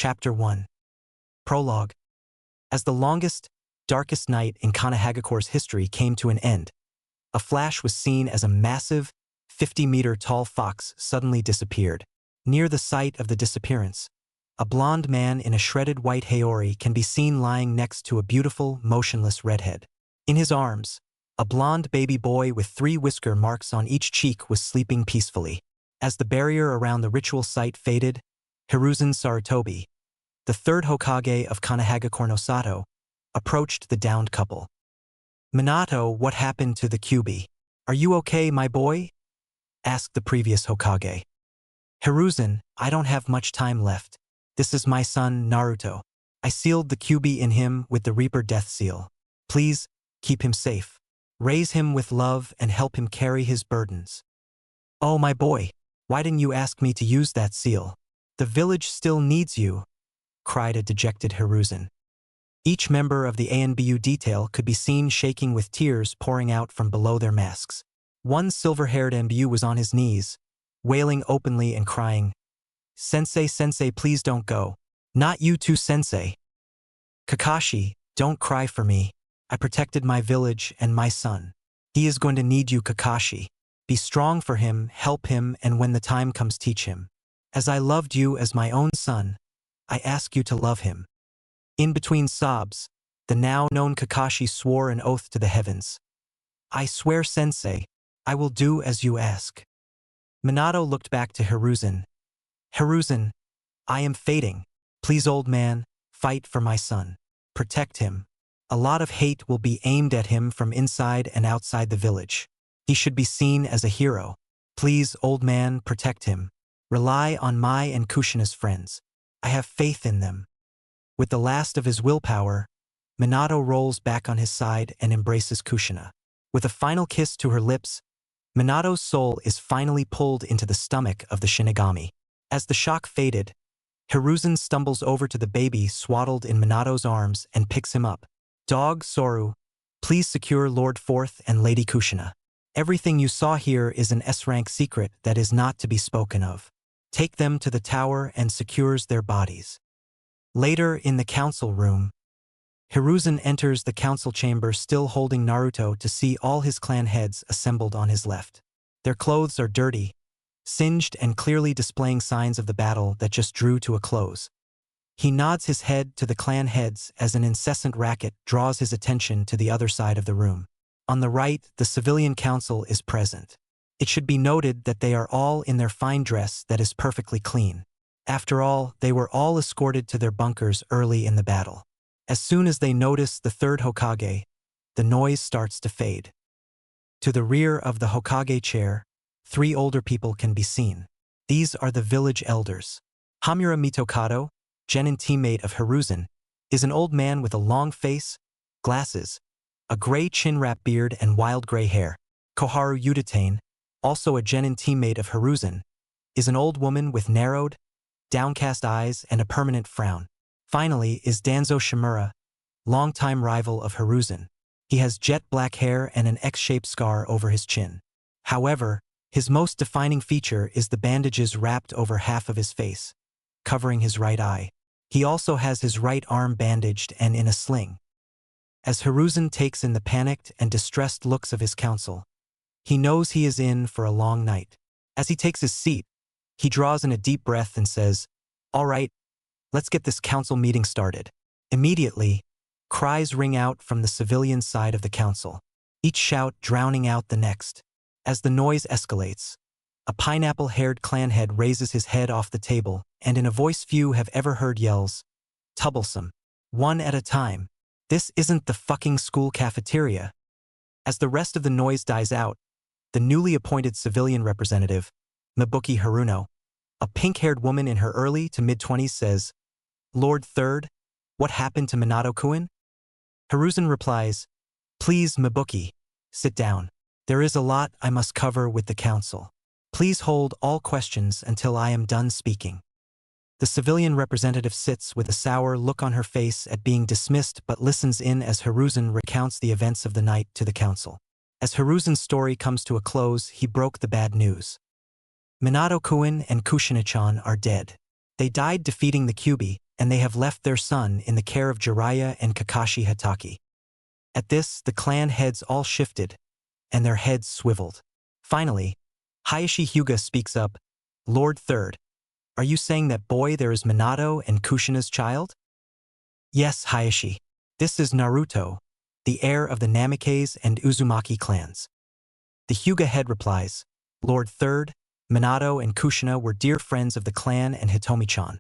Chapter 1. Prologue. As the longest, darkest night in Kanehagakure's history came to an end, a flash was seen as a massive, 50-meter-tall fox suddenly disappeared. Near the site of the disappearance, a blond man in a shredded white haori can be seen lying next to a beautiful, motionless redhead. In his arms, a blond baby boy with 3 whisker marks on each cheek was sleeping peacefully. As the barrier around the ritual site faded, Hiruzen Sarutobi, the 3rd Hokage of Kanehagakure no Sato, approached the downed couple. "Minato, what happened to the Kyuubi? Are you okay, my boy?" asked the previous Hokage. "Hiruzen, I don't have much time left. This is my son, Naruto. I sealed the Kyuubi in him with the Reaper Death Seal. Please, keep him safe. Raise him with love and help him carry his burdens." "Oh, my boy, why didn't you ask me to use that seal? The village still needs you," cried a dejected Hiruzen. Each member of the ANBU detail could be seen shaking with tears pouring out from below their masks. One silver-haired ANBU was on his knees, wailing openly and crying, "Sensei, sensei, please don't go. Not you too, sensei. Kakashi, don't cry for me. I protected my village and my son. He is going to need you, Kakashi. Be strong for him, help him, and when the time comes, teach him. As I loved you as my own son, I ask you to love him." In between sobs, the now-known Kakashi swore an oath to the heavens. "I swear, sensei, I will do as you ask." Minato looked back to Hiruzen. "Hiruzen, I am fading. Please, old man, fight for my son. Protect him. A lot of hate will be aimed at him from inside and outside the village. He should be seen as a hero. Please, old man, protect him. Rely on my and Kushina's friends. I have faith in them." With the last of his willpower, Minato rolls back on his side and embraces Kushina. With a final kiss to her lips, Minato's soul is finally pulled into the stomach of the Shinigami. As the shock faded, Hiruzen stumbles over to the baby swaddled in Minato's arms and picks him up. "Dog Soru, please secure Lord Fourth and Lady Kushina. Everything you saw here is an S-rank secret that is not to be spoken of. Take them to the tower and secures their bodies." Later in the council room, Hiruzen enters the council chamber still holding Naruto to see all his clan heads assembled on his left. Their clothes are dirty, singed and clearly displaying signs of the battle that just drew to a close. He nods his head to the clan heads as an incessant racket draws his attention to the other side of the room. On the right, the civilian council is present. It should be noted that they are all in their fine dress that is perfectly clean. After all, they were all escorted to their bunkers early in the battle. As soon as they notice the 3rd Hokage, the noise starts to fade. To the rear of the Hokage chair, 3 older people can be seen. These are the village elders. Hamura Mitokado, genin teammate of Hiruzen, is an old man with a long face, glasses, a gray chin-wrap beard and wild gray hair. Koharu Uchiha, also a genin teammate of Hiruzen, is an old woman with narrowed, downcast eyes and a permanent frown. Finally is Danzo Shimura, longtime rival of Hiruzen. He has jet black hair and an X-shaped scar over his chin. However, his most defining feature is the bandages wrapped over half of his face, covering his right eye. He also has his right arm bandaged and in a sling. As Hiruzen takes in the panicked and distressed looks of his council, he knows he is in for a long night. As he takes his seat, he draws in a deep breath and says, "All right, let's get this council meeting started." Immediately, cries ring out from the civilian side of the council, each shout drowning out the next. As the noise escalates, a pineapple-haired clan head raises his head off the table and in a voice few have ever heard yells, "Troublesome. One at a time. This isn't the fucking school cafeteria." As the rest of the noise dies out, the newly appointed civilian representative, Mibuki Haruno, a pink-haired woman in her early to mid-20s says, "Lord Third, what happened to Minato-kun?" Hiruzen replies, "Please, Mibuki, sit down. There is a lot I must cover with the council. Please hold all questions until I am done speaking." The civilian representative sits with a sour look on her face at being dismissed but listens in as Hiruzen recounts the events of the night to the council. As Hiruzen's story comes to a close, he broke the bad news. Minato-kun and Kushina-chan are dead. They died defeating the Kyuubi, and they have left their son in the care of Jiraiya and Kakashi Hatake. At this, the clan heads all shifted, and their heads swiveled. Finally, Hayashi Hyuga speaks up, "Lord Third, are you saying that boy there is Minato and Kushina's child?" "Yes, Hayashi. This is Naruto, the heir of the Namikaze and Uzumaki clans." The Hyuga head replies, "Lord Third, Minato and Kushina were dear friends of the clan and Hitomi-chan.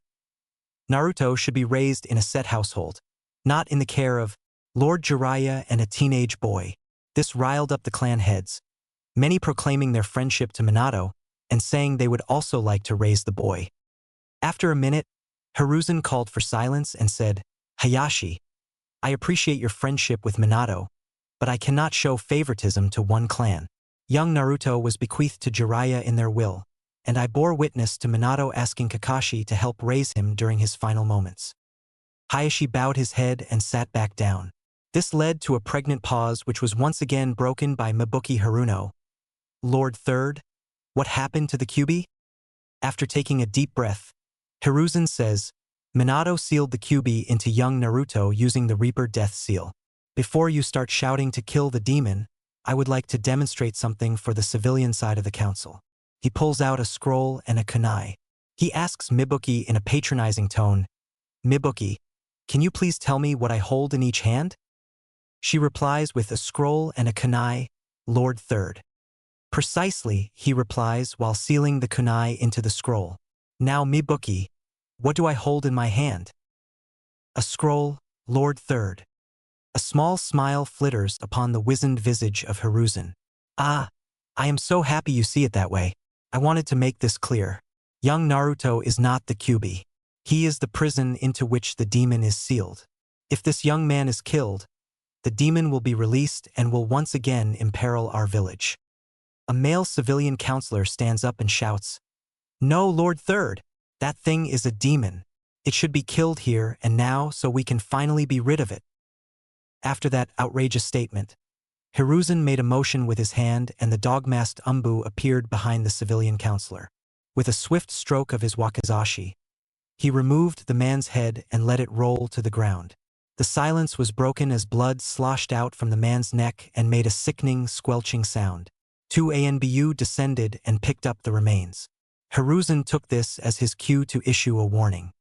Naruto should be raised in a set household, not in the care of Lord Jiraiya and a teenage boy." This riled up the clan heads, many proclaiming their friendship to Minato and saying they would also like to raise the boy. After a minute, Hiruzen called for silence and said, "Hayashi, I appreciate your friendship with Minato, but I cannot show favoritism to one clan. Young Naruto was bequeathed to Jiraiya in their will, and I bore witness to Minato asking Kakashi to help raise him during his final moments." Hayashi bowed his head and sat back down. This led to a pregnant pause which was once again broken by Mibuki Haruno. "Lord Third, what happened to the Kyuubi?" After taking a deep breath, Hiruzen says, "Minato sealed the Kyuubi into young Naruto using the Reaper Death Seal. Before you start shouting to kill the demon, I would like to demonstrate something for the civilian side of the council." He pulls out a scroll and a kunai. He asks Mibuki in a patronizing tone, "Mibuki, can you please tell me what I hold in each hand?" She replies with a scroll and a kunai, "Lord Third." "Precisely," he replies while sealing the kunai into the scroll. "Now Mibuki, what do I hold in my hand?" "A scroll, Lord Third." A small smile flitters upon the wizened visage of Hiruzen. "Ah, I am so happy you see it that way. I wanted to make this clear. Young Naruto is not the Kyuubi. He is the prison into which the demon is sealed. If this young man is killed, the demon will be released and will once again imperil our village." A male civilian counselor stands up and shouts, "No, Lord Third, that thing is a demon. It should be killed here and now so we can finally be rid of it." After that outrageous statement, Hiruzen made a motion with his hand and the dog-masked ANBU appeared behind the civilian counselor. With a swift stroke of his wakizashi, he removed the man's head and let it roll to the ground. The silence was broken as blood sloshed out from the man's neck and made a sickening, squelching sound. 2 ANBU descended and picked up the remains. Hiruzen took this as his cue to issue a warning.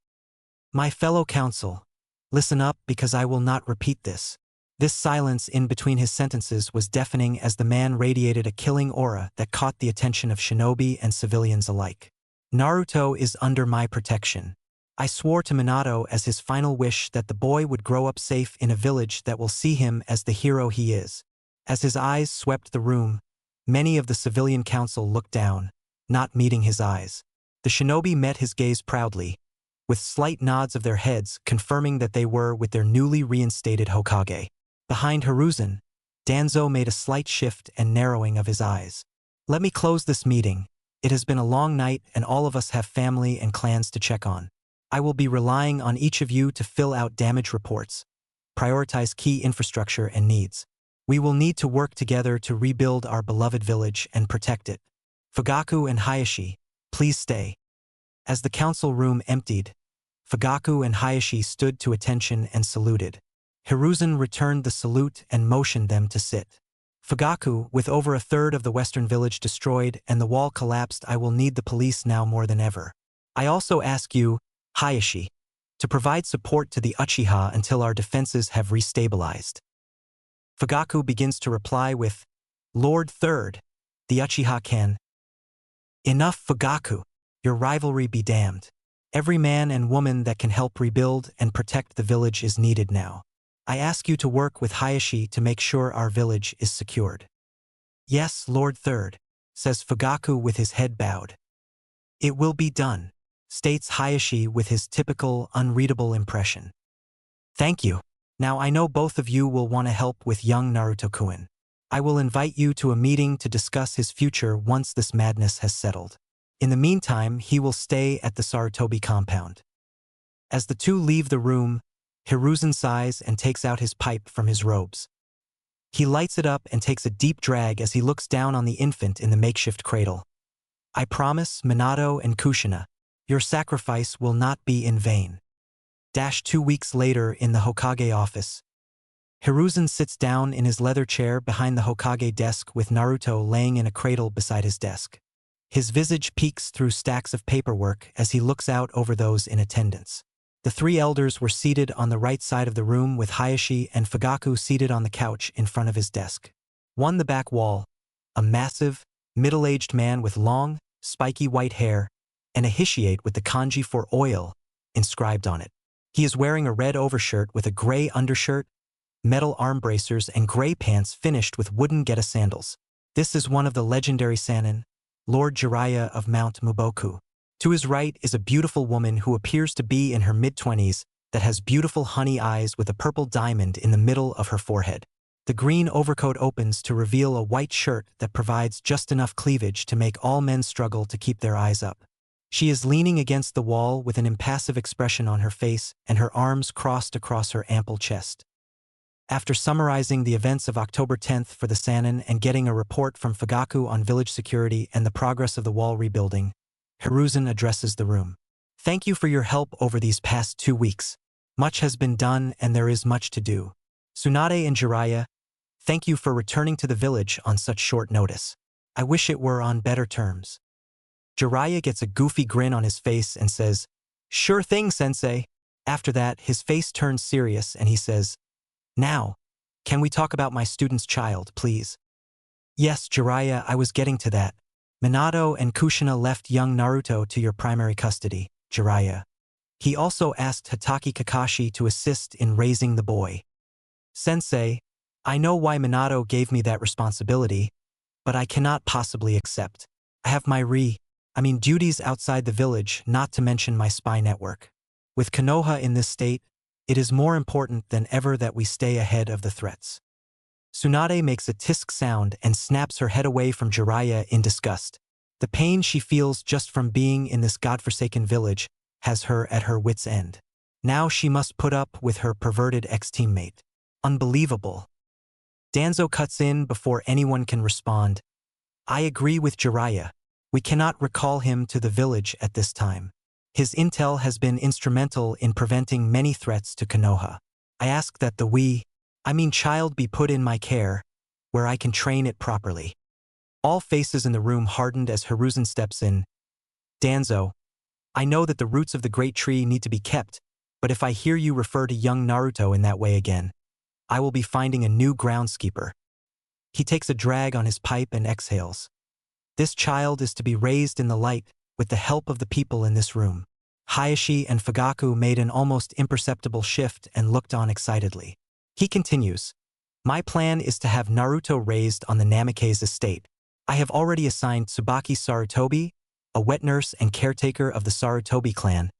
"My fellow council, listen up because I will not repeat this." This silence in between his sentences was deafening as the man radiated a killing aura that caught the attention of shinobi and civilians alike. "Naruto is under my protection. I swore to Minato as his final wish that the boy would grow up safe in a village that will see him as the hero he is." As his eyes swept the room, many of the civilian council looked down, not meeting his eyes. The shinobi met his gaze proudly, with slight nods of their heads confirming that they were with their newly reinstated Hokage. Behind Hiruzen, Danzo made a slight shift and narrowing of his eyes. "Let me close this meeting. It has been a long night and all of us have family and clans to check on. I will be relying on each of you to fill out damage reports, prioritize key infrastructure and needs. We will need to work together to rebuild our beloved village and protect it. Fugaku and Hayashi, please stay." As the council room emptied, Fugaku and Hayashi stood to attention and saluted. Hiruzen returned the salute and motioned them to sit. "Fugaku, with over a third of the western village destroyed and the wall collapsed, I will need the police now more than ever. I also ask you, Hayashi, to provide support to the Uchiha until our defenses have restabilized." Fugaku begins to reply with, "Lord Third, the Uchiha can." "Enough, Fugaku. Your rivalry be damned. Every man and woman that can help rebuild and protect the village is needed now. I ask you to work with Hayashi to make sure our village is secured." "Yes, Lord Third," says Fugaku with his head bowed. "It will be done," states Hayashi with his typical unreadable impression. "Thank you. Now I know both of you will want to help with young Naruto-kun. I will invite you to a meeting to discuss his future once this madness has settled. In the meantime, he will stay at the Sarutobi compound." As the two leave the room, Hiruzen sighs and takes out his pipe from his robes. He lights it up and takes a deep drag as he looks down on the infant in the makeshift cradle. "I promise, Minato and Kushina, your sacrifice will not be in vain." 2 weeks later in the Hokage office. Hiruzen sits down in his leather chair behind the Hokage desk with Naruto laying in a cradle beside his desk. His visage peeks through stacks of paperwork as he looks out over those in attendance. The three elders were seated on the right side of the room with Hayashi and Fugaku seated on the couch in front of his desk. On the back wall, a massive, middle-aged man with long, spiky white hair and a hishate with the kanji for oil inscribed on it. He is wearing a red overshirt with a gray undershirt, metal arm bracers, and gray pants finished with wooden geta sandals. This is one of the legendary Sannin, Lord Jiraiya of Mount Muboku. To his right is a beautiful woman who appears to be in her mid-20s that has beautiful honey eyes with a purple diamond in the middle of her forehead. The green overcoat opens to reveal a white shirt that provides just enough cleavage to make all men struggle to keep their eyes up. She is leaning against the wall with an impassive expression on her face and her arms crossed across her ample chest. After summarizing the events of October 10th for the Sannin and getting a report from Fugaku on village security and the progress of the wall rebuilding, Hiruzen addresses the room. Thank you for your help over these past 2 weeks. Much has been done and there is much to do. Tsunade and Jiraiya, thank you for returning to the village on such short notice. I wish it were on better terms. Jiraiya gets a goofy grin on his face and says, "Sure thing, sensei." After that, his face turns serious and he says, "Now, can we talk about my student's child, please?" "Yes, Jiraiya, I was getting to that. Minato and Kushina left young Naruto to your primary custody, Jiraiya. He also asked Hatake Kakashi to assist in raising the boy. Sensei, I know why Minato gave me that responsibility, but I cannot possibly accept. I have my duties outside the village, not to mention my spy network. With Konoha in this state, it is more important than ever that we stay ahead of the threats." Tsunade makes a tisk sound and snaps her head away from Jiraiya in disgust. The pain she feels just from being in this godforsaken village has her at her wit's end. Now she must put up with her perverted ex-teammate. Unbelievable. Danzo cuts in before anyone can respond. "I agree with Jiraiya. We cannot recall him to the village at this time. His intel has been instrumental in preventing many threats to Konoha. I ask that the child be put in my care, where I can train it properly." All faces in the room hardened as Hiruzen steps in. "Danzo, I know that the roots of the great tree need to be kept, but if I hear you refer to young Naruto in that way again, I will be finding a new groundskeeper." He takes a drag on his pipe and exhales. "This child is to be raised in the light with the help of the people in this room." Hayashi and Fugaku made an almost imperceptible shift and looked on excitedly. He continues, "My plan is to have Naruto raised on the Namikaze estate. I have already assigned Tsubaki Sarutobi, a wet nurse and caretaker of the Sarutobi clan,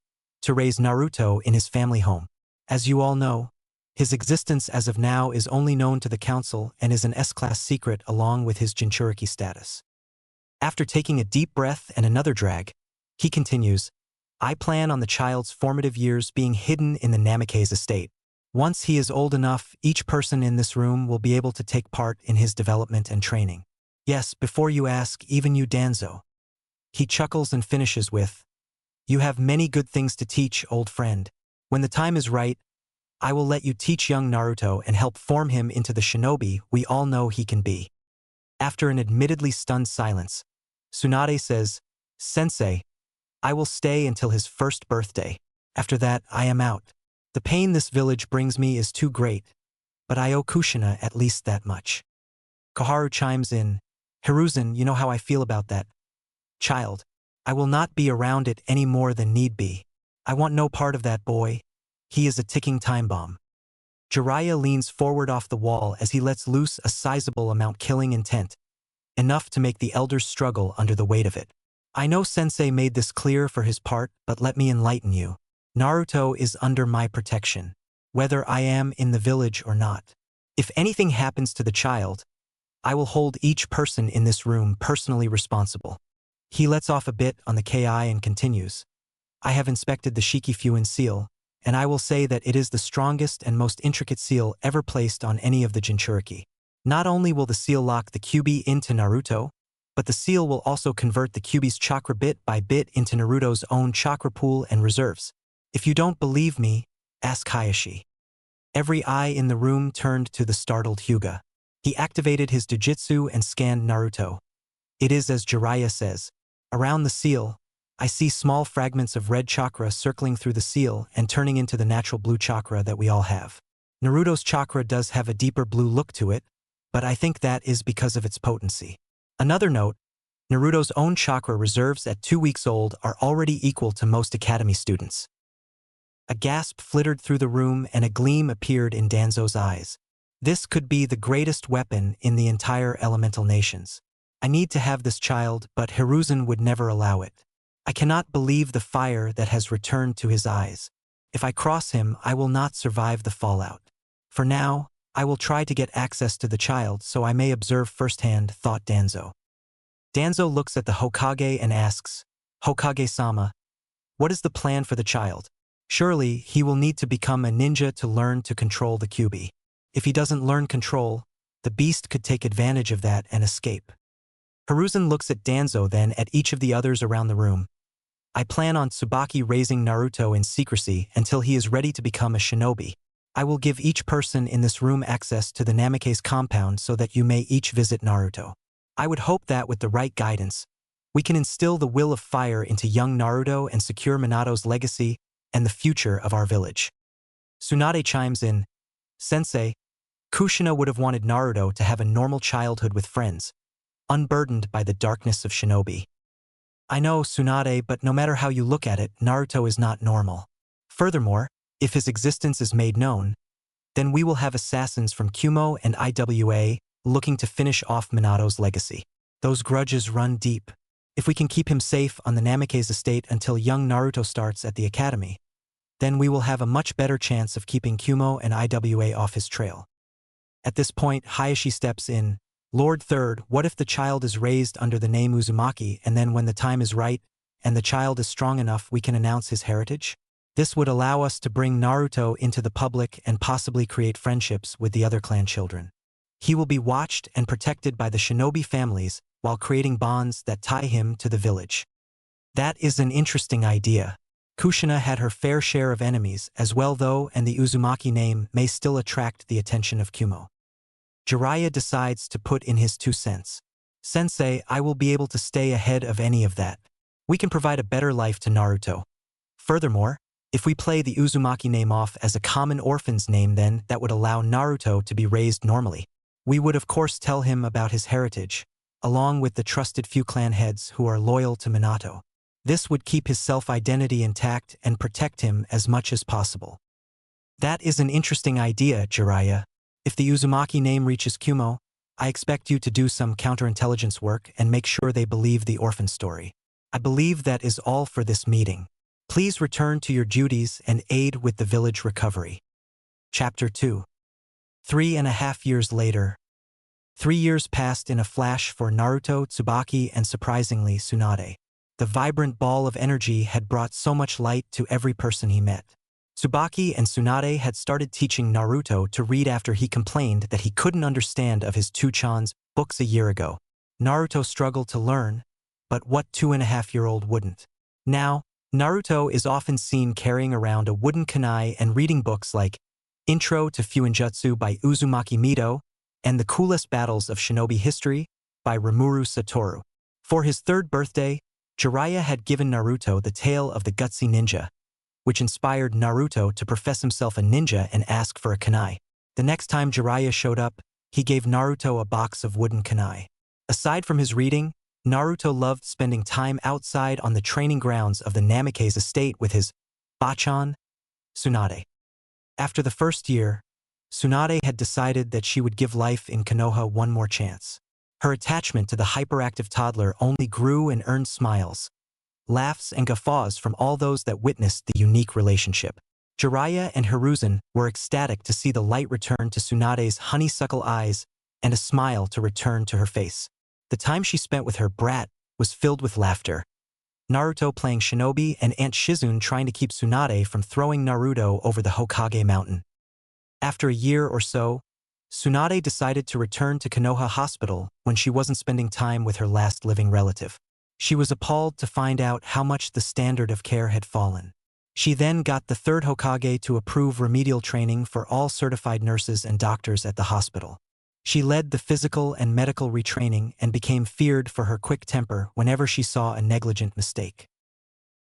to raise Naruto in his family home. As you all know, his existence as of now is only known to the council and is an S-class secret along with his Jinchuriki status." After taking a deep breath and another drag, he continues, "I plan on the child's formative years being hidden in the Namikaze estate. Once he is old enough, each person in this room will be able to take part in his development and training. Yes, before you ask, even you, Danzo." He chuckles and finishes with, "You have many good things to teach, old friend. When the time is right, I will let you teach young Naruto and help form him into the shinobi we all know he can be." After an admittedly stunned silence, Tsunade says, "Sensei, I will stay until his first birthday. After that, I am out. The pain this village brings me is too great, but I owe Kushina at least that much." Koharu chimes in, "Hiruzen, you know how I feel about that child. I will not be around it any more than need be. I want no part of that boy. He is a ticking time bomb." Jiraiya leans forward off the wall as he lets loose a sizable amount killing intent, enough to make the elders struggle under the weight of it. "I know Sensei made this clear for his part, but let me enlighten you. Naruto is under my protection, whether I am in the village or not. If anything happens to the child, I will hold each person in this room personally responsible." He lets off a bit on the KI and continues, "I have inspected the Shikifuin seal, and I will say that it is the strongest and most intricate seal ever placed on any of the Jinchuriki. Not only will the seal lock the Kyuubi into Naruto, but the seal will also convert the Kyuubi's chakra bit by bit into Naruto's own chakra pool and reserves. If you don't believe me, asked Hayashi. Every eye in the room turned to the startled Hyuga. He activated his jujitsu and scanned Naruto. It is as Jiraiya says. Around the seal, I see small fragments of red chakra circling through the seal and turning into the natural blue chakra that we all have. Naruto's chakra does have a deeper blue look to it, but I think that is because of its potency. Another note, Naruto's own chakra reserves at 2 weeks old are already equal to most academy students. A gasp flittered through the room and a gleam appeared in Danzo's eyes. This could be the greatest weapon in the entire elemental nations. I need to have this child, but Hiruzen would never allow it. I cannot believe the fire that has returned to his eyes. If I cross him, I will not survive the fallout. For now, I will try to get access to the child so I may observe firsthand, thought Danzo. Danzo looks at the Hokage and asks, Hokage-sama, what is the plan for the child? Surely, he will need to become a ninja to learn to control the Kyuubi. If he doesn't learn control, the beast could take advantage of that and escape. Hiruzen looks at Danzo, then at each of the others around the room. I plan on Tsubaki raising Naruto in secrecy until he is ready to become a shinobi. I will give each person in this room access to the Namake's compound so that you may each visit Naruto. I would hope that with the right guidance, we can instill the will of fire into young Naruto and secure Minato's legacy and the future of our village. Tsunade chimes in, Sensei, Kushina would have wanted Naruto to have a normal childhood with friends, unburdened by the darkness of shinobi. I know, Tsunade, but no matter how you look at it, Naruto is not normal. Furthermore, if his existence is made known, then we will have assassins from Kumo and IWA looking to finish off Minato's legacy. Those grudges run deep. If we can keep him safe on the Namake's estate until young Naruto starts at the academy, then we will have a much better chance of keeping Kumo and IWA off his trail. At this point, Hayashi steps in. Lord Third, what if the child is raised under the name Uzumaki and then when the time is right and the child is strong enough we can announce his heritage? This would allow us to bring Naruto into the public and possibly create friendships with the other clan children. He will be watched and protected by the shinobi families while creating bonds that tie him to the village. That is an interesting idea. Kushina had her fair share of enemies as well though, and the Uzumaki name may still attract the attention of Kumo. Jiraiya decides to put in his 2 cents. Sensei, I will be able to stay ahead of any of that. We can provide a better life to Naruto. Furthermore, if we play the Uzumaki name off as a common orphan's name, then that would allow Naruto to be raised normally. We would of course tell him about his heritage, along with the trusted few clan heads who are loyal to Minato. This would keep his self-identity intact and protect him as much as possible. That is an interesting idea, Jiraiya. If the Uzumaki name reaches Kumo, I expect you to do some counterintelligence work and make sure they believe the orphan story. I believe that is all for this meeting. Please return to your duties and aid with the village recovery. Chapter 2. 3.5 years later. 3 years passed in a flash for Naruto, Tsubaki, and surprisingly, Tsunade. The vibrant ball of energy had brought so much light to every person he met. Tsubaki and Tsunade had started teaching Naruto to read after he complained that he couldn't understand of his 2-chan's books a year ago. Naruto struggled to learn, but what 2.5-year-old wouldn't? Now, Naruto is often seen carrying around a wooden kunai and reading books like Intro to Fuinjutsu by Uzumaki Mido and The Coolest Battles of Shinobi History by Rimuru Satoru. For his 3rd birthday, Jiraiya had given Naruto the tale of the Gutsy Ninja, which inspired Naruto to profess himself a ninja and ask for a kunai. The next time Jiraiya showed up, he gave Naruto a box of wooden kunai. Aside from his reading, Naruto loved spending time outside on the training grounds of the Namake's estate with his bachan, Tsunade. After the first year, Tsunade had decided that she would give life in Konoha one more chance. Her attachment to the hyperactive toddler only grew and earned smiles, laughs, and guffaws from all those that witnessed the unique relationship. Jiraiya and Hiruzen were ecstatic to see the light return to Tsunade's honeysuckle eyes and a smile to return to her face. The time she spent with her brat was filled with laughter. Naruto playing shinobi and Aunt Shizune trying to keep Tsunade from throwing Naruto over the Hokage mountain. After a year or so, Tsunade decided to return to Konoha Hospital when she wasn't spending time with her last living relative. She was appalled to find out how much the standard of care had fallen. She then got the third Hokage to approve remedial training for all certified nurses and doctors at the hospital. She led the physical and medical retraining and became feared for her quick temper whenever she saw a negligent mistake.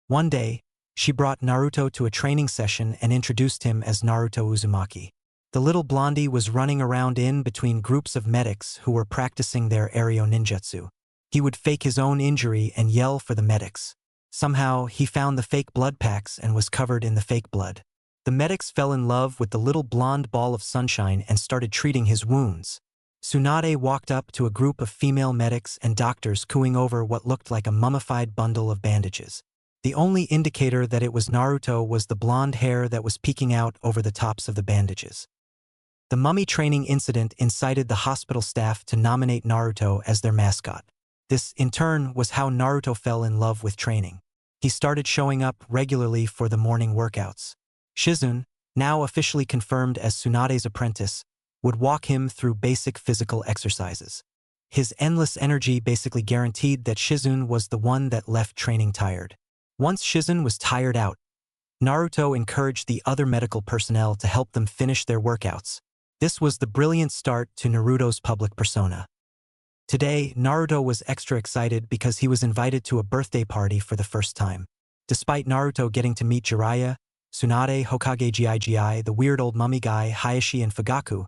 One day, she brought Naruto to a training session and introduced him as Naruto Uzumaki. The little blondie was running around in between groups of medics who were practicing their aerial ninjutsu. He would fake his own injury and yell for the medics. Somehow, he found the fake blood packs and was covered in the fake blood. The medics fell in love with the little blonde ball of sunshine and started treating his wounds. Tsunade walked up to a group of female medics and doctors cooing over what looked like a mummified bundle of bandages. The only indicator that it was Naruto was the blonde hair that was peeking out over the tops of the bandages. The mummy training incident incited the hospital staff to nominate Naruto as their mascot. This, in turn, was how Naruto fell in love with training. He started showing up regularly for the morning workouts. Shizune, now officially confirmed as Tsunade's apprentice, would walk him through basic physical exercises. His endless energy basically guaranteed that Shizune was the one that left training tired. Once Shizune was tired out, Naruto encouraged the other medical personnel to help them finish their workouts. This was the brilliant start to Naruto's public persona. Today, Naruto was extra excited because he was invited to a birthday party for the first time. Despite Naruto getting to meet Jiraiya, Tsunade, Hokage Gigi, the weird old mummy guy, Hayashi and Fugaku,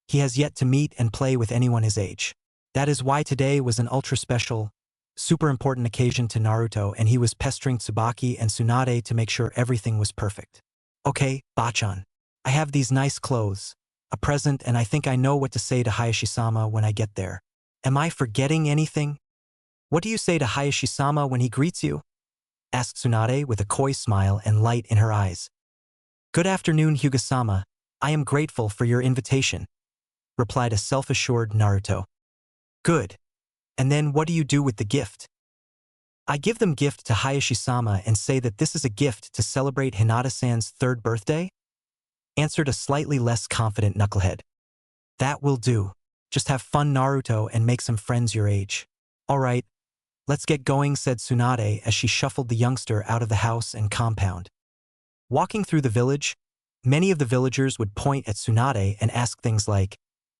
he has yet to meet and play with anyone his age. That is why today was an ultra-special, super important occasion to Naruto, and he was pestering Tsubaki and Tsunade to make sure everything was perfect. Okay, Bachan. I have these nice clothes, a present, and I think I know what to say to Hayashi-sama when I get there. Am I forgetting anything? What do you say to Hayashi-sama when he greets you? Asked Tsunade with a coy smile and light in her eyes. Good afternoon, Hyuga-sama. I am grateful for your invitation, replied a self-assured Naruto. Good. And then what do you do with the gift? I give them gift to Hayashi-sama and say that this is a gift to celebrate Hinata-san's 3rd birthday? Answered a slightly less confident knucklehead. That will do. Just have fun, Naruto, and make some friends your age. All right, let's get going, said Tsunade as she shuffled the youngster out of the house and compound. Walking through the village, many of the villagers would point at Tsunade and ask things like,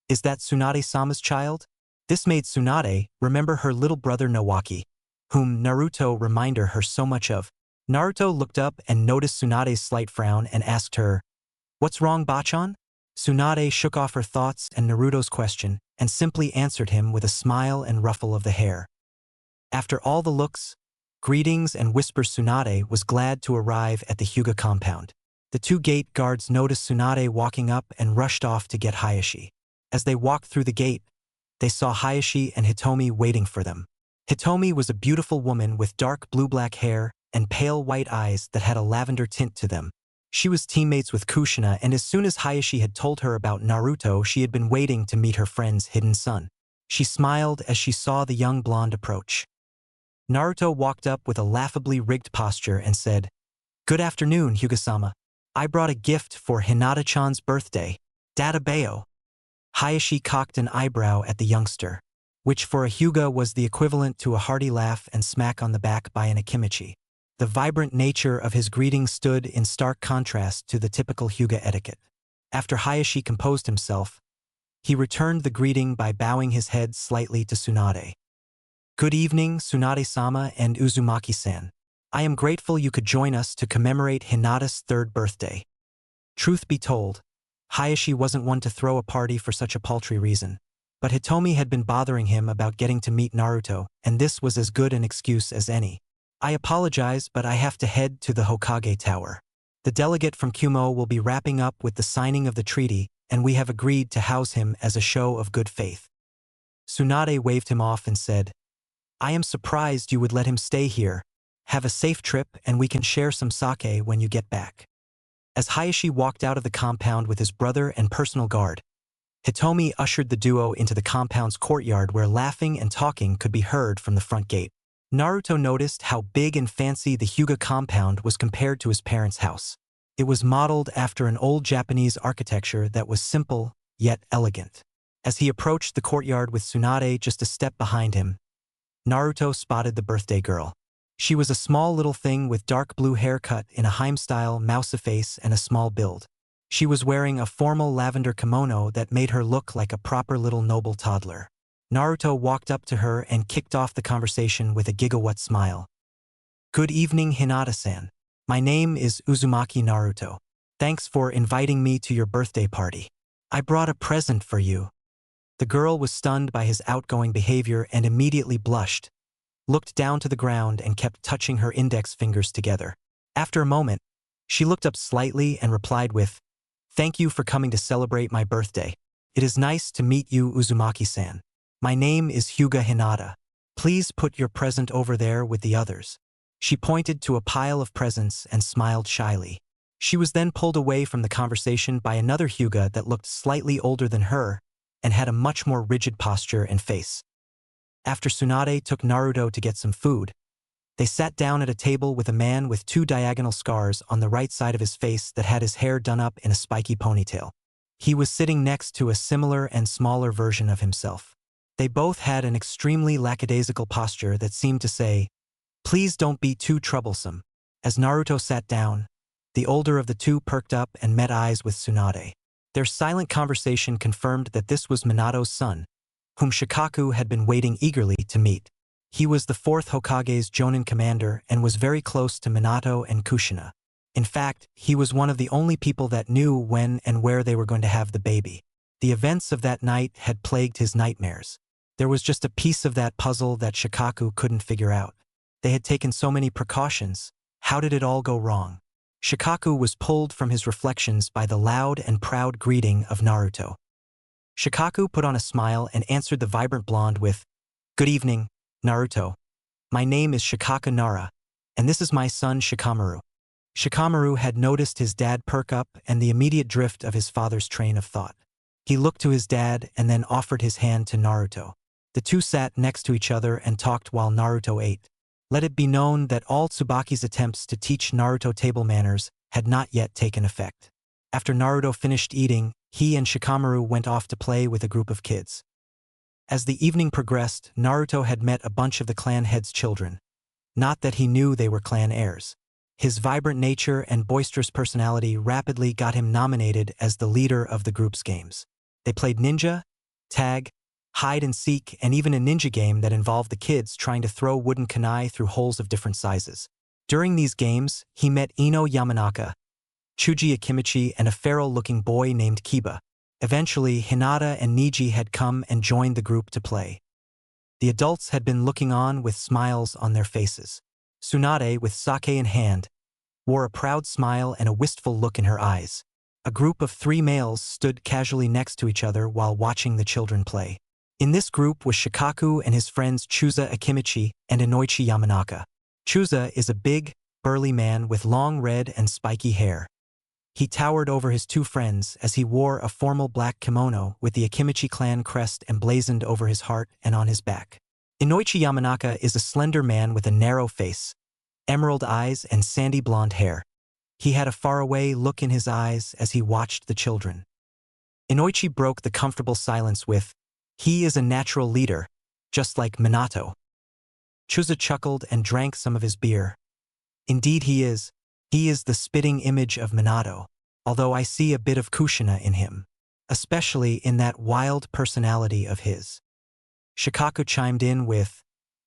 "Is that Tsunade-sama's child?" This made Tsunade remember her little brother Nawaki, whom Naruto reminded her so much of. Naruto looked up and noticed Tsunade's slight frown and asked her, "What's wrong, Bachan?" Tsunade shook off her thoughts and Naruto's question and simply answered him with a smile and ruffle of the hair. After all the looks, greetings, and whispers, Tsunade was glad to arrive at the Hyuga compound. The 2 gate guards noticed Tsunade walking up and rushed off to get Hayashi. As they walked through the gate, they saw Hayashi and Hitomi waiting for them. Hitomi was a beautiful woman with dark blue-black hair and pale white eyes that had a lavender tint to them. She was teammates with Kushina, and as soon as Hayashi had told her about Naruto, she had been waiting to meet her friend's hidden son. She smiled as she saw the young blonde approach. Naruto walked up with a laughably rigged posture and said, "Good afternoon, Hyuga-sama. I brought a gift for Hinata-chan's birthday. Databeo." Hayashi cocked an eyebrow at the youngster, which for a Hyuga was the equivalent to a hearty laugh and smack on the back by an Akimichi. The vibrant nature of his greeting stood in stark contrast to the typical Hyuga etiquette. After Hayashi composed himself, he returned the greeting by bowing his head slightly to Tsunade. "Good evening, Tsunade-sama and Uzumaki-san. I am grateful you could join us to commemorate Hinata's 3rd birthday." Truth be told, Hayashi wasn't one to throw a party for such a paltry reason, but Hitomi had been bothering him about getting to meet Naruto, and this was as good an excuse as any. "I apologize, but I have to head to the Hokage Tower. The delegate from Kumo will be wrapping up with the signing of the treaty, and we have agreed to house him as a show of good faith." Tsunade waved him off and said, "I am surprised you would let him stay here. Have a safe trip and we can share some sake when you get back." As Hayashi walked out of the compound with his brother and personal guard, Hitomi ushered the duo into the compound's courtyard where laughing and talking could be heard from the front gate. Naruto noticed how big and fancy the Hyuga compound was compared to his parents' house. It was modeled after an old Japanese architecture that was simple, yet elegant. As he approached the courtyard with Tsunade just a step behind him, Naruto spotted the birthday girl. She was a small little thing with dark blue haircut in a Heim-style mouse-face and a small build. She was wearing a formal lavender kimono that made her look like a proper little noble toddler. Naruto walked up to her and kicked off the conversation with a gigawatt smile. "Good evening, Hinata-san. My name is Uzumaki Naruto. Thanks for inviting me to your birthday party. I brought a present for you." The girl was stunned by his outgoing behavior and immediately blushed, looked down to the ground and kept touching her index fingers together. After a moment, she looked up slightly and replied with, "Thank you for coming to celebrate my birthday. It is nice to meet you, Uzumaki-san. My name is Hyuga Hinata. Please put your present over there with the others." She pointed to a pile of presents and smiled shyly. She was then pulled away from the conversation by another Hyuga that looked slightly older than her and had a much more rigid posture and face. After Tsunade took Naruto to get some food, they sat down at a table with a man with 2 diagonal scars on the right side of his face that had his hair done up in a spiky ponytail. He was sitting next to a similar and smaller version of himself. They both had an extremely lackadaisical posture that seemed to say, "Please don't be too troublesome." As Naruto sat down, the older of the two perked up and met eyes with Tsunade. Their silent conversation confirmed that this was Minato's son, whom Shikaku had been waiting eagerly to meet. He was the 4th Hokage's Jonin commander and was very close to Minato and Kushina. In fact, he was one of the only people that knew when and where they were going to have the baby. The events of that night had plagued his nightmares. There was just a piece of that puzzle that Shikaku couldn't figure out. They had taken so many precautions. How did it all go wrong? Shikaku was pulled from his reflections by the loud and proud greeting of Naruto. Shikaku put on a smile and answered the vibrant blonde with, "Good evening, Naruto. My name is Shikaka Nara, and this is my son Shikamaru." Shikamaru had noticed his dad perk up and the immediate drift of his father's train of thought. He looked to his dad and then offered his hand to Naruto. The two sat next to each other and talked while Naruto ate. Let it be known that all Tsubaki's attempts to teach Naruto table manners had not yet taken effect. After Naruto finished eating, he and Shikamaru went off to play with a group of kids. As the evening progressed, Naruto had met a bunch of the clan head's children. Not that he knew they were clan heirs. His vibrant nature and boisterous personality rapidly got him nominated as the leader of the group's games. They played ninja, tag, hide and seek, and even a ninja game that involved the kids trying to throw wooden kunai through holes of different sizes. During these games, he met Ino Yamanaka, Chuji Akimichi, and a feral-looking boy named Kiba. Eventually, Hinata and Niji had come and joined the group to play. The adults had been looking on with smiles on their faces. Tsunade, with sake in hand, wore a proud smile and a wistful look in her eyes. A group of 3 males stood casually next to each other while watching the children play. In this group was Shikaku and his friends Chuza Akimichi and Inoichi Yamanaka. Chuza is a big, burly man with long red and spiky hair. He towered over his 2 friends as he wore a formal black kimono with the Akimichi clan crest emblazoned over his heart and on his back. Inoichi Yamanaka is a slender man with a narrow face, emerald eyes, and sandy blonde hair. He had a faraway look in his eyes as he watched the children. Inoichi broke the comfortable silence with, "He is a natural leader, just like Minato." Chuza chuckled and drank some of his beer. "Indeed he is. He is the spitting image of Minato, although I see a bit of Kushina in him, especially in that wild personality of his." Shikaku chimed in with,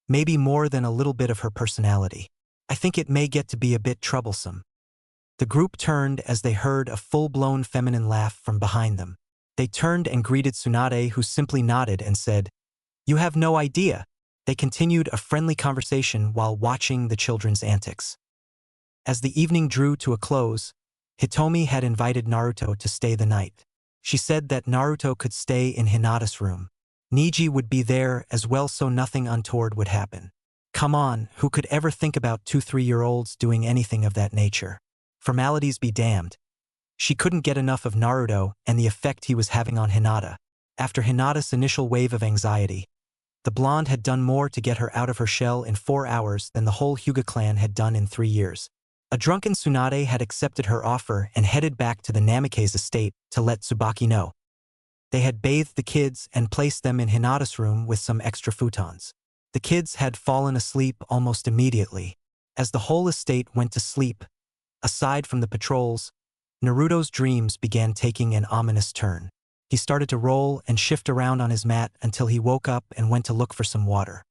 "Maybe more than a little bit of her personality. I think it may get to be a bit troublesome." The group turned as they heard a full-blown feminine laugh from behind them. They turned and greeted Tsunade, who simply nodded and said, "You have no idea." They continued a friendly conversation while watching the children's antics. As the evening drew to a close, Hitomi had invited Naruto to stay the night. She said that Naruto could stay in Hinata's room. Niji would be there as well, so nothing untoward would happen. Come on, who could ever think about 2-3-year-olds doing anything of that nature? Formalities be damned. She couldn't get enough of Naruto and the effect he was having on Hinata. After Hinata's initial wave of anxiety, the blonde had done more to get her out of her shell in 4 hours than the whole Hyuga clan had done in 3 years. A drunken Tsunade had accepted her offer and headed back to the Namikaze estate to let Tsubaki know. They had bathed the kids and placed them in Hinata's room with some extra futons. The kids had fallen asleep almost immediately. As the whole estate went to sleep, aside from the patrols, Naruto's dreams began taking an ominous turn. He started to roll and shift around on his mat until he woke up and went to look for some water.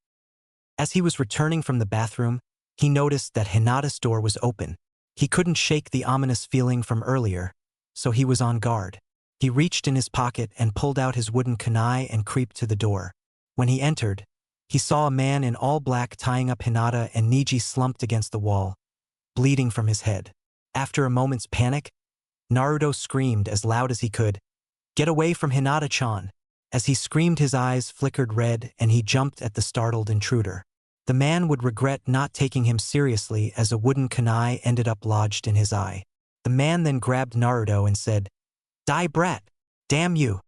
As he was returning from the bathroom, he noticed that Hinata's door was open. He couldn't shake the ominous feeling from earlier, so he was on guard. He reached in his pocket and pulled out his wooden kunai and creeped to the door. When he entered, he saw a man in all black tying up Hinata and Neji slumped against the wall, bleeding from his head. After a moment's panic, Naruto screamed as loud as he could, "Get away from Hinata-chan!" As he screamed, his eyes flickered red and he jumped at the startled intruder. The man would regret not taking him seriously as a wooden kunai ended up lodged in his eye. The man then grabbed Naruto and said, "Die, brat! Damn you!"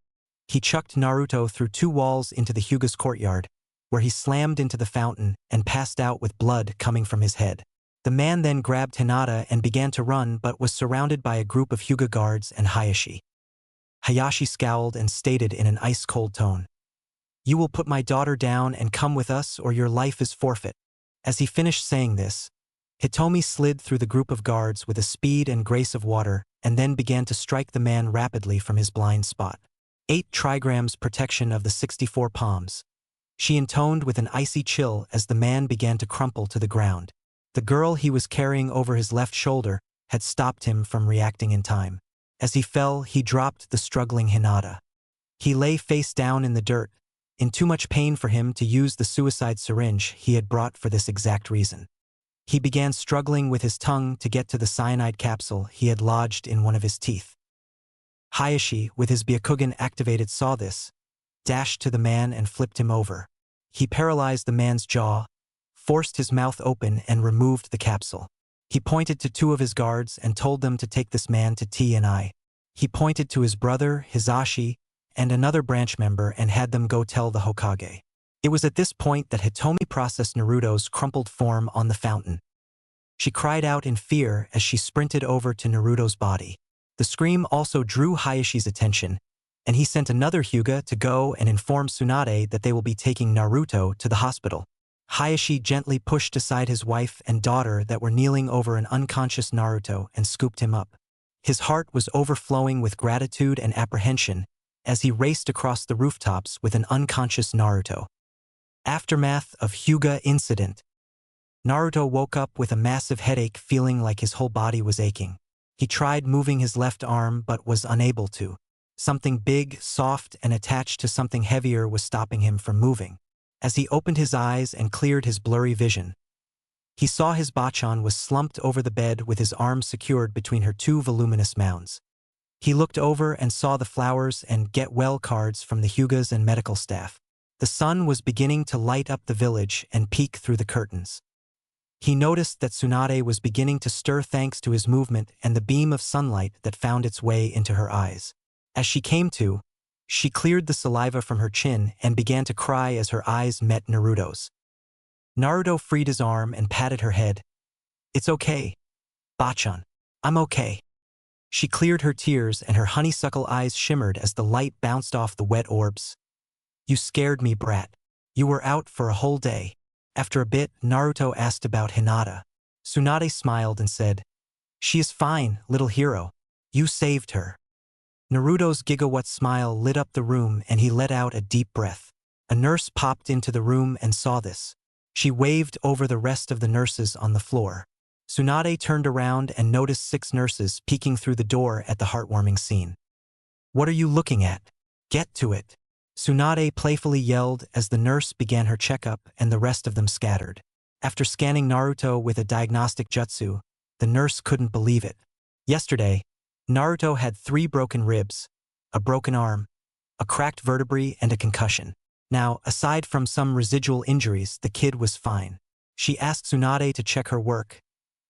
He chucked Naruto through 2 walls into the Hyuga's courtyard, where he slammed into the fountain and passed out with blood coming from his head. The man then grabbed Hinata and began to run but was surrounded by a group of Hyuga guards and Hayashi. Hayashi scowled and stated in an ice-cold tone, "You will put my daughter down and come with us or your life is forfeit." As he finished saying this, Hitomi slid through the group of guards with a speed and grace of water and then began to strike the man rapidly from his blind spot. 8 trigrams protection of the 64 palms. She intoned with an icy chill as the man began to crumple to the ground. The girl he was carrying over his left shoulder had stopped him from reacting in time. As he fell, he dropped the struggling Hinata. He lay face down in the dirt, in too much pain for him to use the suicide syringe he had brought for this exact reason. He began struggling with his tongue to get to the cyanide capsule he had lodged in one of his teeth. Hayashi, with his Byakugan activated, saw this, dashed to the man and flipped him over. He paralyzed the man's jaw, forced his mouth open and removed the capsule. He pointed to 2 of his guards and told them to take this man to T&I. He pointed to his brother, Hizashi, and another branch member and had them go tell the Hokage. It was at this point that Hitomi processed Naruto's crumpled form on the fountain. She cried out in fear as she sprinted over to Naruto's body. The scream also drew Hayashi's attention, and he sent another Hyuga to go and inform Tsunade that they will be taking Naruto to the hospital. Hayashi gently pushed aside his wife and daughter that were kneeling over an unconscious Naruto and scooped him up. His heart was overflowing with gratitude and apprehension as he raced across the rooftops with an unconscious Naruto. Aftermath of Hyuga incident. Naruto woke up with a massive headache, feeling like his whole body was aching. He tried moving his left arm but was unable to. Something big, soft, and attached to something heavier was stopping him from moving. As he opened his eyes and cleared his blurry vision, he saw his Bachan was slumped over the bed with his arms secured between her 2 voluminous mounds. He looked over and saw the flowers and get well cards from the Hyugas and medical staff. The sun was beginning to light up the village and peek through the curtains. He noticed that Tsunade was beginning to stir thanks to his movement and the beam of sunlight that found its way into her eyes. As she came to, she cleared the saliva from her chin and began to cry as her eyes met Naruto's. Naruto freed his arm and patted her head. "It's okay, Bachan. I'm okay." She cleared her tears and her honeysuckle eyes shimmered as the light bounced off the wet orbs. "You scared me, brat. You were out for a whole day." After a bit, Naruto asked about Hinata. Tsunade smiled and said, "She is fine, little hero. You saved her." Naruto's gigawatt smile lit up the room and he let out a deep breath. A nurse popped into the room and saw this. She waved over the rest of the nurses on the floor. Tsunade turned around and noticed 6 nurses peeking through the door at the heartwarming scene. "What are you looking at? Get to it." Tsunade playfully yelled as the nurse began her checkup and the rest of them scattered. After scanning Naruto with a diagnostic jutsu, the nurse couldn't believe it. Yesterday, Naruto had 3 broken ribs, a broken arm, a cracked vertebrae, and a concussion. Now, aside from some residual injuries, the kid was fine. She asked Tsunade to check her work,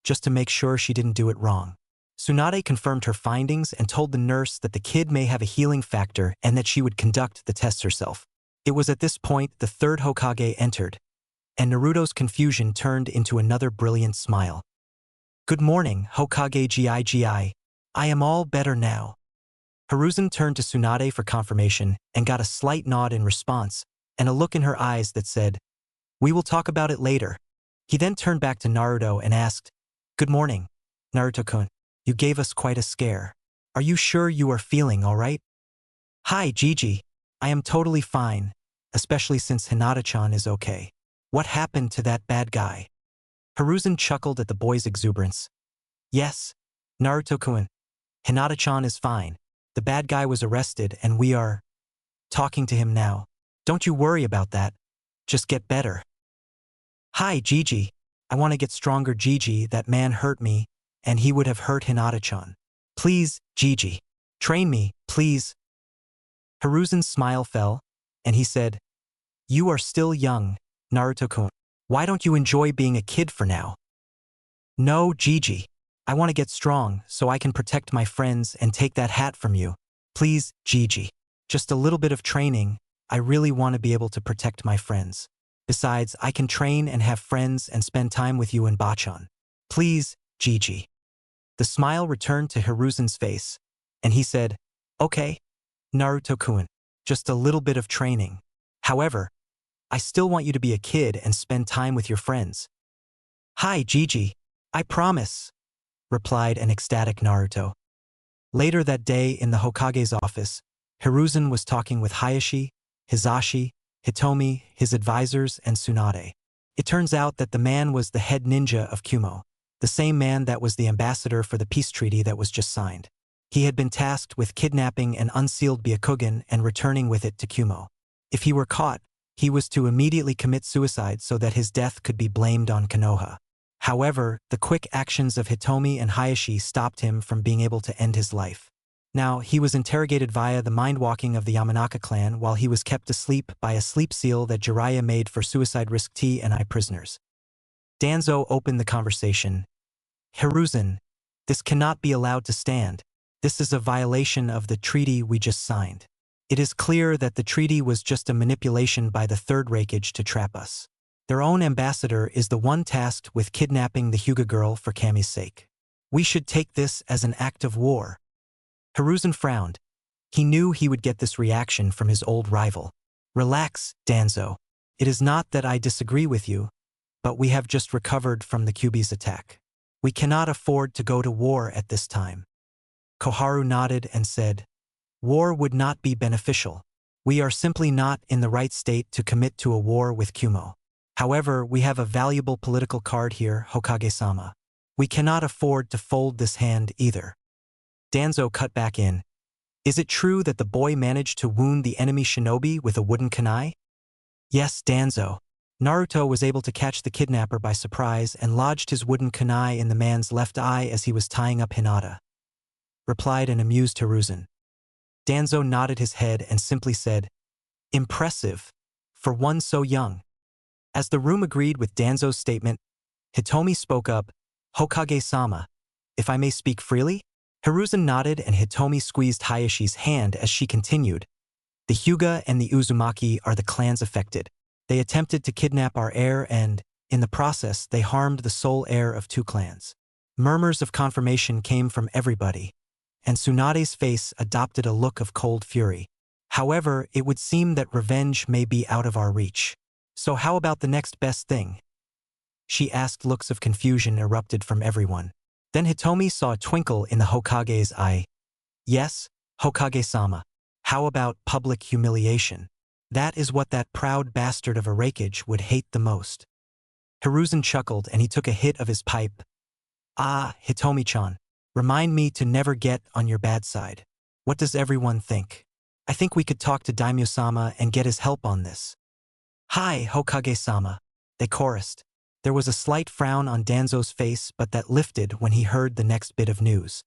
just to make sure she didn't do it wrong. Tsunade confirmed her findings and told the nurse that the kid may have a healing factor and that she would conduct the tests herself. It was at this point the 3rd Hokage entered, and Naruto's confusion turned into another brilliant smile. "Good morning, Hokage Gigi. I am all better now." Hiruzen turned to Tsunade for confirmation and got a slight nod in response and a look in her eyes that said, We will talk about it later. He then turned back to Naruto and asked, "Good morning, Naruto-kun. You gave us quite a scare. Are you sure you are feeling all right?" "Hi, Gigi. I am totally fine, especially since Hinata-chan is okay. What happened to that bad guy?" Hiruzen chuckled at the boy's exuberance. "Yes, Naruto-kun. Hinata-chan is fine. The bad guy was arrested and we are talking to him now. Don't you worry about that. Just get better." "Hi, Gigi. I want to get stronger, Gigi. That man hurt me, and he would have hurt Hinata-chan. Please, Gigi. Train me, please." Hiruzen's smile fell, and he said, "You are still young, Naruto-kun. Why don't you enjoy being a kid for now?" "No, Gigi. I want to get strong so I can protect my friends and take that hat from you. Please, Gigi. Just a little bit of training. I really want to be able to protect my friends. Besides, I can train and have friends and spend time with you and Bachan. Please, Gigi." The smile returned to Hiruzen's face, and he said, "Okay, Naruto-kun, just a little bit of training. However, I still want you to be a kid and spend time with your friends." "Hi, Gigi. I promise," replied an ecstatic Naruto. Later that day in the Hokage's office, Hiruzen was talking with Hayashi, Hizashi, Hitomi, his advisors, and Tsunade. It turns out that the man was the head ninja of Kumo, the same man that was the ambassador for the peace treaty that was just signed. He had been tasked with kidnapping an unsealed Byakugan and returning with it to Kumo. If he were caught, he was to immediately commit suicide so that his death could be blamed on Konoha. However, the quick actions of Hitomi and Hayashi stopped him from being able to end his life. Now, he was interrogated via the mind-walking of the Yamanaka clan while he was kept asleep by a sleep seal that Jiraiya made for suicide risk T and I prisoners. Danzo opened the conversation. "Hiruzen, this cannot be allowed to stand. This is a violation of the treaty we just signed. It is clear that the treaty was just a manipulation by the Third Reikage to trap us. Their own ambassador is the one tasked with kidnapping the Hyuga girl for Kami's sake. We should take this as an act of war." Hiruzen frowned. He knew he would get this reaction from his old rival. "Relax, Danzo. It is not that I disagree with you, but we have just recovered from the Kyuubi's attack. We cannot afford to go to war at this time." Koharu nodded and said, "War would not be beneficial. We are simply not in the right state to commit to a war with Kumo. However, we have a valuable political card here, Hokage-sama. We cannot afford to fold this hand either." Danzo cut back in. "Is it true that the boy managed to wound the enemy shinobi with a wooden kunai?" "Yes, Danzo. Naruto was able to catch the kidnapper by surprise and lodged his wooden kunai in the man's left eye as he was tying up Hinata," replied an amused Hiruzen. Danzo nodded his head and simply said, "Impressive, for one so young." As the room agreed with Danzo's statement, Hitomi spoke up, "Hokage-sama, if I may speak freely?" Hiruzen nodded and Hitomi squeezed Hayashi's hand as she continued, "The Hyuga and the Uzumaki are the clans affected. They attempted to kidnap our heir and, in the process, they harmed the sole heir of two clans." Murmurs of confirmation came from everybody, and Tsunade's face adopted a look of cold fury. "However, it would seem that revenge may be out of our reach. So how about the next best thing?" she asked. Looks of confusion erupted from everyone. Then Hitomi saw a twinkle in the Hokage's eye. "Yes, Hokage-sama. How about public humiliation? That is what that proud bastard of a Reikage would hate the most." Hiruzen chuckled and he took a hit of his pipe. "Ah, Hitomi-chan. Remind me to never get on your bad side. What does everyone think? I think we could talk to Daimyo-sama and get his help on this." "Hi, Hokage-sama," they chorused. There was a slight frown on Danzo's face, but that lifted when he heard the next bit of news.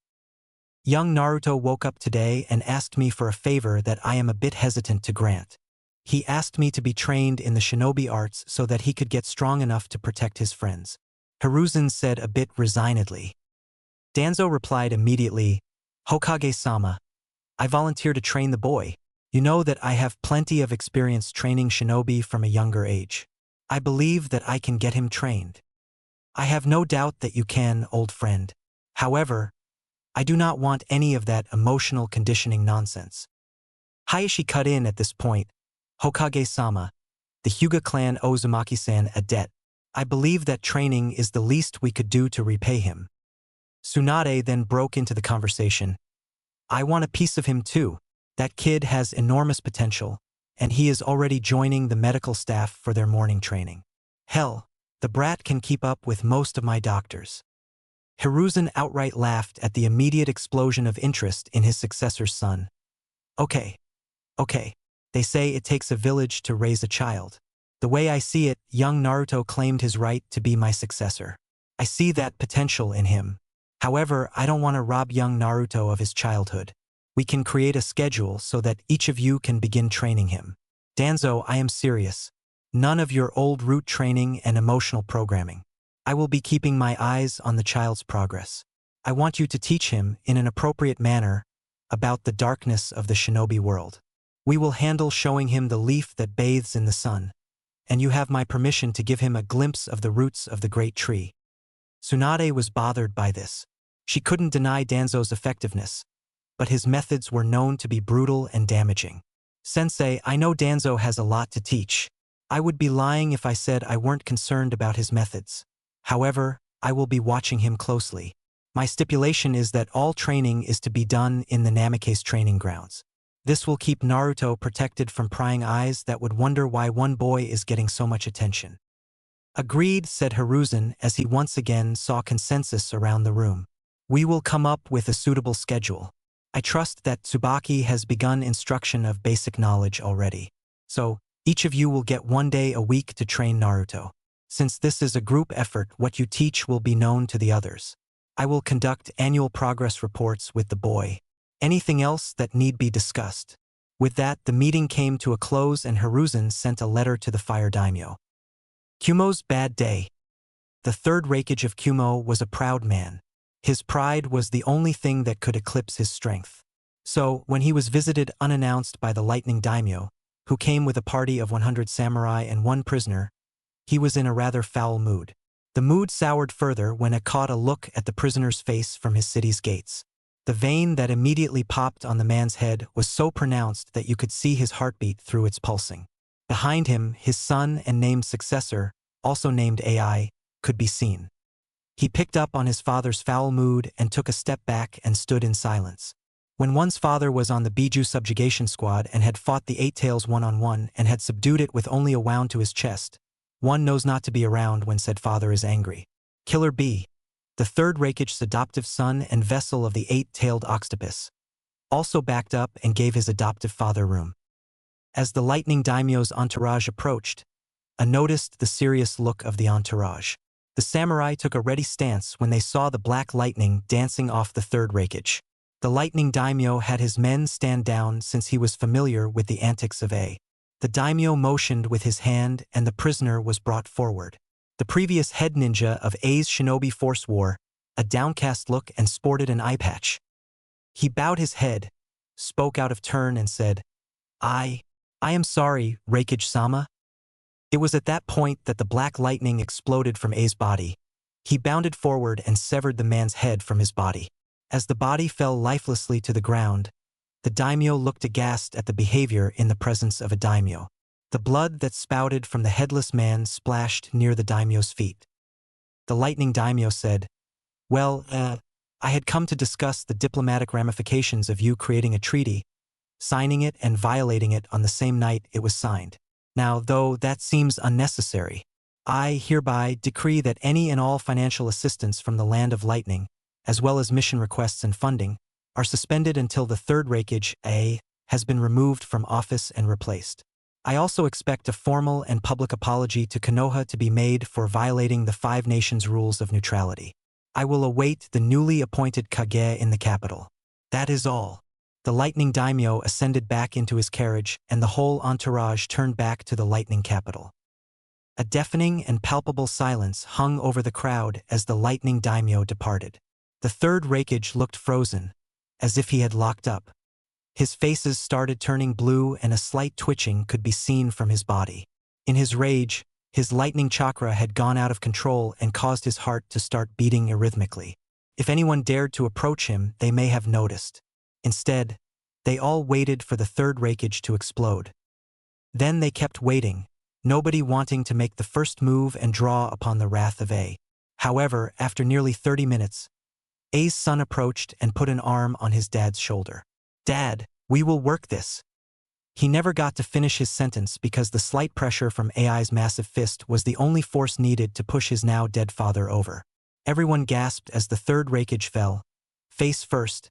"Young Naruto woke up today and asked me for a favor that I am a bit hesitant to grant. He asked me to be trained in the shinobi arts so that he could get strong enough to protect his friends," Hiruzen said a bit resignedly. Danzo replied immediately, "Hokage-sama, I volunteer to train the boy. You know that I have plenty of experience training shinobi from a younger age. I believe that I can get him trained." "I have no doubt that you can, old friend. However, I do not want any of that emotional conditioning nonsense." Hayashi cut in at this point. "Hokage-sama, The Hyuga clan owes Uzumaki-san a debt. I believe that training is the least we could do to repay him. Tsunade then broke into the conversation. I want a piece of him too. That kid has enormous potential, and he is already joining the medical staff for their morning training. Hell, the brat can keep up with most of my doctors. Hiruzen outright laughed at the immediate explosion of interest in his successor's son. Okay. They say it takes a village to raise a child. The way I see it, young Naruto claimed his right to be my successor. I see that potential in him. However, I don't want to rob young Naruto of his childhood. We can create a schedule so that each of you can begin training him. Danzo, I am serious. None of your old route training and emotional programming. I will be keeping my eyes on the child's progress. I want you to teach him, in an appropriate manner, about the darkness of the shinobi world. We will handle showing him the leaf that bathes in the sun. And you have my permission to give him a glimpse of the roots of the great tree. Tsunade was bothered by this. She couldn't deny Danzo's effectiveness, but his methods were known to be brutal and damaging. Sensei, I know Danzo has a lot to teach. I would be lying if I said I weren't concerned about his methods. However, I will be watching him closely. My stipulation is that all training is to be done in the Namikaze training grounds. This will keep Naruto protected from prying eyes that would wonder why one boy is getting so much attention. Agreed, said Hiruzen as he once again saw consensus around the room. We will come up with a suitable schedule. I trust that Tsubaki has begun instruction of basic knowledge already. So, each of you will get 1 day a week to train Naruto. Since this is a group effort, what you teach will be known to the others. I will conduct annual progress reports with the boy. Anything else that need be discussed? With that, the meeting came to a close and Hiruzen sent a letter to the fire daimyo. Kumo's bad day. The third Raikage of Kumo was a proud man. His pride was the only thing that could eclipse his strength. So, when he was visited unannounced by the lightning daimyo, who came with a party of 100 samurai and 1 prisoner, he was in a rather foul mood. The mood soured further when it caught a look at the prisoner's face from his city's gates. The vein that immediately popped on the man's head was so pronounced that you could see his heartbeat through its pulsing. Behind him, his son and named successor, also named AI, could be seen. He picked up on his father's foul mood and took a step back and stood in silence. When one's father was on the Biju subjugation squad and had fought the Eight Tails one-on-one and had subdued it with only a wound to his chest, one knows not to be around when said father is angry. Killer B, the third Raikage's adoptive son and vessel of the eight-tailed octopus, also backed up and gave his adoptive father room. As the lightning daimyo's entourage approached, I noticed the serious look of the entourage. The samurai took a ready stance when they saw the black lightning dancing off the third Raikage. The lightning daimyo had his men stand down since he was familiar with the antics of A. The daimyo motioned with his hand and the prisoner was brought forward. The previous head ninja of A's shinobi force wore a downcast look and sported an eye patch. He bowed his head, spoke out of turn and said, I am sorry, Raikage-sama. It was at that point that the black lightning exploded from A's body. He bounded forward and severed the man's head from his body. As the body fell lifelessly to the ground, the daimyo looked aghast at the behavior in the presence of a daimyo. The blood that spouted from the headless man splashed near the daimyo's feet. The lightning daimyo said, Well, I had come to discuss the diplomatic ramifications of you creating a treaty, signing it and violating it on the same night it was signed. Now, though that seems unnecessary, I hereby decree that any and all financial assistance from the Land of Lightning, as well as mission requests and funding, are suspended until the third Raikage, A, has been removed from office and replaced. I also expect a formal and public apology to Konoha to be made for violating the Five Nations rules of neutrality. I will await the newly appointed Kage in the capital. That is all. The lightning daimyo ascended back into his carriage and the whole entourage turned back to the lightning capital. A deafening and palpable silence hung over the crowd as the lightning daimyo departed. The third Raikage looked frozen, as if he had locked up. His faces started turning blue and a slight twitching could be seen from his body. In his rage, his lightning chakra had gone out of control and caused his heart to start beating arrhythmically. If anyone dared to approach him, they may have noticed. Instead, they all waited for the third Raikage to explode. Then they kept waiting, nobody wanting to make the first move and draw upon the wrath of A. However, after nearly 30 minutes, A's son approached and put an arm on his dad's shoulder. "Dad, we will work this." He never got to finish his sentence because the slight pressure from AI's massive fist was the only force needed to push his now dead father over. Everyone gasped as the third raikage fell, face first,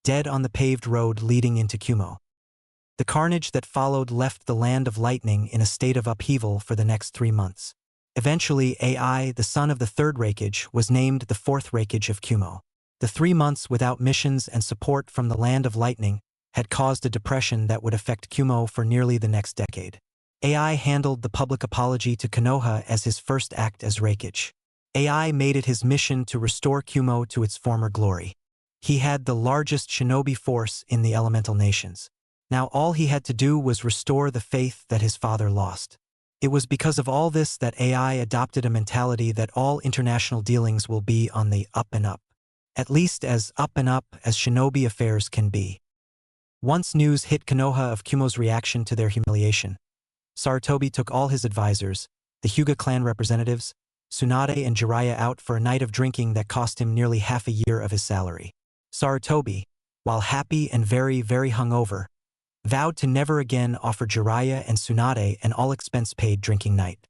dead on the paved road leading into Kumo. The carnage that followed left the land of lightning in a state of upheaval for the next 3 months. Eventually, AI, the son of the third raikage, was named the fourth raikage of Kumo. The 3 months without missions and support from the land of lightning had caused a depression that would affect Kumo for nearly the next decade. AI handled the public apology to Konoha as his first act as raikage. AI made it his mission to restore Kumo to its former glory. He had the largest shinobi force in the elemental nations. Now all he had to do was restore the faith that his father lost. It was because of all this that AI adopted a mentality that all international dealings will be on the up and up. At least as up and up as shinobi affairs can be. Once news hit Konoha of Kumo's reaction to their humiliation, Sarutobi took all his advisors, the Hyuga clan representatives, Tsunade and Jiraiya out for a night of drinking that cost him nearly half a year of his salary. Sarutobi, while happy and very, very hungover, vowed to never again offer Jiraiya and Tsunade an all-expense-paid drinking night.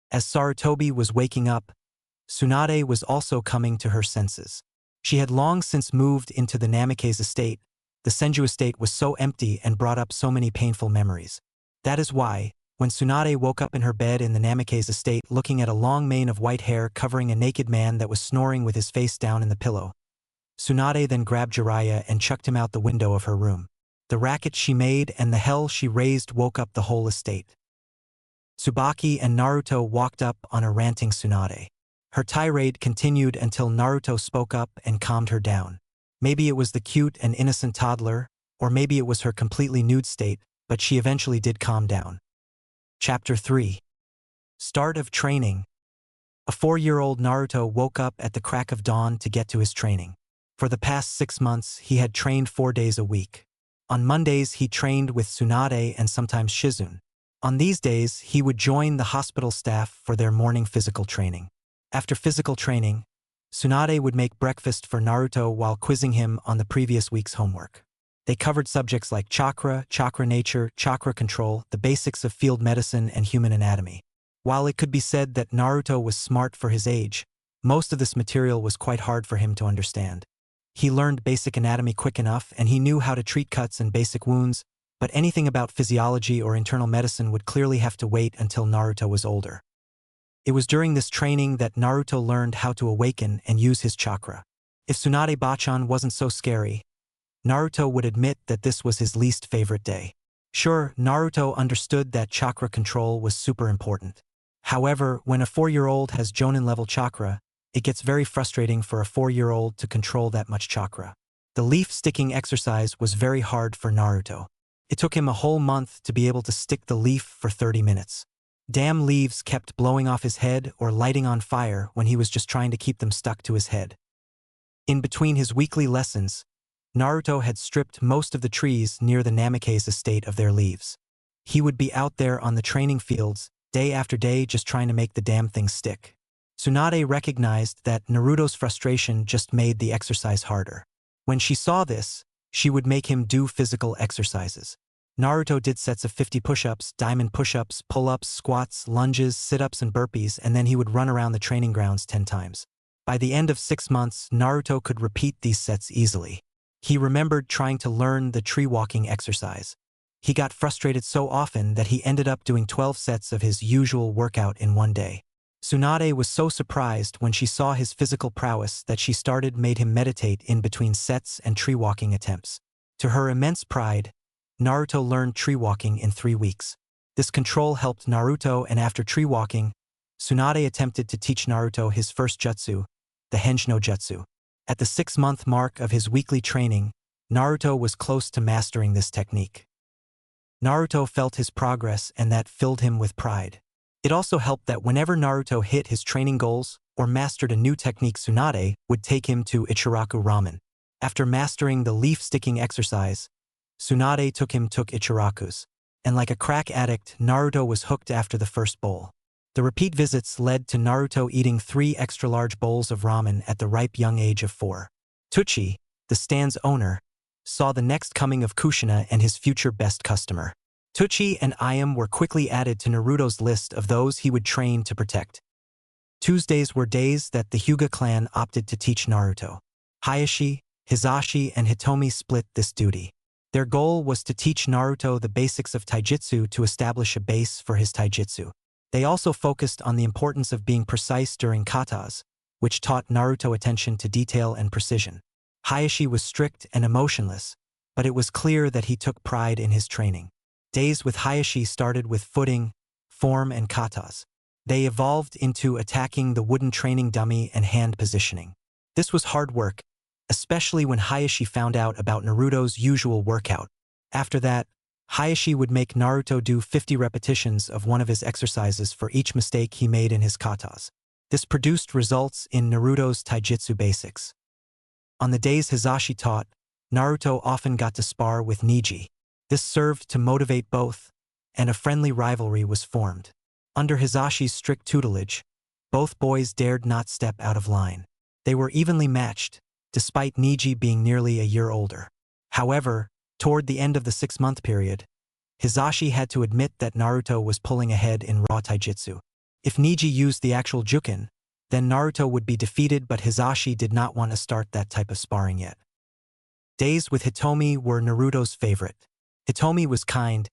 As Sarutobi was waking up, Tsunade was also coming to her senses. She had long since moved into the Namikaze estate. The Senju estate was so empty and brought up so many painful memories. That is why, when Tsunade woke up in her bed in the Namikaze estate looking at a long mane of white hair covering a naked man that was snoring with his face down in the pillow, Tsunade then grabbed Jiraiya and chucked him out the window of her room. The racket she made and the hell she raised woke up the whole estate. Tsubaki and Naruto walked up on a ranting Tsunade. Her tirade continued until Naruto spoke up and calmed her down. Maybe it was the cute and innocent toddler, or maybe it was her completely nude state, but she eventually did calm down. Chapter 3. Start of Training. A 4-year-old Naruto woke up at the crack of dawn to get to his training. For the past 6 months, he had trained 4 days a week. On Mondays, he trained with Tsunade and sometimes Shizune. On these days, he would join the hospital staff for their morning physical training. After physical training, Tsunade would make breakfast for Naruto while quizzing him on the previous week's homework. They covered subjects like chakra, chakra nature, chakra control, the basics of field medicine, and human anatomy. While it could be said that Naruto was smart for his age, most of this material was quite hard for him to understand. He learned basic anatomy quick enough, and he knew how to treat cuts and basic wounds, but anything about physiology or internal medicine would clearly have to wait until Naruto was older. It was during this training that Naruto learned how to awaken and use his chakra. If Tsunade Bachan wasn't so scary, Naruto would admit that this was his least favorite day. Sure, Naruto understood that chakra control was super important. However, when a 4-year-old has Jonin-level chakra, it gets very frustrating for a 4-year-old to control that much chakra. The leaf-sticking exercise was very hard for Naruto. It took him a whole month to be able to stick the leaf for 30 minutes. Damn leaves kept blowing off his head or lighting on fire when he was just trying to keep them stuck to his head. In between his weekly lessons, Naruto had stripped most of the trees near the Namikaze estate of their leaves. He would be out there on the training fields, day after day, just trying to make the damn thing stick. Tsunade recognized that Naruto's frustration just made the exercise harder. When she saw this, she would make him do physical exercises. Naruto did sets of 50 push-ups, diamond push-ups, pull-ups, squats, lunges, sit-ups, and burpees, and then he would run around the training grounds 10 times. By the end of 6 months, Naruto could repeat these sets easily. He remembered trying to learn the tree walking exercise. He got frustrated so often that he ended up doing 12 sets of his usual workout in one day. Tsunade was so surprised when she saw his physical prowess that she made him meditate in between sets and tree walking attempts. To her immense pride, Naruto learned tree walking in 3 weeks. This control helped Naruto, and after tree walking, Tsunade attempted to teach Naruto his first jutsu, the Henge no Jutsu. At the 6-month mark of his weekly training, Naruto was close to mastering this technique. Naruto felt his progress, and that filled him with pride. It also helped that whenever Naruto hit his training goals or mastered a new technique, Tsunade would take him to Ichiraku Ramen. After mastering the leaf-sticking exercise, Tsunade took Ichirakus. and like a crack addict, Naruto was hooked after the first bowl. The repeat visits led to Naruto eating 3 extra-large bowls of ramen at the ripe young age of 4. Tucci, the stand's owner, saw the next coming of Kushina and his future best customer. Tucci and Ayam were quickly added to Naruto's list of those he would train to protect. Tuesdays were days that the Hyuga clan opted to teach Naruto. Hayashi, Hisashi, and Hitomi split this duty. Their goal was to teach Naruto the basics of taijutsu to establish a base for his taijutsu. They also focused on the importance of being precise during katas, which taught Naruto attention to detail and precision. Hayashi was strict and emotionless, but it was clear that he took pride in his training. Days with Hayashi started with footing, form, and katas. They evolved into attacking the wooden training dummy and hand positioning. This was hard work, especially when Hayashi found out about Naruto's usual workout. After that, Hayashi would make Naruto do 50 repetitions of one of his exercises for each mistake he made in his katas. This produced results in Naruto's taijutsu basics. On the days Hisashi taught, Naruto often got to spar with Neji. This served to motivate both, and a friendly rivalry was formed. Under Hisashi's strict tutelage, both boys dared not step out of line. They were evenly matched, despite Neji being nearly a year older. However, toward the end of the 6-month period, Hisashi had to admit that Naruto was pulling ahead in raw taijutsu. If Neji used the actual juken, then Naruto would be defeated, but Hisashi did not want to start that type of sparring yet. Days with Hitomi were Naruto's favorite. Hitomi was kind,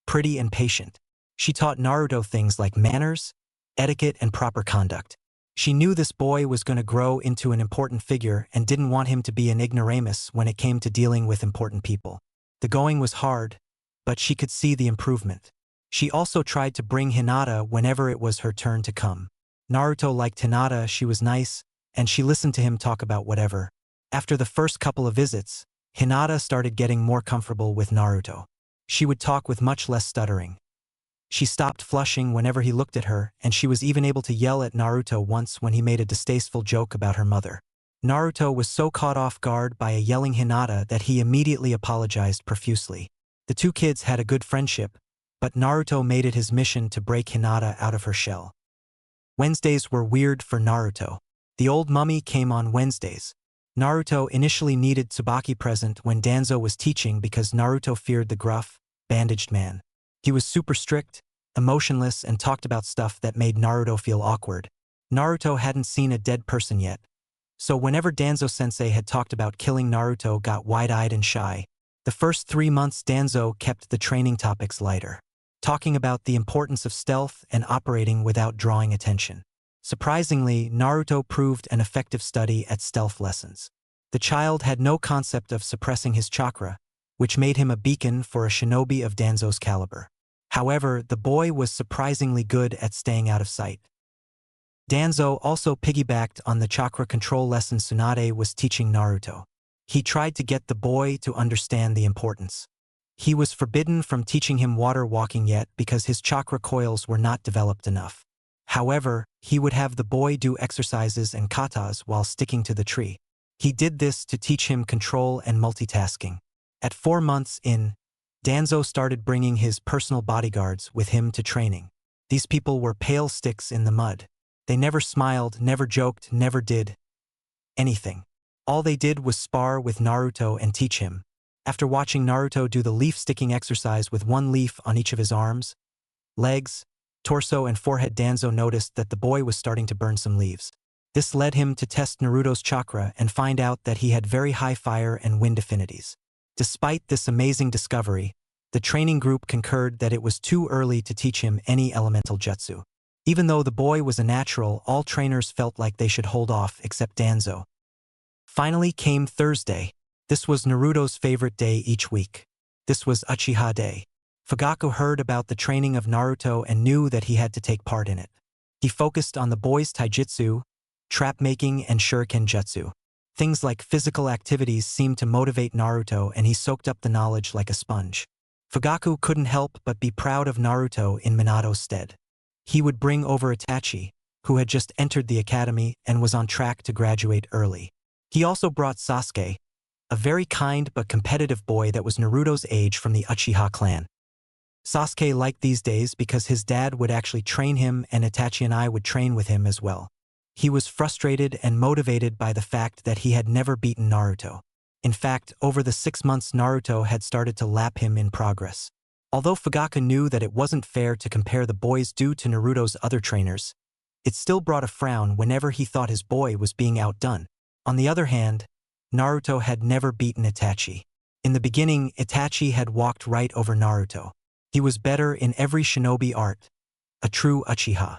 pretty, and patient. She taught Naruto things like manners, etiquette, and proper conduct. She knew this boy was going to grow into an important figure and didn't want him to be an ignoramus when it came to dealing with important people. The going was hard, but she could see the improvement. She also tried to bring Hinata whenever it was her turn to come. Naruto liked Hinata, she was nice, and she listened to him talk about whatever. After the first couple of visits, Hinata started getting more comfortable with Naruto. She would talk with much less stuttering. She stopped flushing whenever he looked at her, and she was even able to yell at Naruto once when he made a distasteful joke about her mother. Naruto was so caught off guard by a yelling Hinata that he immediately apologized profusely. The two kids had a good friendship, but Naruto made it his mission to break Hinata out of her shell. Wednesdays were weird for Naruto. The old mummy came on Wednesdays. Naruto initially needed Tsubaki present when Danzo was teaching because Naruto feared the gruff, bandaged man. He was super strict, emotionless, and talked about stuff that made Naruto feel awkward. Naruto hadn't seen a dead person yet, so whenever Danzo-sensei had talked about killing Naruto got wide-eyed and shy. The first 3 months Danzo kept the training topics lighter, talking about the importance of stealth and operating without drawing attention. Surprisingly, Naruto proved an effective study at stealth lessons. The child had no concept of suppressing his chakra, which made him a beacon for a shinobi of Danzo's caliber. However, the boy was surprisingly good at staying out of sight. Danzo also piggybacked on the chakra control lesson Tsunade was teaching Naruto. He tried to get the boy to understand the importance. He was forbidden from teaching him water walking yet because his chakra coils were not developed enough. However, he would have the boy do exercises and katas while sticking to the tree. He did this to teach him control and multitasking. At 4 months in, Danzo started bringing his personal bodyguards with him to training. These people were pale sticks in the mud. They never smiled, never joked, never did anything. All they did was spar with Naruto and teach him. After watching Naruto do the leaf-sticking exercise with 1 leaf on each of his arms, legs, torso, and forehead, Danzo noticed that the boy was starting to burn some leaves. This led him to test Naruto's chakra and find out that he had very high fire and wind affinities. Despite this amazing discovery, the training group concurred that it was too early to teach him any elemental jutsu. Even though the boy was a natural, all trainers felt like they should hold off except Danzo. Finally came Thursday. This was Naruto's favorite day each week. This was Uchiha Day. Fugaku heard about the training of Naruto and knew that he had to take part in it. He focused on the boy's taijutsu, trap-making, and shuriken jutsu. Things like physical activities seemed to motivate Naruto, and he soaked up the knowledge like a sponge. Fugaku couldn't help but be proud of Naruto in Minato's stead. He would bring over Itachi, who had just entered the academy and was on track to graduate early. He also brought Sasuke, a very kind but competitive boy that was Naruto's age from the Uchiha clan. Sasuke liked these days because his dad would actually train him and Itachi and I would train with him as well. He was frustrated and motivated by the fact that he had never beaten Naruto. In fact, over the 6 months Naruto had started to lap him in progress. Although Fugaku knew that it wasn't fair to compare the boys due to Naruto's other trainers, it still brought a frown whenever he thought his boy was being outdone. On the other hand, Naruto had never beaten Itachi. In the beginning, Itachi had walked right over Naruto. He was better in every shinobi art, a true Uchiha.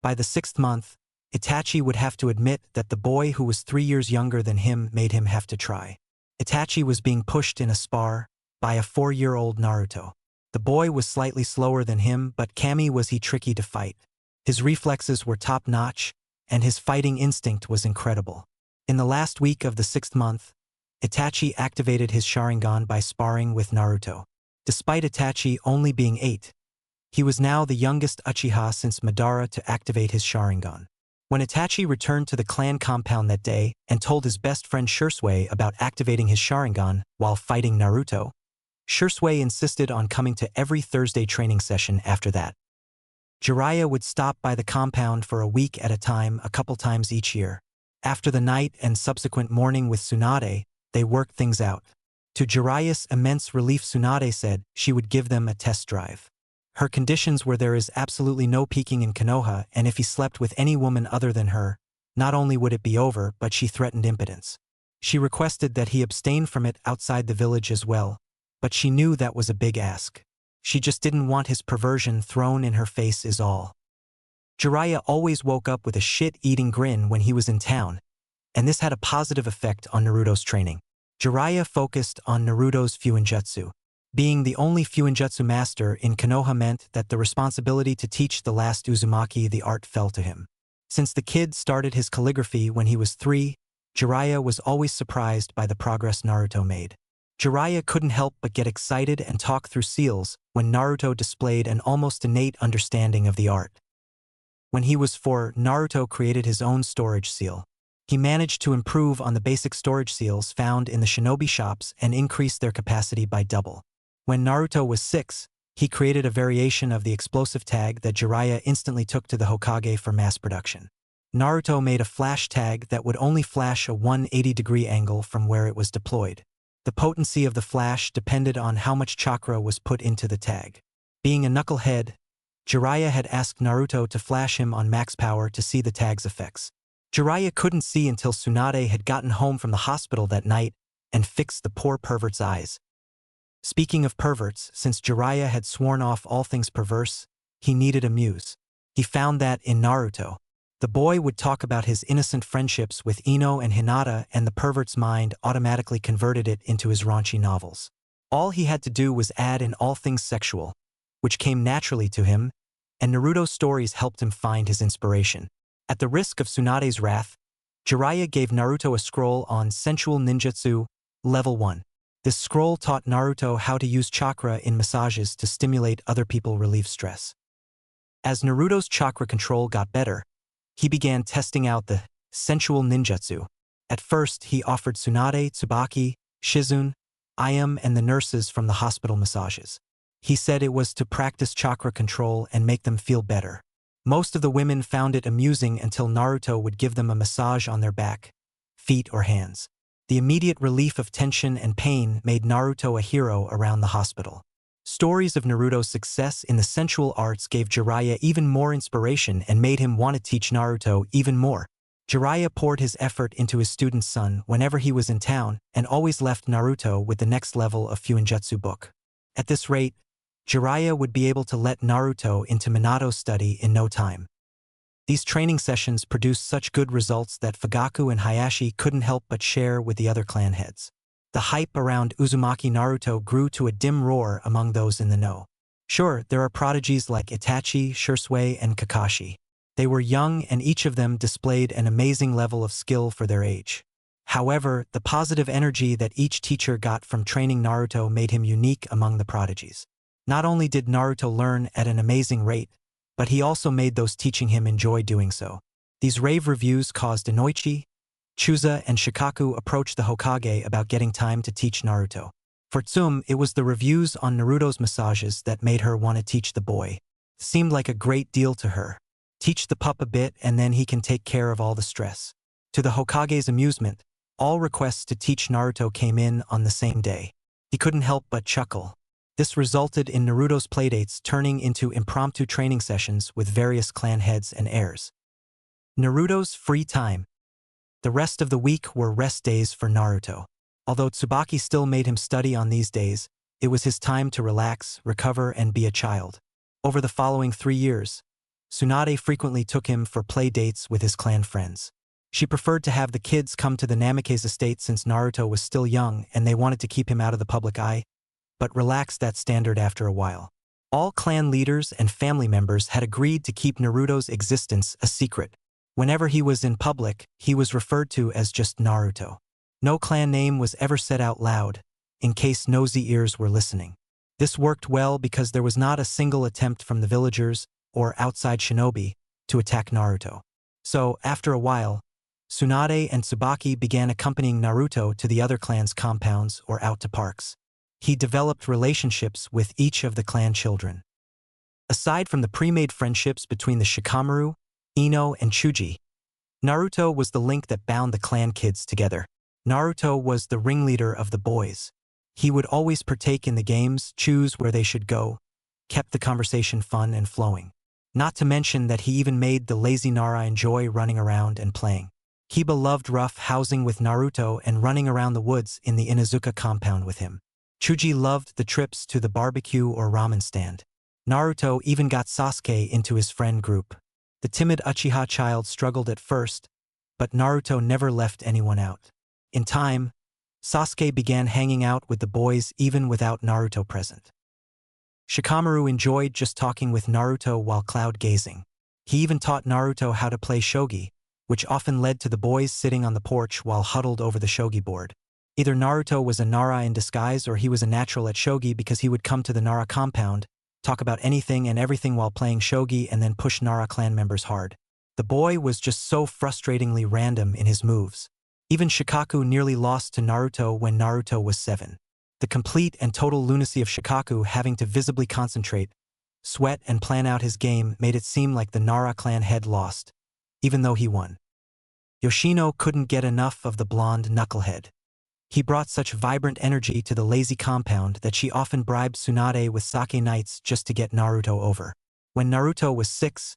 By the 6th month, Itachi would have to admit that the boy who was 3 years younger than him made him have to try. Itachi was being pushed in a spar by a 4-year-old Naruto. The boy was slightly slower than him, but Kami was he tricky to fight. His reflexes were top-notch, and his fighting instinct was incredible. In the last week of the 6th month, Itachi activated his Sharingan by sparring with Naruto. Despite Itachi only being 8, he was now the youngest Uchiha since Madara to activate his Sharingan. When Itachi returned to the clan compound that day and told his best friend Shisui about activating his Sharingan while fighting Naruto, Shisui insisted on coming to every Thursday training session after that. Jiraiya would stop by the compound for a week at a time, a couple times each year. After the night and subsequent morning with Tsunade, they worked things out. To Jiraiya's immense relief, Tsunade said she would give them a test drive. Her conditions were there is absolutely no peeking in Konoha, and if he slept with any woman other than her, not only would it be over, but she threatened impotence. She requested that he abstain from it outside the village as well, but she knew that was a big ask. She just didn't want his perversion thrown in her face is all. Jiraiya always woke up with a shit-eating grin when he was in town, and this had a positive effect on Naruto's training. Jiraiya focused on Naruto's Fuinjutsu. Being the only Fuinjutsu master in Konoha meant that the responsibility to teach the last Uzumaki the art fell to him. Since the kid started his calligraphy when he was 3, Jiraiya was always surprised by the progress Naruto made. Jiraiya couldn't help but get excited and talk through seals when Naruto displayed an almost innate understanding of the art. When he was 4, Naruto created his own storage seal. He managed to improve on the basic storage seals found in the shinobi shops and increase their capacity by double. When Naruto was 6, he created a variation of the explosive tag that Jiraiya instantly took to the Hokage for mass production. Naruto made a flash tag that would only flash a 180-degree angle from where it was deployed. The potency of the flash depended on how much chakra was put into the tag. Being a knucklehead, Jiraiya had asked Naruto to flash him on max power to see the tag's effects. Jiraiya couldn't see until Tsunade had gotten home from the hospital that night and fixed the poor pervert's eyes. Speaking of perverts, since Jiraiya had sworn off all things perverse, he needed a muse. He found that in Naruto. The boy would talk about his innocent friendships with Ino and Hinata, and the pervert's mind automatically converted it into his raunchy novels. All he had to do was add in all things sexual, which came naturally to him, and Naruto's stories helped him find his inspiration. At the risk of Tsunade's wrath, Jiraiya gave Naruto a scroll on sensual ninjutsu, level 1. This scroll taught Naruto how to use chakra in massages to stimulate other people relieve stress. As Naruto's chakra control got better, he began testing out the sensual ninjutsu. At first, he offered Tsunade, Tsubaki, Shizune, Ayame, and the nurses from the hospital massages. He said it was to practice chakra control and make them feel better. Most of the women found it amusing until Naruto would give them a massage on their back, feet, or hands. The immediate relief of tension and pain made Naruto a hero around the hospital. Stories of Naruto's success in the sensual arts gave Jiraiya even more inspiration and made him want to teach Naruto even more. Jiraiya poured his effort into his student's son whenever he was in town and always left Naruto with the next level of Fuinjutsu book. At this rate, Jiraiya would be able to let Naruto into Minato's study in no time. These training sessions produced such good results that Fugaku and Hayashi couldn't help but share with the other clan heads. The hype around Uzumaki Naruto grew to a dim roar among those in the know. Sure, there are prodigies like Itachi, Shisui, and Kakashi. They were young and each of them displayed an amazing level of skill for their age. However, the positive energy that each teacher got from training Naruto made him unique among the prodigies. Not only did Naruto learn at an amazing rate, but he also made those teaching him enjoy doing so. These rave reviews caused Inoichi, Chusa, and Shikaku approach the Hokage about getting time to teach Naruto. For Tsum, it was the reviews on Naruto's massages that made her want to teach the boy. It seemed like a great deal to her. Teach the pup a bit and then he can take care of all the stress. To the Hokage's amusement, all requests to teach Naruto came in on the same day. He couldn't help but chuckle. This resulted in Naruto's playdates turning into impromptu training sessions with various clan heads and heirs. Naruto's free time. The rest of the week were rest days for Naruto. Although Tsubaki still made him study on these days, it was his time to relax, recover, and be a child. Over the following 3 years, Tsunade frequently took him for play dates with his clan friends. She preferred to have the kids come to the Namake's estate since Naruto was still young and they wanted to keep him out of the public eye, but relaxed that standard after a while. All clan leaders and family members had agreed to keep Naruto's existence a secret. Whenever he was in public, he was referred to as just Naruto. No clan name was ever said out loud, in case nosy ears were listening. This worked well because there was not a single attempt from the villagers or outside shinobi to attack Naruto. So, after a while, Tsunade and Tsubaki began accompanying Naruto to the other clan's compounds or out to parks. He developed relationships with each of the clan children. Aside from the pre-made friendships between the Shikamaru, Ino, and Chuji, Naruto was the link that bound the clan kids together. Naruto was the ringleader of the boys. He would always partake in the games, choose where they should go, kept the conversation fun and flowing. Not to mention that he even made the lazy Nara enjoy running around and playing. Kiba loved rough housing with Naruto and running around the woods in the Inuzuka compound with him. Chuji loved the trips to the barbecue or ramen stand. Naruto even got Sasuke into his friend group. The timid Uchiha child struggled at first, but Naruto never left anyone out. In time, Sasuke began hanging out with the boys even without Naruto present. Shikamaru enjoyed just talking with Naruto while cloud gazing. He even taught Naruto how to play shogi, which often led to the boys sitting on the porch while huddled over the shogi board. Either Naruto was a Nara in disguise or he was a natural at shogi because he would come to the Nara compound, talk about anything and everything while playing shogi and then push Nara clan members hard. The boy was just so frustratingly random in his moves. Even Shikaku nearly lost to Naruto when Naruto was 7. The complete and total lunacy of Shikaku having to visibly concentrate, sweat and plan out his game made it seem like the Nara clan had lost, even though he won. Yoshino couldn't get enough of the blonde knucklehead. He brought such vibrant energy to the lazy compound that she often bribed Tsunade with sake nights just to get Naruto over. When Naruto was 6,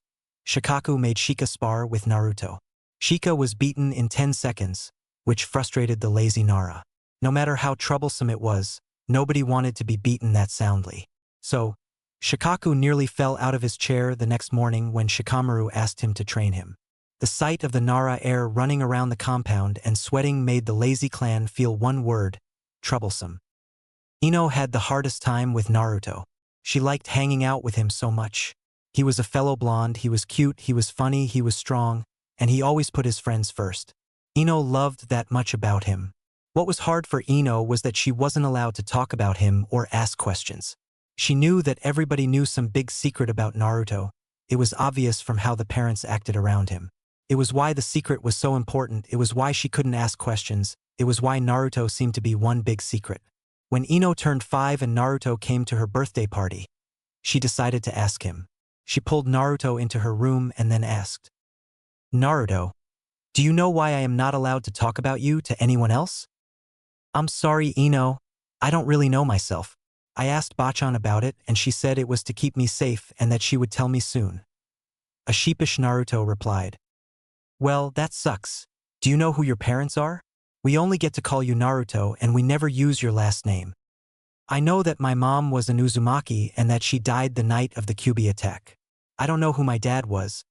Shikaku made Shika spar with Naruto. Shika was beaten in 10 seconds, which frustrated the lazy Nara. No matter how troublesome it was, nobody wanted to be beaten that soundly. So, Shikaku nearly fell out of his chair the next morning when Shikamaru asked him to train him. The sight of the Nara heir running around the compound and sweating made the lazy clan feel one word: troublesome. Ino had the hardest time with Naruto. She liked hanging out with him so much. He was a fellow blonde, he was cute, he was funny, he was strong, and he always put his friends first. Ino loved that much about him. What was hard for Ino was that she wasn't allowed to talk about him or ask questions. She knew that everybody knew some big secret about Naruto. It was obvious from how the parents acted around him. It was why the secret was so important, it was why she couldn't ask questions, it was why Naruto seemed to be one big secret. When Ino turned 5 and Naruto came to her birthday party, she decided to ask him. She pulled Naruto into her room and then asked, "Naruto, do you know why I am not allowed to talk about you to anyone else?" "I'm sorry, Ino. I don't really know myself. I asked Bachan about it and she said it was to keep me safe and that she would tell me soon." A sheepish Naruto replied, "Well, that sucks. Do you know who your parents are? We only get to call you Naruto and we never use your last name. I know that my mom was an Uzumaki and that she died the night of the Kyuubi attack. I don't know who my dad was,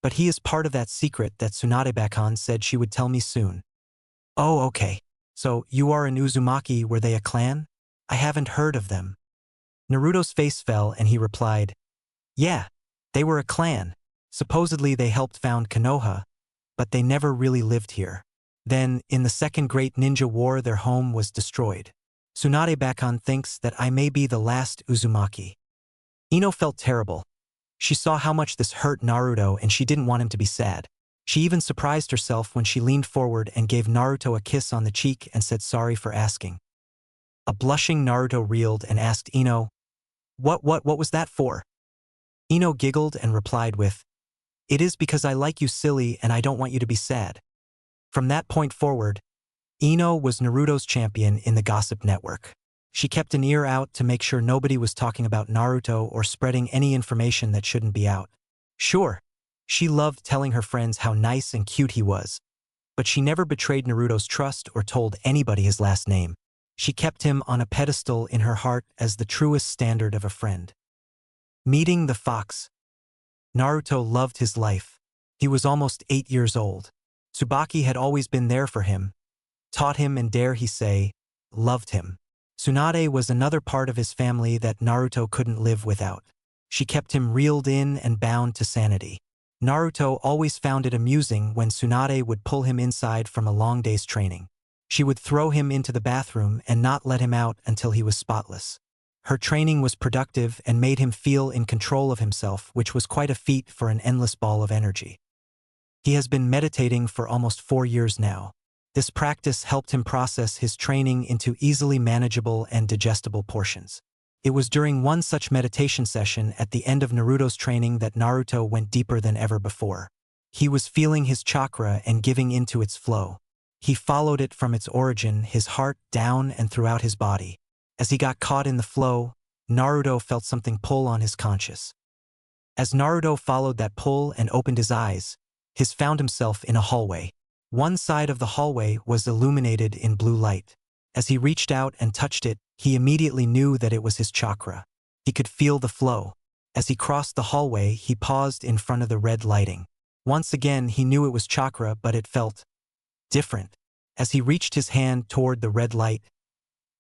but he is part of that secret that Tsunade-bakan said she would tell me soon." "Oh, okay. So, you are an Uzumaki, were they a clan? I haven't heard of them." Naruto's face fell and he replied, "Yeah, they were a clan. Supposedly they helped found Konoha, but they never really lived here. Then, in the Second Great Ninja War, their home was destroyed. Tsunade-bakan thinks that I may be the last Uzumaki." Ino felt terrible. She saw how much this hurt Naruto and she didn't want him to be sad. She even surprised herself when she leaned forward and gave Naruto a kiss on the cheek and said sorry for asking. A blushing Naruto reeled and asked Ino, What was that for? Ino giggled and replied with, "It is because I like you silly and I don't want you to be sad." From that point forward, Ino was Naruto's champion in the gossip network. She kept an ear out to make sure nobody was talking about Naruto or spreading any information that shouldn't be out. Sure, she loved telling her friends how nice and cute he was, but she never betrayed Naruto's trust or told anybody his last name. She kept him on a pedestal in her heart as the truest standard of a friend. Meeting the fox. Naruto loved his life. He was almost 8 years old. Tsubaki had always been there for him, taught him and dare he say, loved him. Tsunade was another part of his family that Naruto couldn't live without. She kept him reeled in and bound to sanity. Naruto always found it amusing when Tsunade would pull him inside from a long day's training. She would throw him into the bathroom and not let him out until he was spotless. Her training was productive and made him feel in control of himself, which was quite a feat for an endless ball of energy. He has been meditating for almost 4 years now. This practice helped him process his training into easily manageable and digestible portions. It was during one such meditation session at the end of Naruto's training that Naruto went deeper than ever before. He was feeling his chakra and giving into its flow. He followed it from its origin, his heart, down and throughout his body. As he got caught in the flow, Naruto felt something pull on his conscious. As Naruto followed that pull and opened his eyes, he found himself in a hallway. One side of the hallway was illuminated in blue light. As he reached out and touched it, he immediately knew that it was his chakra. He could feel the flow. As he crossed the hallway, he paused in front of the red lighting. Once again, he knew it was chakra, but it felt different. As he reached his hand toward the red light,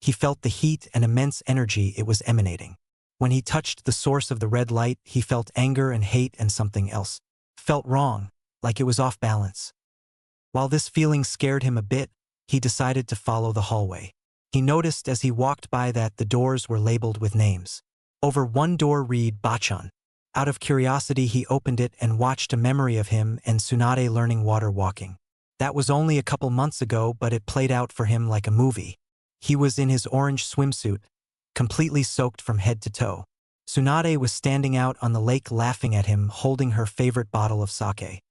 he felt the heat and immense energy it was emanating. When he touched the source of the red light, he felt anger and hate, and something else felt wrong, like it was off balance. While this feeling scared him a bit, he decided to follow the hallway. He noticed as he walked by that the doors were labeled with names. Over one door read Bachan. Out of curiosity, he opened it and watched a memory of him and Tsunade learning water walking. That was only a couple months ago, but it played out for him like a movie. He was in his orange swimsuit, completely soaked from head to toe. Tsunade was standing out on the lake laughing at him, holding her favorite bottle of sake.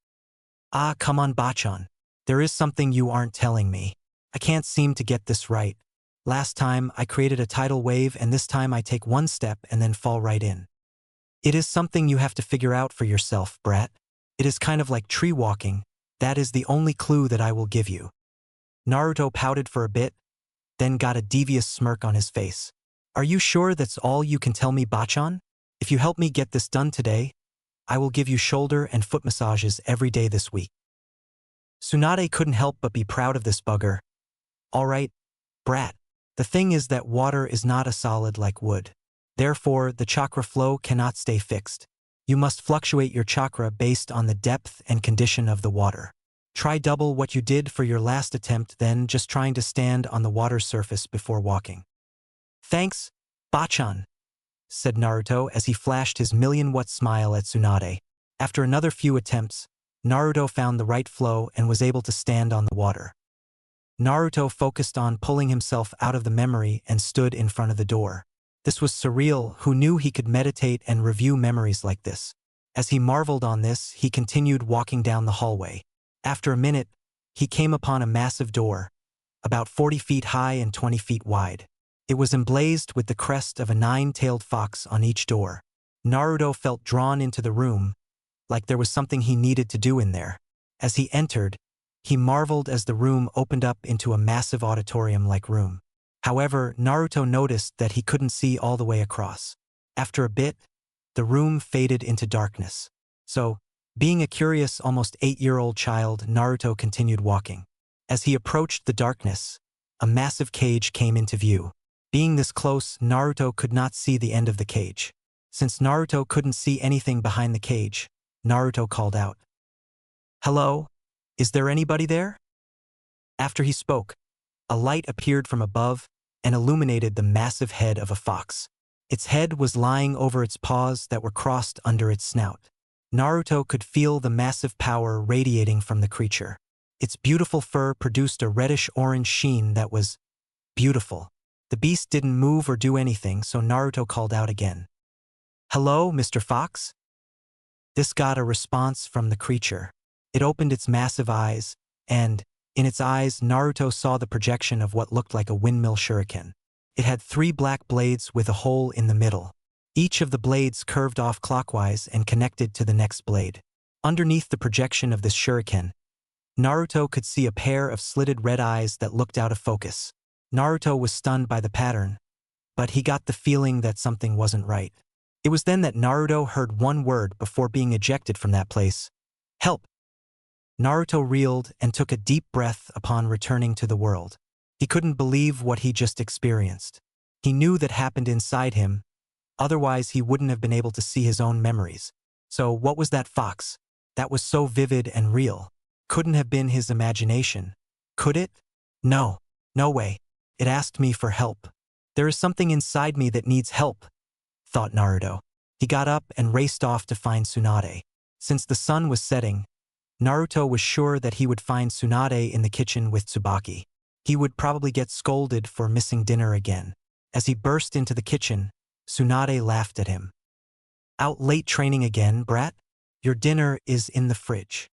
"Ah, come on, Bachan. There is something you aren't telling me. I can't seem to get this right. Last time I created a tidal wave and this time I take one step and then fall right in. It is something you have to figure out for yourself, brat. It is kind of like tree walking. That is the only clue that I will give you." Naruto pouted for a bit, then got a devious smirk on his face. "Are you sure that's all you can tell me, Bachan? If you help me get this done today, I will give you shoulder and foot massages every day this week." Tsunade couldn't help but be proud of this bugger. "All right, brat. The thing is that water is not a solid like wood. Therefore, the chakra flow cannot stay fixed. You must fluctuate your chakra based on the depth and condition of the water. Try double what you did for your last attempt than just trying to stand on the water's surface before walking." "Thanks, Bachan," said Naruto as he flashed his million-watt smile at Tsunade. After another few attempts, Naruto found the right flow and was able to stand on the water. Naruto focused on pulling himself out of the memory and stood in front of the door. This was surreal. Who knew he could meditate and review memories like this? As he marveled on this, he continued walking down the hallway. After a minute, he came upon a massive door, about 40 feet high and 20 feet wide. It was emblazoned with the crest of a 9-tailed fox on each door. Naruto felt drawn into the room, like there was something he needed to do in there. As he entered, he marveled as the room opened up into a massive auditorium-like room. However, Naruto noticed that he couldn't see all the way across. After a bit, the room faded into darkness. So, being a curious, almost 8-year-old child, Naruto continued walking. As he approached the darkness, a massive cage came into view. Being this close, Naruto could not see the end of the cage. Since Naruto couldn't see anything behind the cage, Naruto called out, "Hello? Is there anybody there?" After he spoke, a light appeared from above and illuminated the massive head of a fox. Its head was lying over its paws that were crossed under its snout. Naruto could feel the massive power radiating from the creature. Its beautiful fur produced a reddish-orange sheen that was beautiful. The beast didn't move or do anything, so Naruto called out again. "Hello, Mr. Fox?" This got a response from the creature. It opened its massive eyes, and, in its eyes, Naruto saw the projection of what looked like a windmill shuriken. It had 3 black blades with a hole in the middle. Each of the blades curved off clockwise and connected to the next blade. Underneath the projection of this shuriken, Naruto could see a pair of slitted red eyes that looked out of focus. Naruto was stunned by the pattern, but he got the feeling that something wasn't right. It was then that Naruto heard one word before being ejected from that place. "Help!" Naruto reeled and took a deep breath upon returning to the world. He couldn't believe what he just experienced. He knew that happened inside him, otherwise he wouldn't have been able to see his own memories. So what was that fox? That was so vivid and real. Couldn't have been his imagination. Could it? No. No way. It asked me for help. There is something inside me that needs help, thought Naruto. He got up and raced off to find Tsunade. Since the sun was setting, Naruto was sure that he would find Tsunade in the kitchen with Tsubaki. He would probably get scolded for missing dinner again. As he burst into the kitchen, Tsunade laughed at him. "Out late training again, brat? Your dinner is in the fridge."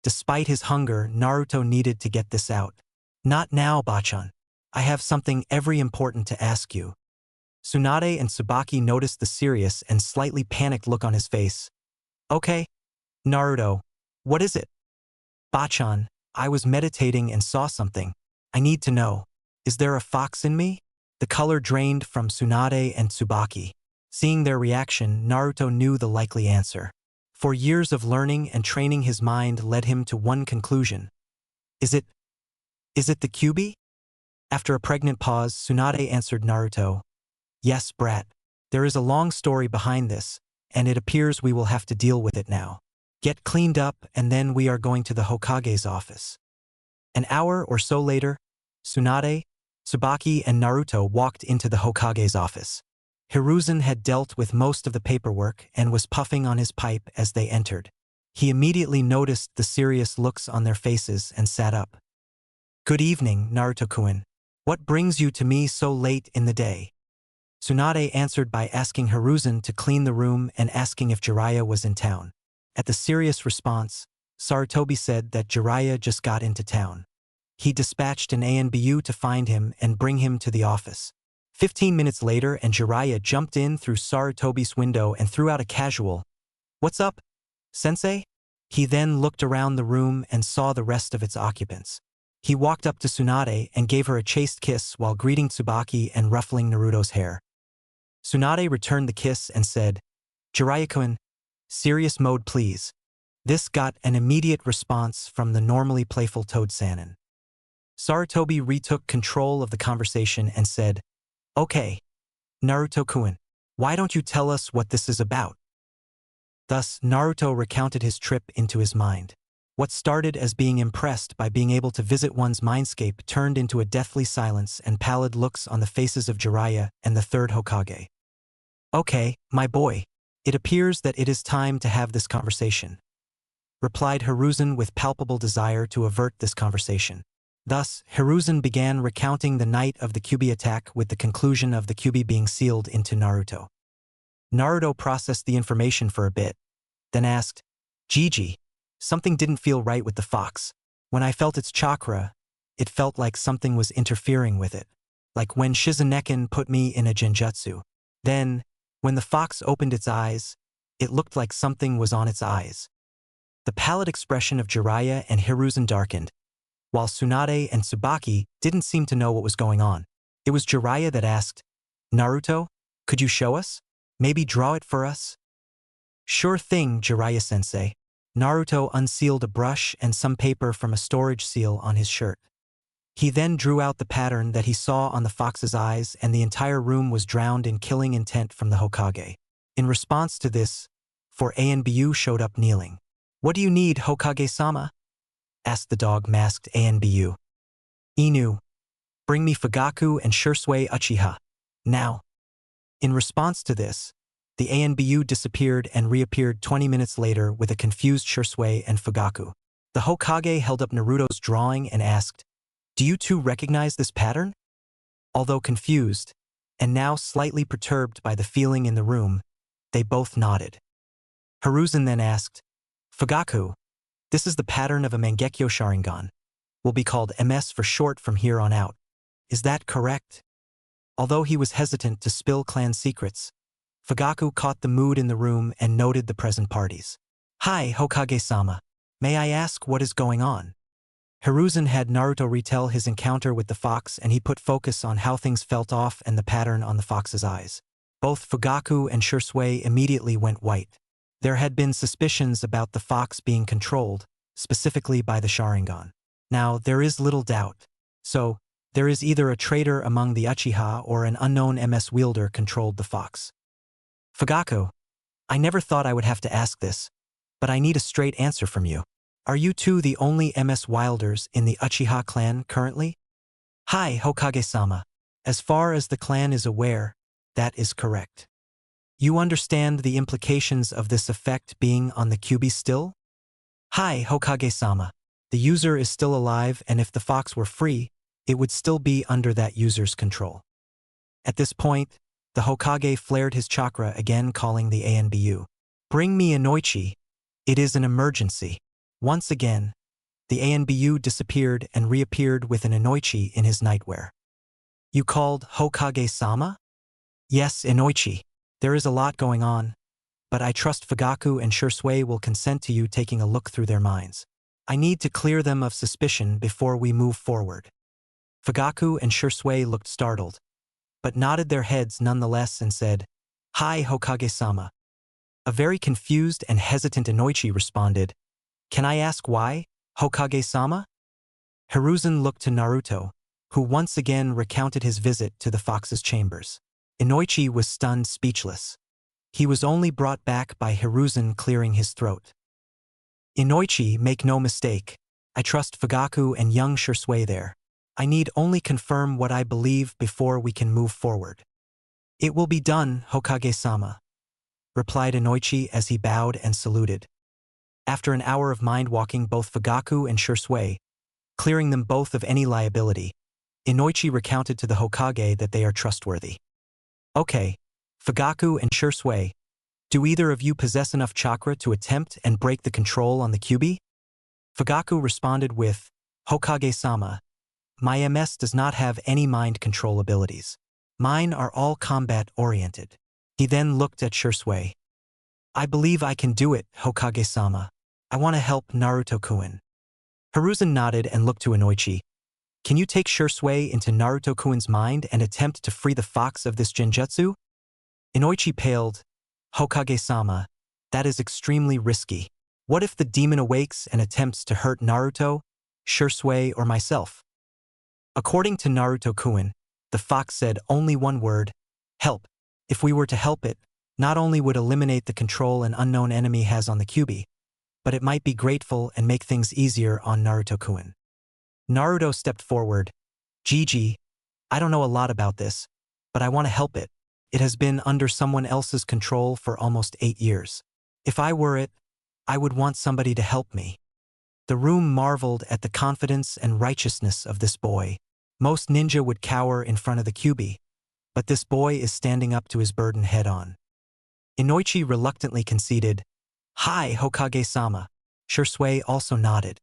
Despite his hunger, Naruto needed to get this out. "Not now, Bachan. I have something very important to ask you." Tsunade and Tsubaki noticed the serious and slightly panicked look on his face. "Okay. Naruto, what is it?" "Bachan, I was meditating and saw something. I need to know. Is there a fox in me?" The color drained from Tsunade and Tsubaki. Seeing their reaction, Naruto knew the likely answer. For years of learning and training, his mind led him to one conclusion. Is it the Kyuubi?" After a pregnant pause, Tsunade answered Naruto. "Yes, brat. There is a long story behind this, and it appears we will have to deal with it now. Get cleaned up, and then we are going to the Hokage's office." An hour or so later, Tsunade, Tsubaki, and Naruto walked into the Hokage's office. Hiruzen had dealt with most of the paperwork and was puffing on his pipe as they entered. He immediately noticed the serious looks on their faces and sat up. "Good evening, Naruto-kun. What brings you to me so late in the day?" Tsunade answered by asking Hiruzen to clean the room and asking if Jiraiya was in town. At the serious response, Sarutobi said that Jiraiya just got into town. He dispatched an ANBU to find him and bring him to the office. 15 minutes later, and Jiraiya jumped in through Sarutobi's window and threw out a casual, "What's up, sensei?" He then looked around the room and saw the rest of its occupants. He walked up to Tsunade and gave her a chaste kiss while greeting Tsubaki and ruffling Naruto's hair. Tsunade returned the kiss and said, "Jiraiya-kun, serious mode please." This got an immediate response from the normally playful Toad-sanin. Sarutobi retook control of the conversation and said, "Okay, Naruto-kun, why don't you tell us what this is about?" Thus, Naruto recounted his trip into his mind. What started as being impressed by being able to visit one's mindscape turned into a deathly silence and pallid looks on the faces of Jiraiya and the third Hokage. "Okay, my boy, it appears that it is time to have this conversation," replied Hiruzen with palpable desire to avert this conversation. Thus, Hiruzen began recounting the night of the Kyuubi attack with the conclusion of the Kyuubi being sealed into Naruto. Naruto processed the information for a bit, then asked, "Gigi, something didn't feel right with the fox. When I felt its chakra, it felt like something was interfering with it. Like when Shizunekin put me in a genjutsu. Then, when the fox opened its eyes, it looked like something was on its eyes." The pallid expression of Jiraiya and Hiruzen darkened, while Tsunade and Tsubaki didn't seem to know what was going on. It was Jiraiya that asked, "Naruto, could you show us? Maybe draw it for us?" "Sure thing, Jiraiya-sensei." Naruto unsealed a brush and some paper from a storage seal on his shirt. He then drew out the pattern that he saw on the fox's eyes, and the entire room was drowned in killing intent from the Hokage. In response to this, for ANBU showed up kneeling. "What do you need, Hokage-sama?" asked the dog-masked ANBU. "Inu, bring me Fugaku and Shursui Uchiha. Now." In response to this, the ANBU disappeared and reappeared 20 minutes later with a confused Shursui and Fugaku. The Hokage held up Naruto's drawing and asked, "Do you two recognize this pattern?" Although confused, and now slightly perturbed by the feeling in the room, they both nodded. Hiruzen then asked, Fugaku, this is the pattern of a Mangekyo Sharingan. Will be called MS for short from here on out. Is that correct? Although he was hesitant to spill clan secrets, Fugaku caught the mood in the room and noted the present parties. Hi, Hokage-sama. May I ask what is going on? Hiruzen had Naruto retell his encounter with the fox, and he put focus on how things felt off and the pattern on the fox's eyes. Both Fugaku and Shursui immediately went white. There had been suspicions about the fox being controlled, specifically by the Sharingan. Now, there is little doubt. So, there is either a traitor among the Uchiha or an unknown MS wielder controlled the fox. Fugaku, I never thought I would have to ask this, but I need a straight answer from you. Are you two the only MS wielders in the Uchiha clan currently? Hi, Hokage-sama. As far as the clan is aware, that is correct. You understand the implications of this effect being on the Kyuubi still? Hi, Hokage-sama. The user is still alive, and if the fox were free, it would still be under that user's control. At this point, the Hokage flared his chakra again, calling the ANBU. Bring me Inoichi. It is an emergency. Once again, the ANBU disappeared and reappeared with an Inoichi in his nightwear. You called Hokage-sama? Yes, Inoichi. There is a lot going on, but I trust Fugaku and Shursui will consent to you taking a look through their minds. I need to clear them of suspicion before we move forward. Fugaku and Shursui looked startled, but nodded their heads nonetheless and said, Hi, Hokage-sama. A very confused and hesitant Inoichi responded, Can I ask why, Hokage-sama? Hiruzen looked to Naruto, who once again recounted his visit to the fox's chambers. Inoichi was stunned speechless. He was only brought back by Hiruzen clearing his throat. Inoichi, make no mistake. I trust Fugaku and young Shursui there. I need only confirm what I believe before we can move forward. It will be done, Hokage-sama, replied Inoichi as he bowed and saluted. After an hour of mind-walking both Fugaku and Shursui, clearing them both of any liability, Inoichi recounted to the Hokage that they are trustworthy. Okay, Fugaku and Shursui, do either of you possess enough chakra to attempt and break the control on the Kyuubi? Fugaku responded with, Hokage-sama, my MS does not have any mind control abilities. Mine are all combat-oriented. He then looked at Shursui. I believe I can do it, Hokage-sama. I want to help Naruto-kun. Hiruzen nodded and looked to Inoichi. Can you take Shursui into Naruto-kun's mind and attempt to free the fox of this genjutsu? Inoichi paled. Hokage-sama, that is extremely risky. What if the demon awakes and attempts to hurt Naruto, Shursui, or myself? According to Naruto-kun, the fox said only one word, help. If we were to help it, not only would eliminate the control an unknown enemy has on the Kyuubi, but it might be grateful and make things easier on Naruto-kun. Naruto stepped forward. Gigi, I don't know a lot about this, but I want to help it. It has been under someone else's control for almost 8 years. If I were it, I would want somebody to help me. The room marveled at the confidence and righteousness of this boy. Most ninja would cower in front of the Kyuubi, but this boy is standing up to his burden head-on. Inoichi reluctantly conceded, Hi, Hokage-sama. Shursui also nodded.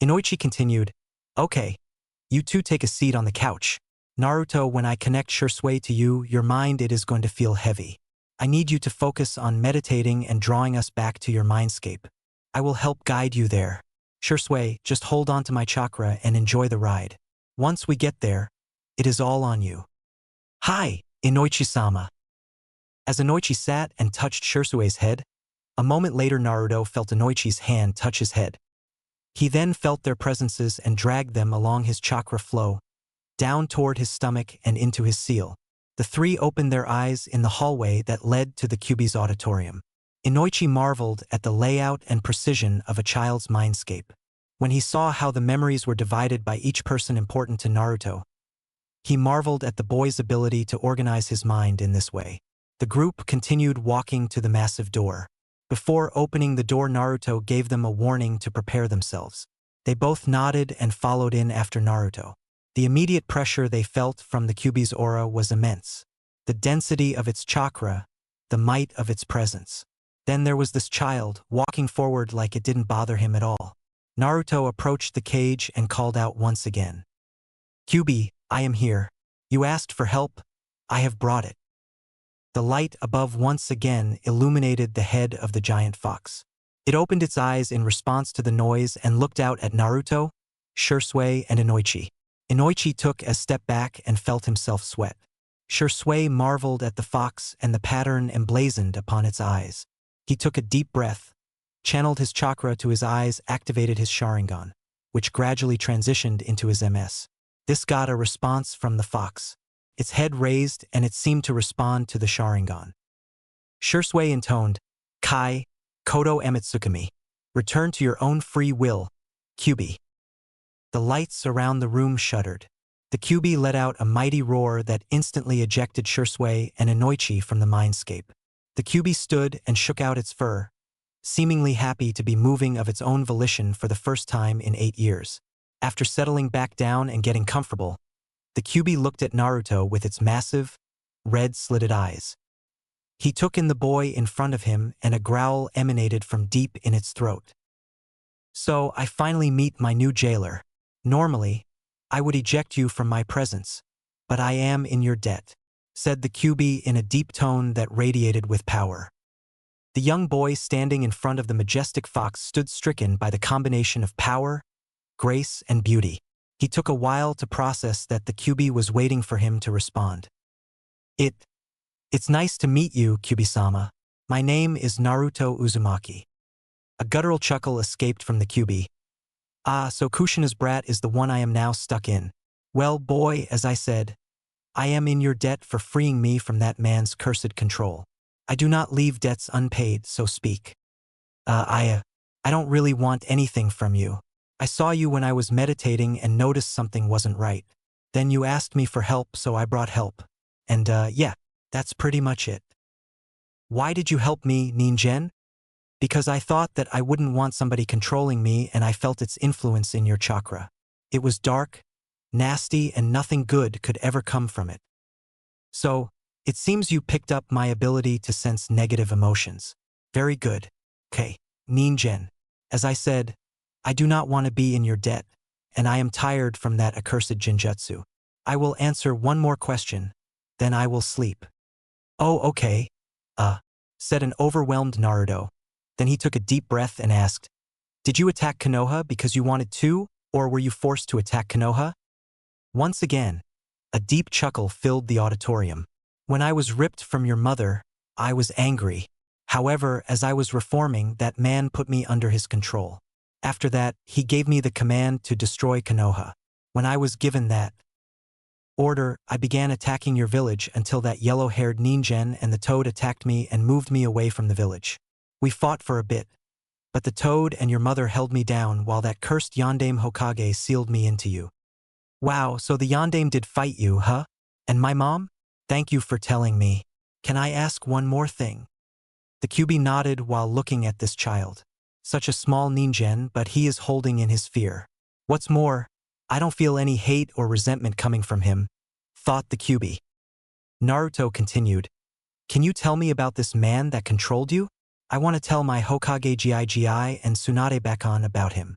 Inoichi continued, Okay, you two take a seat on the couch. Naruto, when I connect Shursui to you, your mind it is going to feel heavy. I need you to focus on meditating and drawing us back to your mindscape. I will help guide you there. Shursui, just hold on to my chakra and enjoy the ride. Once we get there, it is all on you. Hi, Inoichi-sama. As Inoichi sat and touched Shursui's head, a moment later Naruto felt Inoichi's hand touch his head. He then felt their presences and dragged them along his chakra flow, down toward his stomach and into his seal. The three opened their eyes in the hallway that led to the Kyuubi's auditorium. Inoichi marveled at the layout and precision of a child's mindscape. When he saw how the memories were divided by each person important to Naruto, he marveled at the boy's ability to organize his mind in this way. The group continued walking to the massive door. Before opening the door, Naruto gave them a warning to prepare themselves. They both nodded and followed in after Naruto. The immediate pressure they felt from the Kyuubi's aura was immense. The density of its chakra, the might of its presence. Then there was this child, walking forward like it didn't bother him at all. Naruto approached the cage and called out once again. Kyuubi, I am here. You asked for help. I have brought it. The light above once again illuminated the head of the giant fox. It opened its eyes in response to the noise and looked out at Naruto, Shisui, and Inoichi. Inoichi took a step back and felt himself sweat. Shisui marveled at the fox and the pattern emblazoned upon its eyes. He took a deep breath, channeled his chakra to his eyes, activated his Sharingan, which gradually transitioned into his MS. This got a response from the fox. Its head raised and it seemed to respond to the Sharingan. Shisui intoned, Kai, Kodo Emitsukami. Return to your own free will, Kyuubi. The lights around the room shuddered. The Kyuubi let out a mighty roar that instantly ejected Shisui and Inoichi from the mindscape. The Kyuubi stood and shook out its fur, seemingly happy to be moving of its own volition for the first time in 8 years. After settling back down and getting comfortable, the Kyuubi looked at Naruto with its massive, red-slitted eyes. He took in the boy in front of him and a growl emanated from deep in its throat. So I finally meet my new jailer. Normally, I would eject you from my presence, but I am in your debt, said the Kyuubi in a deep tone that radiated with power. The young boy standing in front of the majestic fox stood stricken by the combination of power, grace, and beauty. He took a while to process that the Kyuubi was waiting for him to respond. It's nice to meet you, Kyuubi-sama. My name is Naruto Uzumaki. A guttural chuckle escaped from the Kyuubi. Ah, so Kushina's brat is the one I am now stuck in. Well, boy, as I said, I am in your debt for freeing me from that man's cursed control. I do not leave debts unpaid, so speak. I don't really want anything from you. I saw you when I was meditating and noticed something wasn't right. Then you asked me for help, so I brought help. And yeah, that's pretty much it. Why did you help me, Ningen? Because I thought that I wouldn't want somebody controlling me and I felt its influence in your chakra. It was dark, nasty, and nothing good could ever come from it. So, it seems you picked up my ability to sense negative emotions. Very good. Okay, Ningen. As I said, I do not want to be in your debt, and I am tired from that accursed genjutsu. I will answer one more question, then I will sleep. Oh, okay. Said an overwhelmed Naruto. Then he took a deep breath and asked, Did you attack Konoha because you wanted to, or were you forced to attack Konoha? Once again, a deep chuckle filled the auditorium. When I was ripped from your mother, I was angry. However, as I was reforming, that man put me under his control. After that, he gave me the command to destroy Konoha. When I was given that order, I began attacking your village until that yellow-haired Ningen and the toad attacked me and moved me away from the village. We fought for a bit, but the toad and your mother held me down while that cursed Yondaime Hokage sealed me into you. Wow, so the Yondaime did fight you, huh? And my mom? Thank you for telling me. Can I ask one more thing? The Kyuubi nodded while looking at this child. Such a small Ningen, but he is holding in his fear. What's more, I don't feel any hate or resentment coming from him, thought the Kyuubi. Naruto continued, Can you tell me about this man that controlled you? I want to tell my Hokage Gigi and Tsunade Bakon about him.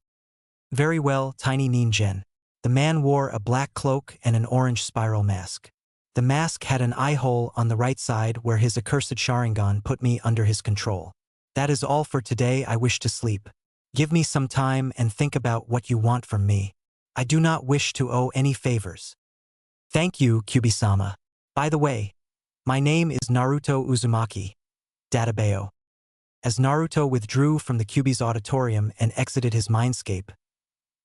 Very well, tiny Ningen. The man wore a black cloak and an orange spiral mask. The mask had an eye hole on the right side where his accursed Sharingan put me under his control. That is all for today. I wish to sleep. Give me some time and think about what you want from me. I do not wish to owe any favors. Thank you, Kyuubi-sama. By the way, my name is Naruto Uzumaki. Databeo. As Naruto withdrew from the Kyuubi's auditorium and exited his mindscape,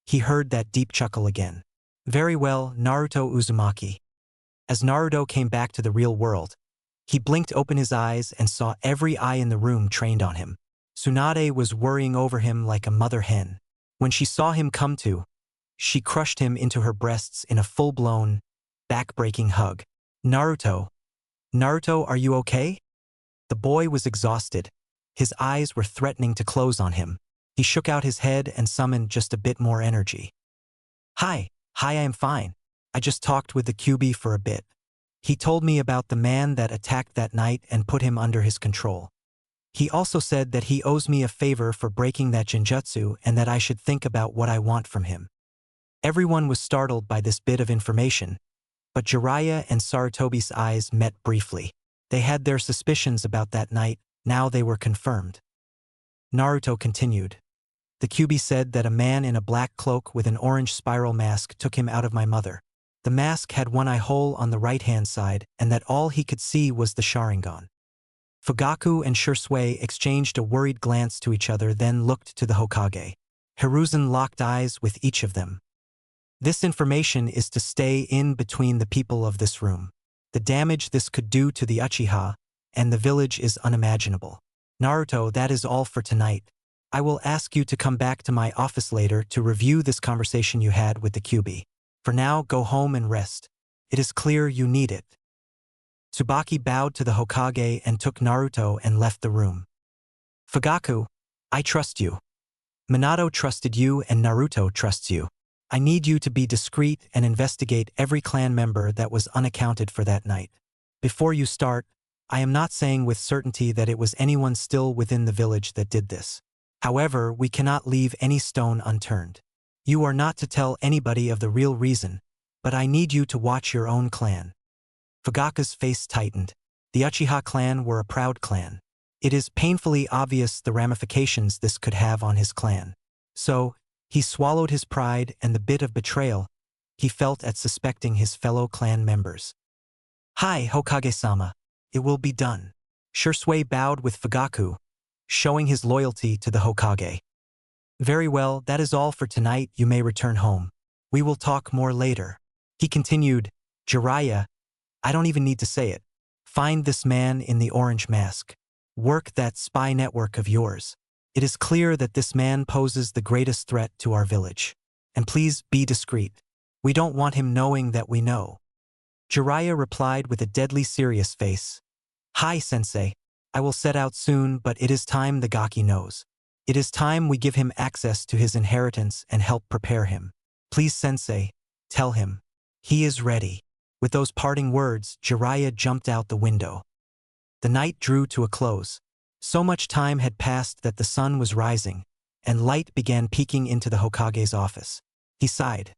he heard that deep chuckle again. Very well, Naruto Uzumaki. As Naruto came back to the real world, he blinked open his eyes and saw every eye in the room trained on him. Tsunade was worrying over him like a mother hen. When she saw him come to, she crushed him into her breasts in a full-blown, back-breaking hug. Naruto, are you okay? The boy was exhausted. His eyes were threatening to close on him. He shook out his head and summoned just a bit more energy. Hi, I am fine. I just talked with the QB for a bit. He told me about the man that attacked that night and put him under his control. He also said that he owes me a favor for breaking that genjutsu and that I should think about what I want from him. Everyone was startled by this bit of information, but Jiraiya and Sarutobi's eyes met briefly. They had their suspicions about that night, now they were confirmed. Naruto continued. The QB said that a man in a black cloak with an orange spiral mask took him out of my mother. The mask had one eye hole on the right-hand side, and that all he could see was the Sharingan. Fugaku and Shursui exchanged a worried glance to each other, then looked to the Hokage. Hiruzen locked eyes with each of them. This information is to stay in between the people of this room. The damage this could do to the Uchiha and the village is unimaginable. Naruto, that is all for tonight. I will ask you to come back to my office later to review this conversation you had with the QB. For now, go home and rest. It is clear you need it. Tsubaki bowed to the Hokage and took Naruto and left the room. Fugaku, I trust you. Minato trusted you and Naruto trusts you. I need you to be discreet and investigate every clan member that was unaccounted for that night. Before you start, I am not saying with certainty that it was anyone still within the village that did this. However, we cannot leave any stone unturned. You are not to tell anybody of the real reason, but I need you to watch your own clan. Fugaku's face tightened. The Uchiha clan were a proud clan. It is painfully obvious the ramifications this could have on his clan. So, he swallowed his pride and the bit of betrayal he felt at suspecting his fellow clan members. Hi, Hokage-sama. It will be done. Shursui bowed with Fugaku, showing his loyalty to the Hokage. Very well, that is all for tonight. You may return home. We will talk more later. He continued, Jiraiya, I don't even need to say it. Find this man in the orange mask. Work that spy network of yours. It is clear that this man poses the greatest threat to our village. And please be discreet. We don't want him knowing that we know. Jiraiya replied with a deadly serious face. Hi, sensei. I will set out soon, but it is time the Gaki knows. It is time we give him access to his inheritance and help prepare him. Please, sensei, tell him. He is ready. With those parting words, Jiraiya jumped out the window. The night drew to a close. So much time had passed that the sun was rising, and light began peeking into the Hokage's office. He sighed.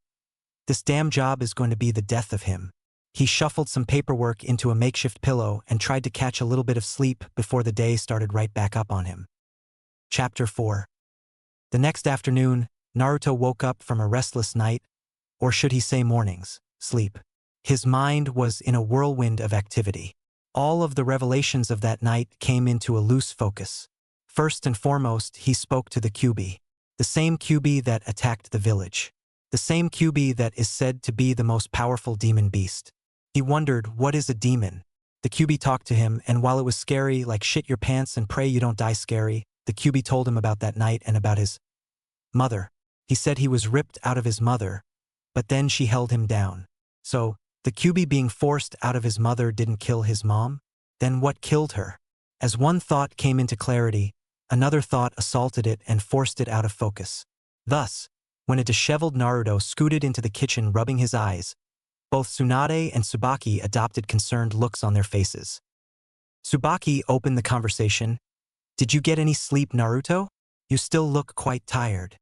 This damn job is going to be the death of him. He shuffled some paperwork into a makeshift pillow and tried to catch a little bit of sleep before the day started right back up on him. Chapter 4. The next afternoon, Naruto woke up from a restless night, or should he say morning's sleep. His mind was in a whirlwind of activity. All of the revelations of that night came into a loose focus. First and foremost, he spoke to the QB. The same QB that attacked the village. The same QB that is said to be the most powerful demon beast. He wondered, what is a demon? The QB talked to him, and while it was scary, like shit your pants and pray you don't die scary, the QB told him about that night and about his mother. He said he was ripped out of his mother, but then she held him down. So, the QB being forced out of his mother didn't kill his mom? Then what killed her? As one thought came into clarity, another thought assaulted it and forced it out of focus. Thus, when a disheveled Naruto scooted into the kitchen rubbing his eyes, both Tsunade and Tsubaki adopted concerned looks on their faces. Tsubaki opened the conversation. Did you get any sleep, Naruto? You still look quite tired.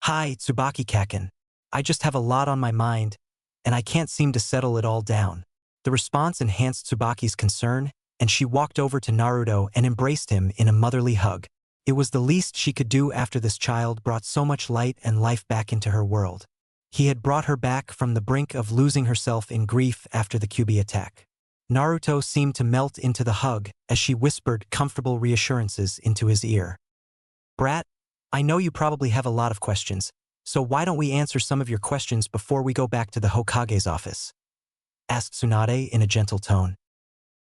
Hi, Tsubaki-kaken. I just have a lot on my mind, and I can't seem to settle it all down. The response enhanced Tsubaki's concern, and she walked over to Naruto and embraced him in a motherly hug. It was the least she could do after this child brought so much light and life back into her world. He had brought her back from the brink of losing herself in grief after the QB attack. Naruto seemed to melt into the hug as she whispered comfortable reassurances into his ear. Brat, I know you probably have a lot of questions, so why don't we answer some of your questions before we go back to the Hokage's office? Asked Tsunade in a gentle tone.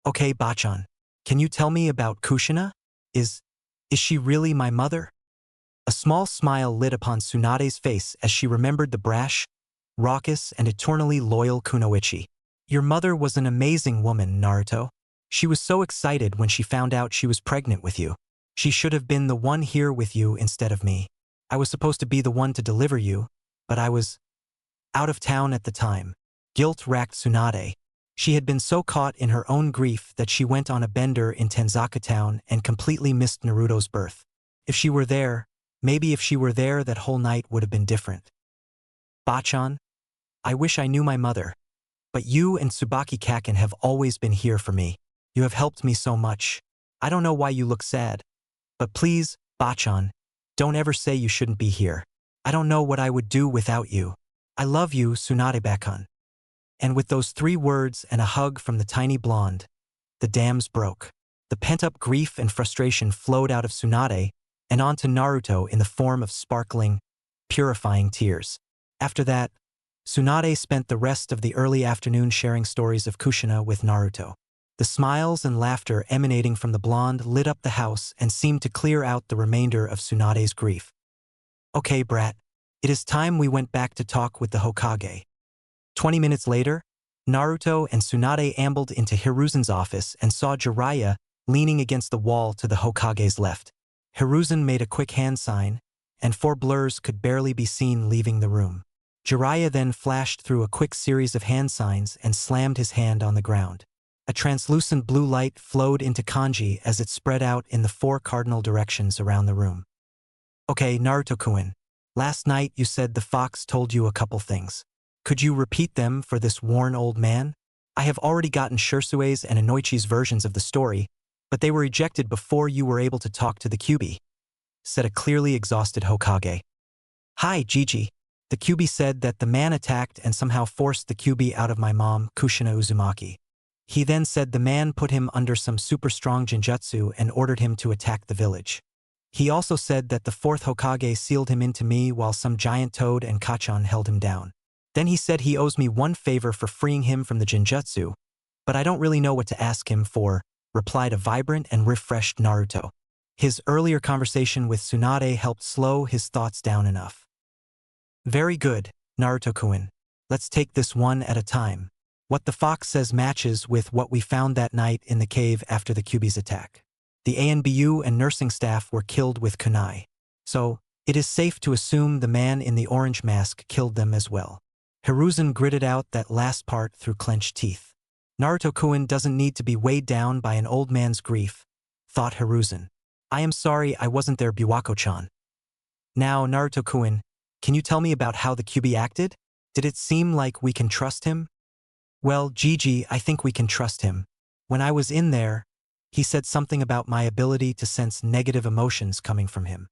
Okay, Bachan, can you tell me about Kushina? Is she really my mother? A small smile lit upon Tsunade's face as she remembered the brash, raucous, and eternally loyal Kunoichi. Your mother was an amazing woman, Naruto. She was so excited when she found out she was pregnant with you. She should have been the one here with you instead of me. I was supposed to be the one to deliver you, but I was out of town at the time. Guilt-racked Tsunade. She had been so caught in her own grief that she went on a bender in Tenzaka Town and completely missed Naruto's birth. If she were there, maybe if she were there that whole night would have been different. Bachan, I wish I knew my mother. But you and Tsubaki Kaken have always been here for me. You have helped me so much. I don't know why you look sad. But please, Bachan, don't ever say you shouldn't be here. I don't know what I would do without you. I love you, Tsunade-bakun. And with those 3 words and a hug from the tiny blonde, the dams broke. The pent-up grief and frustration flowed out of Tsunade and onto Naruto in the form of sparkling, purifying tears. After that, Tsunade spent the rest of the early afternoon sharing stories of Kushina with Naruto. The smiles and laughter emanating from the blonde lit up the house and seemed to clear out the remainder of Tsunade's grief. Okay, brat. It is time we went back to talk with the Hokage. 20 minutes later, Naruto and Tsunade ambled into Hiruzen's office and saw Jiraiya leaning against the wall to the Hokage's left. Hiruzen made a quick hand sign, and 4 blurs could barely be seen leaving the room. Jiraiya then flashed through a quick series of hand signs and slammed his hand on the ground. A translucent blue light flowed into kanji as it spread out in the 4 cardinal directions around the room. Okay, Naruto-kun. Last night you said the fox told you a couple things. Could you repeat them for this worn old man? I have already gotten Shirsue's and Inoichi's versions of the story, but they were ejected before you were able to talk to the Kyuubi, said a clearly exhausted Hokage. Hi, Gigi. The Kyuubi said that the man attacked and somehow forced the Kyuubi out of my mom, Kushina Uzumaki. He then said the man put him under some super strong genjutsu and ordered him to attack the village. He also said that the 4th Hokage sealed him into me while some giant toad and Kachan held him down. Then he said he owes me one favor for freeing him from the genjutsu, but I don't really know what to ask him for, replied a vibrant and refreshed Naruto. His earlier conversation with Tsunade helped slow his thoughts down enough. Very good, Naruto-kun. Let's take this one at a time. What the fox says matches with what we found that night in the cave after the Kyuubi's attack. The ANBU and nursing staff were killed with kunai. So, it is safe to assume the man in the orange mask killed them as well. Hiruzen gritted out that last part through clenched teeth. Naruto-kun doesn't need to be weighed down by an old man's grief, thought Hiruzen. I am sorry I wasn't there, Biwako-chan. Now, Naruto-kun, can you tell me about how the Kyuubi acted? Did it seem like we can trust him? Well, Gigi, I think we can trust him. When I was in there, he said something about my ability to sense negative emotions coming from him.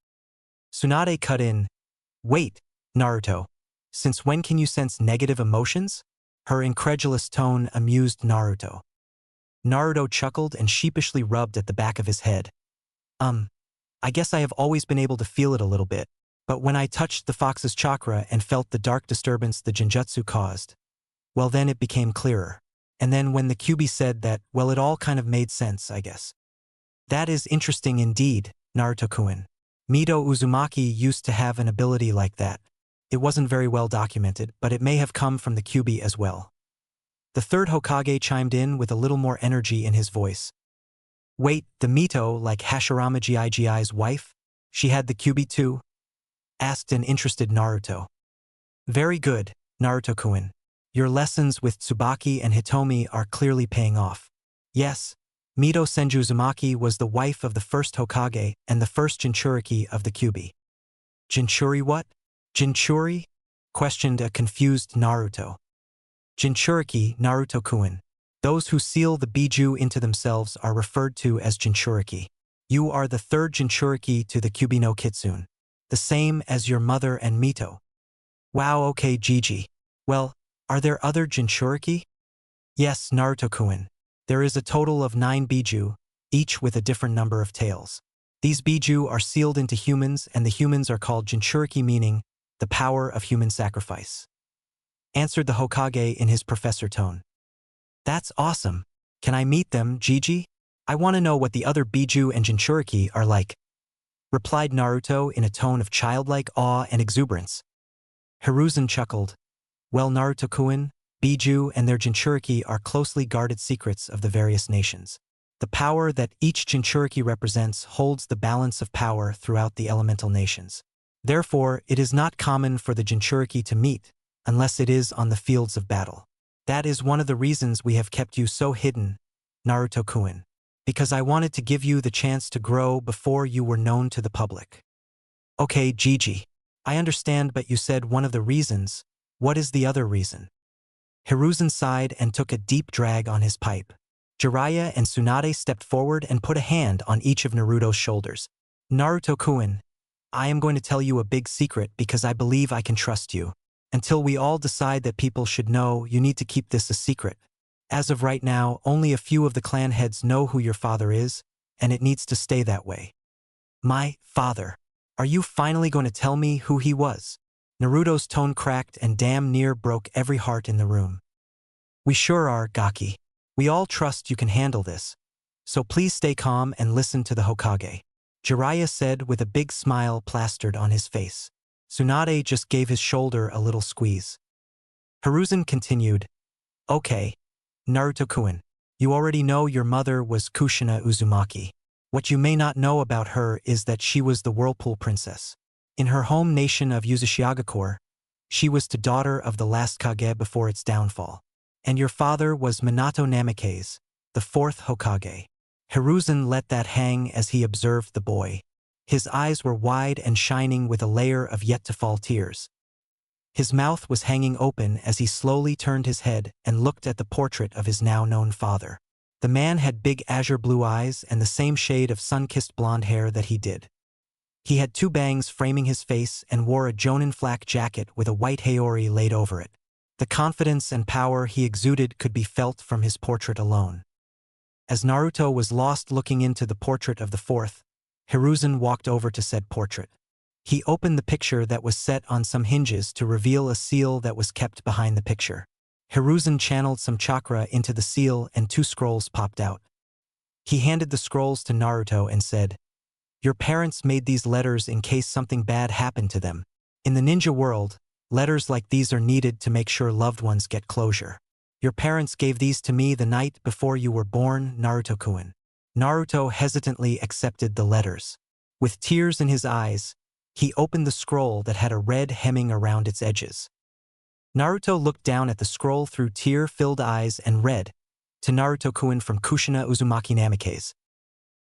Tsunade cut in. Wait, Naruto. Since when can you sense negative emotions? Her incredulous tone amused Naruto. Naruto chuckled and sheepishly rubbed at the back of his head. I guess I have always been able to feel it a little bit, but when I touched the fox's chakra and felt the dark disturbance the genjutsu caused, well then it became clearer. And then when the Kyuubi said that, well it all kind of made sense, I guess. That is interesting indeed, Naruto-kun. Mito Uzumaki used to have an ability like that. It wasn't very well documented, but it may have come from the Kyuubi as well. The 3rd Hokage chimed in with a little more energy in his voice. Wait, the Mito, like Hashirama Gigi's wife? She had the Kyuubi too? Asked an interested Naruto. Very good, Naruto-kun. Your lessons with Tsubaki and Hitomi are clearly paying off. Yes, Mito Senju Uzumaki was the wife of the 1st Hokage and the 1st Jinchuriki of the Kyuubi. Jinchuri what? Jinchuri? Questioned a confused Naruto. Jinchuriki, Naruto-kun. Those who seal the Biju into themselves are referred to as Jinchuriki. You are the 3rd Jinchuriki to the Kyuubi no Kitsune. The same as your mother and Mito. Wow, okay, Gigi. Well, are there other Jinchuriki? Yes, Naruto-kun. There is a total of 9 Biju, each with a different number of tails. These Biju are sealed into humans and the humans are called Jinchuriki, meaning the power of human sacrifice. Answered the Hokage in his professor tone. That's awesome. Can I meet them, Gigi? I want to know what the other Biju and Jinchuriki are like. Replied Naruto in a tone of childlike awe and exuberance. Hiruzen chuckled. Well, Naruto-kun, Biju and their Jinchuriki are closely guarded secrets of the various nations. The power that each Jinchuriki represents holds the balance of power throughout the elemental nations. Therefore, it is not common for the Jinchuriki to meet, unless it is on the fields of battle. That is one of the reasons we have kept you so hidden, Naruto-kun. Because I wanted to give you the chance to grow before you were known to the public. Okay, Gigi. I understand, but you said one of the reasons. What is the other reason? Hiruzen sighed and took a deep drag on his pipe. Jiraiya and Tsunade stepped forward and put a hand on each of Naruto's shoulders. Naruto-kun, I am going to tell you a big secret because I believe I can trust you. Until we all decide that people should know, you need to keep this a secret. As of right now, only a few of the clan heads know who your father is, and it needs to stay that way. My father. Are you finally going to tell me who he was? Naruto's tone cracked and damn near broke every heart in the room. We sure are, Gaki. We all trust you can handle this. So please stay calm and listen to the Hokage. Jiraiya said with a big smile plastered on his face. Tsunade just gave his shoulder a little squeeze. Hiruzen continued, Okay, Naruto-kun, you already know your mother was Kushina Uzumaki. What you may not know about her is that she was the Whirlpool Princess. In her home nation of Uchiha, she was the daughter of the last Kage before its downfall. And your father was Minato Namikaze, the fourth Hokage. Hiruzen let that hang as he observed the boy. His eyes were wide and shining with a layer of yet-to-fall tears. His mouth was hanging open as he slowly turned his head and looked at the portrait of his now-known father. The man had big azure blue eyes and the same shade of sun-kissed blonde hair that he did. He had two bangs framing his face and wore a jonin flak jacket with a white haori laid over it. The confidence and power he exuded could be felt from his portrait alone. As Naruto was lost looking into the portrait of the fourth, Hiruzen walked over to said portrait. He opened the picture that was set on some hinges to reveal a seal that was kept behind the picture. Hiruzen channeled some chakra into the seal and two scrolls popped out. He handed the scrolls to Naruto and said, Your parents made these letters in case something bad happened to them. In the ninja world, letters like these are needed to make sure loved ones get closure. Your parents gave these to me the night before you were born, Naruto-kun. Naruto hesitantly accepted the letters. With tears in his eyes, he opened the scroll that had a red hemming around its edges. Naruto looked down at the scroll through tear-filled eyes and read, To Naruto-kun from Kushina Uzumaki Namikaze.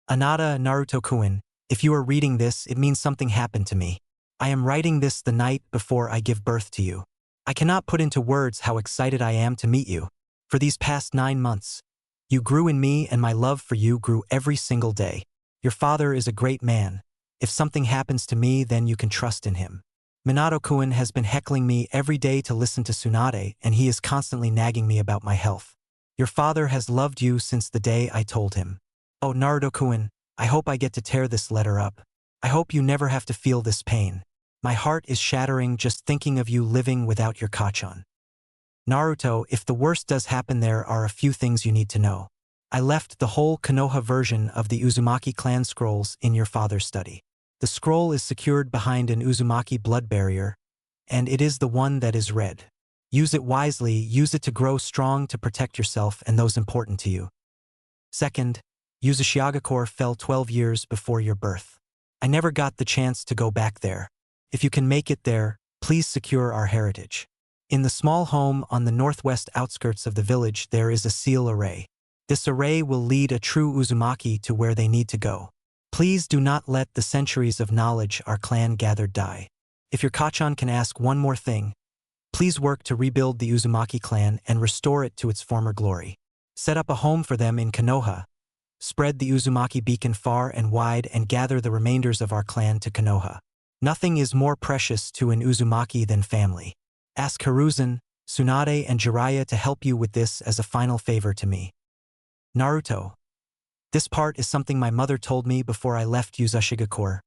Hinata, Naruto-kun, if you are reading this, it means something happened to me. I am writing this the night before I give birth to you. I cannot put into words how excited I am to meet you. For these past 9 months, you grew in me and my love for you grew every single day. Your father is a great man. If something happens to me, then you can trust in him. Minato-kun has been heckling me every day to listen to Tsunade, and he is constantly nagging me about my health. Your father has loved you since the day I told him. Oh, Naruto-kun, I hope I get to tear this letter up. I hope you never have to feel this pain. My heart is shattering just thinking of you living without your Kachan. Naruto, if the worst does happen, there are a few things you need to know. I left the whole Konoha version of the Uzumaki clan scrolls in your father's study. The scroll is secured behind an Uzumaki blood barrier, and it is the one that is red. Use it wisely, use it to grow strong to protect yourself and those important to you. Second, Uchiha fell 12 years before your birth. I never got the chance to go back there. If you can make it there, please secure our heritage. In the small home on the northwest outskirts of the village, there is a seal array. This array will lead a true Uzumaki to where they need to go. Please do not let the centuries of knowledge our clan gathered die. If your Kachan can ask one more thing, please work to rebuild the Uzumaki clan and restore it to its former glory. Set up a home for them in Konoha. Spread the Uzumaki beacon far and wide and gather the remainders of our clan to Konoha. Nothing is more precious to an Uzumaki than family. Ask Hiruzen, Tsunade, and Jiraiya to help you with this as a final favor to me. Naruto. This part is something my mother told me before I left Uchiha.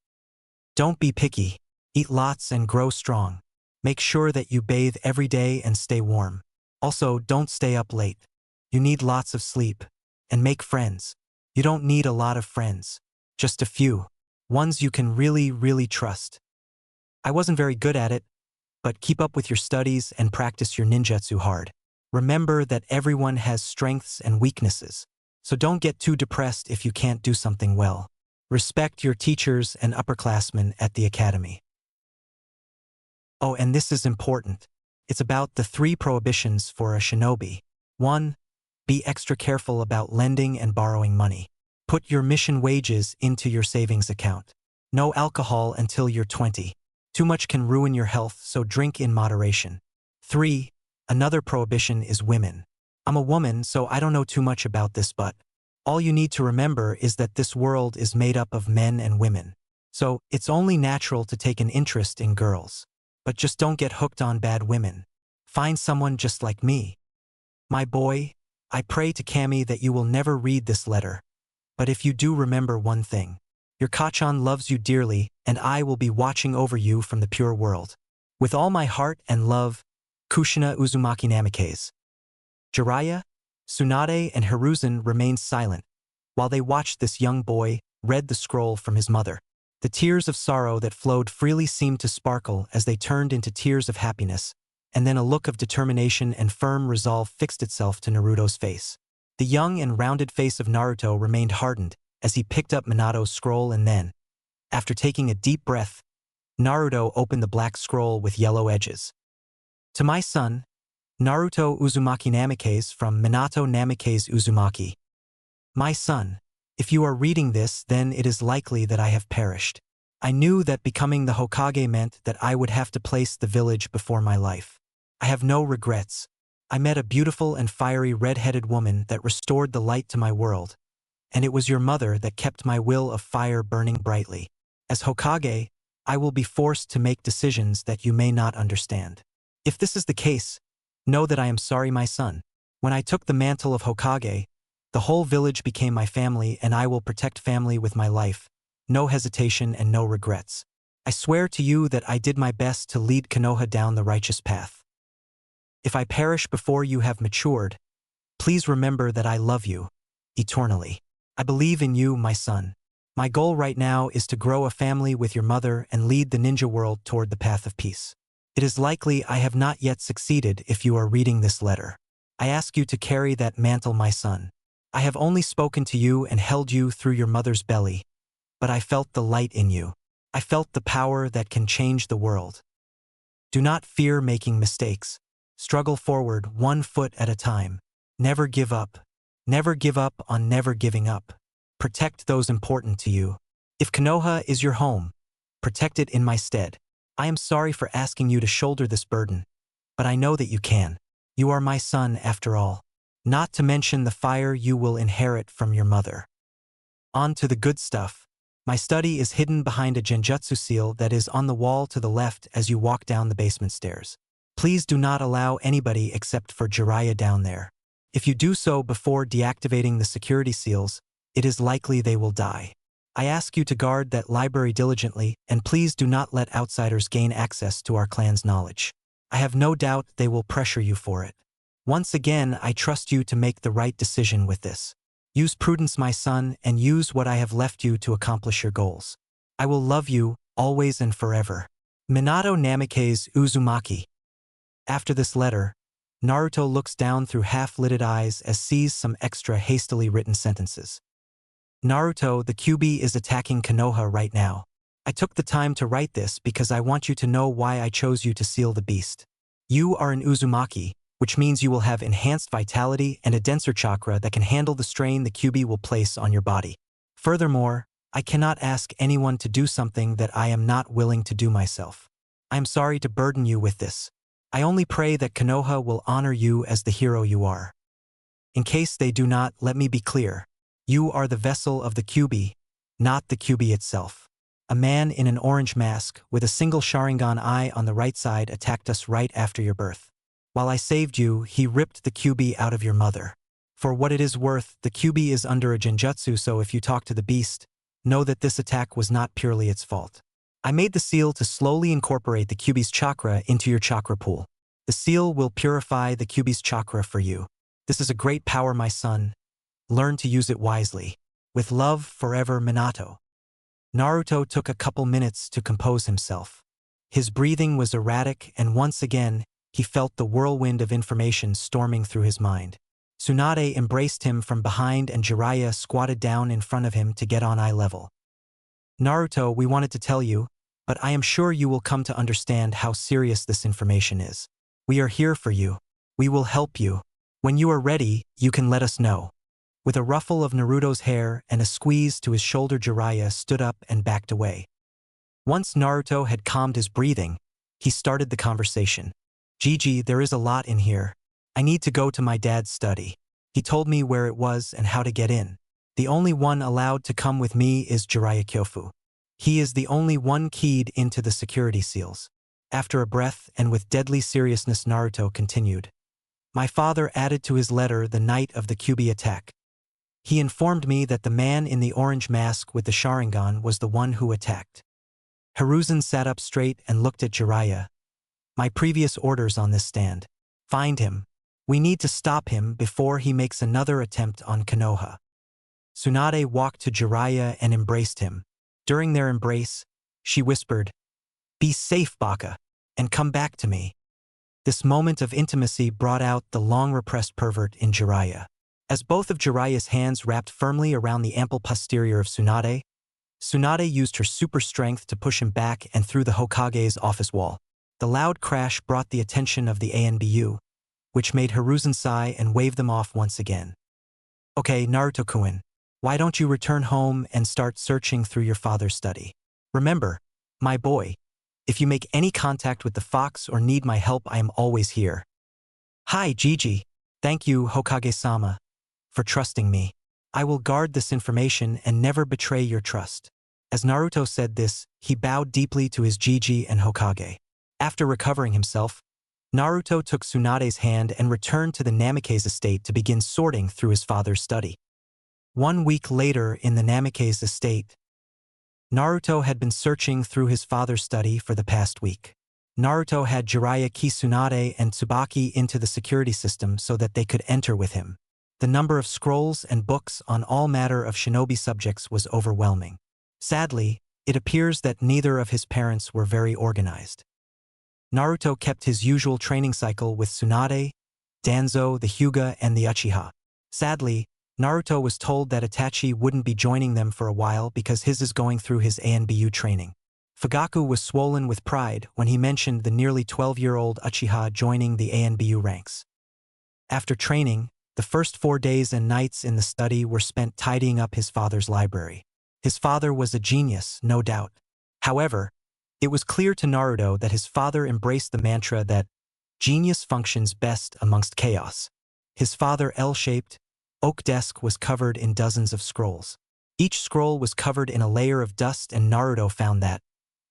Don't be picky. Eat lots and grow strong. Make sure that you bathe every day and stay warm. Also, don't stay up late. You need lots of sleep. And make friends. You don't need a lot of friends. Just a few. Ones you can really trust. I wasn't very good at it, but keep up with your studies and practice your ninjutsu hard. Remember that everyone has strengths and weaknesses. So don't get too depressed if you can't do something well. Respect your teachers and upperclassmen at the academy. Oh, and this is important. It's about the 3 prohibitions for a shinobi. 1. Be extra careful about lending and borrowing money. Put your mission wages into your savings account. No alcohol until you're 20. Too much can ruin your health, so drink in moderation. 3. Another prohibition is women. I'm a woman, so I don't know too much about this, but all you need to remember is that this world is made up of men and women. So it's only natural to take an interest in girls. But just don't get hooked on bad women. Find someone just like me. My boy, I pray to Kami that you will never read this letter. But if you do, remember one thing. Your Kachan loves you dearly, and I will be watching over you from the pure world. With all my heart and love, Kushina Uzumaki Namikaze. Jiraiya, Tsunade, and Hiruzen remained silent, while they watched this young boy read the scroll from his mother. The tears of sorrow that flowed freely seemed to sparkle as they turned into tears of happiness, and then a look of determination and firm resolve fixed itself to Naruto's face. The young and rounded face of Naruto remained hardened as he picked up Minato's scroll, and then, after taking a deep breath, Naruto opened the black scroll with yellow edges. To my son, Naruto Uzumaki Namikaze from Minato Namikaze Uzumaki. My son, if you are reading this, then it is likely that I have perished. I knew that becoming the Hokage meant that I would have to place the village before my life. I have no regrets. I met a beautiful and fiery red-headed woman that restored the light to my world, and it was your mother that kept my will of fire burning brightly. As Hokage, I will be forced to make decisions that you may not understand. If this is the case, know that I am sorry, my son. When I took the mantle of Hokage, the whole village became my family, and I will protect family with my life. No hesitation and no regrets. I swear to you that I did my best to lead Konoha down the righteous path. If I perish before you have matured, please remember that I love you, eternally. I believe in you, my son. My goal right now is to grow a family with your mother and lead the ninja world toward the path of peace. It is likely I have not yet succeeded if you are reading this letter. I ask you to carry that mantle, my son. I have only spoken to you and held you through your mother's belly, but I felt the light in you. I felt the power that can change the world. Do not fear making mistakes. Struggle forward 1 foot at a time. Never give up. Never give up on never giving up. Protect those important to you. If Konoha is your home, protect it in my stead. I am sorry for asking you to shoulder this burden, but I know that you can. You are my son after all. Not to mention the fire you will inherit from your mother. On to the good stuff. My study is hidden behind a genjutsu seal that is on the wall to the left as you walk down the basement stairs. Please do not allow anybody except for Jiraiya down there. If you do so before deactivating the security seals, it is likely they will die. I ask you to guard that library diligently, and please do not let outsiders gain access to our clan's knowledge. I have no doubt they will pressure you for it. Once again, I trust you to make the right decision with this. Use prudence, my son, and use what I have left you to accomplish your goals. I will love you, always and forever. Minato Namikaze Uzumaki. After this letter, Naruto looks down through half-lidded eyes as sees some extra hastily written sentences. Naruto, the Kyuubi is attacking Konoha right now. I took the time to write this because I want you to know why I chose you to seal the beast. You are an Uzumaki, which means you will have enhanced vitality and a denser chakra that can handle the strain the Kyuubi will place on your body. Furthermore, I cannot ask anyone to do something that I am not willing to do myself. I am sorry to burden you with this. I only pray that Konoha will honor you as the hero you are. In case they do not, let me be clear. You are the vessel of the Kyuubi, not the Kyuubi itself. A man in an orange mask with a single Sharingan eye on the right side attacked us right after your birth. While I saved you, he ripped the Kyuubi out of your mother. For what it is worth, the Kyuubi is under a genjutsu, so if you talk to the beast, know that this attack was not purely its fault. I made the seal to slowly incorporate the Kyuubi's chakra into your chakra pool. The seal will purify the Kyuubi's chakra for you. This is a great power, my son. Learn to use it wisely. With love, forever, Minato. Naruto took a couple minutes to compose himself. His breathing was erratic, and once again, he felt the whirlwind of information storming through his mind. Tsunade embraced him from behind and Jiraiya squatted down in front of him to get on eye level. Naruto, we wanted to tell you, but I am sure you will come to understand how serious this information is. We are here for you. We will help you. When you are ready, you can let us know. With a ruffle of Naruto's hair and a squeeze to his shoulder, Jiraiya stood up and backed away. Once Naruto had calmed his breathing, he started the conversation. Gigi, there is a lot in here. I need to go to my dad's study. He told me where it was and how to get in. The only one allowed to come with me is Jiraiya Kyofu. He is the only one keyed into the security seals. After a breath and with deadly seriousness, Naruto continued. My father added to his letter the night of the Kyuubi attack. He informed me that the man in the orange mask with the Sharingan was the one who attacked. Hiruzen sat up straight and looked at Jiraiya. My previous orders on this stand. Find him. We need to stop him before he makes another attempt on Konoha. Tsunade walked to Jiraiya and embraced him. During their embrace, she whispered, Be safe, Baka, and come back to me. This moment of intimacy brought out the long-repressed pervert in Jiraiya. As both of Jiraiya's hands wrapped firmly around the ample posterior of Tsunade, Tsunade used her super strength to push him back and through the Hokage's office wall. The loud crash brought the attention of the ANBU, which made Hiruzen sigh and wave them off once again. Okay, Naruto-kun, why don't you return home and start searching through your father's study? Remember, my boy, if you make any contact with the fox or need my help, I am always here. Hi, Gigi. Thank you, Hokage-sama, for trusting me. I will guard this information and never betray your trust. As Naruto said this, he bowed deeply to his Gigi and Hokage. After recovering himself, Naruto took Tsunade's hand and returned to the Namikaze estate to begin sorting through his father's study. 1 week later in the Namikaze estate, Naruto had been searching through his father's study for the past week. Naruto had Jiraiya key Tsunade and Tsubaki into the security system so that they could enter with him. The number of scrolls and books on all matter of shinobi subjects was overwhelming. Sadly, it appears that neither of his parents were very organized. Naruto kept his usual training cycle with Tsunade, Danzo, the Hyuga, and the Uchiha. Sadly, Naruto was told that Itachi wouldn't be joining them for a while because his is going through his ANBU training. Fugaku was swollen with pride when he mentioned the nearly 12-year-old Uchiha joining the ANBU ranks. After training, the first 4 days and nights in the study were spent tidying up his father's library. His father was a genius, no doubt. However, it was clear to Naruto that his father embraced the mantra that genius functions best amongst chaos. His father L-shaped, oak desk was covered in dozens of scrolls. Each scroll was covered in a layer of dust, and Naruto found that,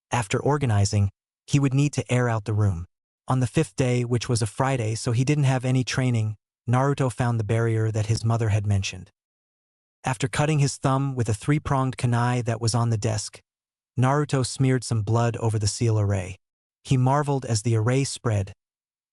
after organizing, he would need to air out the room. On the 5th day, which was a Friday, so he didn't have any training, Naruto found the barrier that his mother had mentioned. After cutting his thumb with a 3-pronged kunai that was on the desk, Naruto smeared some blood over the seal array. He marveled as the array spread,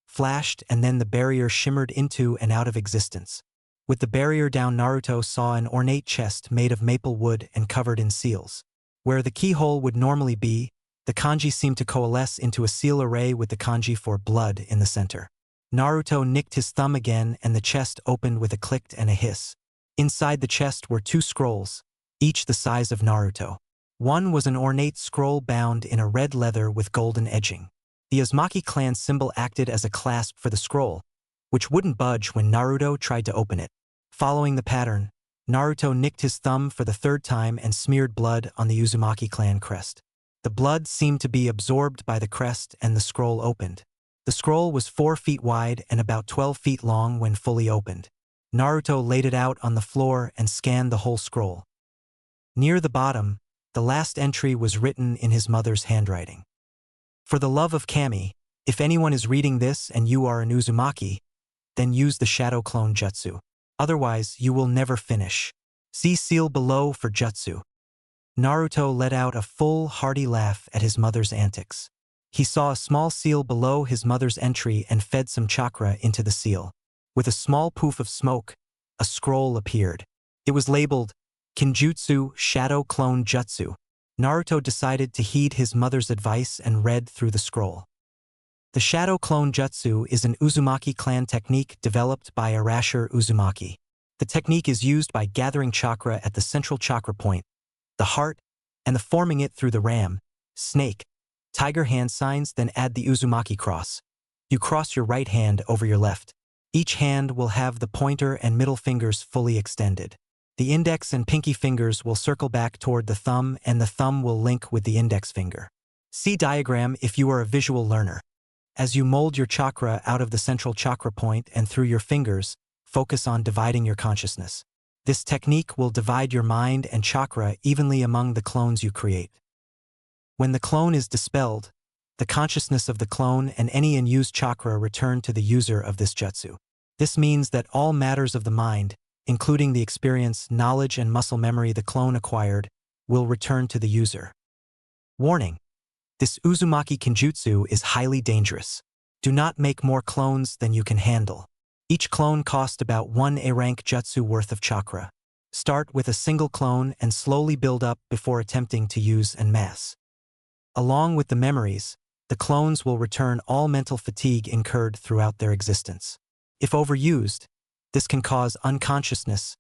flashed, and then the barrier shimmered into and out of existence. With the barrier down, Naruto saw an ornate chest made of maple wood and covered in seals. Where the keyhole would normally be, the kanji seemed to coalesce into a seal array with the kanji for blood in the center. Naruto nicked his thumb again and the chest opened with a click and a hiss. Inside the chest were 2 scrolls, each the size of Naruto. One was an ornate scroll bound in a red leather with golden edging. The Uzumaki clan symbol acted as a clasp for the scroll, which wouldn't budge when Naruto tried to open it. Following the pattern, Naruto nicked his thumb for the 3rd time and smeared blood on the Uzumaki clan crest. The blood seemed to be absorbed by the crest and the scroll opened. The scroll was 4 feet wide and about 12 feet long when fully opened. Naruto laid it out on the floor and scanned the whole scroll. Near the bottom, the last entry was written in his mother's handwriting. For the love of Kami, if anyone is reading this and you are an Uzumaki, then use the shadow clone jutsu. Otherwise, you will never finish. See seal below for jutsu. Naruto let out a full, hearty laugh at his mother's antics. He saw a small seal below his mother's entry and fed some chakra into the seal. With a small poof of smoke, a scroll appeared. It was labeled Kinjutsu Shadow Clone Jutsu. Naruto decided to heed his mother's advice and read through the scroll. The Shadow Clone Jutsu is an Uzumaki clan technique developed by Arashir Uzumaki. The technique is used by gathering chakra at the central chakra point, the heart, and forming it through the ram, snake, tiger hand signs, then add the Uzumaki cross. You cross your right hand over your left. Each hand will have the pointer and middle fingers fully extended. The index and pinky fingers will circle back toward the thumb, and the thumb will link with the index finger. See diagram if you are a visual learner. As you mold your chakra out of the central chakra point and through your fingers, focus on dividing your consciousness. This technique will divide your mind and chakra evenly among the clones you create. When the clone is dispelled, the consciousness of the clone and any unused chakra return to the user of this jutsu. This means that all matters of the mind, including the experience, knowledge, and muscle memory the clone acquired, will return to the user. Warning: this Uzumaki Kenjutsu is highly dangerous. Do not make more clones than you can handle. Each clone costs about 1 A-rank jutsu worth of chakra. Start with a single clone and slowly build up before attempting to use en masse. Along with the memories, the clones will return all mental fatigue incurred throughout their existence. If overused, this can cause unconsciousness,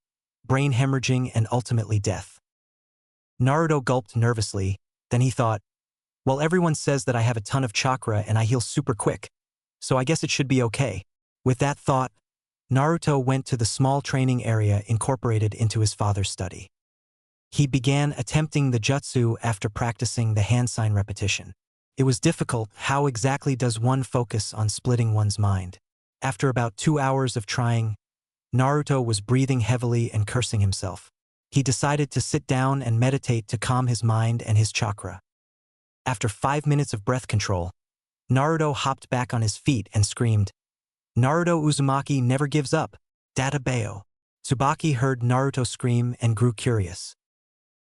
brain hemorrhaging, and ultimately death. Naruto gulped nervously, then he thought, well, everyone says that I have a ton of chakra and I heal super quick, so I guess it should be okay. With that thought, Naruto went to the small training area incorporated into his father's study. He began attempting the jutsu after practicing the hand sign repetition. It was difficult. How exactly does one focus on splitting one's mind? After about 2 hours of trying, Naruto was breathing heavily and cursing himself. He decided to sit down and meditate to calm his mind and his chakra. After 5 minutes of breath control, Naruto hopped back on his feet and screamed, "Naruto Uzumaki never gives up, Databeo." Tsubaki heard Naruto scream and grew curious.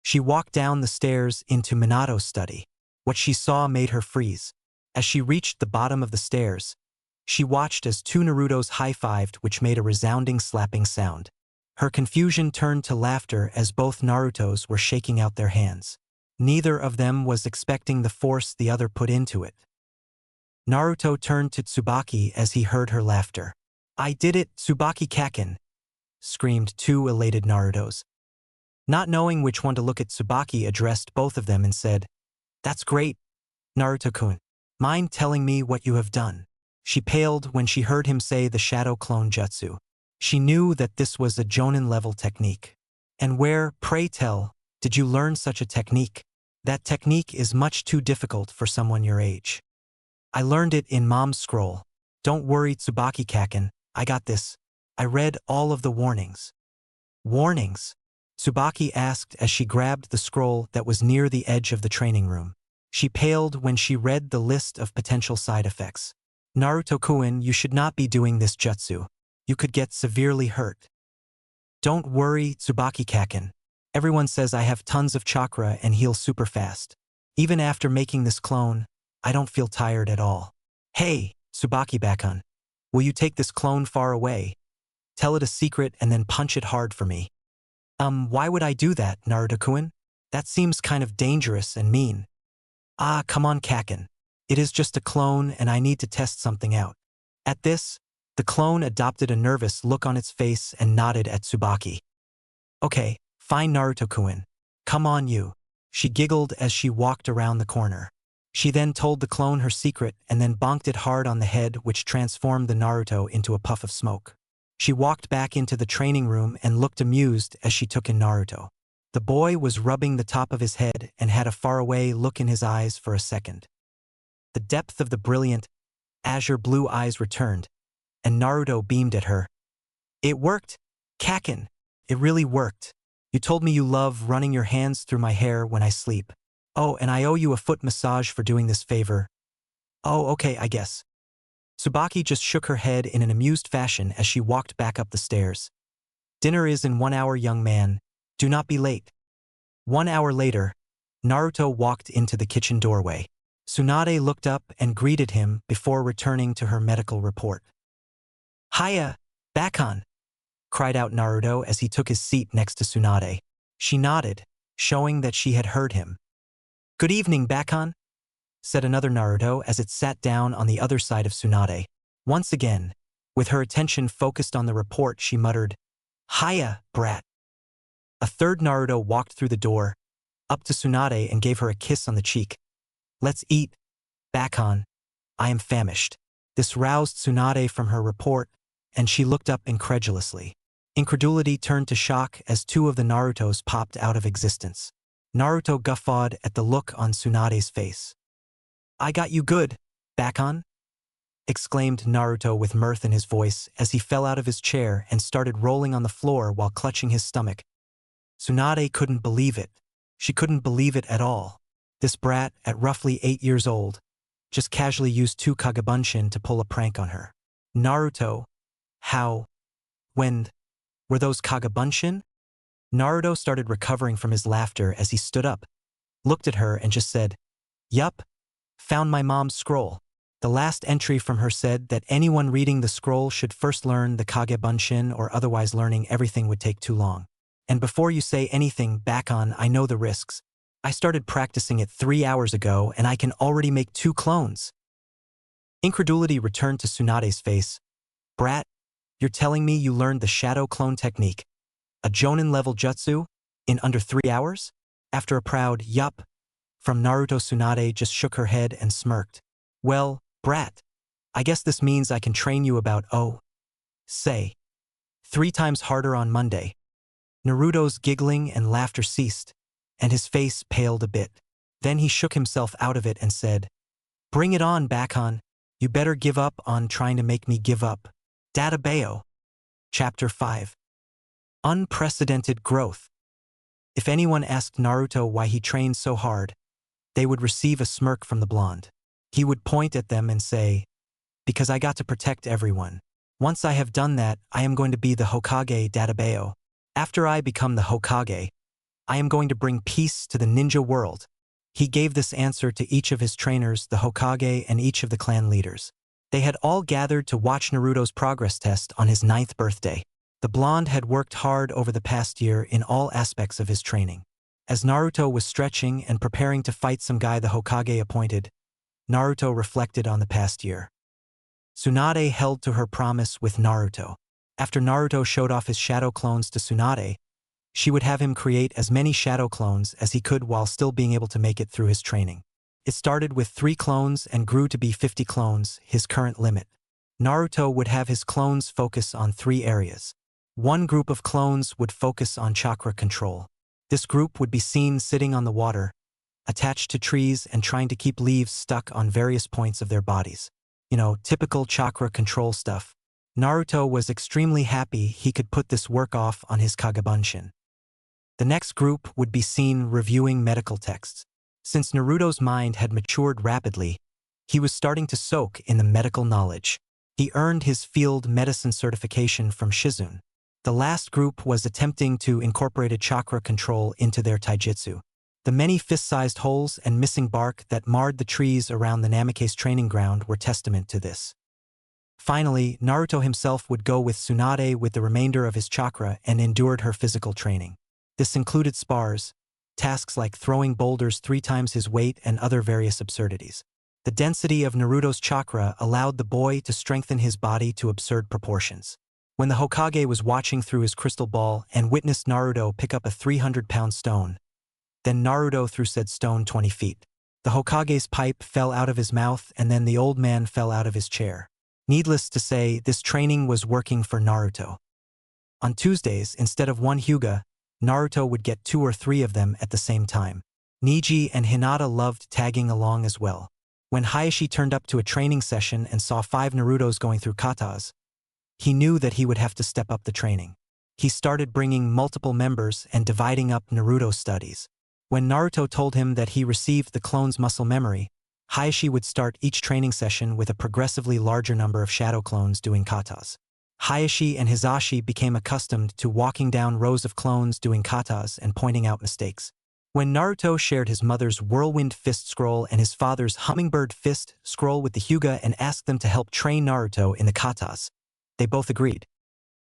She walked down the stairs into Minato's study. What she saw made her freeze. As she reached the bottom of the stairs, she watched as 2 Narutos high-fived, which made a resounding slapping sound. Her confusion turned to laughter as both Narutos were shaking out their hands. Neither of them was expecting the force the other put into it. Naruto turned to Tsubaki as he heard her laughter. "I did it, Tsubaki Kaken!" screamed 2 elated Narutos. Not knowing which one to look at, Tsubaki addressed both of them and said, "That's great, Naruto-kun. Mind telling me what you have done?" She paled when she heard him say the shadow clone jutsu. She knew that this was a Jonin-level technique. "And where, pray tell, did you learn such a technique?" "That technique is much too difficult for someone your age. I learned it in Mom's scroll. Don't worry, Tsubaki Kaken, I got this. I read all of the warnings." "Warnings?" Tsubaki asked as she grabbed the scroll that was near the edge of the training room. She paled when she read the list of potential side effects. "Naruto-kun, you should not be doing this jutsu. You could get severely hurt." "Don't worry, Tsubaki Kaken. Everyone says I have tons of chakra and heal super fast. Even after making this clone, I don't feel tired at all." "Hey, Tsubaki Bakun, will you take this clone far away? Tell it a secret and then punch it hard for me." Why would I do that, Naruto-kun? That seems kind of dangerous and mean." "Ah, come on, Kaken. It is just a clone and I need to test something out." At this, the clone adopted a nervous look on its face and nodded at Tsubaki. "Okay, fine, Naruto-kun. Come on, you." She giggled as she walked around the corner. She then told the clone her secret and then bonked it hard on the head, which transformed the Naruto into a puff of smoke. She walked back into the training room and looked amused as she took in Naruto. The boy was rubbing the top of his head and had a faraway look in his eyes for a second. The depth of the brilliant, azure blue eyes returned, and Naruto beamed at her. "It worked, Kaken. It really worked. You told me you love running your hands through my hair when I sleep. Oh, and I owe you a foot massage for doing this favor." "Oh, okay, I guess." Tsubaki just shook her head in an amused fashion as she walked back up the stairs. "Dinner is in 1 hour, young man. Do not be late." 1 hour later, Naruto walked into the kitchen doorway. Tsunade looked up and greeted him before returning to her medical report. "Hiya, Bakun!" cried out Naruto as he took his seat next to Tsunade. She nodded, showing that she had heard him. "Good evening, Bakun," said another Naruto as it sat down on the other side of Tsunade. Once again, with her attention focused on the report, she muttered, "Hiya, brat." A third Naruto walked through the door, up to Tsunade and gave her a kiss on the cheek. "Let's eat, Bakun. I am famished." This roused Tsunade from her report, and she looked up incredulously. Incredulity turned to shock as two of the Narutos popped out of existence. Naruto guffawed at the look on Tsunade's face. "I got you good, Bakon," exclaimed Naruto with mirth in his voice as he fell out of his chair and started rolling on the floor while clutching his stomach. Tsunade couldn't believe it. She couldn't believe it at all. This brat, at roughly 8 years old, just casually used 2 Kagebunshin to pull a prank on her. Naruto, when were those Kagebunshin? Naruto started recovering from his laughter as he stood up, looked at her and just said, "Yup, found my mom's scroll." The last entry from her said that anyone reading the scroll should first learn the Kagebunshin, or otherwise learning everything would take too long. "And before you say anything, Bakon, I know the risks. I started practicing it 3 hours ago and I can already make 2 clones." Incredulity returned to Tsunade's face. "Brat, you're telling me you learned the shadow clone technique, a Jonin-level jutsu, in under 3 hours?" After a proud yup from Naruto, Tsunade just shook her head and smirked. "Well, brat, I guess this means I can train you about, say, 3 times harder on Monday." Naruto's giggling and laughter ceased, and his face paled a bit. Then he shook himself out of it and said, "Bring it on, Bakon. You better give up on trying to make me give up." Databao. Chapter 5. Unprecedented Growth. If anyone asked Naruto why he trained so hard, they would receive a smirk from the blonde. He would point at them and say, "Because I got to protect everyone. Once I have done that, I am going to be the Hokage Databao. After I become the Hokage, I am going to bring peace to the ninja world." He gave this answer to each of his trainers, the Hokage and each of the clan leaders. They had all gathered to watch Naruto's progress test on his 9th birthday. The blonde had worked hard over the past year in all aspects of his training. As Naruto was stretching and preparing to fight some guy the Hokage appointed, Naruto reflected on the past year. Tsunade held to her promise with Naruto. After Naruto showed off his shadow clones to Tsunade, she would have him create as many shadow clones as he could while still being able to make it through his training. It started with 3 clones and grew to be 50 clones, his current limit. Naruto would have his clones focus on 3 areas. One group of clones would focus on chakra control. This group would be seen sitting on the water, attached to trees and trying to keep leaves stuck on various points of their bodies. Typical chakra control stuff. Naruto was extremely happy he could put this work off on his Kagebunshin. The next group would be seen reviewing medical texts. Since Naruto's mind had matured rapidly, he was starting to soak in the medical knowledge. He earned his field medicine certification from Shizune. The last group was attempting to incorporate a chakra control into their taijutsu. The many fist-sized holes and missing bark that marred the trees around the Namikaze training ground were testament to this. Finally, Naruto himself would go with Tsunade with the remainder of his chakra and endured her physical training. This included spars, tasks like throwing boulders 3 times his weight and other various absurdities. The density of Naruto's chakra allowed the boy to strengthen his body to absurd proportions. When the Hokage was watching through his crystal ball and witnessed Naruto pick up a 300-pound stone, then Naruto threw said stone 20 feet. The Hokage's pipe fell out of his mouth and then the old man fell out of his chair. Needless to say, this training was working for Naruto. On Tuesdays, instead of 1 Hyuga, Naruto would get 2 or 3 of them at the same time. Neji and Hinata loved tagging along as well. When Hayashi turned up to a training session and saw 5 Narutos going through katas, he knew that he would have to step up the training. He started bringing multiple members and dividing up Naruto's studies. When Naruto told him that he received the clone's muscle memory, Hayashi would start each training session with a progressively larger number of shadow clones doing katas. Hayashi and Hisashi became accustomed to walking down rows of clones doing katas and pointing out mistakes. When Naruto shared his mother's whirlwind fist scroll and his father's hummingbird fist scroll with the Hyuga and asked them to help train Naruto in the katas, they both agreed.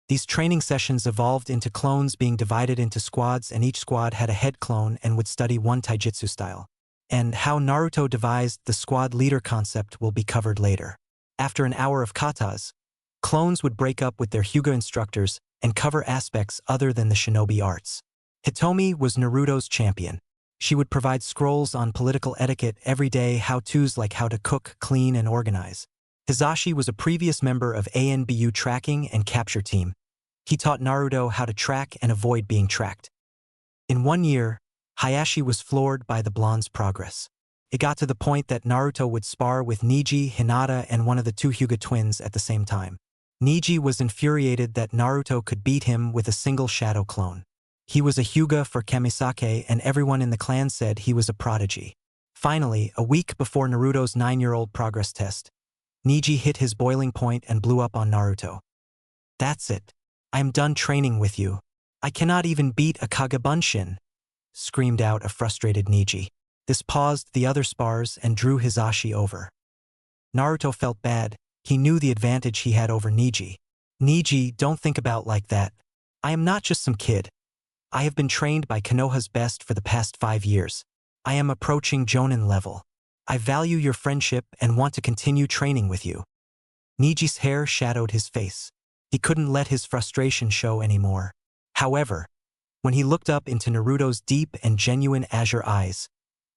These training sessions evolved into clones being divided into squads, and each squad had a head clone and would study one taijutsu style. And how Naruto devised the squad leader concept will be covered later. After an hour of katas, clones would break up with their Hyuga instructors and cover aspects other than the shinobi arts. Hitomi was Naruto's champion. She would provide scrolls on political etiquette every day, how-tos like how to cook, clean, and organize. Hisashi was a previous member of ANBU tracking and capture team. He taught Naruto how to track and avoid being tracked. In 1 year, Hayashi was floored by the blonde's progress. It got to the point that Naruto would spar with Neji, Hinata, and one of the two Hyuga twins at the same time. Neji was infuriated that Naruto could beat him with a single shadow clone. He was a Hyuga for Kamisake, and everyone in the clan said he was a prodigy. Finally, a week before Naruto's 9-year-old progress test, Neji hit his boiling point and blew up on Naruto. "That's it. I am done training with you. I cannot even beat a Kagebunshin," screamed out a frustrated Neji. This paused the other spars and drew Hisashi over. Naruto felt bad. He knew the advantage he had over Neji. "Neji, don't think about like that. I am not just some kid. I have been trained by Konoha's best for the past 5 years. I am approaching Jonin level. I value your friendship and want to continue training with you." Neji's hair shadowed his face. He couldn't let his frustration show anymore. However, when he looked up into Naruto's deep and genuine azure eyes,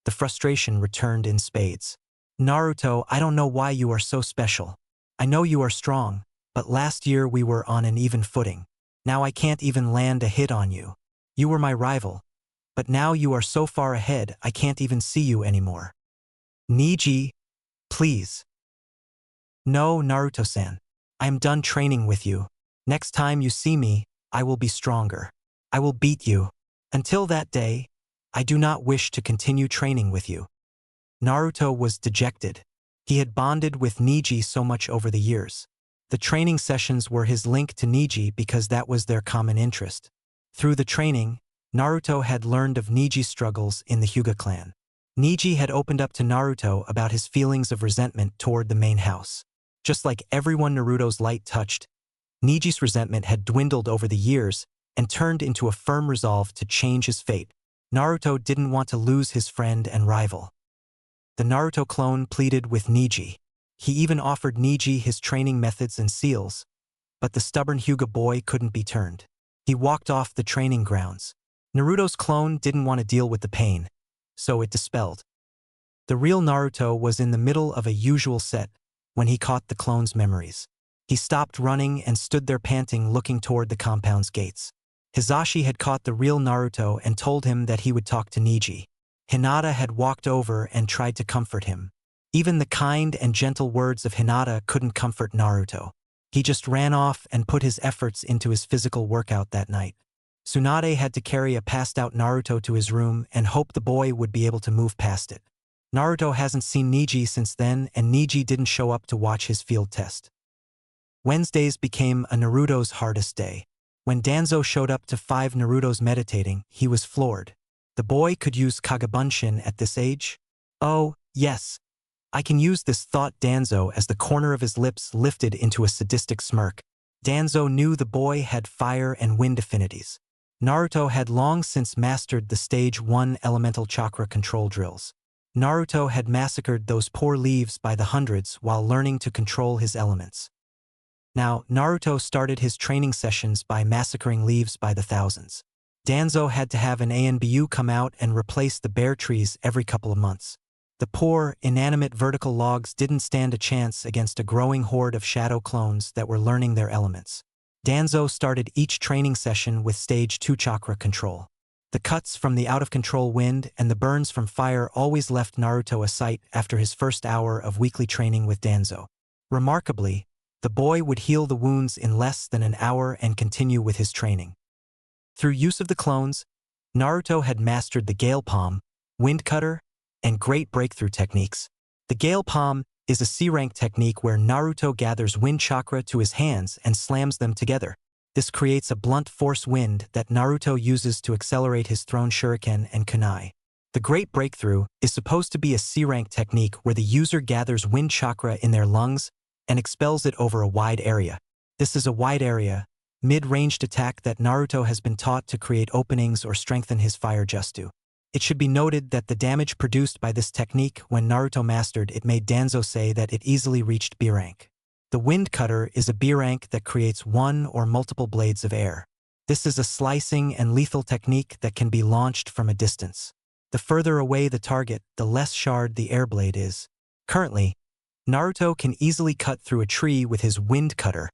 the frustration returned in spades. "Naruto, I don't know why you are so special. I know you are strong, but last year we were on an even footing. Now I can't even land a hit on you. You were my rival, but now you are so far ahead I can't even see you anymore. Neji, please." "No, Naruto-san. I am done training with you. Next time you see me, I will be stronger. I will beat you. Until that day, I do not wish to continue training with you." Naruto was dejected. He had bonded with Neji so much over the years. The training sessions were his link to Neji because that was their common interest. Through the training, Naruto had learned of Neji's struggles in the Hyuga clan. Neji had opened up to Naruto about his feelings of resentment toward the main house. Just like everyone Naruto's light touched, Neji's resentment had dwindled over the years and turned into a firm resolve to change his fate. Naruto didn't want to lose his friend and rival. The Naruto clone pleaded with Neji. He even offered Neji his training methods and seals, but the stubborn Hyuga boy couldn't be turned. He walked off the training grounds. Naruto's clone didn't want to deal with the pain, so it dispelled. The real Naruto was in the middle of a usual set when he caught the clone's memories. He stopped running and stood there panting, looking toward the compound's gates. Hisashi had caught the real Naruto and told him that he would talk to Neji. Hinata had walked over and tried to comfort him. Even the kind and gentle words of Hinata couldn't comfort Naruto. He just ran off and put his efforts into his physical workout that night. Tsunade had to carry a passed-out Naruto to his room and hope the boy would be able to move past it. Naruto hasn't seen Neji since then, and Neji didn't show up to watch his field test. Wednesdays became a Naruto's hardest day. When Danzo showed up to 5 Naruto's meditating, he was floored. The boy could use Kagebunshin at this age? "Oh, yes. I can use this," thought Danzo as the corner of his lips lifted into a sadistic smirk. Danzo knew the boy had fire and wind affinities. Naruto had long since mastered the Stage 1 elemental chakra control drills. Naruto had massacred those poor leaves by the hundreds while learning to control his elements. Now, Naruto started his training sessions by massacring leaves by the thousands. Danzo had to have an ANBU come out and replace the bare trees every couple of months. The poor, inanimate vertical logs didn't stand a chance against a growing horde of shadow clones that were learning their elements. Danzo started each training session with Stage 2 chakra control. The cuts from the out-of-control wind and the burns from fire always left Naruto a sight after his first hour of weekly training with Danzo. Remarkably, the boy would heal the wounds in less than an hour and continue with his training. Through use of the clones, Naruto had mastered the Gale Palm, Wind Cutter, and Great Breakthrough techniques. The Gale Palm is a C-rank technique where Naruto gathers wind chakra to his hands and slams them together. This creates a blunt force wind that Naruto uses to accelerate his thrown shuriken and kunai. The Great Breakthrough is supposed to be a C-rank technique where the user gathers wind chakra in their lungs and expels it over a wide area. This is a wide area, mid-ranged attack that Naruto has been taught to create openings or strengthen his fire jutsu. It should be noted that the damage produced by this technique when Naruto mastered it made Danzo say that it easily reached B rank. The Wind Cutter is a B rank that creates one or multiple blades of air. This is a slicing and lethal technique that can be launched from a distance. The further away the target, the less shard the air blade is. Currently, Naruto can easily cut through a tree with his wind cutter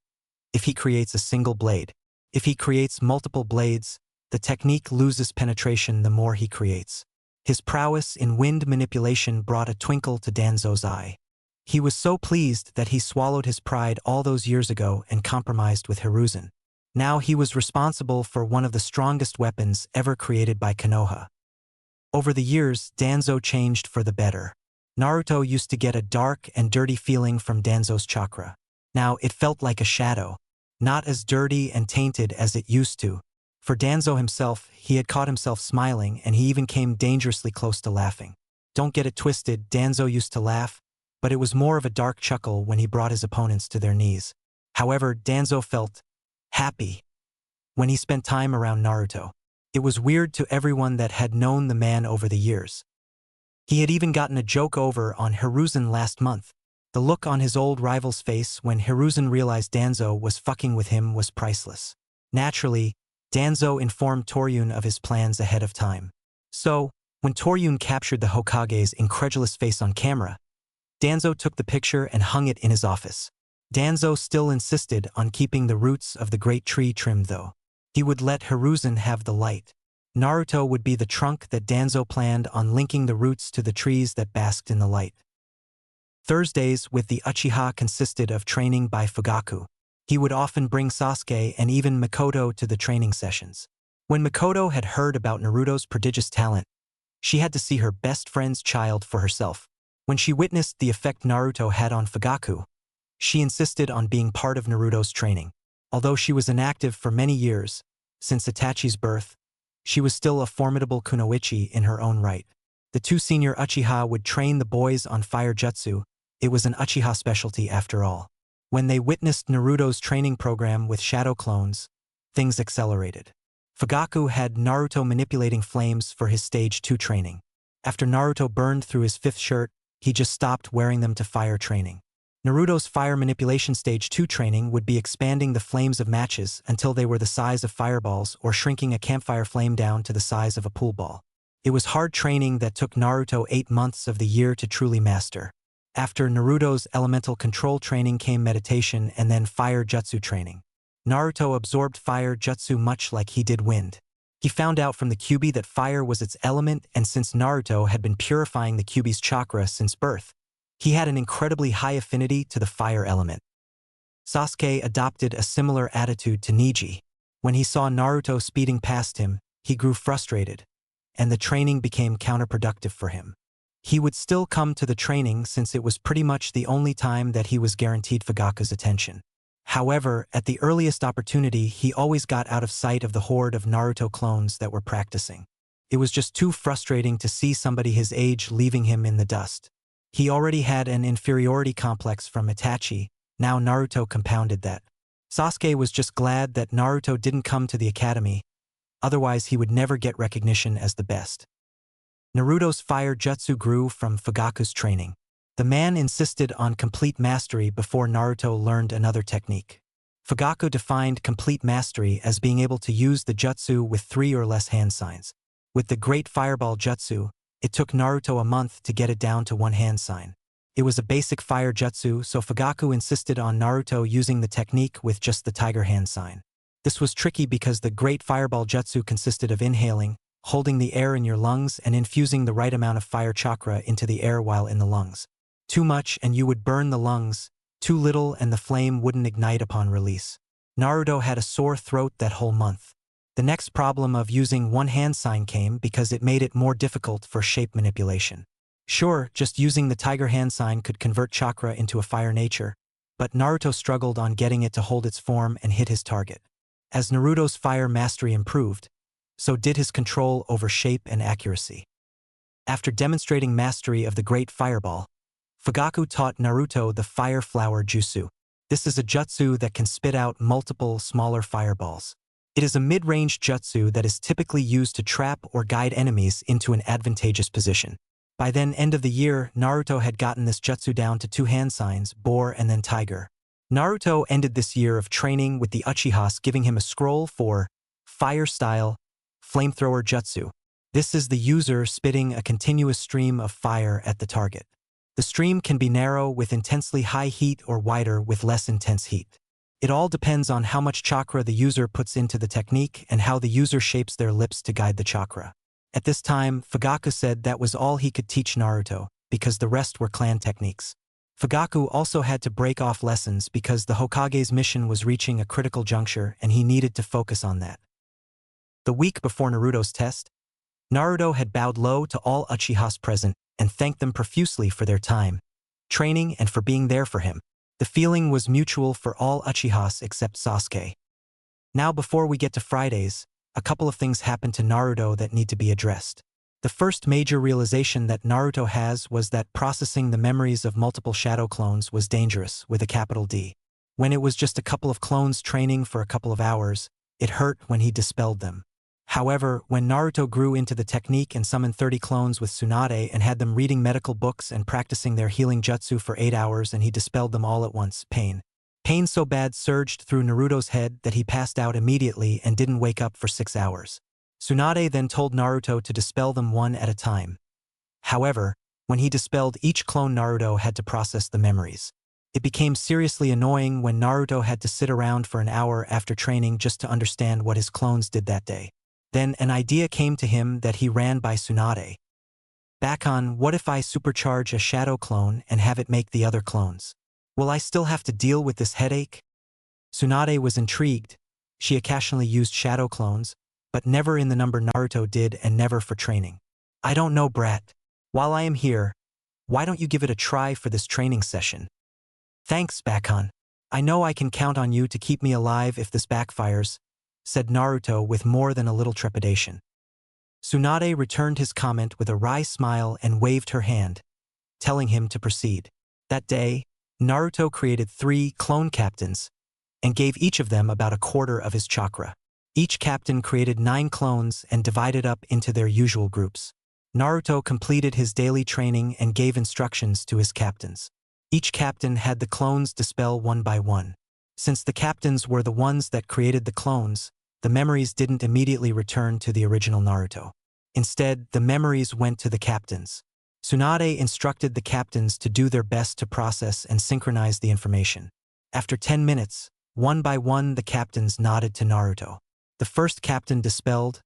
if he creates a single blade. If he creates multiple blades, the technique loses penetration the more he creates. His prowess in wind manipulation brought a twinkle to Danzo's eye. He was so pleased that he swallowed his pride all those years ago and compromised with Hiruzen. Now he was responsible for one of the strongest weapons ever created by Konoha. Over the years, Danzo changed for the better. Naruto used to get a dark and dirty feeling from Danzo's chakra. Now it felt like a shadow, not as dirty and tainted as it used to. For Danzo himself, he had caught himself smiling, and he even came dangerously close to laughing. Don't get it twisted, Danzo used to laugh, but it was more of a dark chuckle when he brought his opponents to their knees. However, Danzo felt happy when he spent time around Naruto. It was weird to everyone that had known the man over the years. He had even gotten a joke over on Hiruzen last month. The look on his old rival's face when Hiruzen realized Danzo was fucking with him was priceless. Naturally, Danzo informed Toryun of his plans ahead of time. So, when Toryun captured the Hokage's incredulous face on camera, Danzo took the picture and hung it in his office. Danzo still insisted on keeping the roots of the great tree trimmed though. He would let Hiruzen have the light. Naruto would be the trunk that Danzo planned on linking the roots to the trees that basked in the light. Thursdays with the Uchiha consisted of training by Fugaku. He would often bring Sasuke and even Mikoto to the training sessions. When Mikoto had heard about Naruto's prodigious talent, she had to see her best friend's child for herself. When she witnessed the effect Naruto had on Fugaku, she insisted on being part of Naruto's training. Although she was inactive for many years, since Itachi's birth, she was still a formidable kunoichi in her own right. The two senior Uchiha would train the boys on fire jutsu. It was an Uchiha specialty after all. When they witnessed Naruto's training program with shadow clones, things accelerated. Fugaku had Naruto manipulating flames for his stage 2 training. After Naruto burned through his 5th shirt, he just stopped wearing them to fire training. Naruto's fire manipulation stage 2 training would be expanding the flames of matches until they were the size of fireballs or shrinking a campfire flame down to the size of a pool ball. It was hard training that took Naruto 8 months of the year to truly master. After Naruto's elemental control training came meditation and then fire jutsu training. Naruto absorbed fire jutsu much like he did wind. He found out from the Kyuubi that fire was its element, and since Naruto had been purifying the Kyuubi's chakra since birth, he had an incredibly high affinity to the fire element. Sasuke adopted a similar attitude to Neji. When he saw Naruto speeding past him, he grew frustrated, and the training became counterproductive for him. He would still come to the training since it was pretty much the only time that he was guaranteed Fugaku's attention. However, at the earliest opportunity, he always got out of sight of the horde of Naruto clones that were practicing. It was just too frustrating to see somebody his age leaving him in the dust. He already had an inferiority complex from Itachi, now Naruto compounded that. Sasuke was just glad that Naruto didn't come to the academy, otherwise he would never get recognition as the best. Naruto's fire jutsu grew from Fugaku's training. The man insisted on complete mastery before Naruto learned another technique. Fugaku defined complete mastery as being able to use the jutsu with 3 or less hand signs. With the Great Fireball Jutsu, it took Naruto a month to get it down to 1 hand sign. It was a basic fire jutsu, so Fugaku insisted on Naruto using the technique with just the tiger hand sign. This was tricky because the Great Fireball Jutsu consisted of inhaling, holding the air in your lungs, and infusing the right amount of fire chakra into the air while in the lungs. Too much and you would burn the lungs, too little and the flame wouldn't ignite upon release. Naruto had a sore throat that whole month. The next problem of using 1 hand sign came because it made it more difficult for shape manipulation. Sure, just using the tiger hand sign could convert chakra into a fire nature, but Naruto struggled on getting it to hold its form and hit his target. As Naruto's fire mastery improved, so did his control over shape and accuracy. After demonstrating mastery of the Great Fireball, Fugaku taught Naruto the Fire Flower Jutsu. This is a jutsu that can spit out multiple smaller fireballs. It is a mid-range jutsu that is typically used to trap or guide enemies into an advantageous position. By then end of the year, Naruto had gotten this jutsu down to 2 hand signs, boar and then tiger. Naruto ended this year of training with the Uchihas giving him a scroll for Fire Style Flamethrower Jutsu. This is the user spitting a continuous stream of fire at the target. The stream can be narrow with intensely high heat or wider with less intense heat. It all depends on how much chakra the user puts into the technique and how the user shapes their lips to guide the chakra. At this time, Fugaku said that was all he could teach Naruto, because the rest were clan techniques. Fugaku also had to break off lessons because the Hokage's mission was reaching a critical juncture and he needed to focus on that. The week before Naruto's test, Naruto had bowed low to all Uchihas present and thanked them profusely for their time, training, and for being there for him. The feeling was mutual for all Uchihas except Sasuke. Now before we get to Fridays, a couple of things happened to Naruto that need to be addressed. The first major realization that Naruto has was that processing the memories of multiple shadow clones was dangerous, with a capital D. When it was just a couple of clones training for a couple of hours, it hurt when he dispelled them. However, when Naruto grew into the technique and summoned 30 clones with Tsunade and had them reading medical books and practicing their healing jutsu for 8 hours and he dispelled them all at once, pain so bad surged through Naruto's head that he passed out immediately and didn't wake up for 6 hours. Tsunade then told Naruto to dispel them one at a time. However, when he dispelled each clone, Naruto had to process the memories. It became seriously annoying when Naruto had to sit around for an hour after training just to understand what his clones did that day. Then an idea came to him that he ran by Tsunade. Bakon, what if I supercharge a shadow clone and have it make the other clones? Will I still have to deal with this headache? Tsunade was intrigued. She occasionally used shadow clones, but never in the number Naruto did and never for training. I don't know, brat. While I am here, why don't you give it a try for this training session? Thanks, Bakon. I know I can count on you to keep me alive if this backfires, said Naruto with more than a little trepidation. Tsunade returned his comment with a wry smile and waved her hand, telling him to proceed. That day, Naruto created 3 clone captains and gave each of them about a quarter of his chakra. Each captain created 9 clones and divided up into their usual groups. Naruto completed his daily training and gave instructions to his captains. Each captain had the clones dispel one by one. Since the captains were the ones that created the clones, the memories didn't immediately return to the original Naruto. Instead, the memories went to the captains. Tsunade instructed the captains to do their best to process and synchronize the information. After 10 minutes, one by one the captains nodded to Naruto. The first captain dispelled,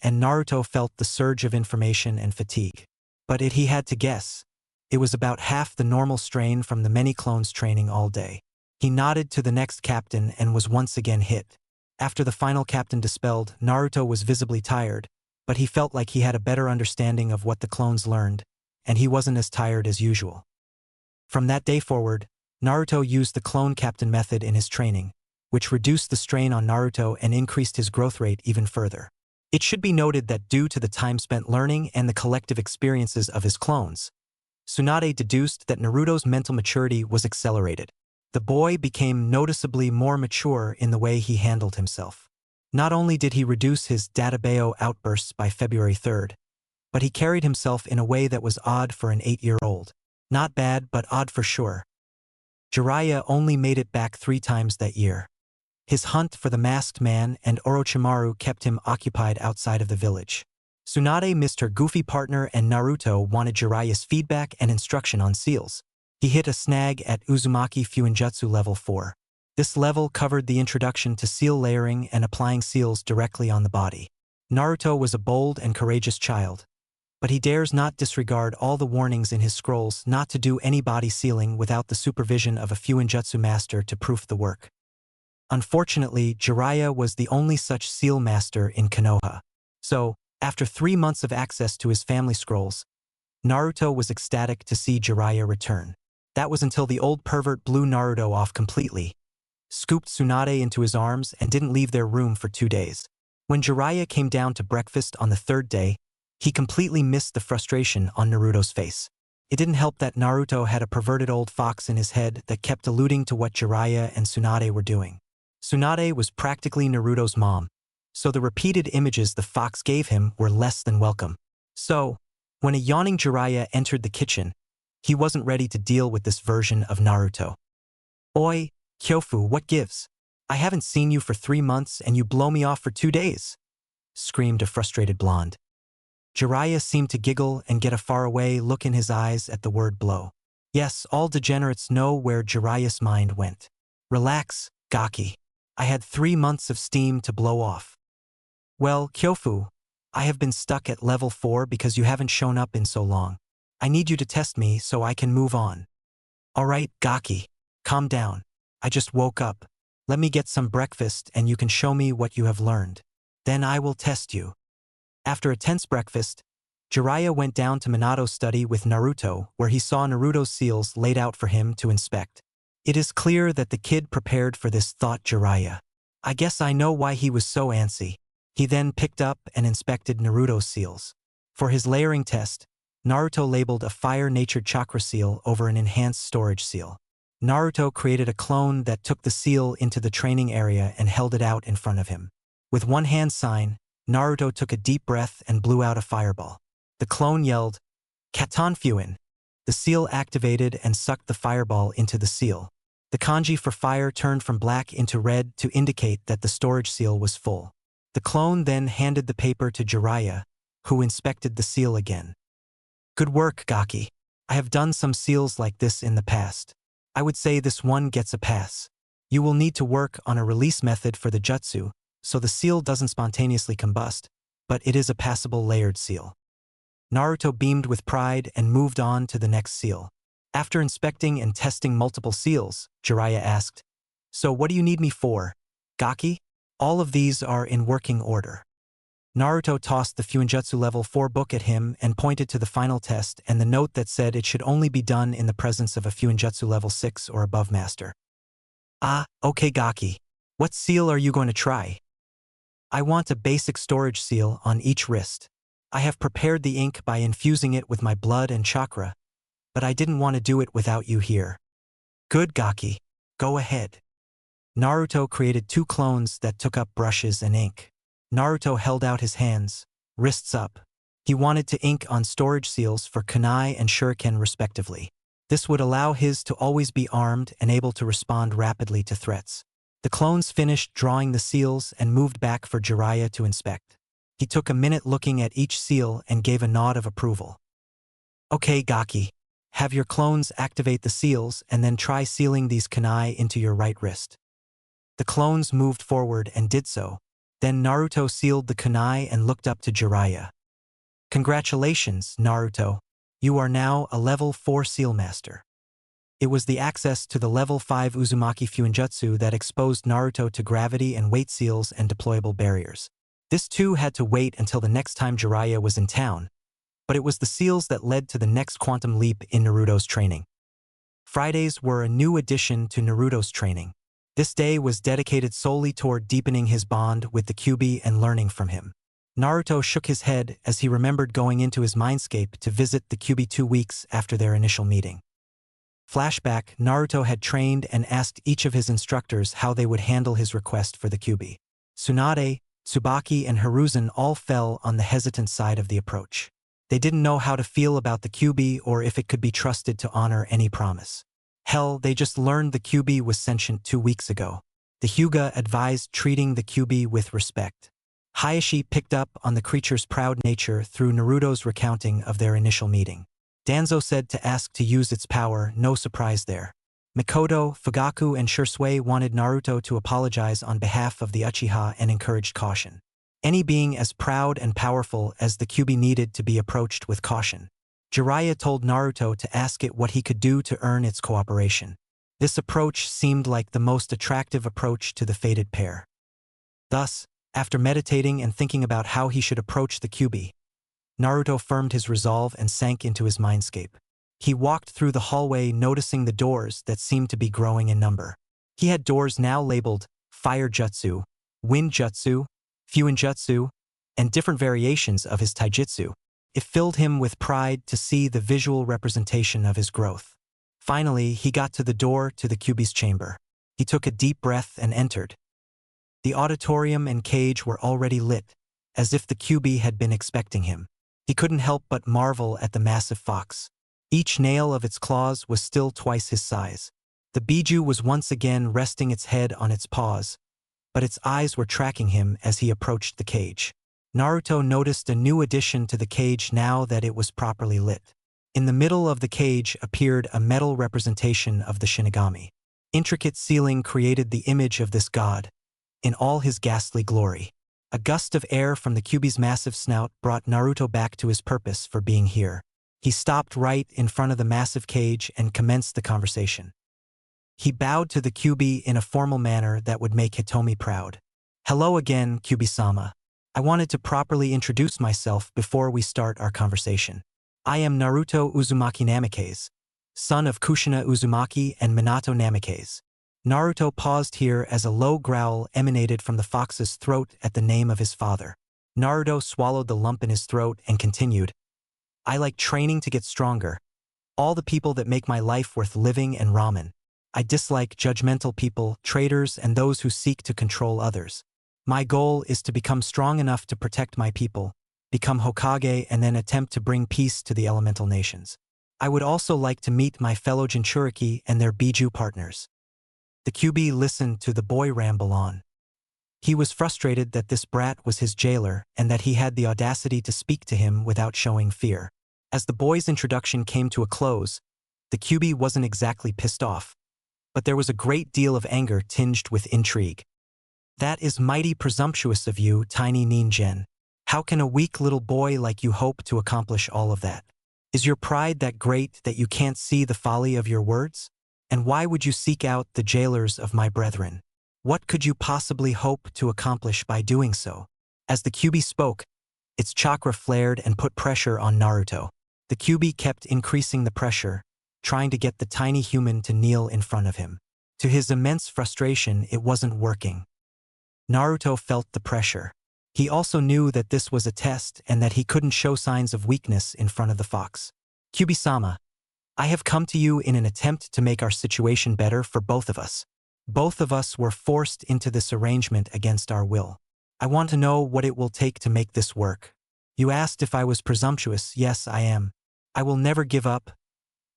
and Naruto felt the surge of information and fatigue. But he had to guess. It was about half the normal strain from the many clones training all day. He nodded to the next captain and was once again hit. After the final captain dispelled, Naruto was visibly tired, but he felt like he had a better understanding of what the clones learned, and he wasn't as tired as usual. From that day forward, Naruto used the clone captain method in his training, which reduced the strain on Naruto and increased his growth rate even further. It should be noted that due to the time spent learning and the collective experiences of his clones, Tsunade deduced that Naruto's mental maturity was accelerated. The boy became noticeably more mature in the way he handled himself. Not only did he reduce his databeo outbursts by February 3rd, but he carried himself in a way that was odd for an 8-year-old. Not bad, but odd for sure. Jiraiya only made it back 3 times that year. His hunt for the masked man and Orochimaru kept him occupied outside of the village. Tsunade missed her goofy partner and Naruto wanted Jiraiya's feedback and instruction on seals. He hit a snag at Uzumaki Fuinjutsu level 4. This level covered the introduction to seal layering and applying seals directly on the body. Naruto was a bold and courageous child, but he dares not disregard all the warnings in his scrolls not to do any body sealing without the supervision of a Fuinjutsu master to proof the work. Unfortunately, Jiraiya was the only such seal master in Konoha. So, after 3 months of access to his family scrolls, Naruto was ecstatic to see Jiraiya return. That was until the old pervert blew Naruto off completely, scooped Tsunade into his arms and didn't leave their room for 2 days. When Jiraiya came down to breakfast on the 3rd day, he completely missed the frustration on Naruto's face. It didn't help that Naruto had a perverted old fox in his head that kept alluding to what Jiraiya and Tsunade were doing. Tsunade was practically Naruto's mom, so the repeated images the fox gave him were less than welcome. So, when a yawning Jiraiya entered the kitchen, he wasn't ready to deal with this version of Naruto. Oi, Kyofu, what gives? I haven't seen you for 3 months and you blow me off for 2 days, screamed a frustrated blonde. Jiraiya seemed to giggle and get a faraway look in his eyes at the word blow. Yes, all degenerates know where Jiraiya's mind went. Relax, Gaki. I had 3 months of steam to blow off. Well, Kyofu, I have been stuck at level 4 because you haven't shown up in so long. I need you to test me so I can move on. Alright, Gaki. Calm down. I just woke up. Let me get some breakfast and you can show me what you have learned. Then I will test you. After a tense breakfast, Jiraiya went down to Minato's study with Naruto, where he saw Naruto's seals laid out for him to inspect. It is clear that the kid prepared for this, thought Jiraiya. I guess I know why he was so antsy. He then picked up and inspected Naruto's seals. For his layering test, Naruto labeled a fire-natured chakra seal over an enhanced storage seal. Naruto created a clone that took the seal into the training area and held it out in front of him. With one hand sign, Naruto took a deep breath and blew out a fireball. The clone yelled, "Katanfuin!" The seal activated and sucked the fireball into the seal. The kanji for fire turned from black into red to indicate that the storage seal was full. The clone then handed the paper to Jiraiya, who inspected the seal again. Good work, Gaki. I have done some seals like this in the past. I would say this one gets a pass. You will need to work on a release method for the jutsu, so the seal doesn't spontaneously combust, but it is a passable layered seal. Naruto beamed with pride and moved on to the next seal. After inspecting and testing multiple seals, Jiraiya asked, "So what do you need me for, Gaki?" "All of these are in working order." Naruto tossed the Fuinjutsu level 4 book at him and pointed to the final test and the note that said it should only be done in the presence of a Fuinjutsu level 6 or above master. "Ah, okay Gaki. What seal are you going to try?" "I want a basic storage seal on each wrist. I have prepared the ink by infusing it with my blood and chakra, but I didn't want to do it without you here." "Good Gaki. Go ahead." Naruto created 2 clones that took up brushes and ink. Naruto held out his hands, wrists up. He wanted to ink on storage seals for kunai and shuriken respectively. This would allow his to always be armed and able to respond rapidly to threats. The clones finished drawing the seals and moved back for Jiraiya to inspect. He took a minute looking at each seal and gave a nod of approval. "Okay Gaki, have your clones activate the seals and then try sealing these kunai into your right wrist." The clones moved forward and did so. Then Naruto sealed the kunai and looked up to Jiraiya. "Congratulations, Naruto. You are now a level 4 seal master." It was the access to the level 5 Uzumaki Fuinjutsu that exposed Naruto to gravity and weight seals and deployable barriers. This too had to wait until the next time Jiraiya was in town, but it was the seals that led to the next quantum leap in Naruto's training. Fridays were a new addition to Naruto's training. This day was dedicated solely toward deepening his bond with the Kyuubi and learning from him. Naruto shook his head as he remembered going into his mindscape to visit the Kyuubi 2 weeks after their initial meeting. Flashback, Naruto had trained and asked each of his instructors how they would handle his request for the Kyuubi. Tsunade, Tsubaki, and Hiruzen all fell on the hesitant side of the approach. They didn't know how to feel about the Kyuubi or if it could be trusted to honor any promise. Hell, they just learned the Kyuubi was sentient 2 weeks ago. The Hyuga advised treating the Kyuubi with respect. Hayashi picked up on the creature's proud nature through Naruto's recounting of their initial meeting. Danzo said to ask to use its power, no surprise there. Mikoto, Fugaku, and Shursui wanted Naruto to apologize on behalf of the Uchiha and encouraged caution. Any being as proud and powerful as the Kyuubi needed to be approached with caution. Jiraiya told Naruto to ask it what he could do to earn its cooperation. This approach seemed like the most attractive approach to the fated pair. Thus, after meditating and thinking about how he should approach the Kyuubi, Naruto firmed his resolve and sank into his mindscape. He walked through the hallway noticing the doors that seemed to be growing in number. He had doors now labeled Fire Jutsu, Wind Jutsu, Fuinjutsu, and different variations of his taijutsu. It filled him with pride to see the visual representation of his growth. Finally, he got to the door to the Kyuubi's chamber. He took a deep breath and entered. The auditorium and cage were already lit, as if the Kyuubi had been expecting him. He couldn't help but marvel at the massive fox. Each nail of its claws was still twice his size. The Biju was once again resting its head on its paws, but its eyes were tracking him as he approached the cage. Naruto noticed a new addition to the cage now that it was properly lit. In the middle of the cage appeared a metal representation of the Shinigami. Intricate ceiling created the image of this god, in all his ghastly glory. A gust of air from the Kyuubi's massive snout brought Naruto back to his purpose for being here. He stopped right in front of the massive cage and commenced the conversation. He bowed to the Kyuubi in a formal manner that would make Hitomi proud. "Hello again, Kyuubi-sama. I wanted to properly introduce myself before we start our conversation. I am Naruto Uzumaki Namikaze, son of Kushina Uzumaki and Minato Namikaze." Naruto paused here as a low growl emanated from the fox's throat at the name of his father. Naruto swallowed the lump in his throat and continued, "I like training to get stronger. All the people that make my life worth living and ramen. I dislike judgmental people, traitors, and those who seek to control others. My goal is to become strong enough to protect my people, become Hokage, and then attempt to bring peace to the elemental nations. I would also like to meet my fellow Jinchuriki and their Biju partners." The Kyuubi listened to the boy ramble on. He was frustrated that this brat was his jailer and that he had the audacity to speak to him without showing fear. As the boy's introduction came to a close, the Kyuubi wasn't exactly pissed off, but there was a great deal of anger tinged with intrigue. "That is mighty presumptuous of you, tiny Ningen. How can a weak little boy like you hope to accomplish all of that? Is your pride that great that you can't see the folly of your words? And why would you seek out the jailers of my brethren? What could you possibly hope to accomplish by doing so?" As the Kyuubi spoke, its chakra flared and put pressure on Naruto. The Kyuubi kept increasing the pressure, trying to get the tiny human to kneel in front of him. To his immense frustration, it wasn't working. Naruto felt the pressure. He also knew that this was a test and that he couldn't show signs of weakness in front of the fox. "Kyuubi-sama, I have come to you in an attempt to make our situation better for both of us. Both of us were forced into this arrangement against our will. I want to know what it will take to make this work. You asked if I was presumptuous. Yes, I am. I will never give up.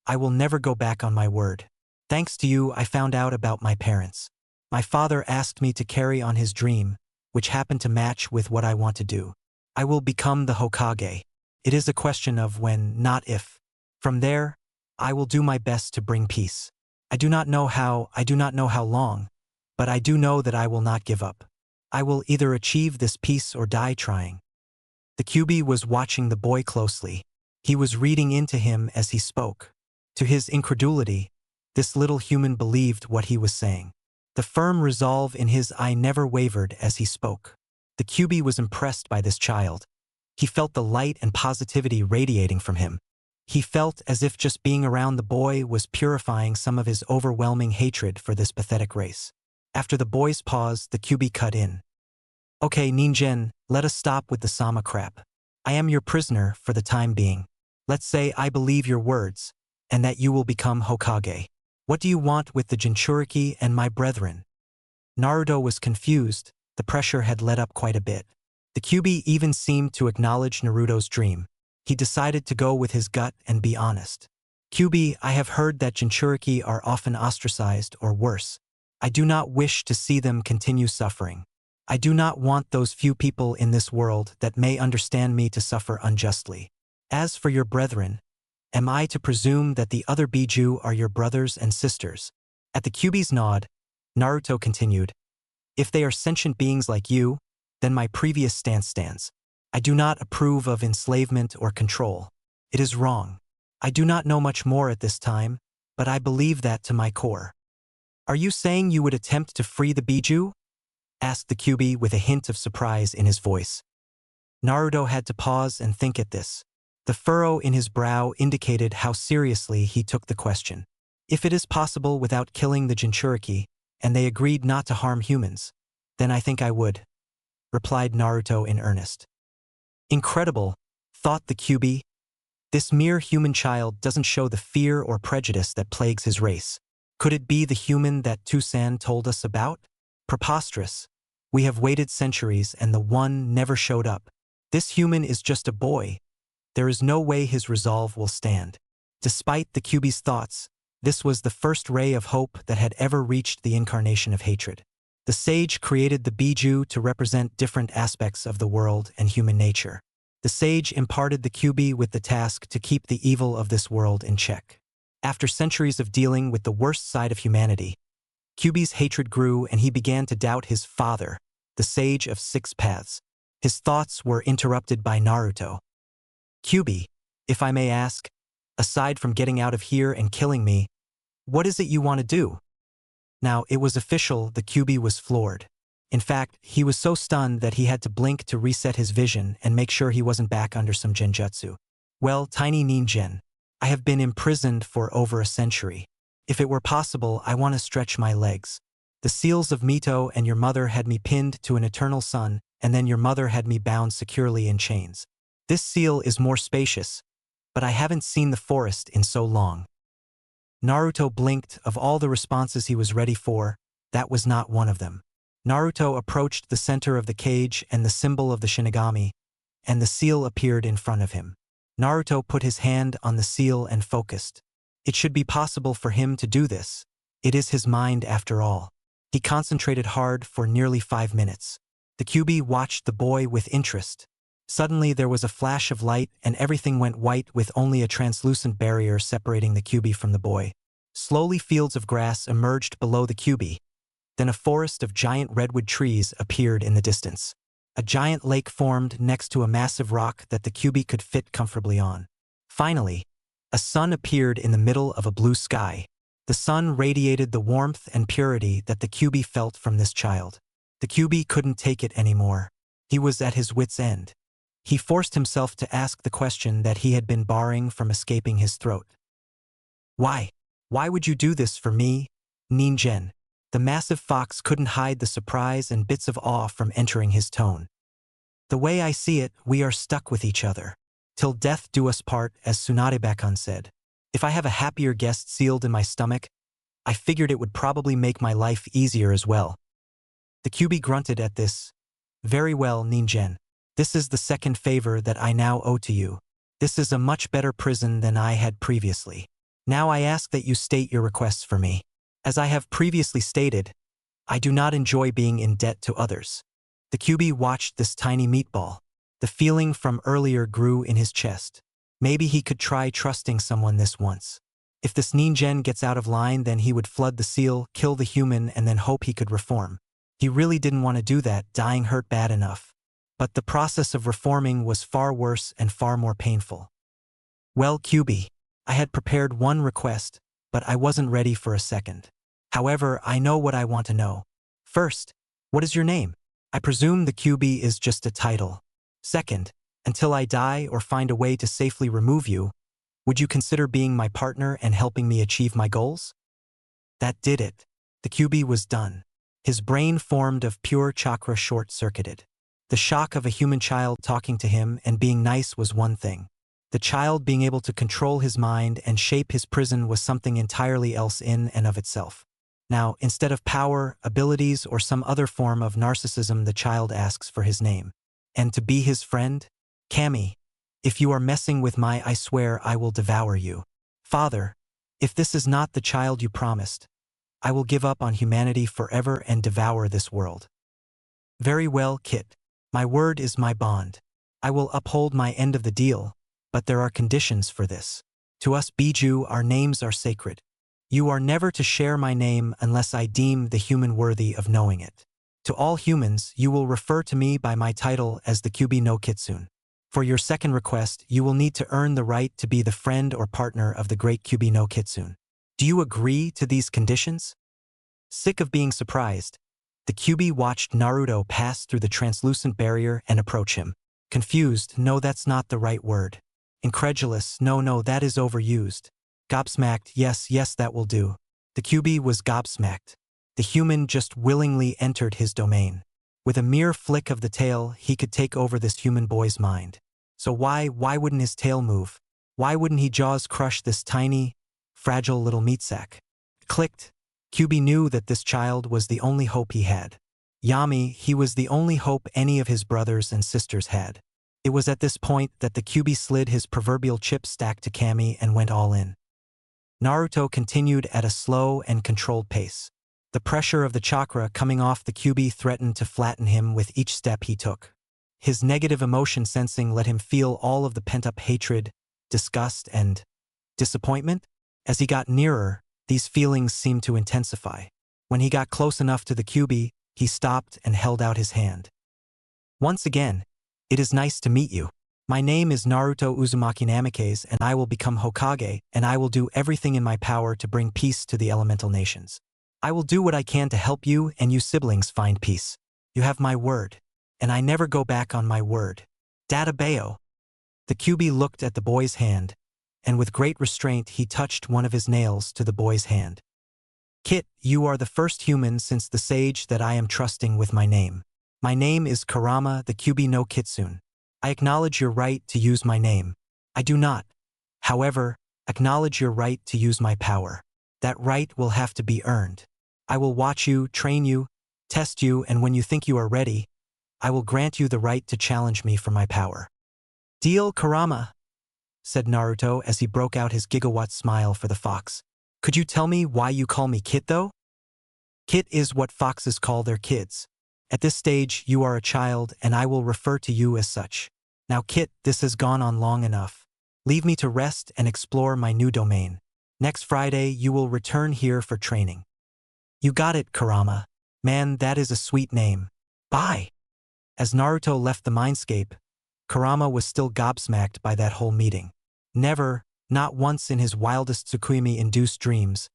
I will never go back on my word. Thanks to you, I found out about my parents. My father asked me to carry on his dream, which happened to match with what I want to do. I will become the Hokage. It is a question of when, not if. From there, I will do my best to bring peace. I do not know how long, but I do know that I will not give up. I will either achieve this peace or die trying." The Kyuubi was watching the boy closely. He was reading into him as he spoke. To his incredulity, this little human believed what he was saying. The firm resolve in his eye never wavered as he spoke. The Kyuubi was impressed by this child. He felt the light and positivity radiating from him. He felt as if just being around the boy was purifying some of his overwhelming hatred for this pathetic race. After the boy's pause, the Kyuubi cut in. "Okay, Ningen, let us stop with the Sama crap. I am your prisoner for the time being. Let's say I believe your words, and that you will become Hokage. What do you want with the Jinchuriki and my brethren?" Naruto was confused. The pressure had let up quite a bit. The Kyuubi even seemed to acknowledge Naruto's dream. He decided to go with his gut and be honest. "Kyuubi, I have heard that Jinchuriki are often ostracized or worse. I do not wish to see them continue suffering. I do not want those few people in this world that may understand me to suffer unjustly. As for your brethren, am I to presume that the other Biju are your brothers and sisters?" At the Kyuubi's nod, Naruto continued, "If they are sentient beings like you, then my previous stance stands. I do not approve of enslavement or control. It is wrong. I do not know much more at this time, but I believe that to my core." "Are you saying you would attempt to free the Biju?" asked the Kyuubi with a hint of surprise in his voice. Naruto had to pause and think at this. The furrow in his brow indicated how seriously he took the question. "If it is possible without killing the Jinchuriki, and they agreed not to harm humans, then I think I would," replied Naruto in earnest. Incredible, thought the Kyuubi. This mere human child doesn't show the fear or prejudice that plagues his race. Could it be the human that Tusan told us about? Preposterous. We have waited centuries and the one never showed up. This human is just a boy. There is no way his resolve will stand. Despite the Kyuubi's thoughts, this was the first ray of hope that had ever reached the incarnation of hatred. The sage created the Biju to represent different aspects of the world and human nature. The sage imparted the Kyuubi with the task to keep the evil of this world in check. After centuries of dealing with the worst side of humanity, Kyuubi's hatred grew and he began to doubt his father, the sage of six paths. His thoughts were interrupted by Naruto. "Kyuubi, if I may ask, aside from getting out of here and killing me, what is it you want to do?" Now, it was official, the Kyuubi was floored. In fact, he was so stunned that he had to blink to reset his vision and make sure he wasn't back under some genjutsu. "Well, tiny ninjen, I have been imprisoned for over a century. If it were possible, I want to stretch my legs. The seals of Mito and your mother had me pinned to an eternal sun, and then your mother had me bound securely in chains. This seal is more spacious, but I haven't seen the forest in so long." Naruto blinked. Of all the responses he was ready for, that was not one of them. Naruto approached the center of the cage and the symbol of the Shinigami, and the seal appeared in front of him. Naruto put his hand on the seal and focused. It should be possible for him to do this. It is his mind after all. He concentrated hard for nearly 5 minutes. The Kyuubi watched the boy with interest. Suddenly there was a flash of light and everything went white with only a translucent barrier separating the Kyuubi from the boy. Slowly fields of grass emerged below the Kyuubi. Then a forest of giant redwood trees appeared in the distance. A giant lake formed next to a massive rock that the Kyuubi could fit comfortably on. Finally, a sun appeared in the middle of a blue sky. The sun radiated the warmth and purity that the Kyuubi felt from this child. The Kyuubi couldn't take it anymore. He was at his wit's end. He forced himself to ask the question that he had been barring from escaping his throat. "Why? Why would you do this for me, Ninjen?" The massive fox couldn't hide the surprise and bits of awe from entering his tone. "The way I see it, we are stuck with each other. Till death do us part, as Tsunade-bakun said. If I have a happier guest sealed in my stomach, I figured it would probably make my life easier as well." The Kyuubi grunted at this. "Very well, Ninjen. This is the second favor that I now owe to you. This is a much better prison than I had previously. Now I ask that you state your requests for me. As I have previously stated, I do not enjoy being in debt to others." The Kyuubi watched this tiny meatball. The feeling from earlier grew in his chest. Maybe he could try trusting someone this once. If this Ninjen gets out of line, then he would flood the seal, kill the human, and then hope he could reform. He really didn't want to do that, dying hurt bad enough. But the process of reforming was far worse and far more painful. "Well, Kyuubi, I had prepared one request, but I wasn't ready for a second. However, I know what I want to know. First, what is your name? I presume the Kyuubi is just a title. Second, until I die or find a way to safely remove you, would you consider being my partner and helping me achieve my goals?" That did it. The Kyuubi was done. His brain formed of pure chakra short-circuited. The shock of a human child talking to him and being nice was one thing. The child being able to control his mind and shape his prison was something entirely else in and of itself. Now, instead of power, abilities, or some other form of narcissism, the child asks for his name. And to be his friend? "Kami, if you are messing with I swear I will devour you. Father, if this is not the child you promised, I will give up on humanity forever and devour this world." "Very well, Kit. My word is my bond. I will uphold my end of the deal, but there are conditions for this. To us Biju, our names are sacred. You are never to share my name unless I deem the human worthy of knowing it. To all humans, you will refer to me by my title as the Kyuubi no Kitsune. For your second request, you will need to earn the right to be the friend or partner of the great Kyuubi no Kitsune. Do you agree to these conditions?" Sick of being surprised, the Kyuubi watched Naruto pass through the translucent barrier and approach him. Confused, "No, that's not the right word." Incredulous, "No, that is overused." Gobsmacked, yes, that will do." The Kyuubi was gobsmacked. The human just willingly entered his domain. With a mere flick of the tail, he could take over this human boy's mind. So why wouldn't his tail move? Why wouldn't he jaws crush this tiny, fragile little meat sack? Clicked. Kyuubi knew that this child was the only hope he had. Yami, he was the only hope any of his brothers and sisters had. It was at this point that the Kyuubi slid his proverbial chip stack to Kami and went all in. Naruto continued at a slow and controlled pace. The pressure of the chakra coming off the Kyuubi threatened to flatten him with each step he took. His negative emotion sensing let him feel all of the pent-up hatred, disgust, and disappointment. As he got nearer, these feelings seemed to intensify. When he got close enough to the Kyuubi, he stopped and held out his hand. Once again, it is nice to meet you. My name is Naruto Uzumaki Namikaze, and I will become Hokage, and I will do everything in my power to bring peace to the elemental nations. I will do what I can to help you and you siblings find peace. You have my word, and I never go back on my word. Databeo. The Kyuubi looked at the boy's hand, and with great restraint he touched one of his nails to the boy's hand. Kit, you are the first human since the sage that I am trusting with my name. My name is Kurama the Kyuubi no Kitsune. I acknowledge your right to use my name. I do not, however, acknowledge your right to use my power. That right will have to be earned. I will watch you, train you, test you, and when you think you are ready, I will grant you the right to challenge me for my power. Deal, Kurama, said Naruto as he broke out his gigawatt smile for the fox. Could you tell me why you call me Kit though? Kit is what foxes call their kids. At this stage, you are a child, and I will refer to you as such. Now Kit, this has gone on long enough. Leave me to rest and explore my new domain. Next Friday, you will return here for training. You got it, Kurama. Man, that is a sweet name. Bye. As Naruto left the mindscape, Kurama was still gobsmacked by that whole meeting. Never, not once in his wildest Tsukuyomi-induced dreams,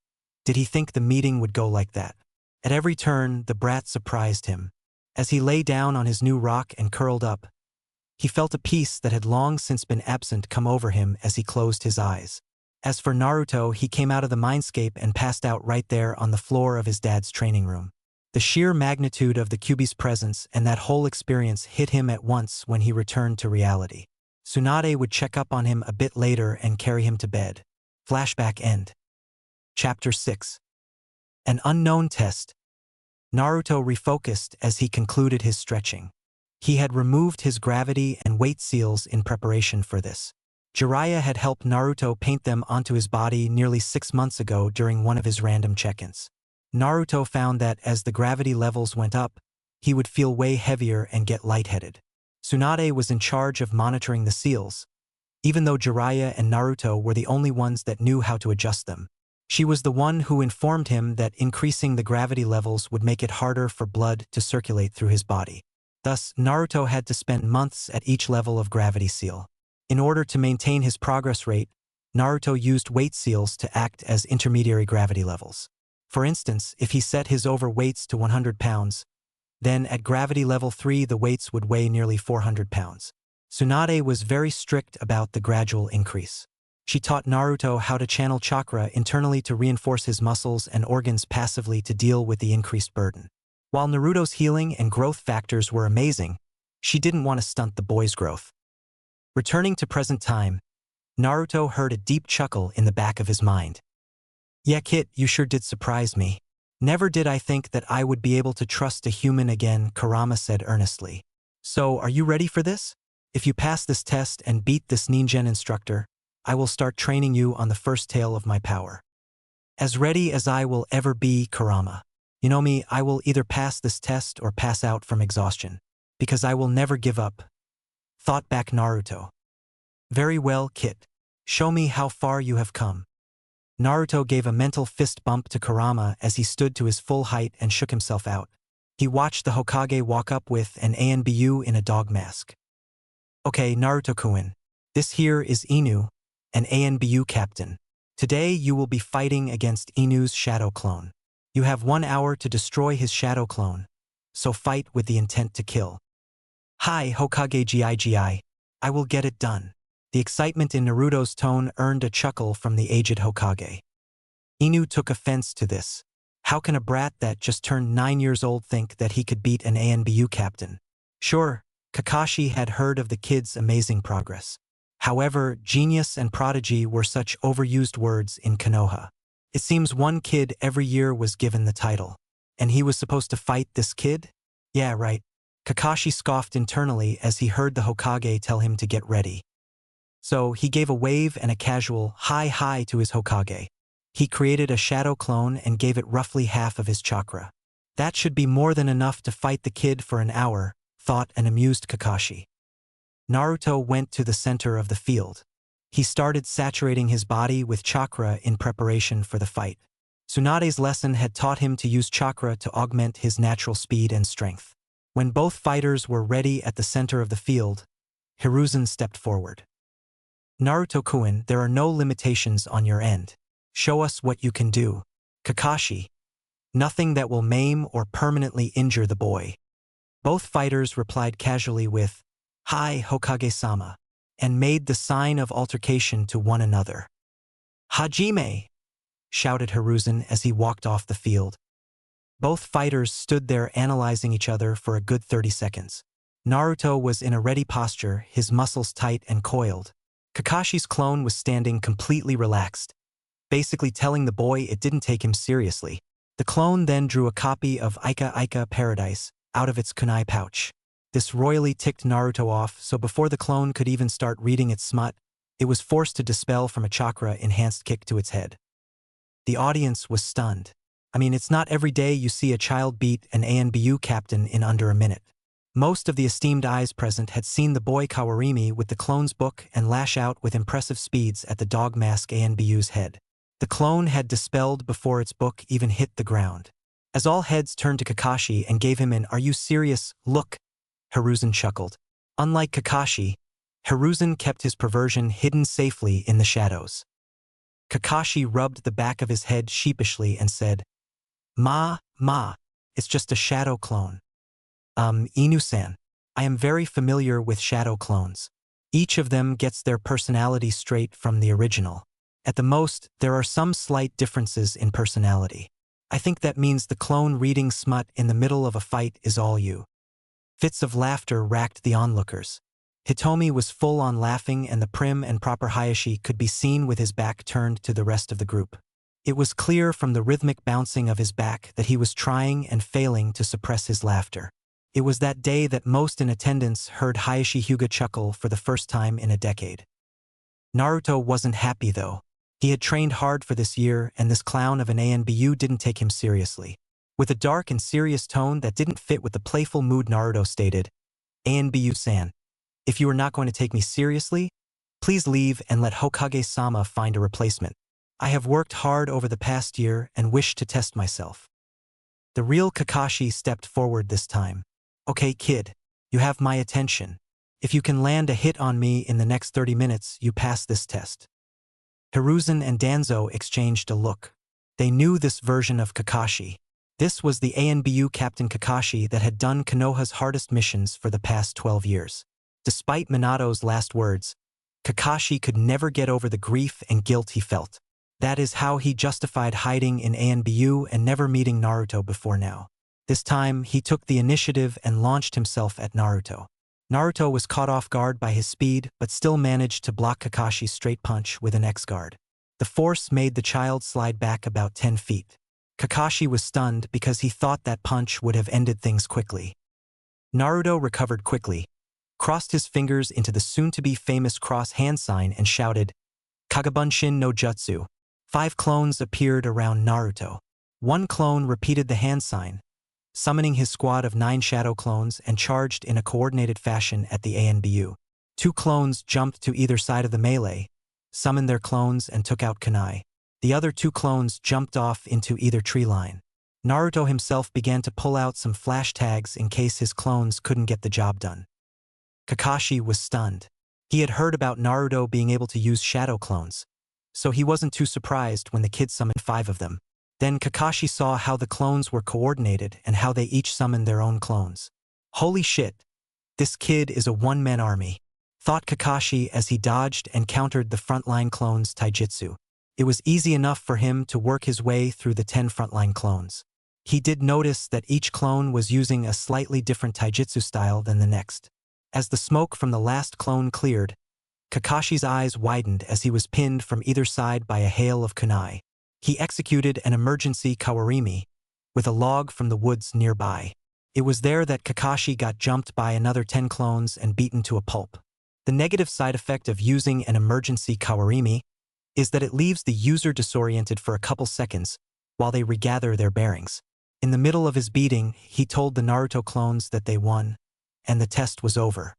did he think the meeting would go like that. At every turn, the brat surprised him. As he lay down on his new rock and curled up, he felt a peace that had long since been absent come over him as he closed his eyes. As for Naruto, he came out of the mindscape and passed out right there on the floor of his dad's training room. The sheer magnitude of the Kyuubi's presence and that whole experience hit him at once when he returned to reality. Tsunade would check up on him a bit later and carry him to bed. Flashback end. Chapter 6. An unknown test. Naruto refocused as he concluded his stretching. He had removed his gravity and weight seals in preparation for this. Jiraiya had helped Naruto paint them onto his body nearly 6 months ago during one of his random check-ins. Naruto found that as the gravity levels went up, he would feel way heavier and get lightheaded. Tsunade was in charge of monitoring the seals. Even though Jiraiya and Naruto were the only ones that knew how to adjust them, she was the one who informed him that increasing the gravity levels would make it harder for blood to circulate through his body. Thus, Naruto had to spend months at each level of gravity seal. In order to maintain his progress rate, Naruto used weight seals to act as intermediary gravity levels. For instance, if he set his overweights to 100 pounds, then at gravity level 3 the weights would weigh nearly 400 pounds. Tsunade was very strict about the gradual increase. She taught Naruto how to channel chakra internally to reinforce his muscles and organs passively to deal with the increased burden. While Naruto's healing and growth factors were amazing, she didn't want to stunt the boy's growth. Returning to present time, Naruto heard a deep chuckle in the back of his mind. Yeah, Kit, you sure did surprise me. Never did I think that I would be able to trust a human again, Kurama said earnestly. So, are you ready for this? If you pass this test and beat this Ningen instructor, I will start training you on the first tale of my power. As ready as I will ever be, Kurama. You know me, I will either pass this test or pass out from exhaustion, because I will never give up. Thought back Naruto. Very well, Kit. Show me how far you have come. Naruto gave a mental fist bump to Kurama as he stood to his full height and shook himself out. He watched the Hokage walk up with an ANBU in a dog mask. Okay, Naruto-kun, this here is Inu, an ANBU captain. Today you will be fighting against Inu's shadow clone. You have 1 hour to destroy his shadow clone, so fight with the intent to kill. Hi, Hokage Gigi. I will get it done. The excitement in Naruto's tone earned a chuckle from the aged Hokage. Inu took offense to this. How can a brat that just turned 9 years old think that he could beat an ANBU captain? Sure, Kakashi had heard of the kid's amazing progress. However, genius and prodigy were such overused words in Konoha. It seems one kid every year was given the title. And he was supposed to fight this kid? Yeah, right. Kakashi scoffed internally as he heard the Hokage tell him to get ready. So he gave a wave and a casual hi to his Hokage. He created a shadow clone and gave it roughly half of his chakra. That should be more than enough to fight the kid for an hour, thought and amused Kakashi. Naruto went to the center of the field. He started saturating his body with chakra in preparation for the fight. Tsunade's lesson had taught him to use chakra to augment his natural speed and strength. When both fighters were ready at the center of the field, Hiruzen stepped forward. Naruto-kun, there are no limitations on your end. Show us what you can do. Kakashi. Nothing that will maim or permanently injure the boy. Both fighters replied casually with, "Hi, Hokage-sama," and made the sign of altercation to one another. "Hajime!" shouted Hiruzen as he walked off the field. Both fighters stood there analyzing each other for a good 30 seconds. Naruto was in a ready posture, his muscles tight and coiled. Kakashi's clone was standing completely relaxed, basically telling the boy it didn't take him seriously. The clone then drew a copy of Ika Paradise out of its kunai pouch. This royally ticked Naruto off, so before the clone could even start reading its smut, it was forced to dispel from a chakra-enhanced kick to its head. The audience was stunned. I mean, it's not every day you see a child beat an ANBU captain in under a minute. Most of the esteemed eyes present had seen the boy Kawarimi with the clone's book and lash out with impressive speeds at the dog mask ANBU's head. The clone had dispelled before its book even hit the ground. As all heads turned to Kakashi and gave him an "Are you serious?" look, Hiruzen chuckled. Unlike Kakashi, Hiruzen kept his perversion hidden safely in the shadows. Kakashi rubbed the back of his head sheepishly and said, Ma, it's just a shadow clone." Inu-san, I am very familiar with shadow clones. Each of them gets their personality straight from the original. At the most, there are some slight differences in personality. I think that means the clone reading smut in the middle of a fight is all you. Fits of laughter racked the onlookers. Hitomi was full on laughing, and the prim and proper Hayashi could be seen with his back turned to the rest of the group. It was clear from the rhythmic bouncing of his back that he was trying and failing to suppress his laughter. It was that day that most in attendance heard Hayashi Hyuga chuckle for the first time in a decade. Naruto wasn't happy though. He had trained hard for this year, and this clown of an ANBU didn't take him seriously. With a dark and serious tone that didn't fit with the playful mood, Naruto stated, "ANBU-san, if you are not going to take me seriously, please leave and let Hokage-sama find a replacement. I have worked hard over the past year and wish to test myself." The real Kakashi stepped forward this time. "Okay, kid, you have my attention. If you can land a hit on me in the next 30 minutes, you pass this test." Hiruzen and Danzo exchanged a look. They knew this version of Kakashi. This was the ANBU Captain Kakashi that had done Konoha's hardest missions for the past 12 years. Despite Minato's last words, Kakashi could never get over the grief and guilt he felt. That is how he justified hiding in ANBU and never meeting Naruto before now. This time, he took the initiative and launched himself at Naruto. Naruto was caught off guard by his speed, but still managed to block Kakashi's straight punch with an X-guard. The force made the child slide back about 10 feet. Kakashi was stunned because he thought that punch would have ended things quickly. Naruto recovered quickly, crossed his fingers into the soon-to-be famous cross hand sign and shouted, "Kagabunshin no Jutsu." 5 clones appeared around Naruto. One clone repeated the hand sign, summoning his squad of 9 shadow clones, and charged in a coordinated fashion at the ANBU. 2 clones jumped to either side of the melee, summoned their clones, and took out kunai. The other 2 clones jumped off into either tree line. Naruto himself began to pull out some flash tags in case his clones couldn't get the job done. Kakashi was stunned. He had heard about Naruto being able to use shadow clones, so he wasn't too surprised when the kid summoned 5 of them. Then Kakashi saw how the clones were coordinated and how they each summoned their own clones. "Holy shit, this kid is a one-man army," thought Kakashi as he dodged and countered the frontline clones' taijutsu. It was easy enough for him to work his way through the 10 frontline clones. He did notice that each clone was using a slightly different taijutsu style than the next. As the smoke from the last clone cleared, Kakashi's eyes widened as he was pinned from either side by a hail of kunai. He executed an emergency kawarimi with a log from the woods nearby. It was there that Kakashi got jumped by another 10 clones and beaten to a pulp. The negative side effect of using an emergency kawarimi is that it leaves the user disoriented for a couple seconds while they regather their bearings. In the middle of his beating, he told the Naruto clones that they won, and the test was over.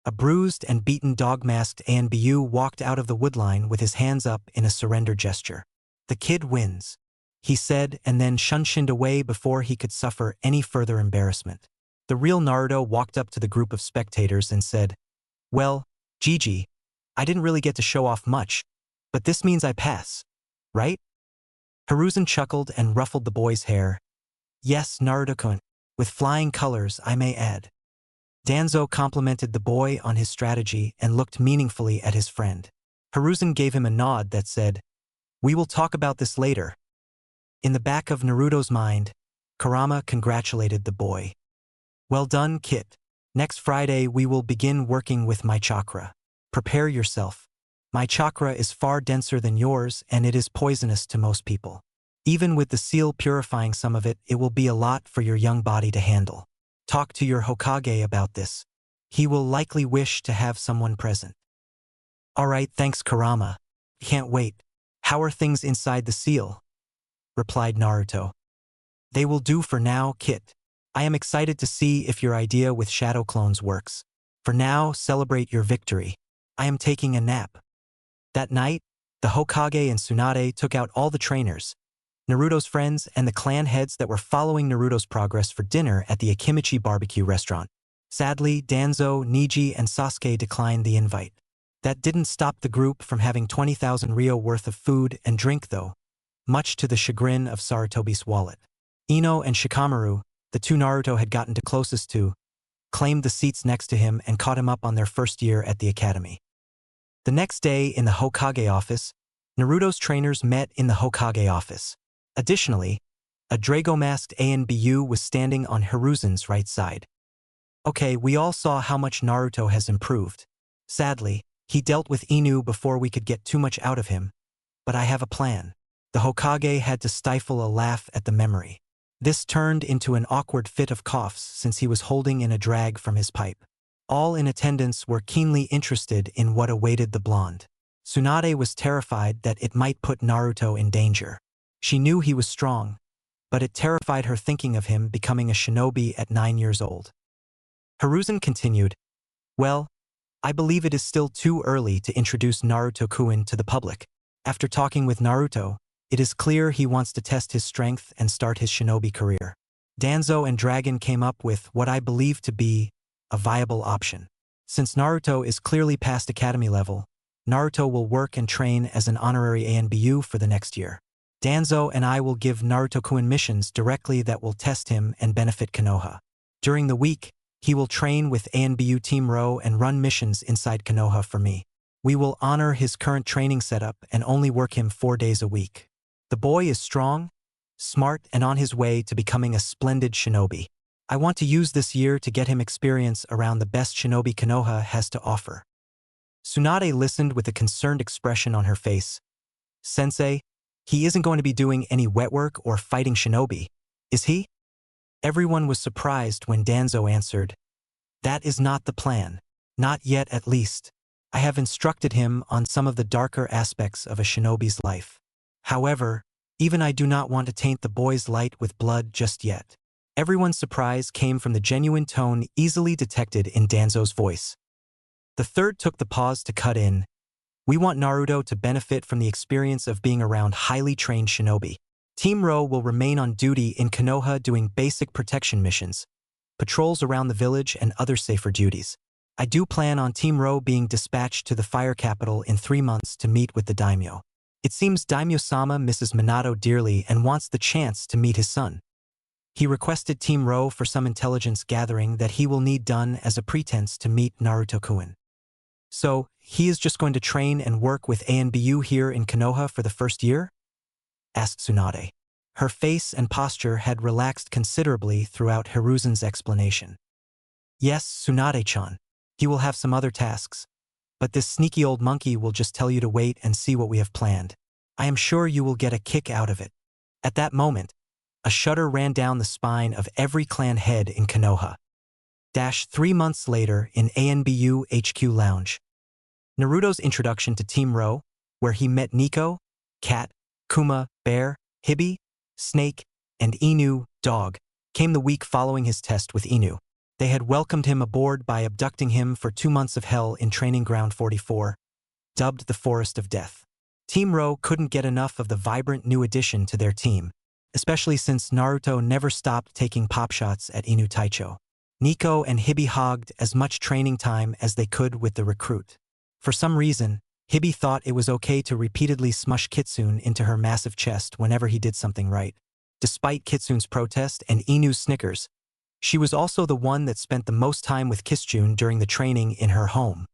A bruised and beaten dog-masked ANBU walked out of the woodline with his hands up in a surrender gesture. "The kid wins," he said, and then shunshined away before he could suffer any further embarrassment. The real Naruto walked up to the group of spectators and said, "Well, Gigi, I didn't really get to show off much, but this means I pass, right?" Hiruzen chuckled and ruffled the boy's hair. "Yes, Naruto-kun, with flying colors, I may add." Danzo complimented the boy on his strategy and looked meaningfully at his friend. Hiruzen gave him a nod that said, "We will talk about this later." In the back of Naruto's mind, Kurama congratulated the boy. "Well done, Kit. Next Friday we will begin working with my chakra. Prepare yourself. My chakra is far denser than yours and it is poisonous to most people. Even with the seal purifying some of it, it will be a lot for your young body to handle. Talk to your Hokage about this. He will likely wish to have someone present." "All right, thanks, Kurama. Can't wait. How are things inside the seal?" replied Naruto. "They will do for now, Kit. I am excited to see if your idea with shadow clones works. For now, celebrate your victory. I am taking a nap." That night, the Hokage and Tsunade took out all the trainers, Naruto's friends, and the clan heads that were following Naruto's progress for dinner at the Akimichi barbecue restaurant. Sadly, Danzo, Niji, and Sasuke declined the invite. That didn't stop the group from having 20,000 ryo worth of food and drink though, much to the chagrin of Sarutobi's wallet. Ino and Shikamaru, the two Naruto had gotten closest to, claimed the seats next to him and caught him up on their first year at the academy. The next day in the Hokage office, Naruto's trainers met in the Hokage office. Additionally, a Drago-masked ANBU was standing on Hiruzen's right side. "Okay, we all saw how much Naruto has improved. Sadly, he dealt with Inu before we could get too much out of him, but I have a plan." The Hokage had to stifle a laugh at the memory. This turned into an awkward fit of coughs since he was holding in a drag from his pipe. All in attendance were keenly interested in what awaited the blonde. Tsunade was terrified that it might put Naruto in danger. She knew he was strong, but it terrified her thinking of him becoming a shinobi at 9 years old. Hiruzen continued, "Well, I believe it is still too early to introduce Naruto-kun to the public. After talking with Naruto, it is clear he wants to test his strength and start his shinobi career." Danzo and Dragon came up with what I believe to be a viable option. Since Naruto is clearly past academy level, Naruto will work and train as an honorary ANBU for the next year. Danzo and I will give Naruto-kun missions directly that will test him and benefit Konoha. During the week, he will train with ANBU Team Ro and run missions inside Konoha for me. We will honor his current training setup and only work him 4 days a week. The boy is strong, smart, and on his way to becoming a splendid shinobi. I want to use this year to get him experience around the best shinobi Konoha has to offer. Tsunade listened with a concerned expression on her face. "Sensei, he isn't going to be doing any wet work or fighting shinobi, is he?" Everyone was surprised when Danzo answered, "That is not the plan. Not yet at least. I have instructed him on some of the darker aspects of a shinobi's life. However, even I do not want to taint the boy's light with blood just yet." Everyone's surprise came from the genuine tone easily detected in Danzo's voice. The third took the pause to cut in. "We want Naruto to benefit from the experience of being around highly trained shinobi. Team Ro will remain on duty in Konoha doing basic protection missions, patrols around the village, and other safer duties. I do plan on Team Ro being dispatched to the fire capital in 3 months to meet with the daimyo. It seems Daimyo-sama misses Minato dearly and wants the chance to meet his son. He requested Team Ro for some intelligence gathering that he will need done as a pretense to meet Naruto-kun. So, he is just going to train and work with ANBU here in Konoha for the first year?" asked Tsunade. Her face and posture had relaxed considerably throughout Hiruzen's explanation. "Yes, Tsunade-chan. He will have some other tasks, but this sneaky old monkey will just tell you to wait and see what we have planned. I am sure you will get a kick out of it." At that moment, a shudder ran down the spine of every clan head in Konoha. 3 months later in ANBU HQ Lounge. Naruto's introduction to Team Ro, where he met Nico, Cat, Kuma, Bear, Hibi, Snake, and Inu, Dog, came the week following his test with Inu. They had welcomed him aboard by abducting him for 2 months of hell in Training Ground 44, dubbed the Forest of Death. Team Ro couldn't get enough of the vibrant new addition to their team, especially since Naruto never stopped taking pop shots at Inu Taicho. Nico and Hibi hogged as much training time as they could with the recruit. For some reason, Hibi thought it was okay to repeatedly smush Kitsune into her massive chest whenever he did something right. Despite Kitsune's protest and Inu's snickers, she was also the one that spent the most time with Kitsune during the training in her home.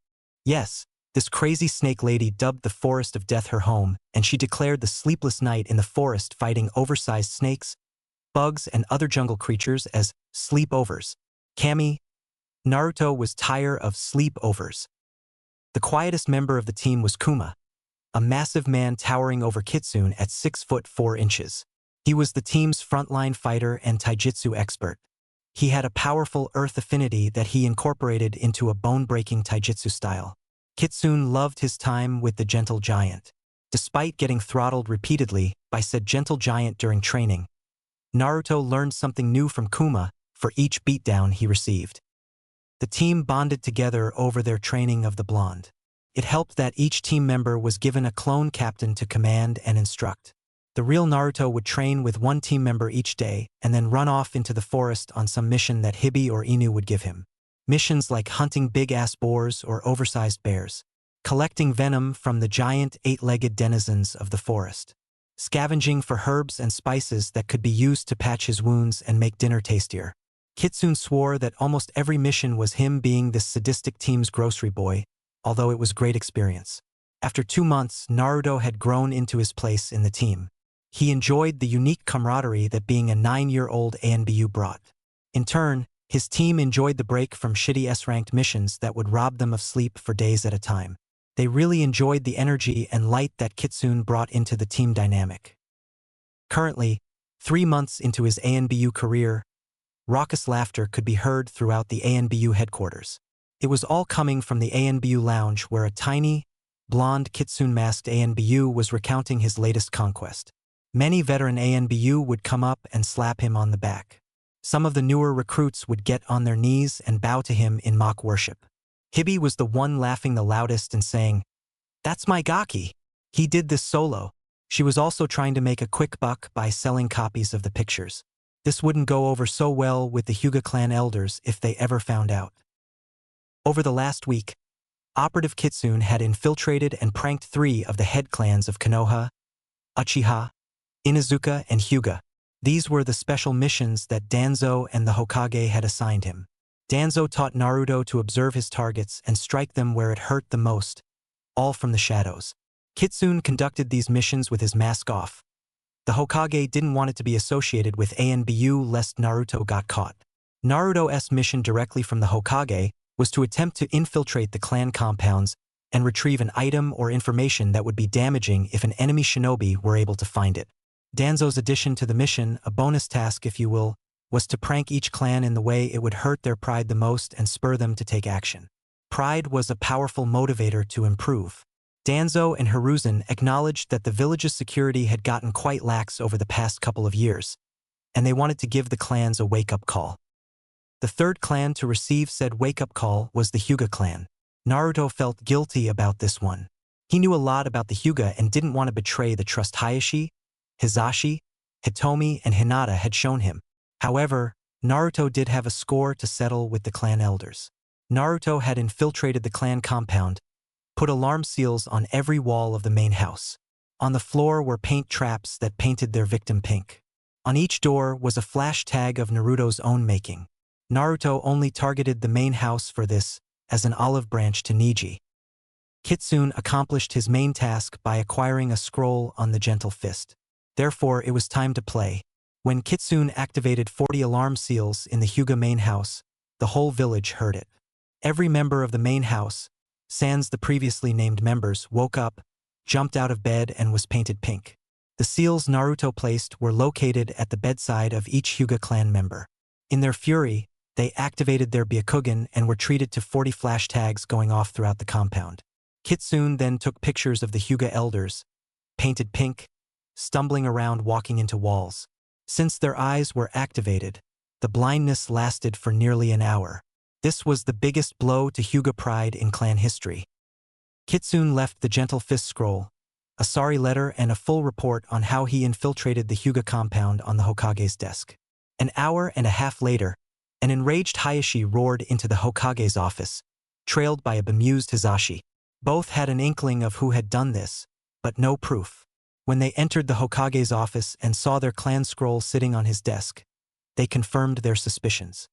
Yes, this crazy snake lady dubbed the Forest of Death her home, and she declared the sleepless night in the forest fighting oversized snakes, bugs, and other jungle creatures as sleepovers. Kami, Naruto was tired of sleepovers. The quietest member of the team was Kumo, a massive man towering over Kitsune at 6 foot 4 inches. He was the team's frontline fighter and taijutsu expert. He had a powerful earth affinity that he incorporated into a bone-breaking taijutsu style. Kitsune loved his time with the gentle giant. Despite getting throttled repeatedly by said gentle giant during training, Naruto learned something new from Kumo for each beatdown he received. The team bonded together over their training of the blonde. It helped that each team member was given a clone captain to command and instruct. The real Naruto would train with one team member each day and then run off into the forest on some mission that Hibi or Inu would give him. Missions like hunting big-ass boars or oversized bears, collecting venom from the giant 8-legged denizens of the forest, scavenging for herbs and spices that could be used to patch his wounds and make dinner tastier. Kitsune swore that almost every mission was him being this sadistic team's grocery boy, although it was a great experience. After 2 months, Naruto had grown into his place in the team. He enjoyed the unique camaraderie that being a 9-year-old ANBU brought. In turn, his team enjoyed the break from shitty S-ranked missions that would rob them of sleep for days at a time. They really enjoyed the energy and light that Kitsune brought into the team dynamic. Currently, 3 months into his ANBU career, raucous laughter could be heard throughout the ANBU headquarters. It was all coming from the ANBU lounge where a tiny, blonde Kitsune-masked ANBU was recounting his latest conquest. Many veteran ANBU would come up and slap him on the back. Some of the newer recruits would get on their knees and bow to him in mock worship. Hibi was the one laughing the loudest and saying, "That's my Gaki. He did this solo." She was also trying to make a quick buck by selling copies of the pictures. This wouldn't go over so well with the Hyuga clan elders if they ever found out. Over the last week, Operative Kitsune had infiltrated and pranked 3 of the head clans of Konoha, Uchiha, Inuzuka, and Hyuga. These were the special missions that Danzo and the Hokage had assigned him. Danzo taught Naruto to observe his targets and strike them where it hurt the most, all from the shadows. Kitsune conducted these missions with his mask off. The Hokage didn't want it to be associated with ANBU lest Naruto got caught. Naruto's mission directly from the Hokage was to attempt to infiltrate the clan compounds and retrieve an item or information that would be damaging if an enemy shinobi were able to find it. Danzo's addition to the mission, a bonus task if you will, was to prank each clan in the way it would hurt their pride the most and spur them to take action. Pride was a powerful motivator to improve. Danzo and Hiruzen acknowledged that the village's security had gotten quite lax over the past couple of years, and they wanted to give the clans a wake-up call. The third clan to receive said wake-up call was the Hyuga clan. Naruto felt guilty about this one. He knew a lot about the Hyuga and didn't want to betray the trust Hayashi, Hizashi, Hitomi, and Hinata had shown him. However, Naruto did have a score to settle with the clan elders. Naruto had infiltrated the clan compound, put alarm seals on every wall of the main house. On the floor were paint traps that painted their victim pink. On each door was a flash tag of Naruto's own making. Naruto only targeted the main house for this, as an olive branch to Niji. Kitsune accomplished his main task by acquiring a scroll on the Gentle Fist. Therefore, it was time to play. When Kitsune activated 40 alarm seals in the Hyuga main house, the whole village heard it. Every member of the main house, sans the previously named members, woke up, jumped out of bed, and was painted pink. The seals Naruto placed were located at the bedside of each Hyuga clan member. In their fury, they activated their Byakugan and were treated to 40 flash tags going off throughout the compound. Kitsune then took pictures of the Hyuga elders, painted pink, stumbling around walking into walls. Since their eyes were activated, The blindness lasted for nearly an hour. This was the biggest blow to Hyuga pride in clan history. Kitsune left the gentle fist scroll, a sorry letter and a full report on how he infiltrated the Hyuga compound on the Hokage's desk. An hour and a half later, an enraged Hayashi roared into the Hokage's office, trailed by a bemused Hizashi. Both had an inkling of who had done this, but no proof. When they entered the Hokage's office and saw their clan scroll sitting on his desk, they confirmed their suspicions.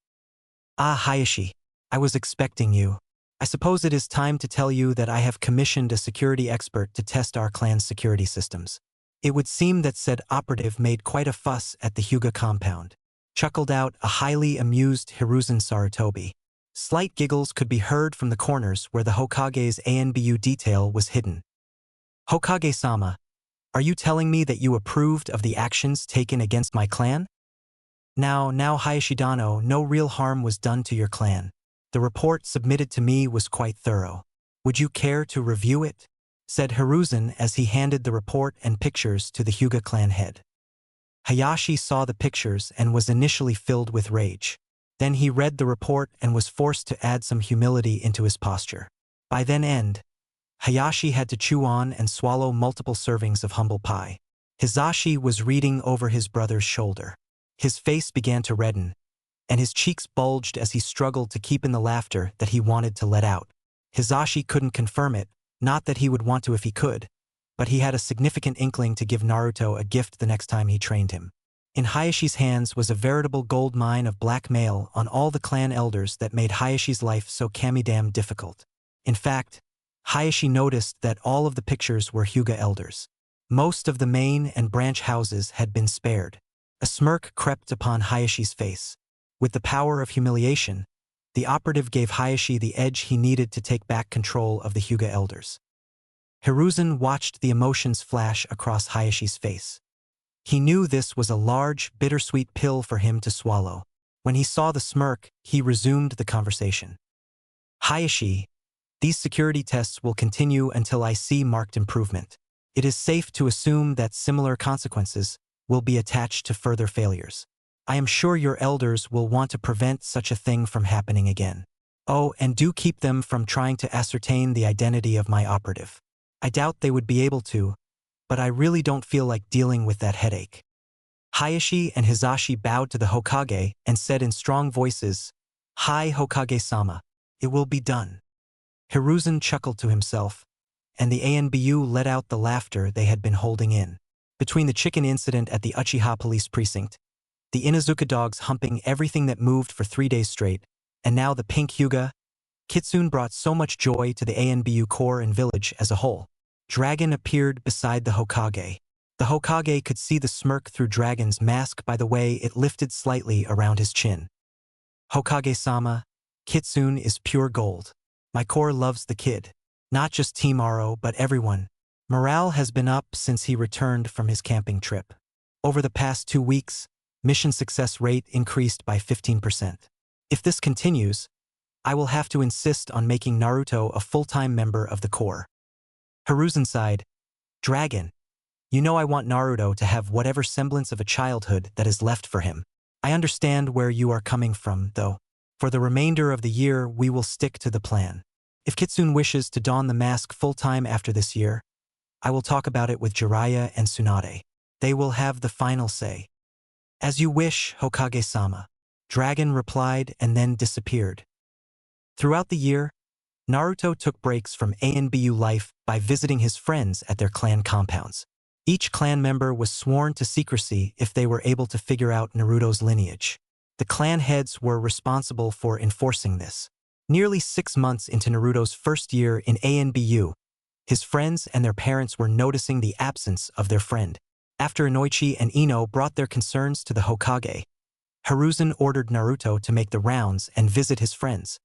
"Ah, Hayashi, I was expecting you. I suppose it is time to tell you that I have commissioned a security expert to test our clan's security systems." It would seem that said operative made quite a fuss at the Hyuga compound, chuckled out a highly amused Hiruzen Sarutobi. Slight giggles could be heard from the corners where the Hokage's ANBU detail was hidden. "Hokage-sama, are you telling me that you approved of the actions taken against my clan?" Now Hayashidano, no real harm was done to your clan. The report submitted to me was quite thorough. Would you care to review it?" said Hiruzen as he handed the report and pictures to the Hyuga clan head. Hayashi saw the pictures and was initially filled with rage. Then he read the report and was forced to add some humility into his posture. By then end, Hayashi had to chew on and swallow multiple servings of humble pie. Hizashi was reading over his brother's shoulder. His face began to redden, and his cheeks bulged as he struggled to keep in the laughter that he wanted to let out. Hizashi couldn't confirm it, not that he would want to if he could, but he had a significant inkling to give Naruto a gift the next time he trained him. In Hayashi's hands was a veritable gold mine of blackmail on all the clan elders that made Hayashi's life so kamidam difficult. In fact, Hayashi noticed that all of the pictures were Hyuga elders. Most of the main and branch houses had been spared. A smirk crept upon Hayashi's face. With the power of humiliation, the operative gave Hayashi the edge he needed to take back control of the Hyuga elders. Hiruzen watched the emotions flash across Hayashi's face. He knew this was a large, bittersweet pill for him to swallow. When he saw the smirk, he resumed the conversation. "Hayashi, these security tests will continue until I see marked improvement. It is safe to assume that similar consequences will be attached to further failures. I am sure your elders will want to prevent such a thing from happening again. Oh, and do keep them from trying to ascertain the identity of my operative. I doubt they would be able to, but I really don't feel like dealing with that headache." Hayashi and Hizashi bowed to the Hokage and said in strong voices, "Hi, Hokage-sama. It will be done." Hiruzen chuckled to himself, and the ANBU let out the laughter they had been holding in. Between the chicken incident at the Uchiha police precinct, the Inuzuka dogs humping everything that moved for 3 days straight, and now the pink Hyuga, Kitsune brought so much joy to the ANBU corps and village as a whole. Dragon appeared beside the Hokage. The Hokage could see the smirk through Dragon's mask by the way it lifted slightly around his chin. "Hokage-sama, Kitsune is pure gold. My corps loves the kid. Not just Team Aro, but everyone. Morale has been up since he returned from his camping trip. Over the past 2 weeks, mission success rate increased by 15%. If this continues, I will have to insist on making Naruto a full-time member of the corps." Hiruzen sighed. "Dragon, you know I want Naruto to have whatever semblance of a childhood that is left for him. I understand where you are coming from, though. For the remainder of the year, we will stick to the plan. If Kitsune wishes to don the mask full-time after this year, I will talk about it with Jiraiya and Tsunade. They will have the final say." "As you wish, Hokage-sama," Dragon replied and then disappeared. Throughout the year, Naruto took breaks from ANBU life by visiting his friends at their clan compounds. Each clan member was sworn to secrecy if they were able to figure out Naruto's lineage. The clan heads were responsible for enforcing this. Nearly 6 months into Naruto's first year in ANBU, his friends and their parents were noticing the absence of their friend. After Inoichi and Ino brought their concerns to the Hokage, Hiruzen ordered Naruto to make the rounds and visit his friends.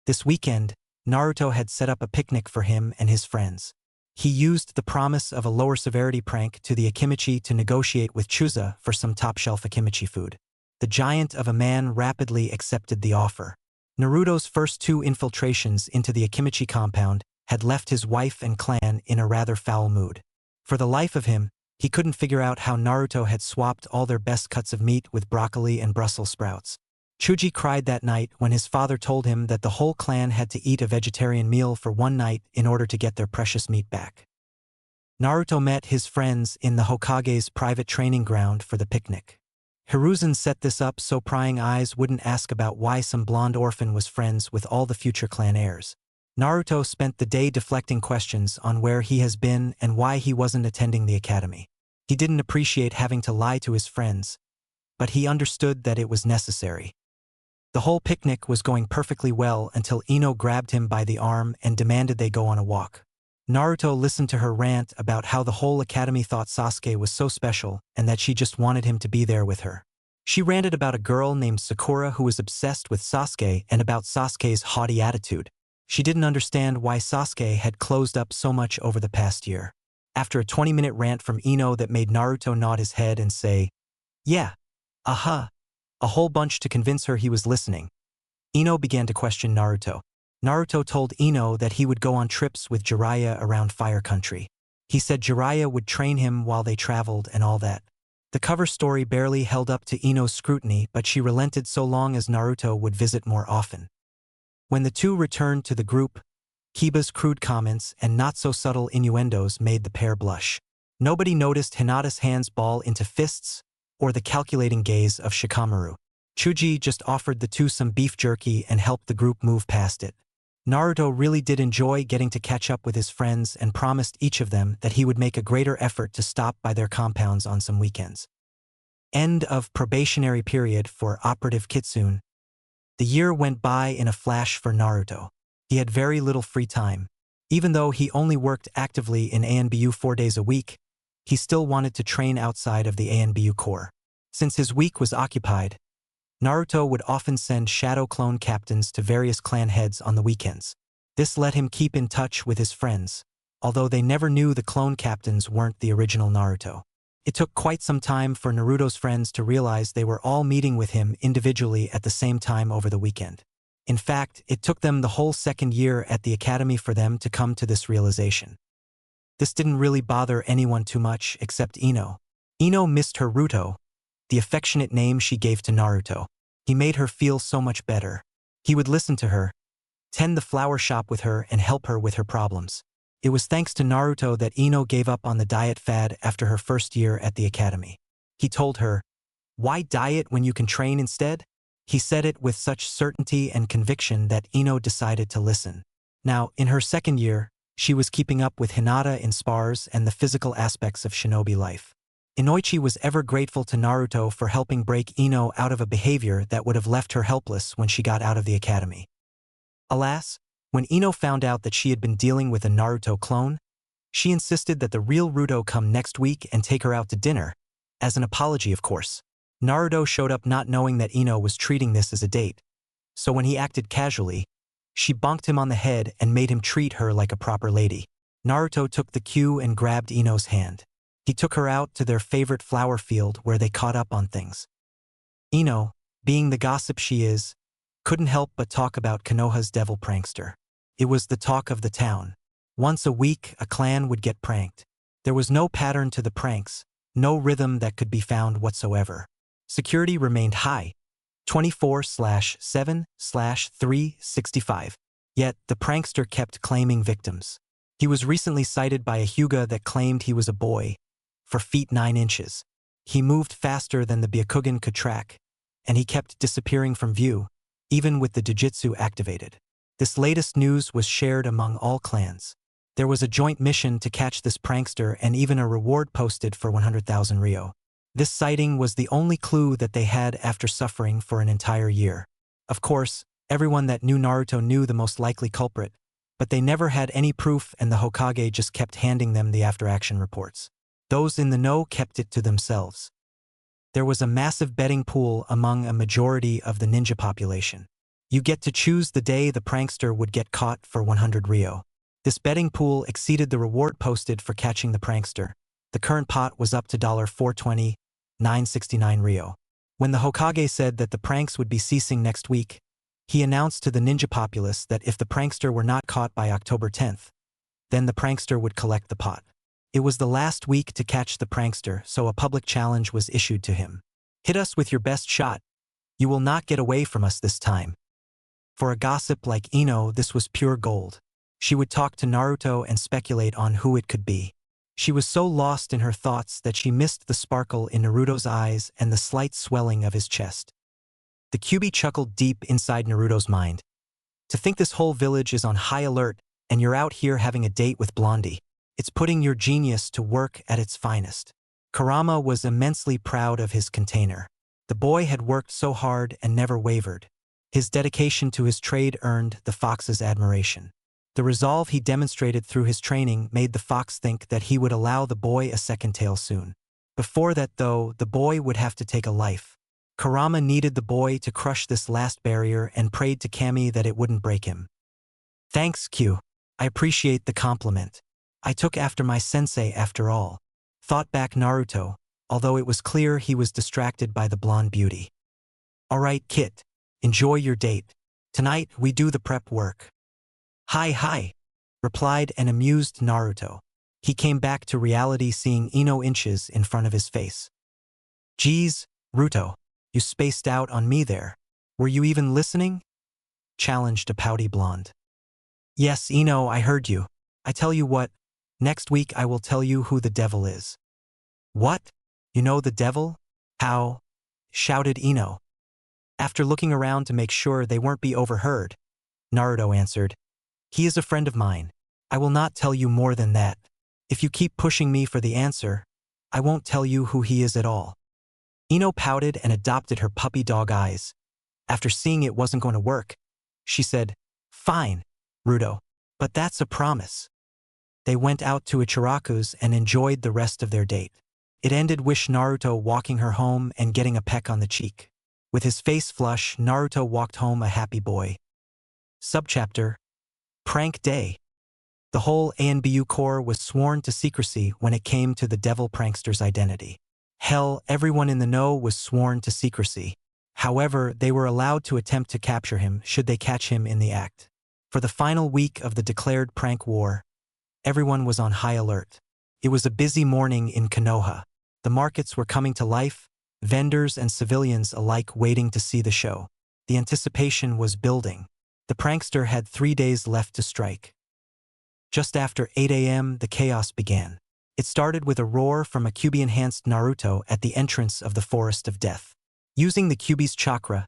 This weekend, Naruto had set up a picnic for him and his friends. He used the promise of a lower severity prank to the Akimichi to negotiate with Chuza for some top-shelf Akimichi food. The giant of a man rapidly accepted the offer. Naruto's first 2 infiltrations into the Akimichi compound had left his wife and clan in a rather foul mood. For the life of him, He couldn't figure out how Naruto had swapped all their best cuts of meat with broccoli and Brussels sprouts. Chuji cried that night when his father told him that the whole clan had to eat a vegetarian meal for one night in order to get their precious meat back. Naruto met his friends in the Hokage's private training ground for the picnic. Hiruzen set this up so prying eyes wouldn't ask about why some blonde orphan was friends with all the future clan heirs. Naruto spent the day deflecting questions on where he has been and why he wasn't attending the academy. He didn't appreciate having to lie to his friends, but he understood that it was necessary. The whole picnic was going perfectly well until Ino grabbed him by the arm and demanded they go on a walk. Naruto listened to her rant about how the whole academy thought Sasuke was so special and that she just wanted him to be there with her. She ranted about a girl named Sakura who was obsessed with Sasuke and about Sasuke's haughty attitude. She didn't understand why Sasuke had closed up so much over the past year. After a 20-minute rant from Ino that made Naruto nod his head and say, "Yeah, aha," a whole bunch to convince her he was listening, Ino began to question Naruto. Naruto told Ino that he would go on trips with Jiraiya around Fire Country. He said Jiraiya would train him while they traveled and all that. The cover story barely held up to Ino's scrutiny, but she relented so long as Naruto would visit more often. When the two returned to the group, Kiba's crude comments and not-so-subtle innuendos made the pair blush. Nobody noticed Hinata's hands ball into fists or the calculating gaze of Shikamaru. Chuji just offered the two some beef jerky and helped the group move past it. Naruto really did enjoy getting to catch up with his friends and promised each of them that he would make a greater effort to stop by their compounds on some weekends. End of probationary period for Operative Kitsune. The year went by in a flash for Naruto. He had very little free time. Even though he only worked actively in ANBU 4 days a week, he still wanted to train outside of the ANBU core. Since his week was occupied, Naruto would often send shadow clone captains to various clan heads on the weekends. This let him keep in touch with his friends, although they never knew the clone captains weren't the original Naruto. It took quite some time for Naruto's friends to realize they were all meeting with him individually at the same time over the weekend. In fact, it took them the whole second year at the academy for them to come to this realization. This didn't really bother anyone too much except Ino. Ino missed her Ruto, the affectionate name she gave to Naruto. He made her feel so much better. He would listen to her, tend the flower shop with her, and help her with her problems. It was thanks to Naruto that Ino gave up on the diet fad after her first year at the academy. He told her, "Why diet when you can train instead?" He said it with such certainty and conviction that Ino decided to listen. Now, in her second year, she was keeping up with Hinata in spars and the physical aspects of shinobi life. Inoichi was ever grateful to Naruto for helping break Ino out of a behavior that would have left her helpless when she got out of the academy. Alas, when Ino found out that she had been dealing with a Naruto clone, she insisted that the real Ruto come next week and take her out to dinner, as an apology of course. Naruto showed up not knowing that Ino was treating this as a date, so when he acted casually, she bonked him on the head and made him treat her like a proper lady. Naruto took the cue and grabbed Ino's hand. He took her out to their favorite flower field where they caught up on things. Ino, being the gossip she is, couldn't help but talk about Konoha's devil prankster. It was the talk of the town. Once a week, a clan would get pranked. There was no pattern to the pranks, no rhythm that could be found whatsoever. Security remained high, 24/7/365. Yet, the prankster kept claiming victims. He was recently cited by a Hyuga that claimed he was a boy, for feet 9 inches. He moved faster than the Byakugan could track, and he kept disappearing from view, even with the Jujutsu activated. This latest news was shared among all clans. There was a joint mission to catch this prankster and even a reward posted for 100,000 ryo. This sighting was the only clue that they had after suffering for an entire year. Of course, everyone that knew Naruto knew the most likely culprit, but they never had any proof and the Hokage just kept handing them the after-action reports. Those in the know kept it to themselves. There was a massive betting pool among a majority of the ninja population. You get to choose the day the prankster would get caught for 100 ryo. This betting pool exceeded the reward posted for catching the prankster. The current pot was up to $420, 969 ryo. When the Hokage said that the pranks would be ceasing next week, he announced to the ninja populace that if the prankster were not caught by October 10th, then the prankster would collect the pot. It was the last week to catch the prankster, so a public challenge was issued to him. Hit us with your best shot. You will not get away from us this time. For a gossip like Ino, this was pure gold. She would talk to Naruto and speculate on who it could be. She was so lost in her thoughts that she missed the sparkle in Naruto's eyes and the slight swelling of his chest. The Kyuubi chuckled deep inside Naruto's mind. To think this whole village is on high alert and you're out here having a date with Blondie. It's putting your genius to work at its finest. Kurama was immensely proud of his container. The boy had worked so hard and never wavered. His dedication to his trade earned the fox's admiration. The resolve he demonstrated through his training made the fox think that he would allow the boy a second tail soon. Before that, though, the boy would have to take a life. Kurama needed the boy to crush this last barrier and prayed to Kami that it wouldn't break him. Thanks, Q. I appreciate the compliment. I took after my sensei after all. Thought back Naruto, although it was clear he was distracted by the blonde beauty. All right, Kit. Enjoy your date. Tonight, we do the prep work. Hi, replied an amused Naruto. He came back to reality seeing Ino inches in front of his face. Geez, Ruto, you spaced out on me there. Were you even listening? Challenged a pouty blonde. Yes, Ino, I heard you. I tell you what, next week I will tell you who the devil is. What? You know the devil? How? Shouted Ino. After looking around to make sure they weren't be overheard, Naruto answered, He is a friend of mine. I will not tell you more than that. If you keep pushing me for the answer, I won't tell you who he is at all. Ino pouted and adopted her puppy dog eyes. After seeing it wasn't going to work, she said, Fine, Ruto, but that's a promise. They went out to Ichiraku's and enjoyed the rest of their date. It ended with Naruto walking her home and getting a peck on the cheek. With his face flush, Naruto walked home a happy boy. Subchapter: Prank Day. The whole ANBU Corps was sworn to secrecy when it came to the devil prankster's identity. Hell, everyone in the know was sworn to secrecy. However, they were allowed to attempt to capture him should they catch him in the act. For the final week of the declared prank war, everyone was on high alert. It was a busy morning in Konoha. The markets were coming to life, vendors and civilians alike waiting to see the show. The anticipation was building. The prankster had 3 days left to strike. Just after 8 a.m., the chaos began. It started with a roar from a Kyuubi-enhanced Naruto at the entrance of the Forest of Death. Using the Kyuubi's chakra,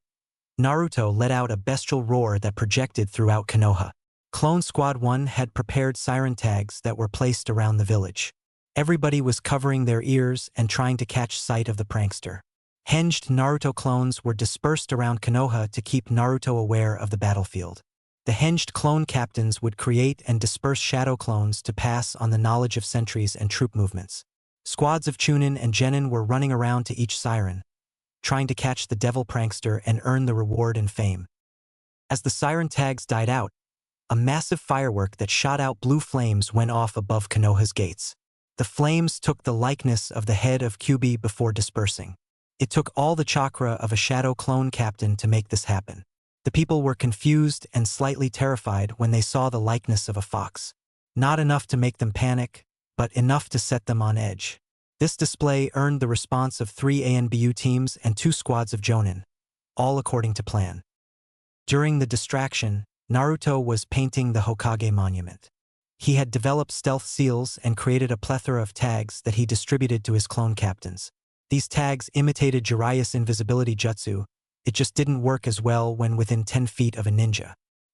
Naruto let out a bestial roar that projected throughout Konoha. Clone Squad 1 had prepared siren tags that were placed around the village. Everybody was covering their ears and trying to catch sight of the prankster. Henged Naruto clones were dispersed around Konoha to keep Naruto aware of the battlefield. The henged clone captains would create and disperse shadow clones to pass on the knowledge of sentries and troop movements. Squads of Chunin and Genin were running around to each siren, trying to catch the devil prankster and earn the reward and fame. As the siren tags died out, a massive firework that shot out blue flames went off above Konoha's gates. The flames took the likeness of the head of Kyuubi before dispersing. It took all the chakra of a shadow clone captain to make this happen. The people were confused and slightly terrified when they saw the likeness of a fox. Not enough to make them panic, but enough to set them on edge. This display earned the response of 3 ANBU teams and 2 squads of Jonin, all according to plan. During the distraction, Naruto was painting the Hokage monument. He had developed stealth seals and created a plethora of tags that he distributed to his clone captains. These tags imitated Jiraiya's invisibility jutsu. It just didn't work as well when within 10 feet of a ninja.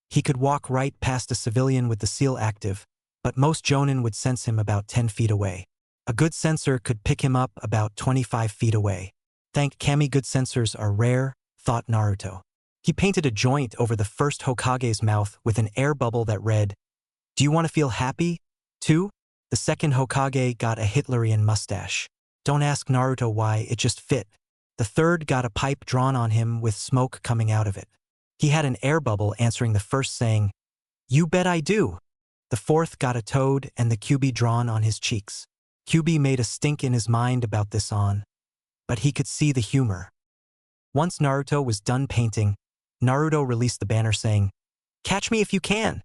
He could walk right past a civilian with the seal active, but most Jonin would sense him about 10 feet away. A good sensor could pick him up about 25 feet away. Thank Kami, good sensors are rare, thought Naruto. He painted a joint over the first Hokage's mouth with an air bubble that read, "Do you want to feel happy, too?" The second Hokage got a Hitlerian mustache. Don't ask Naruto why, it just fit. The third got a pipe drawn on him with smoke coming out of it. He had an air bubble answering the first saying, "You bet I do." The fourth got a toad and the Kyuubi drawn on his cheeks. Kyuubi made a stink in his mind about this but he could see the humor. Once Naruto was done painting, Naruto released the banner saying, "Catch me if you can."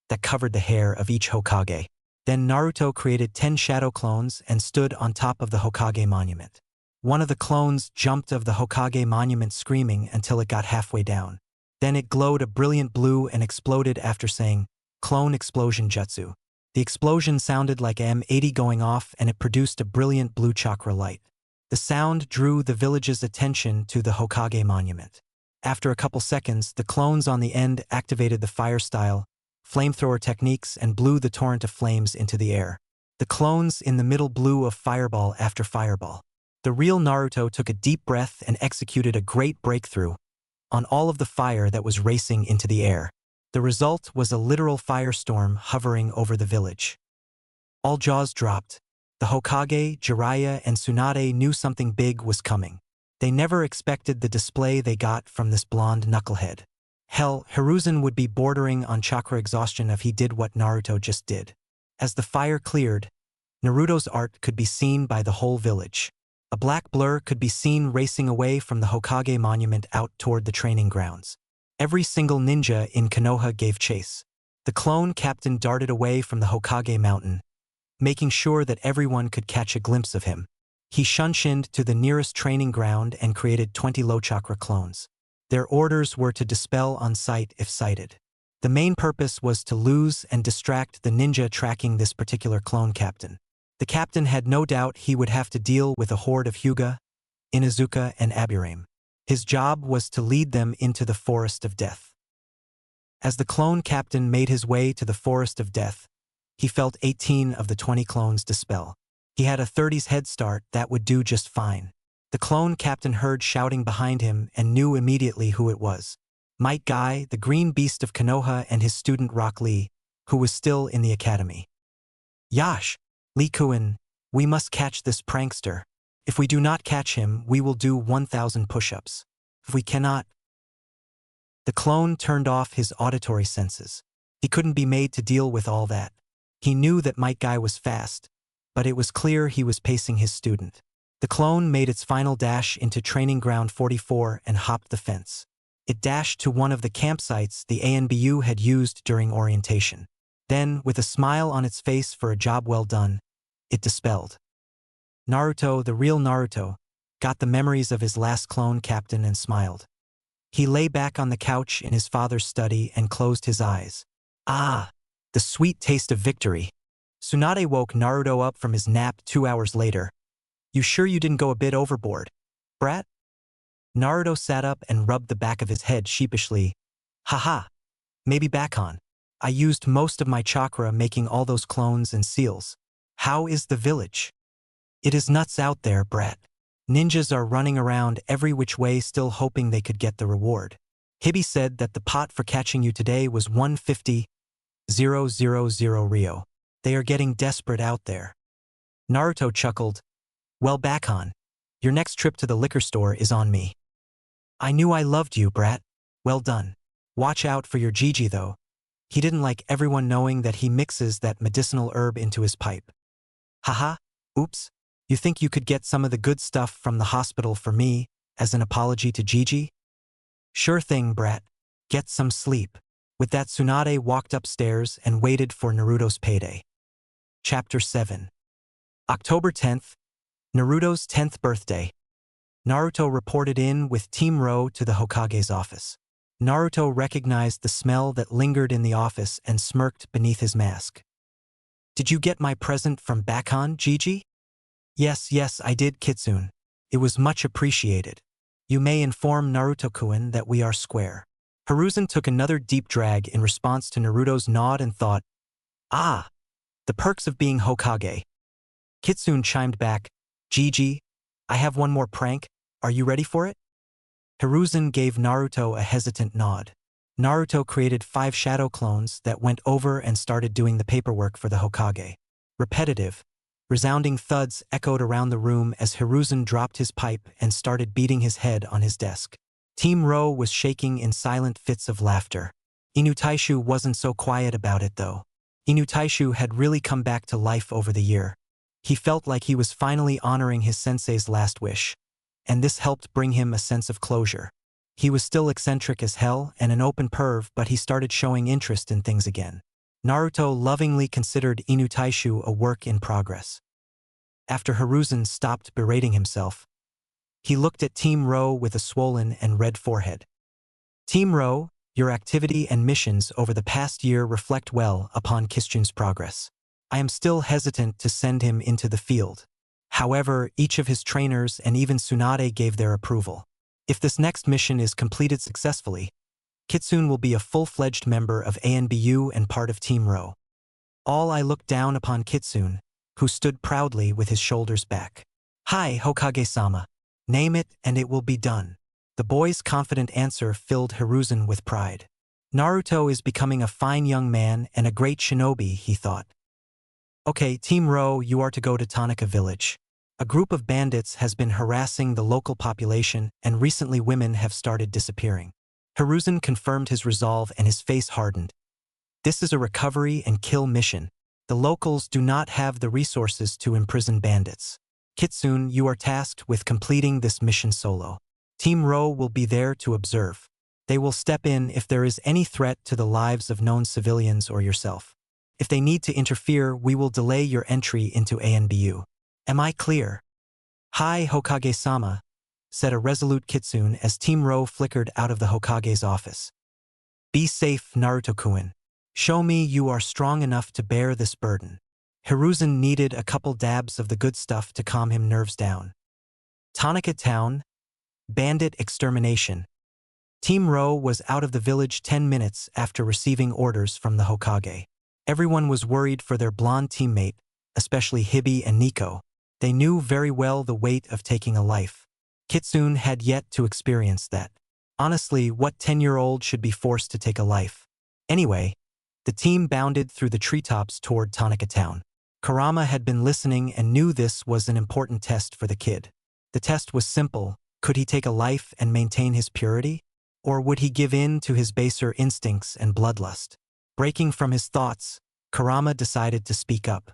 That covered the hair of each Hokage. Then Naruto created 10 shadow clones and stood on top of the Hokage monument. One of the clones jumped of the Hokage monument screaming until it got halfway down. Then it glowed a brilliant blue and exploded after saying, "Clone explosion jutsu." The explosion sounded like M80 going off and it produced a brilliant blue chakra light. The sound drew the village's attention to the Hokage monument. After a couple seconds, the clones on the end activated the fire style, flamethrower techniques and blew the torrent of flames into the air. The clones in the middle blew a fireball after fireball. The real Naruto took a deep breath and executed a great breakthrough on all of the fire that was racing into the air. The result was a literal firestorm hovering over the village. All jaws dropped. The Hokage, Jiraiya, and Tsunade knew something big was coming. They never expected the display they got from this blonde knucklehead. Hell, Hiruzen would be bordering on chakra exhaustion if he did what Naruto just did. As the fire cleared, Naruto's art could be seen by the whole village. A black blur could be seen racing away from the Hokage monument out toward the training grounds. Every single ninja in Konoha gave chase. The clone captain darted away from the Hokage mountain, making sure that everyone could catch a glimpse of him. He shunshined to the nearest training ground and created 20 low chakra clones. Their orders were to dispel on sight if sighted. The main purpose was to lose and distract the ninja tracking this particular clone captain. The captain had no doubt he would have to deal with a horde of Hyuga, Inuzuka, and Aburame. His job was to lead them into the Forest of Death. As the clone captain made his way to the Forest of Death, he felt 18 of the 20 clones dispel. He had a 30s head start that would do just fine. The clone captain heard shouting behind him and knew immediately who it was. Might Guy, the green beast of Konoha, and his student Rock Lee, who was still in the academy. "Yash, Lee Kuin, we must catch this prankster. If we do not catch him, we will do 1,000 push-ups. If we cannot..." The clone turned off his auditory senses. He couldn't be made to deal with all that. He knew that Might Guy was fast, but it was clear he was pacing his student. The clone made its final dash into Training Ground 44 and hopped the fence. It dashed to one of the campsites the ANBU had used during orientation. Then, with a smile on its face for a job well done, it dispelled. Naruto, the real Naruto, got the memories of his last clone captain and smiled. He lay back on the couch in his father's study and closed his eyes. Ah, the sweet taste of victory. Tsunade woke Naruto up from his nap 2 hours later. "You sure you didn't go a bit overboard, brat?" Naruto sat up and rubbed the back of his head sheepishly. "Haha, maybe back on. I used most of my chakra making all those clones and seals. How is the village?" "It is nuts out there, brat. Ninjas are running around every which way still hoping they could get the reward. Hibi said that the pot for catching you today was 150,000 Rio. They are getting desperate out there." Naruto chuckled. "Well, back on. Your next trip to the liquor store is on me." "I knew I loved you, brat. Well done. Watch out for your Gigi though. He didn't like everyone knowing that he mixes that medicinal herb into his pipe." "Haha, oops. You think you could get some of the good stuff from the hospital for me, as an apology to Gigi?" "Sure thing, brat. Get some sleep." With that, Tsunade walked upstairs and waited for Naruto's payday. Chapter 7. October 10th, Naruto's 10th birthday. Naruto reported in with Team Ro to the Hokage's office. Naruto recognized the smell that lingered in the office and smirked beneath his mask. "Did you get my present from Bakon, Gigi?" Yes, I did, Kitsune. It was much appreciated. You may inform Naruto-kun that we are square." Hiruzen took another deep drag in response to Naruto's nod and thought, "Ah, the perks of being Hokage." Kitsune chimed back, "Gigi, I have one more prank. Are you ready for it?" Hiruzen gave Naruto a hesitant nod. Naruto created 5 shadow clones that went over and started doing the paperwork for the Hokage. Repetitive, resounding thuds echoed around the room as Hiruzen dropped his pipe and started beating his head on his desk. Team Ro was shaking in silent fits of laughter. Inutaishu wasn't so quiet about it though. Inutaishu had really come back to life over the year. He felt like he was finally honoring his sensei's last wish, and this helped bring him a sense of closure. He was still eccentric as hell and an open perv, but he started showing interest in things again. Naruto lovingly considered Inutaishu a work in progress. After Hiruzen stopped berating himself, he looked at Team Ro with a swollen and red forehead. Team Ro, your activity and missions over the past year reflect well upon Kitsune progress. I am still hesitant to send him into the field. However, each of his trainers and even Tsunade gave their approval. If this next mission is completed successfully, Kitsune will be a full-fledged member of ANBU and part of Team Ro. I looked down upon Kitsune, who stood proudly with his shoulders back. Hi, Hokage-sama. Name it and it will be done. The boy's confident answer filled Hiruzen with pride. Naruto is becoming a fine young man and a great shinobi, he thought. Okay, Team Ro, you are to go to Tanaka village. A group of bandits has been harassing the local population and recently women have started disappearing. Hiruzen confirmed his resolve and his face hardened. This is a recovery and kill mission. The locals do not have the resources to imprison bandits. Kitsune, you are tasked with completing this mission solo. Team Ro will be there to observe. They will step in if there is any threat to the lives of known civilians or yourself. If they need to interfere, we will delay your entry into ANBU. Am I clear? Hi, Hokage-sama, said a resolute Kitsune as Team Ro flickered out of the Hokage's office. Be safe, Naruto-kun. Show me you are strong enough to bear this burden. Hiruzen needed a couple dabs of the good stuff to calm him nerves down. Tanaka Town, bandit extermination. Team Ro was out of the village 10 minutes after receiving orders from the Hokage. Everyone was worried for their blonde teammate, especially Hibi and Nico. They knew very well the weight of taking a life. Kitsune had yet to experience that. Honestly, what 10-year-old should be forced to take a life? Anyway, the team bounded through the treetops toward Tanaka Town. Kurama had been listening and knew this was an important test for the kid. The test was simple. Could he take a life and maintain his purity? Or would he give in to his baser instincts and bloodlust? Breaking from his thoughts, Kurama decided to speak up.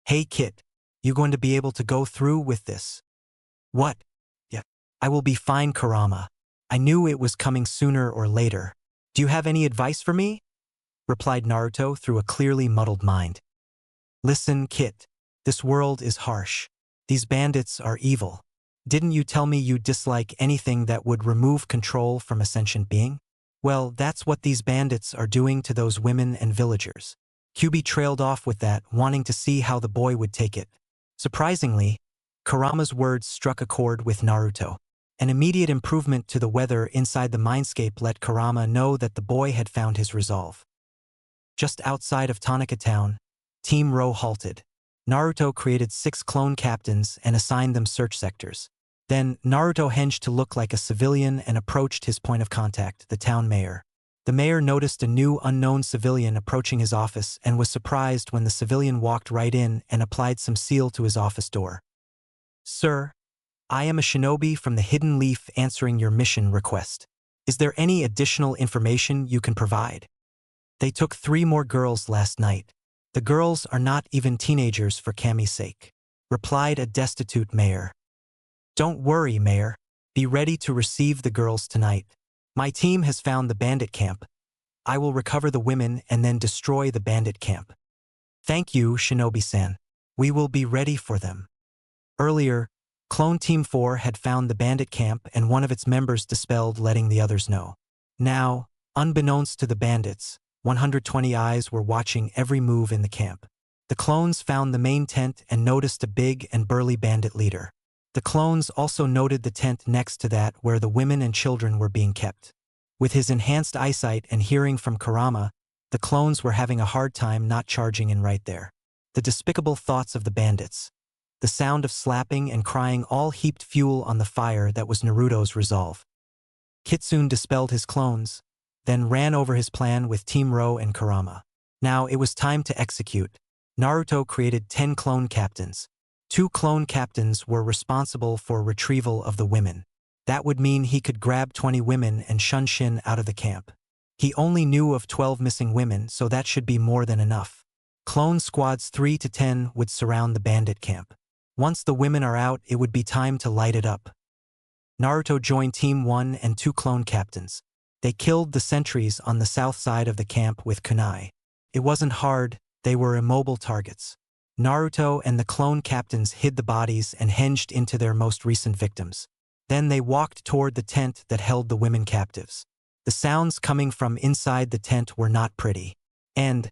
Hey kid, you going to be able to go through with this? What? Yeah, I will be fine, Kurama. I knew it was coming sooner or later. Do you have any advice for me? Replied Naruto through a clearly muddled mind. Listen, Kit. This world is harsh. These bandits are evil. Didn't you tell me you dislike anything that would remove control from a sentient being? Well, that's what these bandits are doing to those women and villagers. Kyubi trailed off with that, wanting to see how the boy would take it. Surprisingly, Kurama's words struck a chord with Naruto. An immediate improvement to the weather inside the mindscape let Kurama know that the boy had found his resolve. Just outside of Tanaka Town, Team Ro halted. Naruto created 6 clone captains and assigned them search sectors. Then, Naruto hinged to look like a civilian and approached his point of contact, the town mayor. The mayor noticed a new unknown civilian approaching his office and was surprised when the civilian walked right in and applied some seal to his office door. Sir, I am a shinobi from the Hidden Leaf answering your mission request. Is there any additional information you can provide? They took 3 more girls last night. The girls are not even teenagers for Kami's sake, replied a destitute mayor. Don't worry, mayor. Be ready to receive the girls tonight. My team has found the bandit camp. I will recover the women and then destroy the bandit camp. Thank you, Shinobi-san. We will be ready for them. Earlier, Clone Team 4 had found the bandit camp and one of its members dispelled, letting the others know. Now, unbeknownst to the bandits, 120 eyes were watching every move in the camp. The clones found the main tent and noticed a big and burly bandit leader. The clones also noted the tent next to that where the women and children were being kept. With his enhanced eyesight and hearing from Kurama, the clones were having a hard time not charging in right there. The despicable thoughts of the bandits. The sound of slapping and crying all heaped fuel on the fire that was Naruto's resolve. Kitsune dispelled his clones, then ran over his plan with Team Ro and Kurama. Now it was time to execute. Naruto created 10 clone captains. 2 clone captains were responsible for retrieval of the women. That would mean he could grab 20 women and Shunshin out of the camp. He only knew of 12 missing women, so that should be more than enough. Clone squads 3 to 10 would surround the bandit camp. Once the women are out, it would be time to light it up. Naruto joined Team 1 and 2 clone captains. They killed the sentries on the south side of the camp with kunai. It wasn't hard, they were immobile targets. Naruto and the clone captains hid the bodies and hinged into their most recent victims. Then they walked toward the tent that held the women captives. The sounds coming from inside the tent were not pretty. And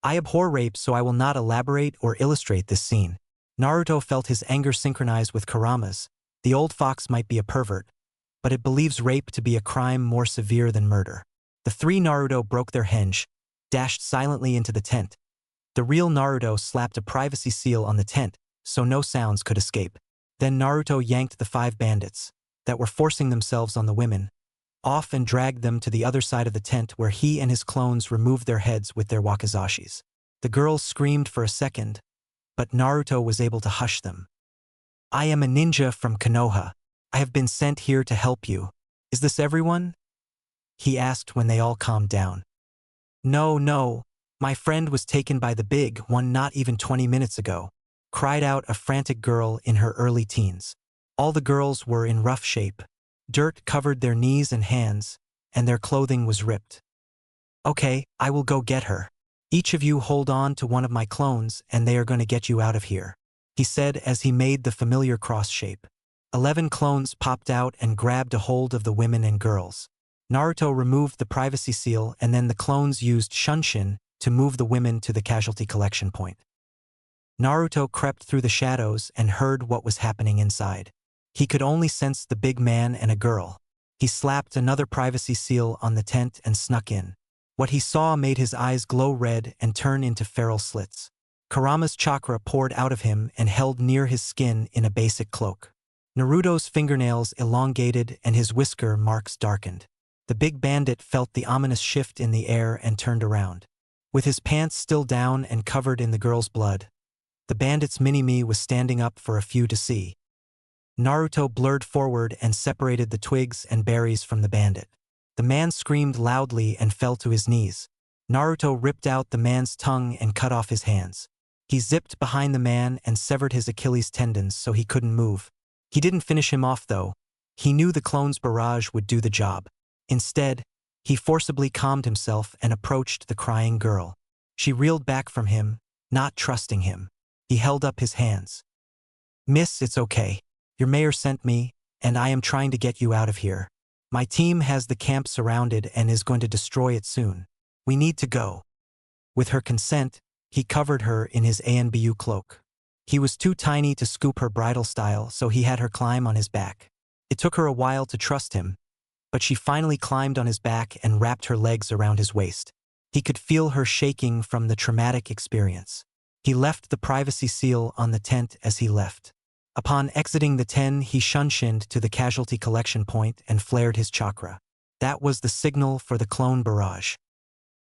I abhor rape, so I will not elaborate or illustrate this scene. Naruto felt his anger synchronize with Kurama's. The old fox might be a pervert, but it believes rape to be a crime more severe than murder. The three Naruto broke their hinge, dashed silently into the tent. The real Naruto slapped a privacy seal on the tent, so no sounds could escape. Then Naruto yanked the 5 bandits, that were forcing themselves on the women, off and dragged them to the other side of the tent where he and his clones removed their heads with their wakizashis. The girls screamed for a second, but Naruto was able to hush them. I am a ninja from Konoha. I have been sent here to help you. Is this everyone? He asked when they all calmed down. No, my friend was taken by the big one not even 20 minutes ago, cried out a frantic girl in her early teens. All the girls were in rough shape. Dirt covered their knees and hands, and their clothing was ripped. Okay, I will go get her. Each of you hold on to one of my clones and they are going to get you out of here, he said as he made the familiar cross shape. 11 clones popped out and grabbed a hold of the women and girls. Naruto removed the privacy seal and then the clones used Shunshin to move the women to the casualty collection point. Naruto crept through the shadows and heard what was happening inside. He could only sense the big man and a girl. He slapped another privacy seal on the tent and snuck in. What he saw made his eyes glow red and turn into feral slits. Kurama's chakra poured out of him and held near his skin in a basic cloak. Naruto's fingernails elongated and his whisker marks darkened. The big bandit felt the ominous shift in the air and turned around. With his pants still down and covered in the girl's blood, the bandit's mini-me was standing up for a few to see. Naruto blurred forward and separated the twigs and berries from the bandit. The man screamed loudly and fell to his knees. Naruto ripped out the man's tongue and cut off his hands. He zipped behind the man and severed his Achilles tendons so he couldn't move. He didn't finish him off though. He knew the clone's barrage would do the job. Instead, he forcibly calmed himself and approached the crying girl. She reeled back from him, not trusting him. He held up his hands. Miss, it's okay. Your mayor sent me, and I am trying to get you out of here. My team has the camp surrounded and is going to destroy it soon. We need to go. With her consent, he covered her in his ANBU cloak. He was too tiny to scoop her bridal style, so he had her climb on his back. It took her a while to trust him, but she finally climbed on his back and wrapped her legs around his waist. He could feel her shaking from the traumatic experience. He left the privacy seal on the tent as he left. Upon exiting the tent, he shunshined to the casualty collection point and flared his chakra. That was the signal for the clone barrage.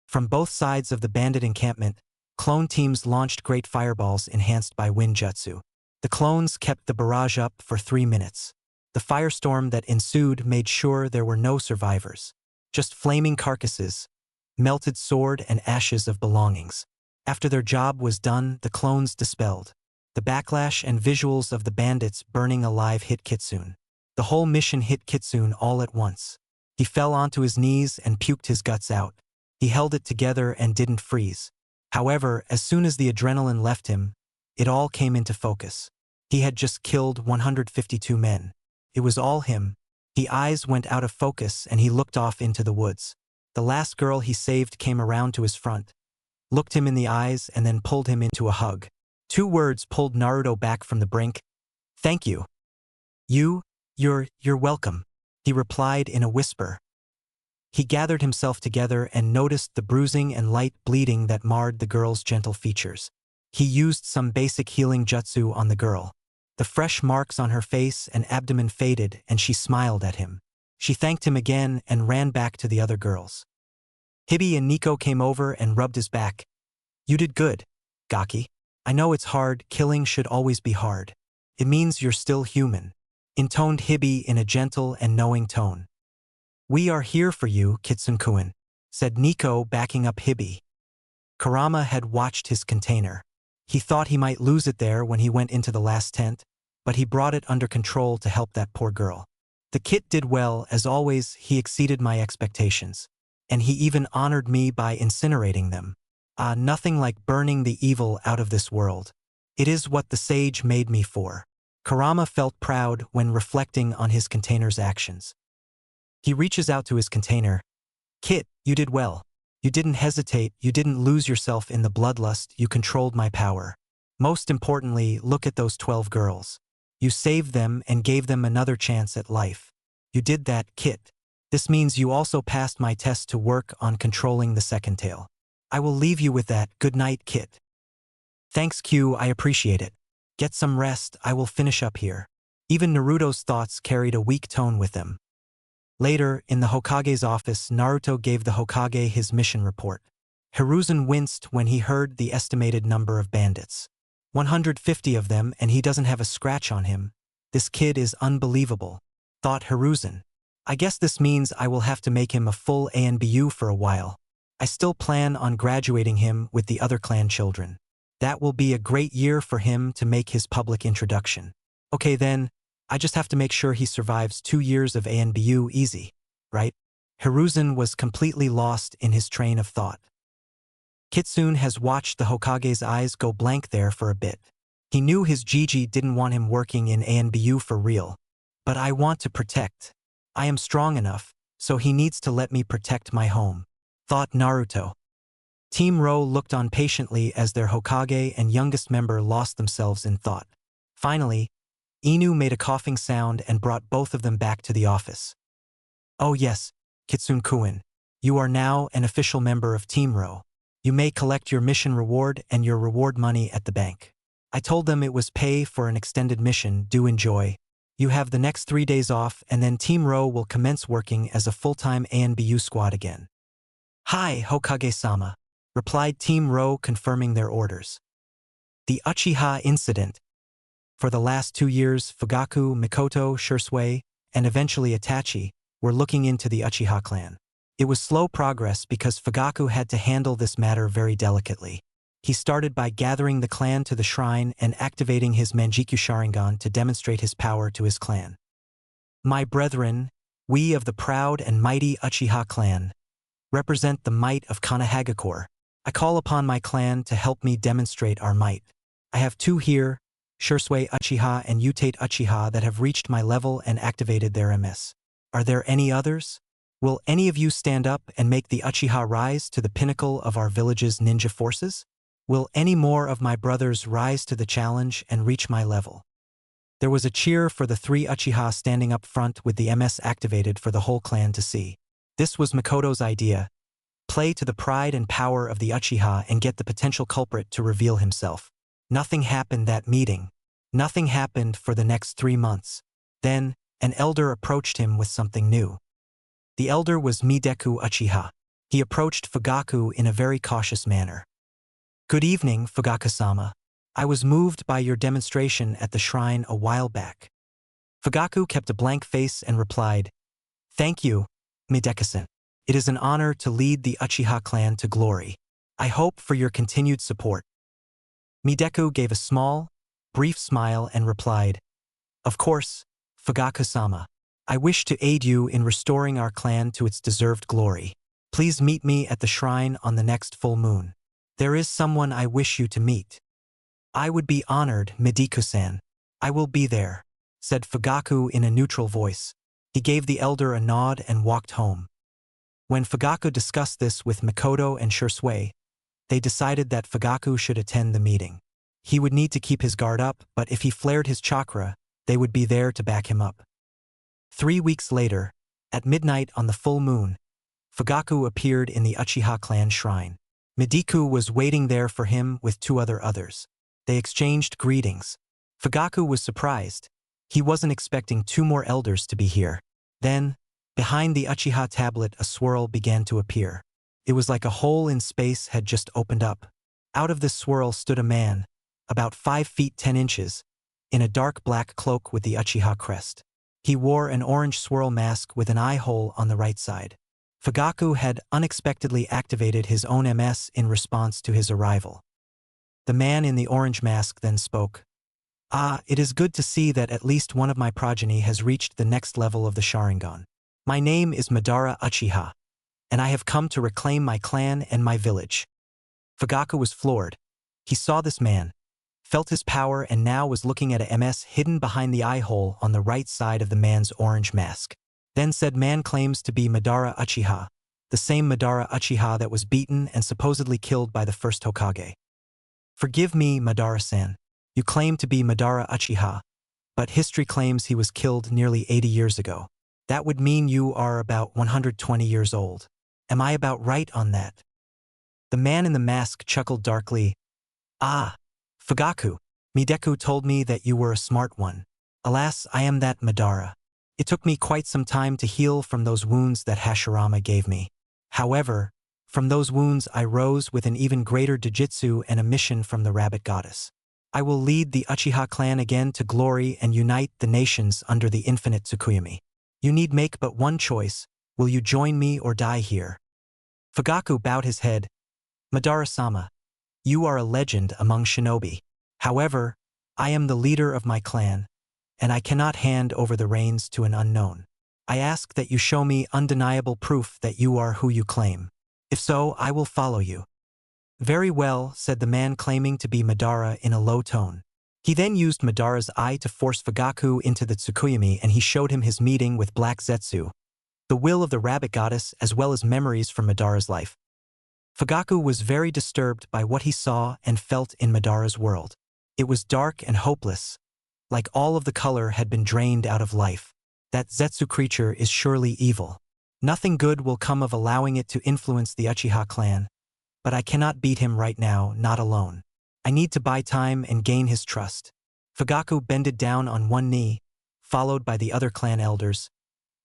From both sides of the bandit encampment, clone teams launched great fireballs enhanced by wind jutsu. The clones kept the barrage up for 3 minutes. The firestorm that ensued made sure there were no survivors. Just flaming carcasses, melted sword and ashes of belongings. After their job was done, the clones dispelled. The backlash and visuals of the bandits burning alive hit Kitsune. The whole mission hit Kitsune all at once. He fell onto his knees and puked his guts out. He held it together and didn't freeze. However, as soon as the adrenaline left him, it all came into focus. He had just killed 152 men. It was all him. His eyes went out of focus and he looked off into the woods. The last girl he saved came around to his front, looked him in the eyes and then pulled him into a hug. 2 words pulled Naruto back from the brink. Thank you. You're welcome, he replied in a whisper. He gathered himself together and noticed the bruising and light bleeding that marred the girl's gentle features. He used some basic healing jutsu on the girl. The fresh marks on her face and abdomen faded and she smiled at him. She thanked him again and ran back to the other girls. Hibi and Nico came over and rubbed his back. You did good, Gaki. I know it's hard, killing should always be hard. It means you're still human, intoned Hibi in a gentle and knowing tone. We are here for you, Kitsune-kun, said Nico backing up Hibi. Kurama had watched his container. He thought he might lose it there when he went into the last tent, but he brought it under control to help that poor girl. The kit did well, as always. He exceeded my expectations. And he even honored me by incinerating them. Nothing like burning the evil out of this world. It is what the sage made me for. Kurama felt proud when reflecting on his container's actions. He reaches out to his container. Kit, you did well. You didn't hesitate, you didn't lose yourself in the bloodlust, you controlled my power. Most importantly, look at those 12 girls. You saved them and gave them another chance at life. You did that, Kit. This means you also passed my test to work on controlling the second tail. I will leave you with that. Good night, Kit. Thanks, Q, I appreciate it. Get some rest, I will finish up here. Even Naruto's thoughts carried a weak tone with them. Later, in the Hokage's office, Naruto gave the Hokage his mission report. Hiruzen winced when he heard the estimated number of bandits. 150 of them, and he doesn't have a scratch on him. This kid is unbelievable, thought Hiruzen. I guess this means I will have to make him a full ANBU for a while. I still plan on graduating him with the other clan children. That will be a great year for him to make his public introduction. Okay then, I just have to make sure he survives 2 years of ANBU easy, right? Hiruzen was completely lost in his train of thought. Kitsune has watched the Hokage's eyes go blank there for a bit. He knew his Gigi didn't want him working in ANBU for real. But I want to protect. I am strong enough, so he needs to let me protect my home, thought Naruto. Team Ro looked on patiently as their Hokage and youngest member lost themselves in thought. Finally, Inu made a coughing sound and brought both of them back to the office. Oh yes, Kitsune-kun, you are now an official member of Team Ro. You may collect your mission reward and your reward money at the bank. I told them it was pay for an extended mission. Do enjoy. You have the next 3 days off and then Team Ro will commence working as a full-time ANBU squad again. Hi, Hokage-sama, replied Team Ro confirming their orders. The Uchiha incident. For the last 2 years, Fugaku, Mikoto, Shursui, and eventually Itachi were looking into the Uchiha clan. It was slow progress because Fugaku had to handle this matter very delicately. He started by gathering the clan to the shrine and activating his Manjikyu Sharingan to demonstrate his power to his clan. My brethren, we of the proud and mighty Uchiha clan, represent the might of Konohagakure. I call upon my clan to help me demonstrate our might. I have 2 here, Shursui Uchiha and Utate Uchiha, that have reached my level and activated their MS. Are there any others? Will any of you stand up and make the Uchiha rise to the pinnacle of our village's ninja forces? Will any more of my brothers rise to the challenge and reach my level? There was a cheer for the 3 Uchiha standing up front with the MS activated for the whole clan to see. This was Mikoto's idea. Play to the pride and power of the Uchiha and get the potential culprit to reveal himself. Nothing happened that meeting. Nothing happened for the next 3 months. Then, an elder approached him with something new. The elder was Mideku Uchiha. He approached Fugaku in a very cautious manner. Good evening, Fugaku-sama. I was moved by your demonstration at the shrine a while back. Fugaku kept a blank face and replied, Thank you, Mideku-san. It is an honor to lead the Uchiha clan to glory. I hope for your continued support. Mideku gave a small, brief smile and replied, Of course, Fugaku-sama. I wish to aid you in restoring our clan to its deserved glory. Please meet me at the shrine on the next full moon. There is someone I wish you to meet. I would be honored, Mideku-san. I will be there, said Fugaku in a neutral voice. He gave the elder a nod and walked home. When Fugaku discussed this with Mikoto and Shursui, they decided that Fugaku should attend the meeting. He would need to keep his guard up, but if he flared his chakra, they would be there to back him up. 3 weeks later, at midnight on the full moon, Fugaku appeared in the Uchiha clan shrine. Mideku was waiting there for him with 2 others. They exchanged greetings. Fugaku was surprised. He wasn't expecting 2 more elders to be here. Then, behind the Uchiha tablet, a swirl began to appear. It was like a hole in space had just opened up. Out of this swirl stood a man, about 5 feet 10 inches, in a dark black cloak with the Uchiha crest. He wore an orange swirl mask with an eye hole on the right side. Fugaku had unexpectedly activated his own MS in response to his arrival. The man in the orange mask then spoke. It is good to see that at least one of my progeny has reached the next level of the Sharingan. My name is Madara Uchiha, and I have come to reclaim my clan and my village. Fugaku was floored. He saw this man, felt his power, and now was looking at a MS hidden behind the eye hole on the right side of the man's orange mask. Then said man claims to be Madara Uchiha, the same Madara Uchiha that was beaten and supposedly killed by the first Hokage. Forgive me, Madara-san. You claim to be Madara Uchiha, but history claims he was killed nearly 80 years ago. That would mean you are about 120 years old. Am I about right on that? The man in the mask chuckled darkly. Ah, Fugaku, Mideku told me that you were a smart one. Alas, I am that Madara. It took me quite some time to heal from those wounds that Hashirama gave me. However, from those wounds I rose with an even greater Jujutsu and a mission from the Rabbit Goddess. I will lead the Uchiha clan again to glory and unite the nations under the infinite Tsukuyomi. You need make but one choice. Will you join me or die here? Fugaku bowed his head. Madara-sama, you are a legend among shinobi. However, I am the leader of my clan, and I cannot hand over the reins to an unknown. I ask that you show me undeniable proof that you are who you claim. If so, I will follow you. Very well, said the man claiming to be Madara in a low tone. He then used Madara's eye to force Fugaku into the Tsukuyomi, and he showed him his meeting with Black Zetsu, the will of the Rabbit Goddess, as well as memories from Madara's life. Fugaku was very disturbed by what he saw and felt in Madara's world. It was dark and hopeless, like all of the color had been drained out of life. That Zetsu creature is surely evil. Nothing good will come of allowing it to influence the Uchiha clan, but I cannot beat him right now, not alone. I need to buy time and gain his trust. Fugaku bended down on one knee, followed by the other clan elders.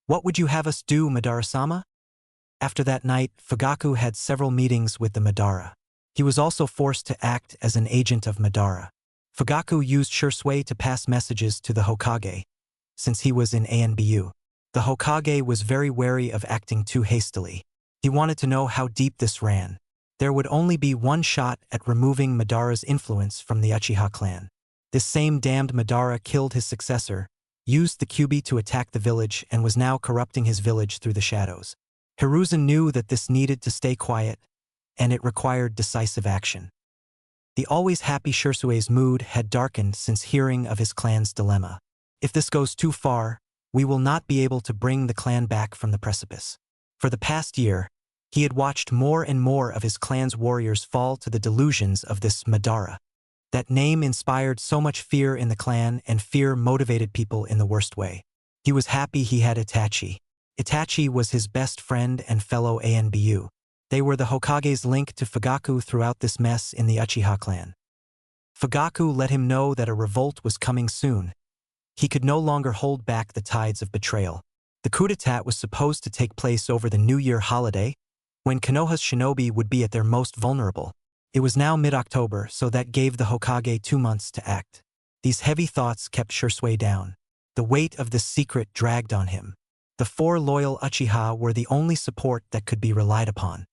What would you have us do, Madara-sama? After that night, Fugaku had several meetings with the Madara. He was also forced to act as an agent of Madara. Fugaku used Shursui to pass messages to the Hokage, since he was in ANBU. The Hokage was very wary of acting too hastily. He wanted to know how deep this ran. There would only be one shot at removing Madara's influence from the Uchiha clan. This same damned Madara killed his successor, used the Kyuubi to attack the village, and was now corrupting his village through the shadows. Hiruzen knew that this needed to stay quiet, and it required decisive action. The always happy Shursue's mood had darkened since hearing of his clan's dilemma. If this goes too far, we will not be able to bring the clan back from the precipice. For the past year, he had watched more and more of his clan's warriors fall to the delusions of this Madara. That name inspired so much fear in the clan, and fear motivated people in the worst way. He was happy he had Itachi. Itachi was his best friend and fellow ANBU. They were the Hokage's link to Fugaku throughout this mess in the Uchiha clan. Fugaku let him know that a revolt was coming soon. He could no longer hold back the tides of betrayal. The coup d'etat was supposed to take place over the New Year holiday, when Konoha's shinobi would be at their most vulnerable. It was now mid-October, so that gave the Hokage 2 months to act. These heavy thoughts kept Shursui down. The weight of this secret dragged on him. The 4 loyal Uchiha were the only support that could be relied upon.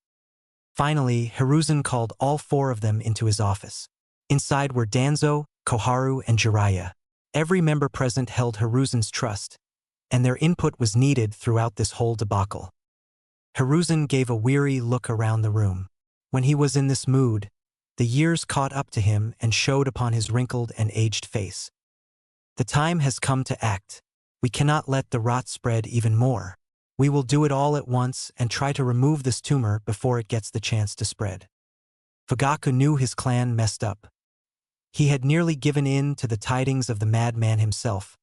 Finally, Hiruzen called all 4 of them into his office. Inside were Danzo, Koharu, and Jiraiya. Every member present held Hiruzen's trust, and their input was needed throughout this whole debacle. Hiruzen gave a weary look around the room. When he was in this mood, the years caught up to him and showed upon his wrinkled and aged face. The time has come to act. We cannot let the rot spread even more. We will do it all at once and try to remove this tumor before it gets the chance to spread. Fugaku knew his clan messed up. He had nearly given in to the tidings of the madman himself,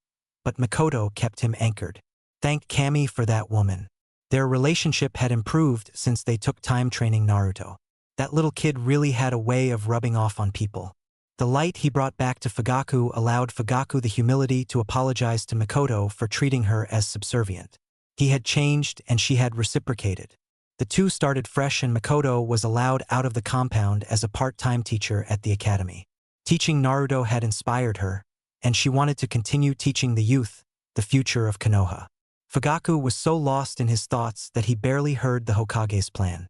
but Mikoto kept him anchored. Thank Kami for that woman. Their relationship had improved since they took time training Naruto. That little kid really had a way of rubbing off on people. The light he brought back to Fugaku allowed Fugaku the humility to apologize to Mikoto for treating her as subservient. He had changed and she had reciprocated. The two started fresh, and Mikoto was allowed out of the compound as a part-time teacher at the academy. Teaching Naruto had inspired her, and she wanted to continue teaching the youth, the future of Konoha. Fugaku was so lost in his thoughts that he barely heard the Hokage's plan.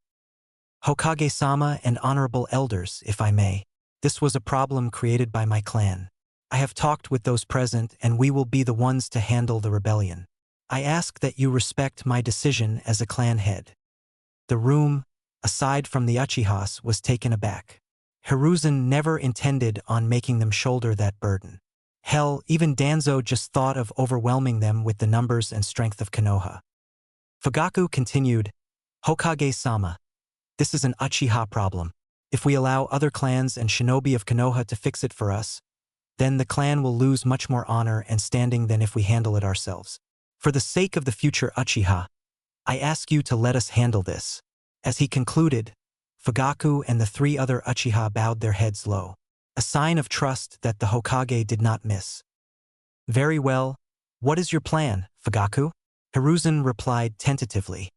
Hokage-sama and honorable elders, if I may, this was a problem created by my clan. I have talked with those present, and we will be the ones to handle the rebellion. I ask that you respect my decision as a clan head. The room aside from the Uchihas, was taken aback. Hiruzen never intended on making them shoulder that burden. Hell, even Danzo just thought of overwhelming them with the numbers and strength of Konoha. Fugaku continued, Hokage-sama, this is an Uchiha problem. If we allow other clans and shinobi of Konoha to fix it for us, then the clan will lose much more honor and standing than if we handle it ourselves. For the sake of the future Uchiha, I ask you to let us handle this. As he concluded, Fugaku and the 3 other Uchiha bowed their heads low, a sign of trust that the Hokage did not miss. Very well, what is your plan, Fugaku? Hiruzen replied tentatively.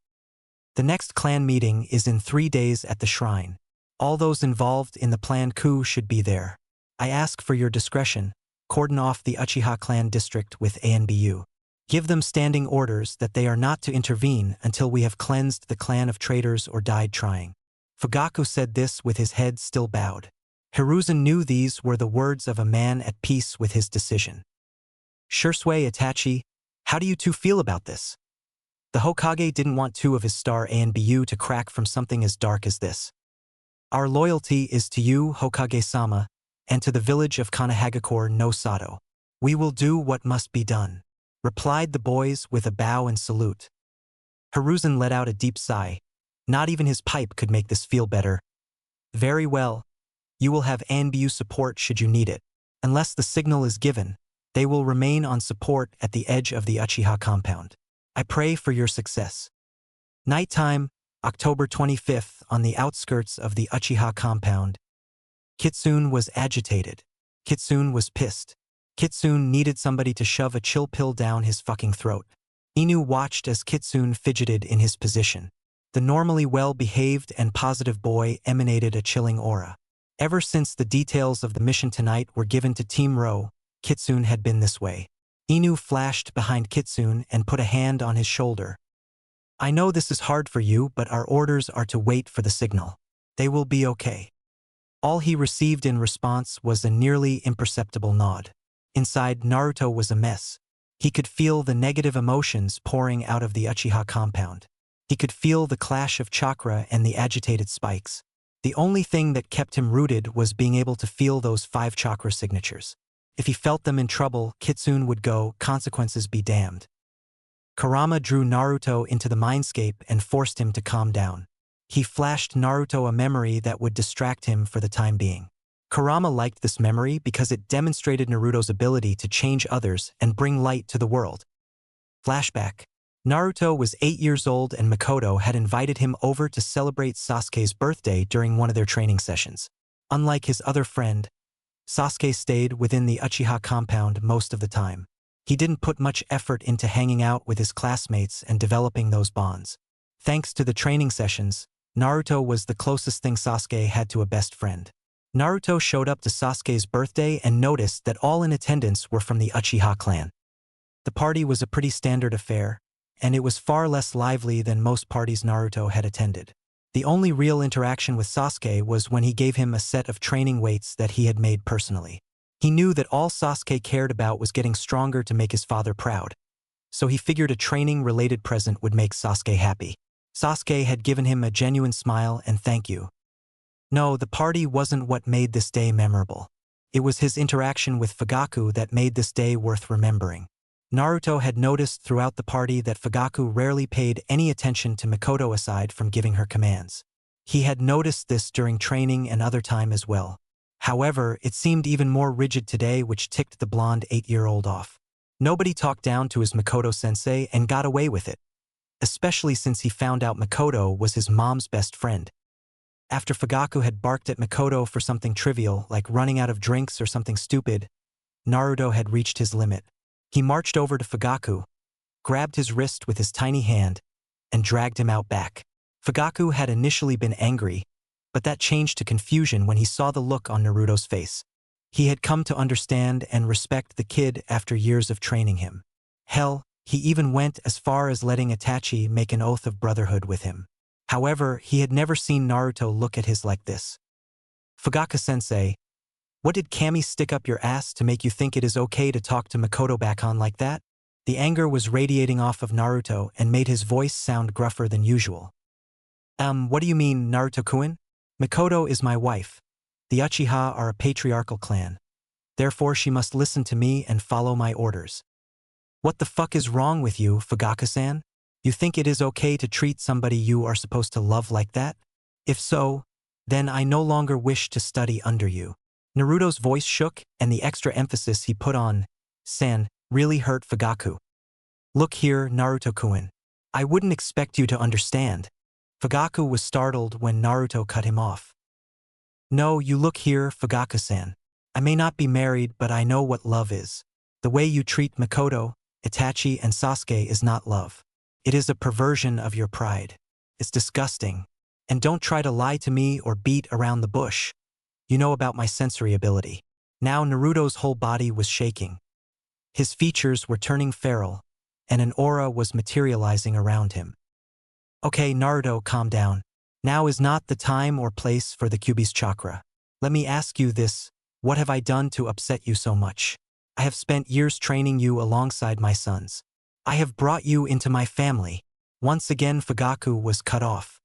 The next clan meeting is in 3 days at the shrine. All those involved in the planned coup should be there. I ask for your discretion. Cordon off the Uchiha clan district with ANBU. Give them standing orders that they are not to intervene until we have cleansed the clan of traitors or died trying. Fugaku said this with his head still bowed. Hiruzen knew these were the words of a man at peace with his decision. Shursui Itachi, how do you two feel about this? The Hokage didn't want 2 of his star ANBU to crack from something as dark as this. Our loyalty is to you, Hokage-sama, and to the village of Kanahagakure no Sato. We will do what must be done, replied the boys with a bow and salute. Hiruzen let out a deep sigh. Not even his pipe could make this feel better. Very well. You will have ANBU support should you need it. Unless the signal is given, they will remain on support at the edge of the Uchiha compound. I pray for your success. Nighttime, October 25th, on the outskirts of the Uchiha compound. Kitsune was agitated. Kitsune was pissed. Kitsune needed somebody to shove a chill pill down his fucking throat. Inu watched as Kitsune fidgeted in his position. The normally well-behaved and positive boy emanated a chilling aura. Ever since the details of the mission tonight were given to Team Ro, Kitsune had been this way. Inu flashed behind Kitsune and put a hand on his shoulder. I know this is hard for you, but our orders are to wait for the signal. They will be okay. All he received in response was a nearly imperceptible nod. Inside, Naruto was a mess. He could feel the negative emotions pouring out of the Uchiha compound. He could feel the clash of chakra and the agitated spikes. The only thing that kept him rooted was being able to feel those 5 chakra signatures. If he felt them in trouble, Kitsune would go, consequences be damned. Kurama drew Naruto into the mindscape and forced him to calm down. He flashed Naruto a memory that would distract him for the time being. Kurama liked this memory because it demonstrated Naruto's ability to change others and bring light to the world. Flashback. Naruto was 8 years old and Makoto had invited him over to celebrate Sasuke's birthday during one of their training sessions. Unlike his other friend, Sasuke stayed within the Uchiha compound most of the time. He didn't put much effort into hanging out with his classmates and developing those bonds. Thanks to the training sessions, Naruto was the closest thing Sasuke had to a best friend. Naruto showed up to Sasuke's birthday and noticed that all in attendance were from the Uchiha clan. The party was a pretty standard affair, and it was far less lively than most parties Naruto had attended. The only real interaction with Sasuke was when he gave him a set of training weights that he had made personally. He knew that all Sasuke cared about was getting stronger to make his father proud, so he figured a training-related present would make Sasuke happy. Sasuke had given him a genuine smile and thank you. No, the party wasn't what made this day memorable. It was his interaction with Fugaku that made this day worth remembering. Naruto had noticed throughout the party that Fugaku rarely paid any attention to Makoto aside from giving her commands. He had noticed this during training and other time as well. However, it seemed even more rigid today, which ticked the blonde 8-year-old off. Nobody talked down to his Makoto-sensei and got away with it, especially since he found out Makoto was his mom's best friend. After Fugaku had barked at Makoto for something trivial, like running out of drinks or something stupid, Naruto had reached his limit. He marched over to Fugaku, grabbed his wrist with his tiny hand, and dragged him out back. Fugaku had initially been angry, but that changed to confusion when he saw the look on Naruto's face. He had come to understand and respect the kid after years of training him. Hell, he even went as far as letting Itachi make an oath of brotherhood with him. However, he had never seen Naruto look at his like this. Fugaku-sensei, what did Kami stick up your ass to make you think it is okay to talk to Makoto back on like that? The anger was radiating off of Naruto and made his voice sound gruffer than usual. What do you mean, Naruto-kun? Mikoto is my wife. The Uchiha are a patriarchal clan. Therefore she must listen to me and follow my orders. What the fuck is wrong with you, Fugaku-san? You think it is okay to treat somebody you are supposed to love like that? If so, then I no longer wish to study under you. Naruto's voice shook, and the extra emphasis he put on "san" really hurt Fugaku. Look here, Naruto-kun. I wouldn't expect you to understand. Fugaku was startled when Naruto cut him off. No, you look here, Fugaku-san. I may not be married, but I know what love is. The way you treat Mikoto, Itachi, and Sasuke is not love. It is a perversion of your pride. It's disgusting. And don't try to lie to me or beat around the bush. You know about my sensory ability. Now Naruto's whole body was shaking. His features were turning feral, and an aura was materializing around him. Okay, Naruto, calm down. Now is not the time or place for the Kyuubi's chakra. Let me ask you this, what have I done to upset you so much? I have spent years training you alongside my sons. I have brought you into my family. Once again Fugaku was cut off.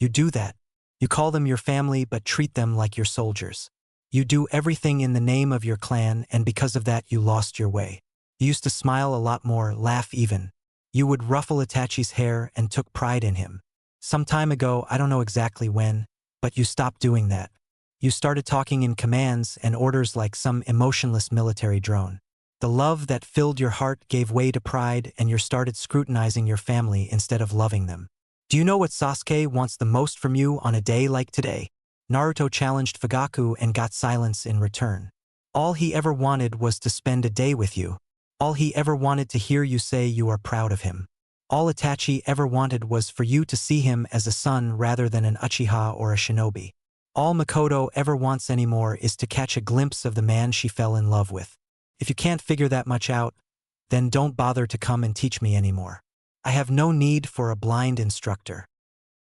You do that. You call them your family but treat them like your soldiers. You do everything in the name of your clan, and because of that you lost your way. You used to smile a lot more, laugh even. You would ruffle Itachi's hair and took pride in him. Some time ago, I don't know exactly when, but you stopped doing that. You started talking in commands and orders like some emotionless military drone. The love that filled your heart gave way to pride, and you started scrutinizing your family instead of loving them. Do you know what Sasuke wants the most from you on a day like today? Naruto challenged Fugaku and got silence in return. All he ever wanted was to spend a day with you. All he ever wanted to hear you say you are proud of him. All Itachi ever wanted was for you to see him as a son rather than an Uchiha or a shinobi. All Mikoto ever wants anymore is to catch a glimpse of the man she fell in love with. If you can't figure that much out, then don't bother to come and teach me anymore. I have no need for a blind instructor.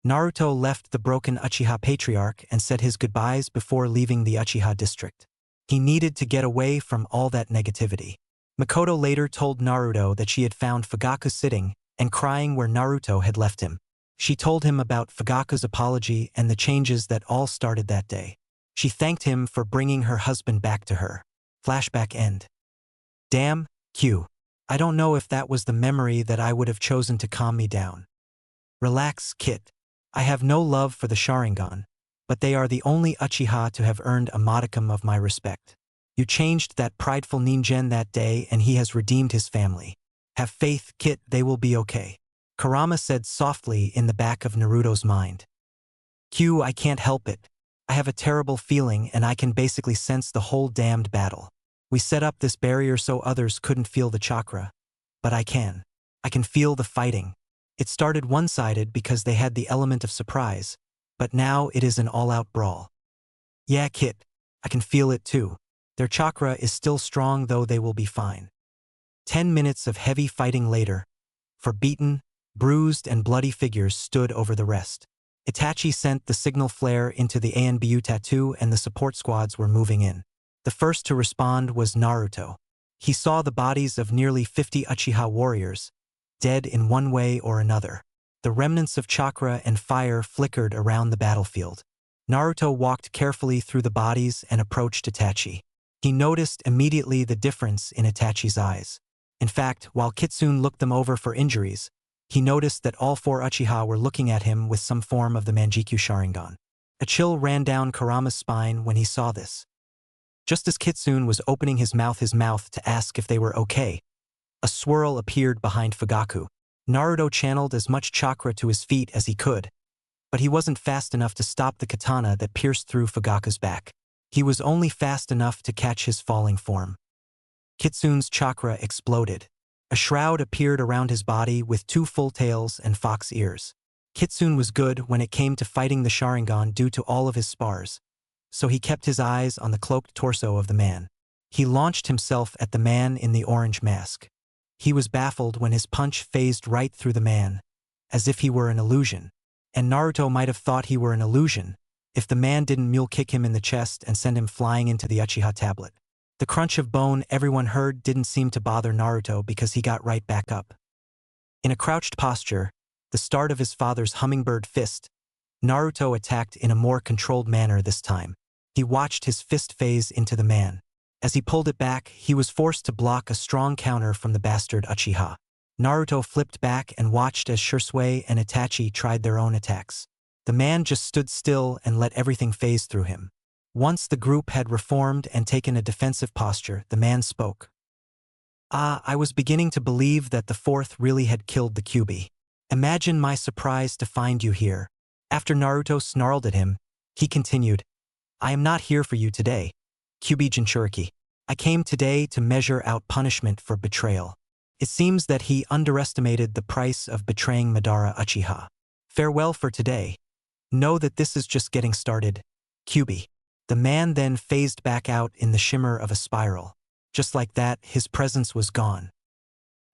Naruto left the broken Uchiha patriarch and said his goodbyes before leaving the Uchiha district. He needed to get away from all that negativity. Mikoto later told Naruto that she had found Fugaku sitting and crying where Naruto had left him. She told him about Fugaku's apology and the changes that all started that day. She thanked him for bringing her husband back to her. Flashback end. Damn, Q. I don't know if that was the memory that I would have chosen to calm me down. Relax, Kit. I have no love for the Sharingan, but they are the only Uchiha to have earned a modicum of my respect. You changed that prideful ninja that day, and he has redeemed his family. Have faith, Kit, they will be okay. Kurama said softly in the back of Naruto's mind. Q, I can't help it. I have a terrible feeling, and I can basically sense the whole damned battle. We set up this barrier so others couldn't feel the chakra. But I can. I can feel the fighting. It started one-sided because they had the element of surprise, but now it is an all-out brawl. Yeah, Kit, I can feel it too. Their chakra is still strong, though they will be fine. 10 minutes of heavy fighting later, for beaten, bruised and bloody figures stood over the rest. Itachi sent the signal flare into the ANBU tattoo, and the support squads were moving in. The first to respond was Naruto. He saw the bodies of nearly 50 Uchiha warriors, dead in one way or another. The remnants of chakra and fire flickered around the battlefield. Naruto walked carefully through the bodies and approached Itachi. He noticed immediately the difference in Itachi's eyes. In fact, while Kitsune looked them over for injuries, he noticed that all 4 Uchiha were looking at him with some form of the Manjikyu Sharingan. A chill ran down Kurama's spine when he saw this. Just as Kitsune was opening his mouth to ask if they were okay, a swirl appeared behind Fugaku. Naruto channeled as much chakra to his feet as he could, but he wasn't fast enough to stop the katana that pierced through Fugaku's back. He was only fast enough to catch his falling form. Kitsune's chakra exploded. A shroud appeared around his body with 2 full tails and fox ears. Kitsune was good when it came to fighting the Sharingan due to all of his spars, so he kept his eyes on the cloaked torso of the man. He launched himself at the man in the orange mask. He was baffled when his punch phased right through the man, as if he were an illusion. And Naruto might have thought he were an illusion if the man didn't mule kick him in the chest and send him flying into the Uchiha tablet. The crunch of bone everyone heard didn't seem to bother Naruto because he got right back up. In a crouched posture, the start of his father's hummingbird fist. Naruto attacked in a more controlled manner this time. He watched his fist phase into the man. As he pulled it back, he was forced to block a strong counter from the bastard Uchiha. Naruto flipped back and watched as Shisui and Itachi tried their own attacks. The man just stood still and let everything phase through him. Once the group had reformed and taken a defensive posture, the man spoke. I was beginning to believe that the fourth really had killed the Kyuubi. Imagine my surprise to find you here. After Naruto snarled at him, he continued, I am not here for you today, Kyuubi Jinchuriki. I came today to measure out punishment for betrayal. It seems that he underestimated the price of betraying Madara Uchiha. Farewell for today. Know that this is just getting started, Kyuubi. The man then phased back out in the shimmer of a spiral. Just like that, his presence was gone.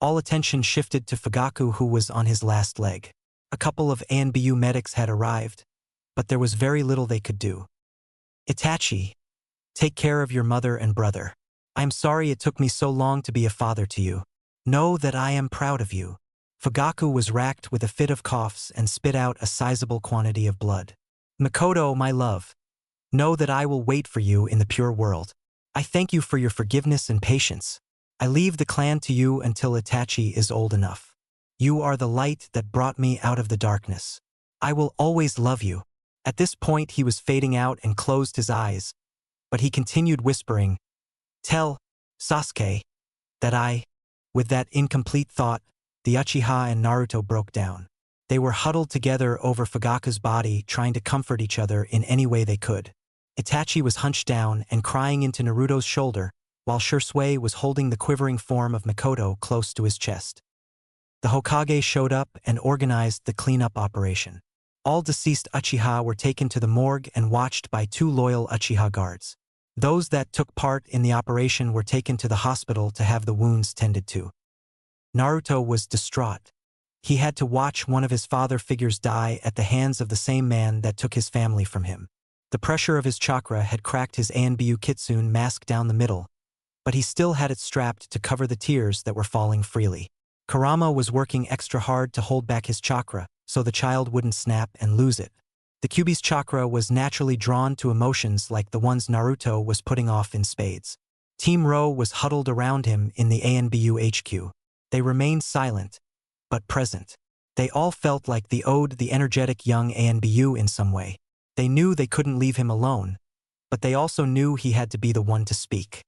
All attention shifted to Fugaku, who was on his last leg. A couple of ANBU medics had arrived, but there was very little they could do. Itachi, take care of your mother and brother. I am sorry it took me so long to be a father to you. Know that I am proud of you. Fugaku was racked with a fit of coughs and spit out a sizable quantity of blood. Makoto, my love, know that I will wait for you in the pure world. I thank you for your forgiveness and patience. I leave the clan to you until Itachi is old enough. You are the light that brought me out of the darkness. I will always love you. At this point he was fading out and closed his eyes, but he continued whispering, Tell Sasuke that I. With that incomplete thought, the Uchiha and Naruto broke down. They were huddled together over Fugaku's body, trying to comfort each other in any way they could. Itachi was hunched down and crying into Naruto's shoulder, while Shisui was holding the quivering form of Makoto close to his chest. The Hokage showed up and organized the cleanup operation. All deceased Uchiha were taken to the morgue and watched by 2 loyal Uchiha guards. Those that took part in the operation were taken to the hospital to have the wounds tended to. Naruto was distraught. He had to watch one of his father figures die at the hands of the same man that took his family from him. The pressure of his chakra had cracked his ANBU kitsune mask down the middle, but he still had it strapped to cover the tears that were falling freely. Kurama was working extra hard to hold back his chakra so the child wouldn't snap and lose it. The Kyuubi's chakra was naturally drawn to emotions like the ones Naruto was putting off in spades. Team Ro was huddled around him in the ANBU HQ. They remained silent, but present. They all felt like they owed the energetic young ANBU in some way. They knew they couldn't leave him alone, but they also knew he had to be the one to speak.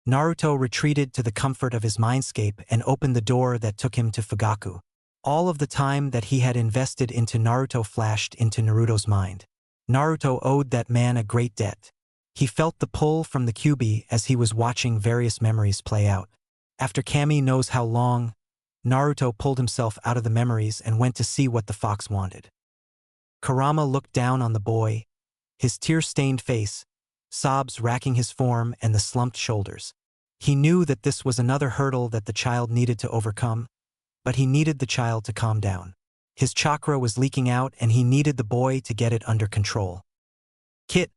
Naruto retreated to the comfort of his mindscape and opened the door that took him to Fugaku. All of the time that he had invested into Naruto flashed into Naruto's mind. Naruto owed that man a great debt. He felt the pull from the Kyuubi as he was watching various memories play out. After Kami knows how long, Naruto pulled himself out of the memories and went to see what the fox wanted. Kurama looked down on the boy, his tear-stained face, sobs racking his form and the slumped shoulders. He knew that this was another hurdle that the child needed to overcome, but he needed the child to calm down. His chakra was leaking out and he needed the boy to get it under control. Kit,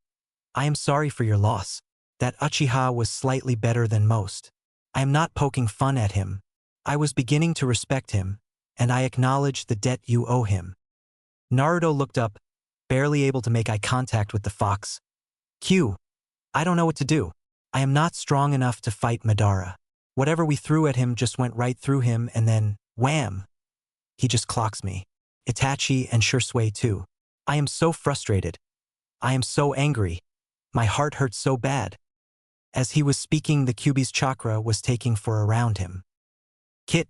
I am sorry for your loss. That Uchiha was slightly better than most. I am not poking fun at him. I was beginning to respect him, and I acknowledge the debt you owe him. Naruto looked up, barely able to make eye contact with the fox. Q, I don't know what to do. I am not strong enough to fight Madara. Whatever we threw at him just went right through him and then, wham! He just clocks me. Itachi and Shisui too. I am so frustrated. I am so angry. My heart hurts so bad. As he was speaking, the Kyuubi's chakra was taking for around him. Kit,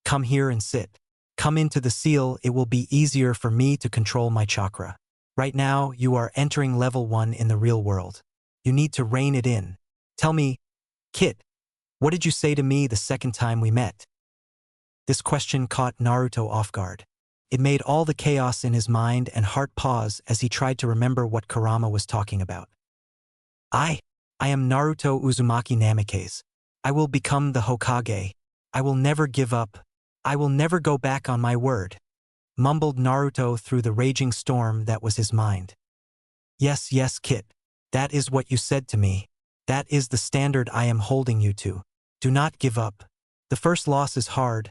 come here and sit. Come into the seal, it will be easier for me to control my chakra. Right now, you are entering level 1 in the real world. You need to rein it in. Tell me, Kit, what did you say to me the second time we met? This question caught Naruto off guard. It made all the chaos in his mind and heart pause as he tried to remember what Kurama was talking about. I am Naruto Uzumaki Namikaze. I will become the Hokage. I will never give up. I will never go back on my word, mumbled Naruto through the raging storm that was his mind. Yes, yes, Kit. That is what you said to me. That is the standard I am holding you to. Do not give up. The first loss is hard.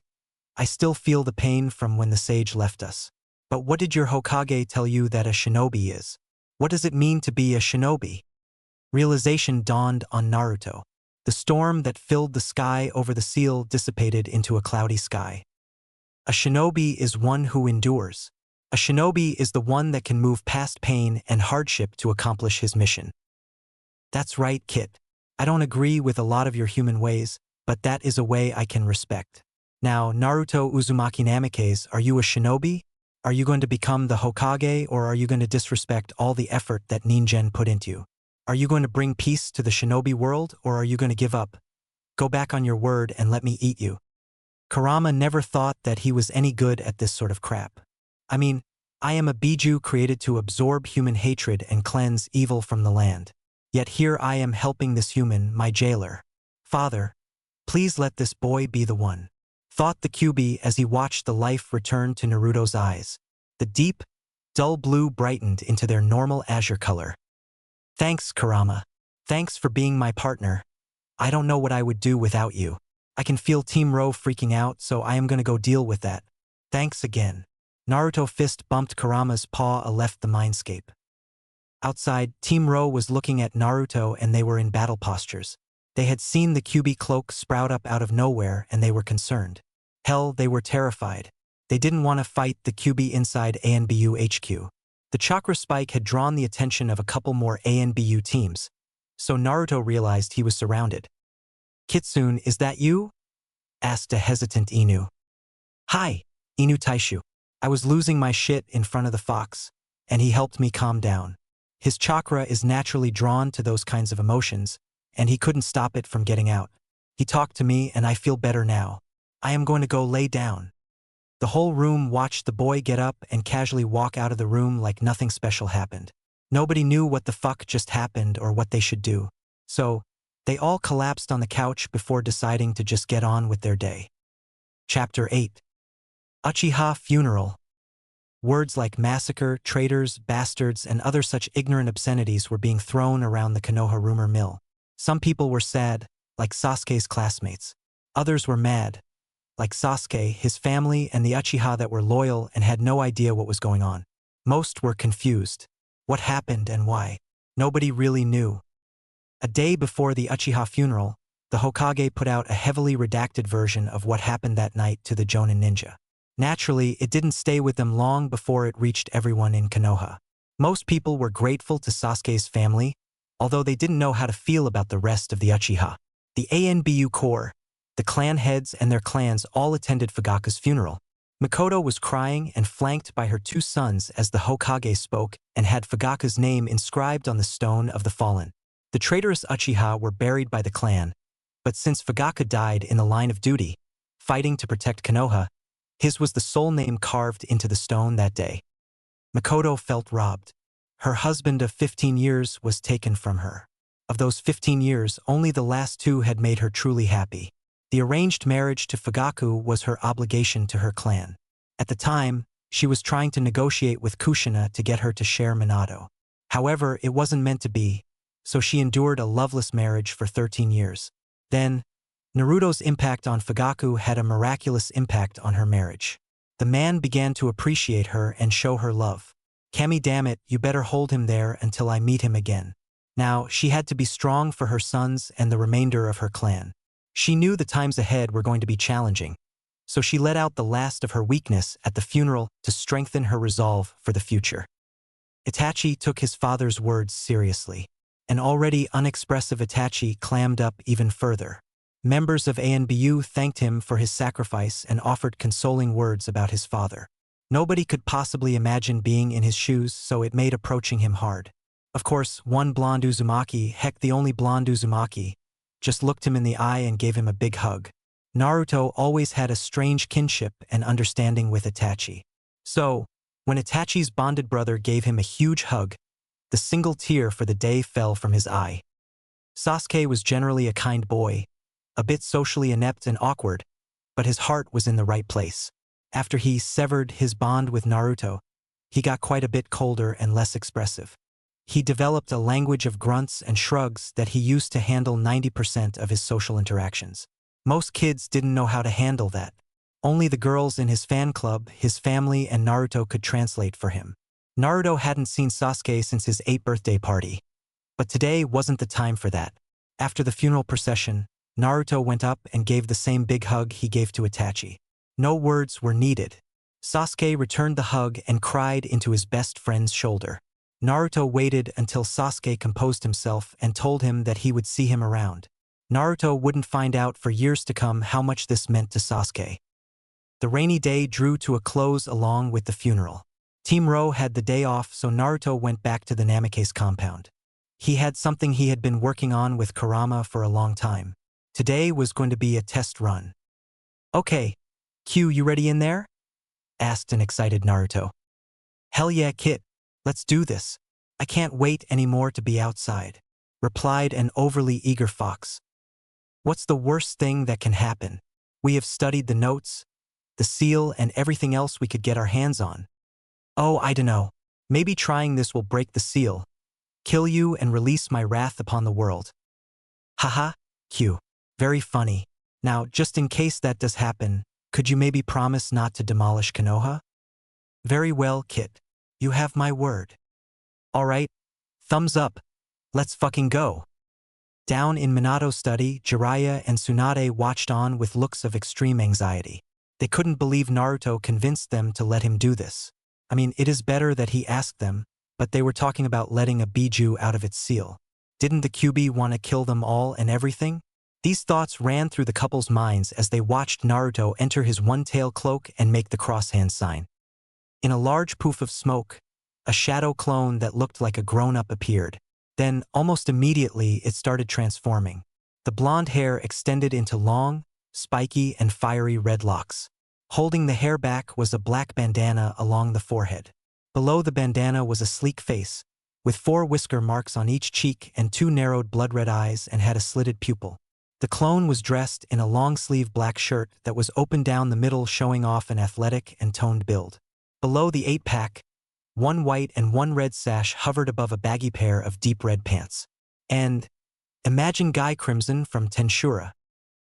I still feel the pain from when the sage left us. But what did your Hokage tell you that a shinobi is? What does it mean to be a shinobi? Realization dawned on Naruto. The storm that filled the sky over the seal dissipated into a cloudy sky. A shinobi is one who endures. A shinobi is the one that can move past pain and hardship to accomplish his mission. That's right, Kit. I don't agree with a lot of your human ways, but that is a way I can respect. Now, Naruto Uzumaki Namikaze, are you a shinobi? Are you going to become the Hokage, or are you going to disrespect all the effort that Ningen put into you? Are you going to bring peace to the shinobi world, or are you going to give up? Go back on your word and let me eat you. Kurama never thought that he was any good at this sort of crap. I mean, I am a biju created to absorb human hatred and cleanse evil from the land. Yet here I am helping this human, my jailer. Father, please let this boy be the one. Thought the Kyuubi as he watched the life return to Naruto's eyes. The deep, dull blue brightened into their normal azure color. Thanks, Kurama. Thanks for being my partner. I don't know what I would do without you. I can feel Team Ro freaking out, so I am gonna go deal with that. Thanks again. Naruto fist bumped Kurama's paw and left the mindscape. Outside, Team Ro was looking at Naruto and they were in battle postures. They had seen the Kyuubi cloak sprout up out of nowhere and they were concerned. Hell, they were terrified. They didn't want to fight the Kyuubi inside ANBU HQ. The chakra spike had drawn the attention of a couple more ANBU teams, so Naruto realized he was surrounded. Kitsune, is that you? Asked a hesitant Inu. Hi, Inu Taishu. I was losing my shit in front of the fox, and he helped me calm down. His chakra is naturally drawn to those kinds of emotions, and he couldn't stop it from getting out. He talked to me and I feel better now. I am going to go lay down. The whole room watched the boy get up and casually walk out of the room like nothing special happened. Nobody knew what the fuck just happened or what they should do. So, they all collapsed on the couch before deciding to just get on with their day. Chapter 8. Uchiha Funeral. Words like massacre, traitors, bastards, and other such ignorant obscenities were being thrown around the Konoha rumor mill. Some people were sad, like Sasuke's classmates. Others were mad, like Sasuke, his family, and the Uchiha that were loyal and had no idea what was going on. Most were confused. What happened and why? Nobody really knew. A day before the Uchiha funeral, the Hokage put out a heavily redacted version of what happened that night to the Jonin ninja. Naturally, it didn't stay with them long before it reached everyone in Konoha. Most people were grateful to Sasuke's family, although they didn't know how to feel about the rest of the Uchiha. The ANBU Corps, the clan heads and their clans all attended Fugaku's funeral. Mikoto was crying and flanked by her two sons as the Hokage spoke and had Fugaku's name inscribed on the stone of the fallen. The traitorous Uchiha were buried by the clan, but since Fugaku died in the line of duty, fighting to protect Konoha, his was the sole name carved into the stone that day. Mikoto felt robbed. Her husband of 15 years was taken from her. Of those 15 years, only the last 2 had made her truly happy. The arranged marriage to Fugaku was her obligation to her clan. At the time, she was trying to negotiate with Kushina to get her to share Minato. However, it wasn't meant to be, so she endured a loveless marriage for 13 years. Then, Naruto's impact on Fugaku had a miraculous impact on her marriage. The man began to appreciate her and show her love. Kami, damn it, you better hold him there until I meet him again. Now, she had to be strong for her sons and the remainder of her clan. She knew the times ahead were going to be challenging, so she let out the last of her weakness at the funeral to strengthen her resolve for the future. Itachi took his father's words seriously. An already unexpressive Itachi clammed up even further. Members of ANBU thanked him for his sacrifice and offered consoling words about his father. Nobody could possibly imagine being in his shoes, so it made approaching him hard. Of course, one blonde Uzumaki, heck the only blonde Uzumaki, just looked him in the eye and gave him a big hug. Naruto always had a strange kinship and understanding with Itachi. So, when Itachi's bonded brother gave him a huge hug, the single tear for the day fell from his eye. Sasuke was generally a kind boy, a bit socially inept and awkward, but his heart was in the right place. After he severed his bond with Naruto, he got quite a bit colder and less expressive. He developed a language of grunts and shrugs that he used to handle 90% of his social interactions. Most kids didn't know how to handle that, Only the girls in his fan club, his family, and Naruto could translate for him. Naruto hadn't seen Sasuke since his 8th birthday party. But today wasn't the time for that. After the funeral procession, Naruto went up and gave the same big hug he gave to Itachi. No words were needed. Sasuke returned the hug and cried into his best friend's shoulder. Naruto waited until Sasuke composed himself and told him that he would see him around. Naruto wouldn't find out for years to come how much this meant to Sasuke. The rainy day drew to a close along with the funeral. Team Ro had the day off, so Naruto went back to the Namikaze compound. He had something he had been working on with Kurama for a long time. Today was going to be a test run. "Okay, Q, you ready in there?" asked an excited Naruto. "Hell yeah, Kit. Let's do this. I can't wait anymore to be outside," replied an overly eager fox. "What's the worst thing that can happen? We have studied the notes, the seal, and everything else we could get our hands on. Oh, I dunno. Maybe trying this will break the seal, kill you, and release my wrath upon the world." Haha, Q. Very funny. Now, just in case that does happen, could you maybe promise not to demolish Konoha? Very well, Kit. You have my word. Alright, thumbs up. Let's fucking go. Down in Minato's study, Jiraiya and Tsunade watched on with looks of extreme anxiety. They couldn't believe Naruto convinced them to let him do this. I mean, it is better that he asked them, but they were talking about letting a Biju out of its seal. Didn't the QB want to kill them all and everything? These thoughts ran through the couple's minds as they watched Naruto enter his one-tail cloak and make the cross-hand sign. In a large poof of smoke, a shadow clone that looked like a grown-up appeared. Then, almost immediately, it started transforming. The blonde hair extended into long, spiky, and fiery red locks. Holding the hair back was a black bandana along the forehead. Below the bandana was a sleek face, with 4 whisker marks on each cheek and 2 narrowed blood-red eyes, and had a slitted pupil. The clone was dressed in a long-sleeve black shirt that was open down the middle, showing off an athletic and toned build. Below the 8-pack, 1 white and 1 red sash hovered above a baggy pair of deep red pants. And imagine Guy Crimson from Tensura.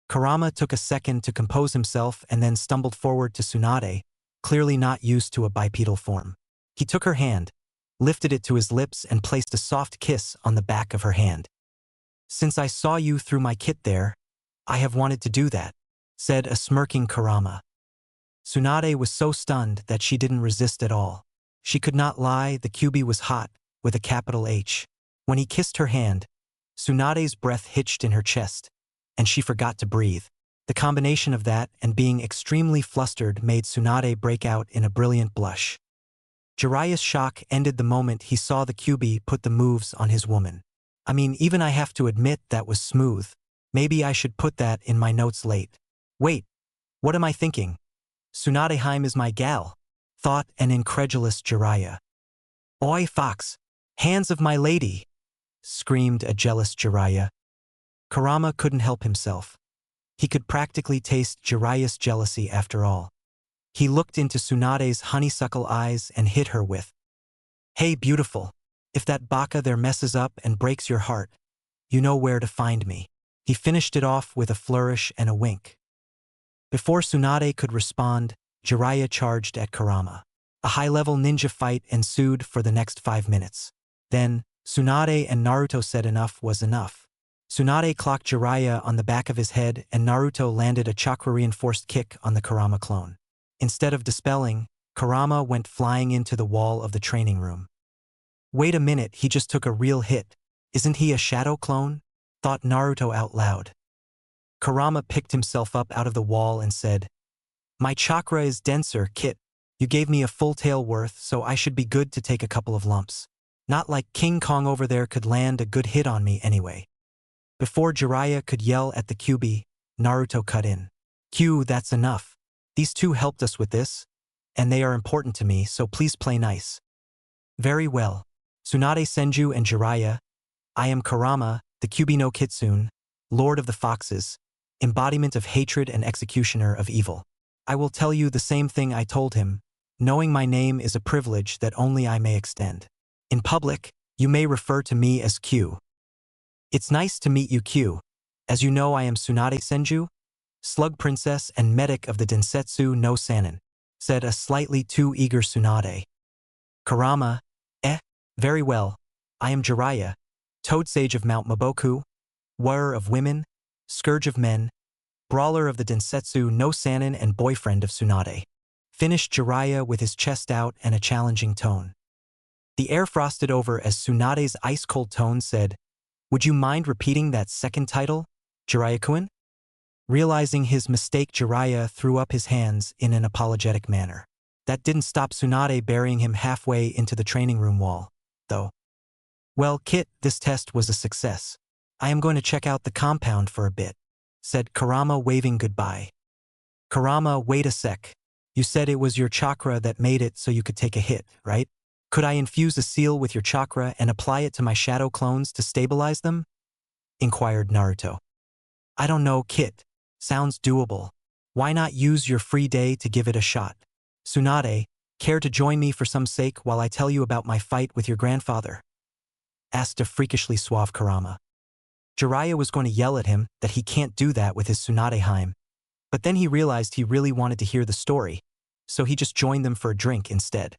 Kurama took a second to compose himself and then stumbled forward to Tsunade, clearly not used to a bipedal form. He took her hand, lifted it to his lips, and placed a soft kiss on the back of her hand. "Since I saw you through my kit there, I have wanted to do that," said a smirking Kurama. Tsunade was so stunned that she didn't resist at all. She could not lie, the QB was hot, with a capital H. When he kissed her hand, Tsunade's breath hitched in her chest, and she forgot to breathe. The combination of that and being extremely flustered made Tsunade break out in a brilliant blush. Jiraiya's shock ended the moment he saw the QB put the moves on his woman. I mean, even I have to admit that was smooth. Maybe I should put that in my notes late. Wait, what am I thinking? Tsunadeheim is my gal, thought an incredulous Jiraiya. Oi, fox, hands of my lady, screamed a jealous Jiraiya. Kurama couldn't help himself. He could practically taste Jiraiya's jealousy after all. He looked into Tsunade's honeysuckle eyes and hit her with, "Hey, beautiful, if that baka there messes up and breaks your heart, you know where to find me." He finished it off with a flourish and a wink. Before Tsunade could respond, Jiraiya charged at Kurama. A high-level ninja fight ensued for the next 5 minutes. Then, Tsunade and Naruto said enough was enough. Tsunade clocked Jiraiya on the back of his head, and Naruto landed a chakra-reinforced kick on the Kurama clone. Instead of dispelling, Kurama went flying into the wall of the training room. Wait a minute, he just took a real hit. Isn't he a shadow clone? Thought Naruto out loud. Kurama picked himself up out of the wall and said, "My chakra is denser, Kit. You gave me a full tail worth, so I should be good to take a couple of lumps. Not like King Kong over there could land a good hit on me anyway." Before Jiraiya could yell at the QB, Naruto cut in. "Q, that's enough. These two helped us with this, and they are important to me, so please play nice." "Very well. Tsunade Senju and Jiraiya, I am Kurama, the QB no Kitsune, Lord of the Foxes, embodiment of hatred and executioner of evil. I will tell you the same thing I told him. Knowing my name is a privilege that only I may extend. In public, you may refer to me as Q. It's nice to meet you, Q. As you know, I am Tsunade Senju. slug princess and medic of the Densetsu no Sannin, said a slightly too eager Tsunade. Kurama, very well. I am Jiraiya, Toad Sage of Mount Maboku, Warrior of Women, Scourge of Men, Brawler of the Densetsu no Sannin and boyfriend of Tsunade. Finished Jiraiya with his chest out and a challenging tone. The air frosted over as Tsunade's ice-cold tone said, "Would you mind repeating that second title, Jiraiya-kun?" Realizing his mistake, Jiraiya threw up his hands in an apologetic manner. That didn't stop Tsunade burying him halfway into the training room wall, though. "Well, Kit, this test was a success. I am going to check out the compound for a bit," said Kurama, waving goodbye. "Kurama, wait a sec. You said it was your chakra that made it so you could take a hit, right? Could I infuse a seal with your chakra and apply it to my shadow clones to stabilize them?" inquired Naruto. "I don't know, Kit. Sounds doable. Why not use your free day to give it a shot? Tsunade, care to join me for some sake while I tell you about my fight with your grandfather?" asked a freakishly suave Kurama. Jiraiya was going to yell at him that he can't do that with his Tsunadeheim, but then he realized he really wanted to hear the story, so he just joined them for a drink instead.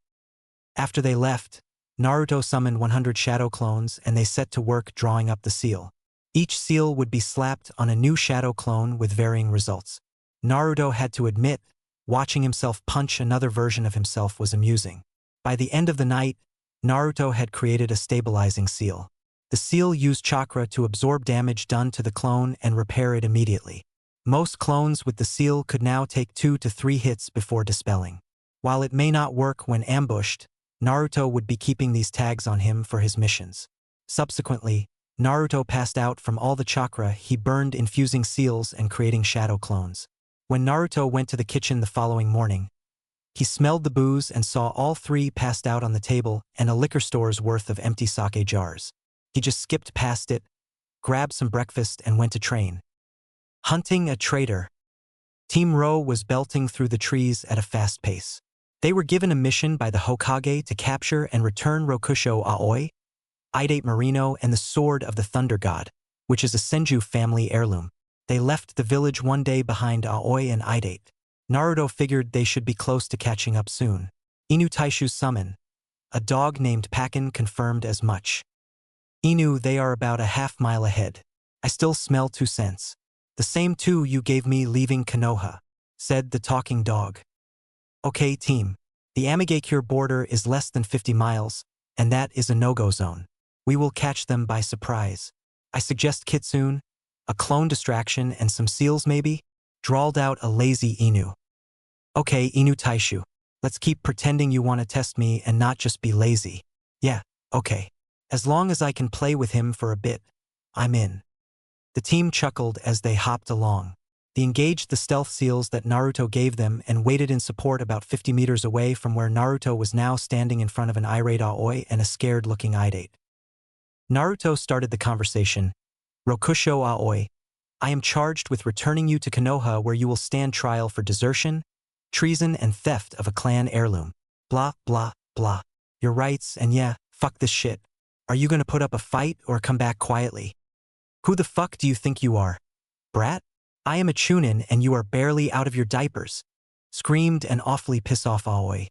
After they left, Naruto summoned 100 shadow clones and they set to work drawing up the seal. Each seal would be slapped on a new shadow clone with varying results. Naruto had to admit, watching himself punch another version of himself was amusing. By the end of the night, Naruto had created a stabilizing seal. The seal used chakra to absorb damage done to the clone and repair it immediately. Most clones with the seal could now take 2 to 3 hits before dispelling. While it may not work when ambushed, Naruto would be keeping these tags on him for his missions. Subsequently, Naruto passed out from all the chakra he burned infusing seals and creating shadow clones. When Naruto went to the kitchen the following morning, he smelled the booze and saw all 3 passed out on the table and a liquor store's worth of empty sake jars. He just skipped past it, grabbed some breakfast and went to train. Hunting a traitor. Team Ro was belting through the trees at a fast pace. They were given a mission by the Hokage to capture and return Rokusho Aoi, Idate Marino and the Sword of the Thunder God, which is a Senju family heirloom. They left the village one day behind Aoi and Idate. Naruto figured they should be close to catching up soon. Inu Taishu's summon. A dog named Pakin confirmed as much. "Inu, they are about a half-mile ahead. I still smell 2 cents. The same 2 you gave me leaving Konoha," said the talking dog. "Okay, team. The Amigakure border is less than 50 miles, and that is a no-go zone. We will catch them by surprise. I suggest Kitsune, a clone distraction and some seals maybe," drawled out a lazy Inu. "Okay, Inu Taishu. Let's keep pretending you want to test me and not just be lazy. Yeah, okay. As long as I can play with him for a bit, I'm in." The team chuckled as they hopped along. They engaged the stealth seals that Naruto gave them and waited in support about 50 meters away from where Naruto was now standing in front of an irate Aoi and a scared-looking Idate. Naruto started the conversation. "Rokusho Aoi, I am charged with returning you to Konoha where you will stand trial for desertion, treason and theft of a clan heirloom. Blah, blah, blah. Your rights and yeah, fuck this shit. Are you gonna put up a fight or come back quietly? Who the fuck do you think you are? Brat? I am a Chunin and you are barely out of your diapers," screamed an awfully piss-off Aoi.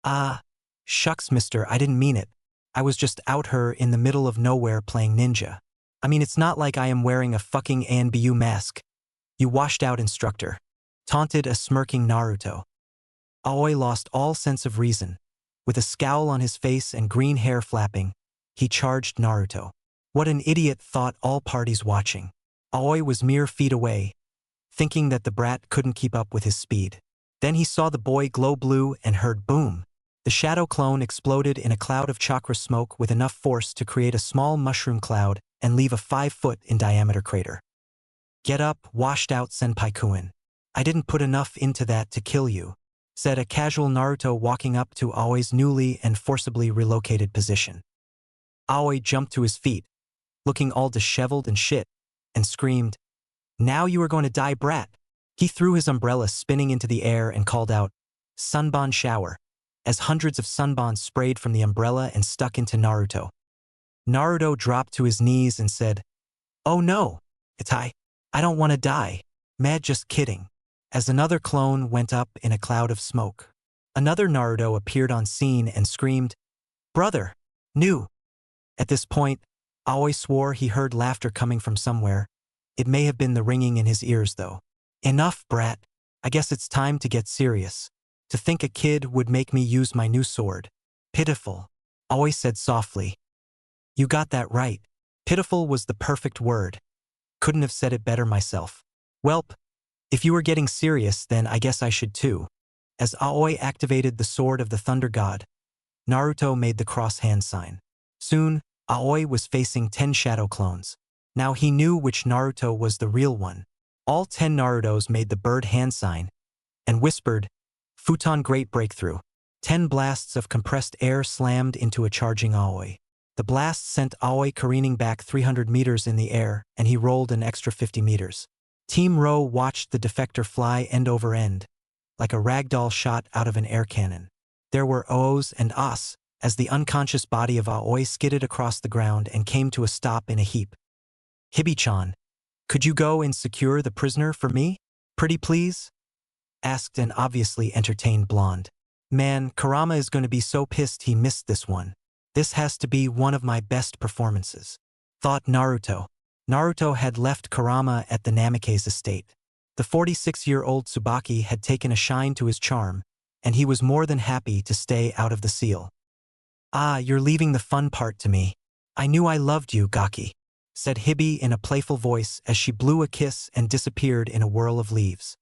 "Ah, shucks mister, I didn't mean it. I was just out here in the middle of nowhere playing ninja. I mean it's not like I am wearing a fucking ANBU mask. You washed out instructor," taunted a smirking Naruto. Aoi lost all sense of reason. With a scowl on his face and green hair flapping, he charged Naruto. What an idiot, thought all parties watching. Aoi was mere feet away, thinking that the brat couldn't keep up with his speed. Then he saw the boy glow blue and heard boom. The shadow clone exploded in a cloud of chakra smoke with enough force to create a small mushroom cloud and leave a 5-foot in diameter crater. "Get up, washed out Senpai-kun. I didn't put enough into that to kill you," said a casual Naruto walking up to Aoi's newly and forcibly relocated position. Aoi jumped to his feet, looking all disheveled and shit, and screamed, "Now you are going to die, brat." He threw his umbrella spinning into the air and called out, "Sunbon shower," as hundreds of sunbons sprayed from the umbrella and stuck into Naruto. Naruto dropped to his knees and said, "Oh no, I don't want to die." Mad, just kidding. As another clone went up in a cloud of smoke. Another Naruto appeared on scene and screamed, "Brother! New!" At this point, Aoi swore he heard laughter coming from somewhere. It may have been the ringing in his ears, though. "Enough, brat. I guess it's time to get serious. To think a kid would make me use my new sword. Pitiful," Aoi said softly. "You got that right. Pitiful was the perfect word. Couldn't have said it better myself. Welp, if you were getting serious, then I guess I should too." As Aoi activated the sword of the Thunder God, Naruto made the cross hand sign. Soon, Aoi was facing 10 shadow clones. Now he knew which Naruto was the real one. All 10 Narutos made the bird hand sign and whispered, "Futon Great Breakthrough." 10 blasts of compressed air slammed into a charging Aoi. The blast sent Aoi careening back 300 meters in the air, and he rolled an extra 50 meters. Team Ro watched the defector fly end over end, like a ragdoll shot out of an air cannon. There were ohs and ahs as the unconscious body of Aoi skidded across the ground and came to a stop in a heap. "Hibi-chan, could you go and secure the prisoner for me? Pretty please?" asked an obviously entertained blonde. "Man, Kurama is going to be so pissed he missed this one. This has to be one of my best performances," thought Naruto. Naruto had left Kurama at the Namikaze estate. The 46-year-old Tsubaki had taken a shine to his charm, and he was more than happy to stay out of the seal. "Ah, you're leaving the fun part to me. I knew I loved you, Gaki," said Hibi in a playful voice as she blew a kiss and disappeared in a whirl of leaves.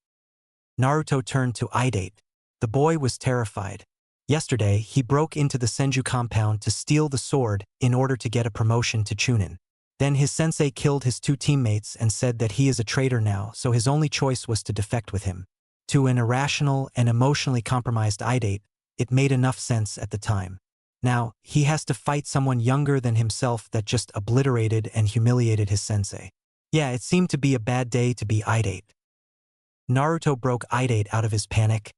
Naruto turned to Idate. The boy was terrified. Yesterday, he broke into the Senju compound to steal the sword in order to get a promotion to Chunin. Then his sensei killed his 2 teammates and said that he is a traitor now, so his only choice was to defect with him. To an irrational and emotionally compromised Idate, it made enough sense at the time. Now, he has to fight someone younger than himself that just obliterated and humiliated his sensei. Yeah, it seemed to be a bad day to be Idate. Naruto broke Idate out of his panic.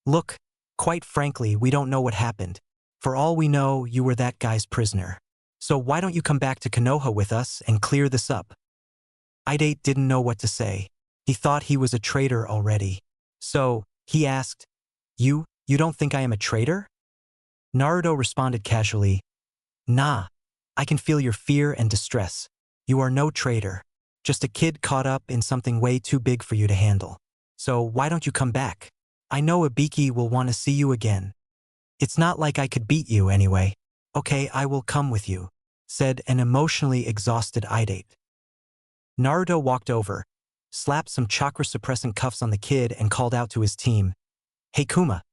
"Look, quite frankly, we don't know what happened. For all we know, you were that guy's prisoner. So why don't you come back to Konoha with us and clear this up?" Idate didn't know what to say. He thought he was a traitor already. So, he asked, You don't think I am a traitor?" Naruto responded casually, "Nah, I can feel your fear and distress. You are no traitor. Just a kid caught up in something way too big for you to handle. So why don't you come back? I know Ibiki will want to see you again. It's not like I could beat you anyway." "Okay, I will come with you," said an emotionally exhausted Idate. Naruto walked over, slapped some chakra-suppressant cuffs on the kid and called out to his team, "Hey Kuma,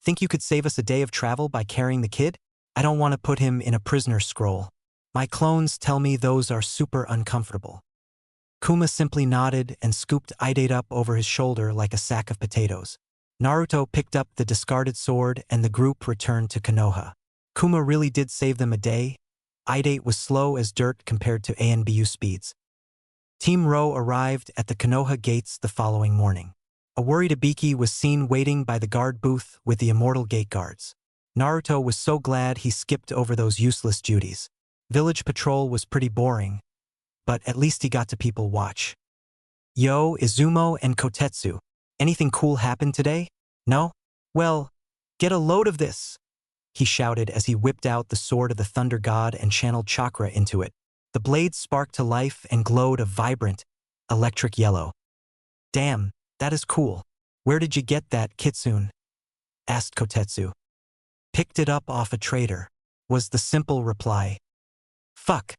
think you could save us a day of travel by carrying the kid? I don't want to put him in a prisoner scroll. My clones tell me those are super uncomfortable." Kuma simply nodded and scooped Idate up over his shoulder like a sack of potatoes. Naruto picked up the discarded sword and the group returned to Konoha. Kuma really did save them a day. Idate was slow as dirt compared to ANBU speeds. Team Ro arrived at the Konoha gates the following morning. A worried Ibiki was seen waiting by the guard booth with the immortal gate guards. Naruto was so glad he skipped over those useless duties. Village patrol was pretty boring, but at least he got to people watch. "Yo, Izumo and Kotetsu, anything cool happened today? No? Well, get a load of this," he shouted as he whipped out the sword of the Thunder God and channeled chakra into it. The blade sparked to life and glowed a vibrant, electric yellow. "Damn, that is cool. Where did you get that, Kitsune?" asked Kotetsu. "Picked it up off a trader," was the simple reply. "Fuck.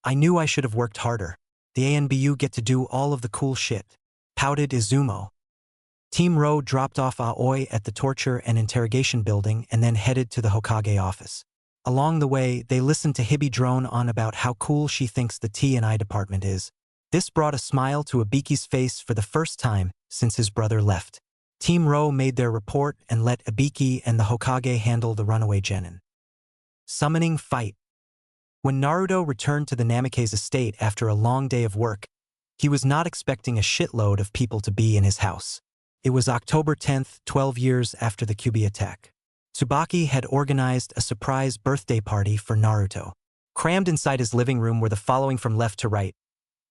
I knew I should have worked harder. The ANBU get to do all of the cool shit," pouted Izumo. Team Ro dropped off Aoi at the torture and interrogation building and then headed to the Hokage office. Along the way, they listened to Hibi drone on about how cool she thinks the T&I department is. This brought a smile to Ibiki's face for the first time since his brother left. Team Ro made their report and let Ibiki and the Hokage handle the runaway genin. Summoning fight. When Naruto returned to the Namikaze estate after a long day of work, he was not expecting a shitload of people to be in his house. It was October 10th, 12 years after the Kyuubi attack. Tsubaki had organized a surprise birthday party for Naruto. Crammed inside his living room were the following from left to right: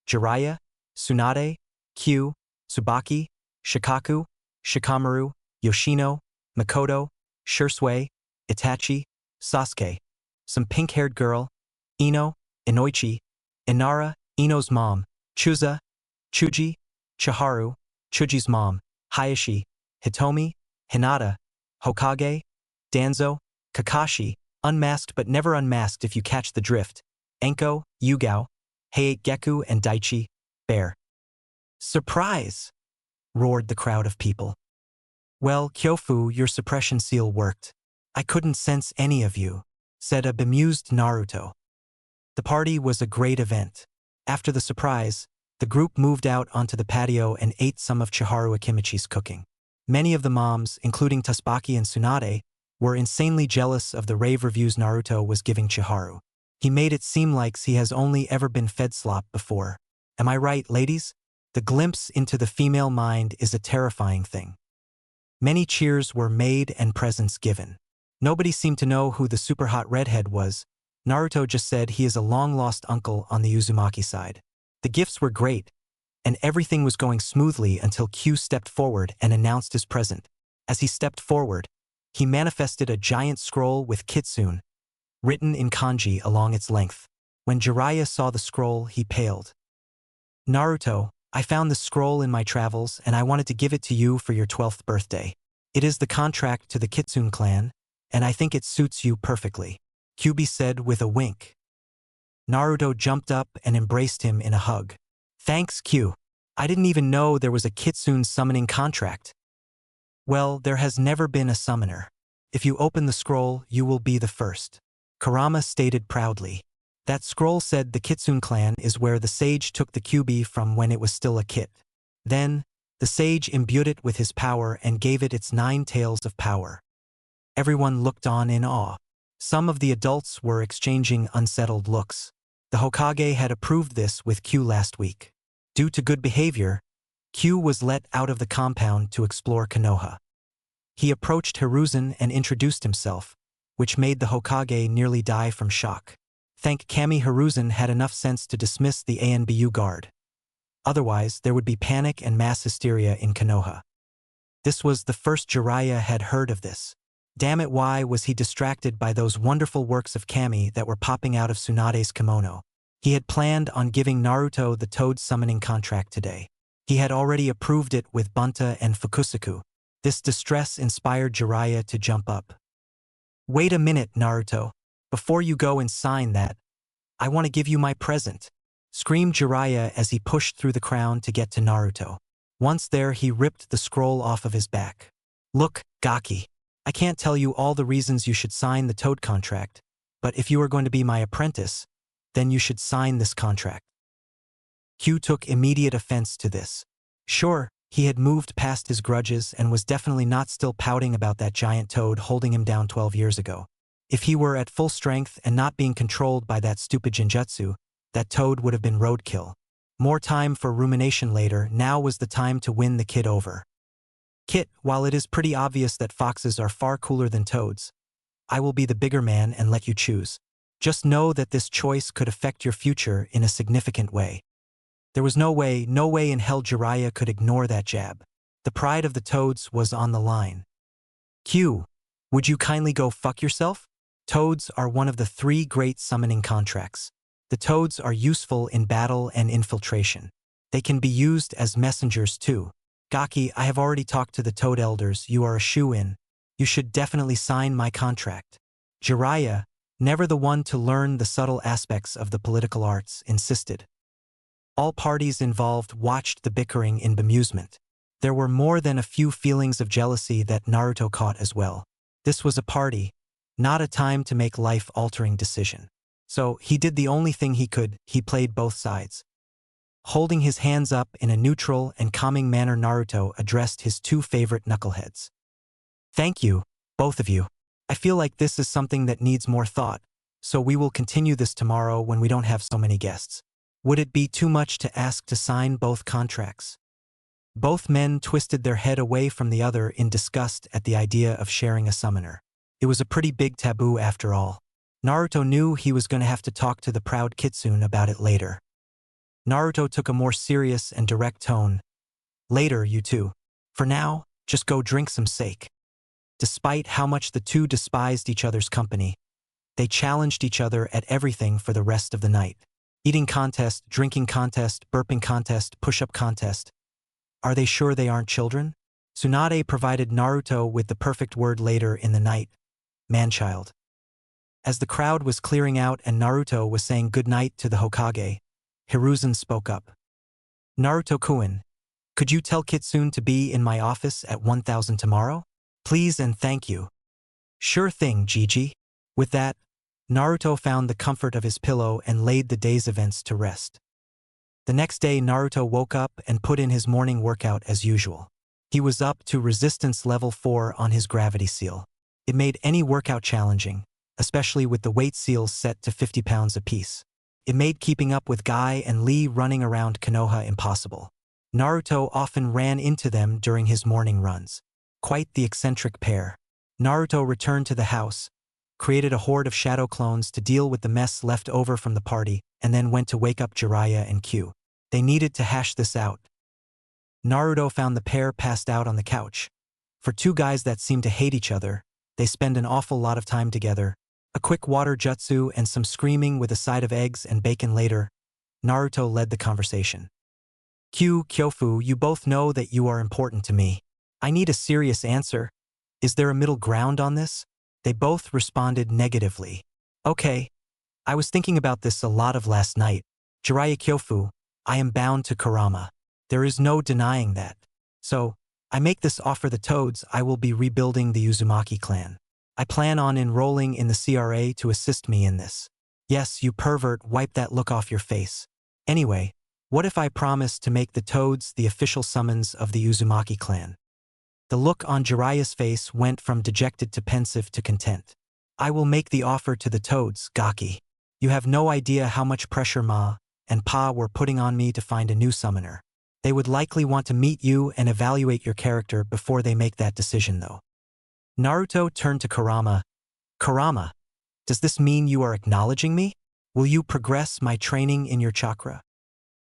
Jiraiya, Tsunade, Q, Tsubaki, Shikaku, Shikamaru, Yoshino, Makoto, Shursui, Itachi, Sasuke, some pink-haired girl, Ino, Inoichi, Inara, Ino's mom, Chuza, Chuji, Chiharu, Chuji's mom, Hayashi, Hitomi, Hinata, Hokage, Danzo, Kakashi, unmasked but never unmasked if you catch the drift, Enko, Yugao, Heiate Geku and Daichi, Bear. Surprise! Roared the crowd of people. Well, Kyofu, your suppression seal worked. I couldn't sense any of you, said a bemused Naruto. The party was a great event. After the surprise, the group moved out onto the patio and ate some of Chiharu Akimichi's cooking. Many of the moms, including Tsubaki and Tsunade, were insanely jealous of the rave reviews Naruto was giving Chiharu. He made it seem like he has only ever been fed slop before. Am I right, ladies? The glimpse into the female mind is a terrifying thing. Many cheers were made and presents given. Nobody seemed to know who the super-hot redhead was. Naruto just said he is a long-lost uncle on the Uzumaki side. The gifts were great, and everything was going smoothly until Q stepped forward and announced his present. As he stepped forward, he manifested a giant scroll with Kitsune, written in kanji along its length. When Jiraiya saw the scroll, he paled. Naruto, I found this scroll in my travels and I wanted to give it to you for your 12th birthday. It is the contract to the Kitsune clan, and I think it suits you perfectly, Kyuubi said with a wink. Naruto jumped up and embraced him in a hug. Thanks, Q. I didn't even know there was a Kitsune summoning contract. Well, there has never been a summoner. If you open the scroll, you will be the first, Kurama stated proudly. That scroll said the Kitsune clan is where the sage took the Kyuubi from when it was still a kit. Then, the sage imbued it with his power and gave it its 9 tails of power. Everyone looked on in awe. Some of the adults were exchanging unsettled looks. The Hokage had approved this with Q last week. Due to good behavior, Q was let out of the compound to explore Konoha. He approached Hiruzen and introduced himself, which made the Hokage nearly die from shock. Thank Kami Hiruzen had enough sense to dismiss the ANBU guard. Otherwise, there would be panic and mass hysteria in Konoha. This was the first Jiraiya had heard of this. Damn it, why was he distracted by those wonderful works of Kami that were popping out of Tsunade's kimono? He had planned on giving Naruto the Toad summoning contract today. He had already approved it with Bunta and Fukusaku. This distress inspired Jiraiya to jump up. Wait a minute, Naruto. Before you go and sign that, I want to give you my present, screamed Jiraiya as he pushed through the crowd to get to Naruto. Once there, he ripped the scroll off of his back. Look, Gaki. I can't tell you all the reasons you should sign the Toad contract, but if you are going to be my apprentice, then you should sign this contract. Q took immediate offense to this. Sure, he had moved past his grudges and was definitely not still pouting about that giant toad holding him down 12 years ago. If he were at full strength and not being controlled by that stupid Genjutsu, that toad would have been roadkill. More time for rumination later. Now was the time to win the kid over. Kit, while it is pretty obvious that foxes are far cooler than toads, I will be the bigger man and let you choose. Just know that this choice could affect your future in a significant way. There was no way in hell Jiraiya could ignore that jab. The pride of the toads was on the line. Q, would you kindly go fuck yourself? Toads are one of the 3 great summoning contracts. The toads are useful in battle and infiltration. They can be used as messengers too. Gaki, I have already talked to the Toad Elders. You are a shoo-in. You should definitely sign my contract. Jiraiya, never the one to learn the subtle aspects of the political arts, insisted. All parties involved watched the bickering in bemusement. There were more than a few feelings of jealousy that Naruto caught as well. This was a party, not a time to make life-altering decision. So, he did the only thing he could. He played both sides. Holding his hands up in a neutral and calming manner, Naruto addressed his 2 favorite knuckleheads. Thank you, both of you. I feel like this is something that needs more thought, so we will continue this tomorrow when we don't have so many guests. Would it be too much to ask to sign both contracts? Both men twisted their head away from the other in disgust at the idea of sharing a summoner. It was a pretty big taboo after all. Naruto knew he was going to have to talk to the proud Kitsune about it later. Naruto took a more serious and direct tone. Later, you two. For now, just go drink some sake. Despite how much the two despised each other's company, they challenged each other at everything for the rest of the night. Eating contest, drinking contest, burping contest, push-up contest. Are they sure they aren't children? Tsunade provided Naruto with the perfect word later in the night. Man-child. As the crowd was clearing out and Naruto was saying goodnight to the Hokage, Hiruzen spoke up. Naruto-kun, could you tell Kitsune to be in my office at 1000 tomorrow? Please and thank you. Sure thing, Gigi. With that, Naruto found the comfort of his pillow and laid the day's events to rest. The next day, Naruto woke up and put in his morning workout as usual. He was up to resistance level 4 on his gravity seal. It made any workout challenging, especially with the weight seals set to 50 pounds apiece. It made keeping up with Guy and Lee running around Konoha impossible. Naruto often ran into them during his morning runs. Quite the eccentric pair. Naruto returned to the house, created a horde of shadow clones to deal with the mess left over from the party, and then went to wake up Jiraiya and Q. They needed to hash this out. Naruto found the pair passed out on the couch. For two guys that seem to hate each other, they spend an awful lot of time together. A quick water jutsu and some screaming with a side of eggs and bacon later, Naruto led the conversation. Kyofu, you both know that you are important to me. I need a serious answer. Is there a middle ground on this? They both responded negatively. Okay. I was thinking about this a lot of last night. Jiraiya Kyofu, I am bound to Kurama. There is no denying that. So, I make this offer the Toads. I will be rebuilding the Uzumaki clan. I plan on enrolling in the CRA to assist me in this. Yes, you pervert, wipe that look off your face. Anyway, what if I promise to make the Toads the official summons of the Uzumaki clan? The look on Jiraiya's face went from dejected to pensive to content. I will make the offer to the Toads, Gaki. You have no idea how much pressure Ma and Pa were putting on me to find a new summoner. They would likely want to meet you and evaluate your character before they make that decision though. Naruto turned to Kurama. Kurama, does this mean you are acknowledging me? Will you progress my training in your chakra?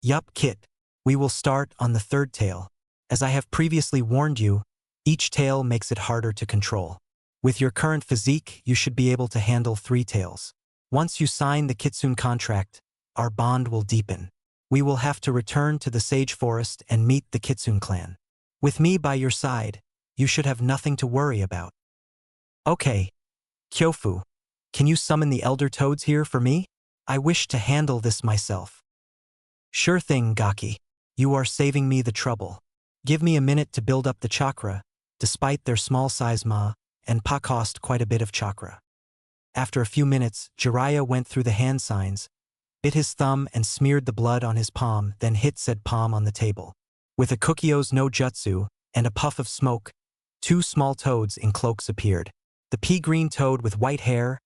Yup, Kit. We will start on the third tail. As I have previously warned you, each tail makes it harder to control. With your current physique, you should be able to handle 3 tails. Once you sign the Kitsune contract, our bond will deepen. We will have to return to the Sage Forest and meet the Kitsune clan. With me by your side, you should have nothing to worry about. Okay. Kyofu, can you summon the Elder Toads here for me? I wish to handle this myself. Sure thing, Gaki. You are saving me the trouble. Give me a minute to build up the chakra. Despite their small size, Ma and Pa cost quite a bit of chakra. After a few minutes, Jiraiya went through the hand signs, bit his thumb and smeared the blood on his palm, then hit said palm on the table. With a Kukyo's no jutsu and a puff of smoke, 2 small toads in cloaks appeared. The pea-green toad with white hair,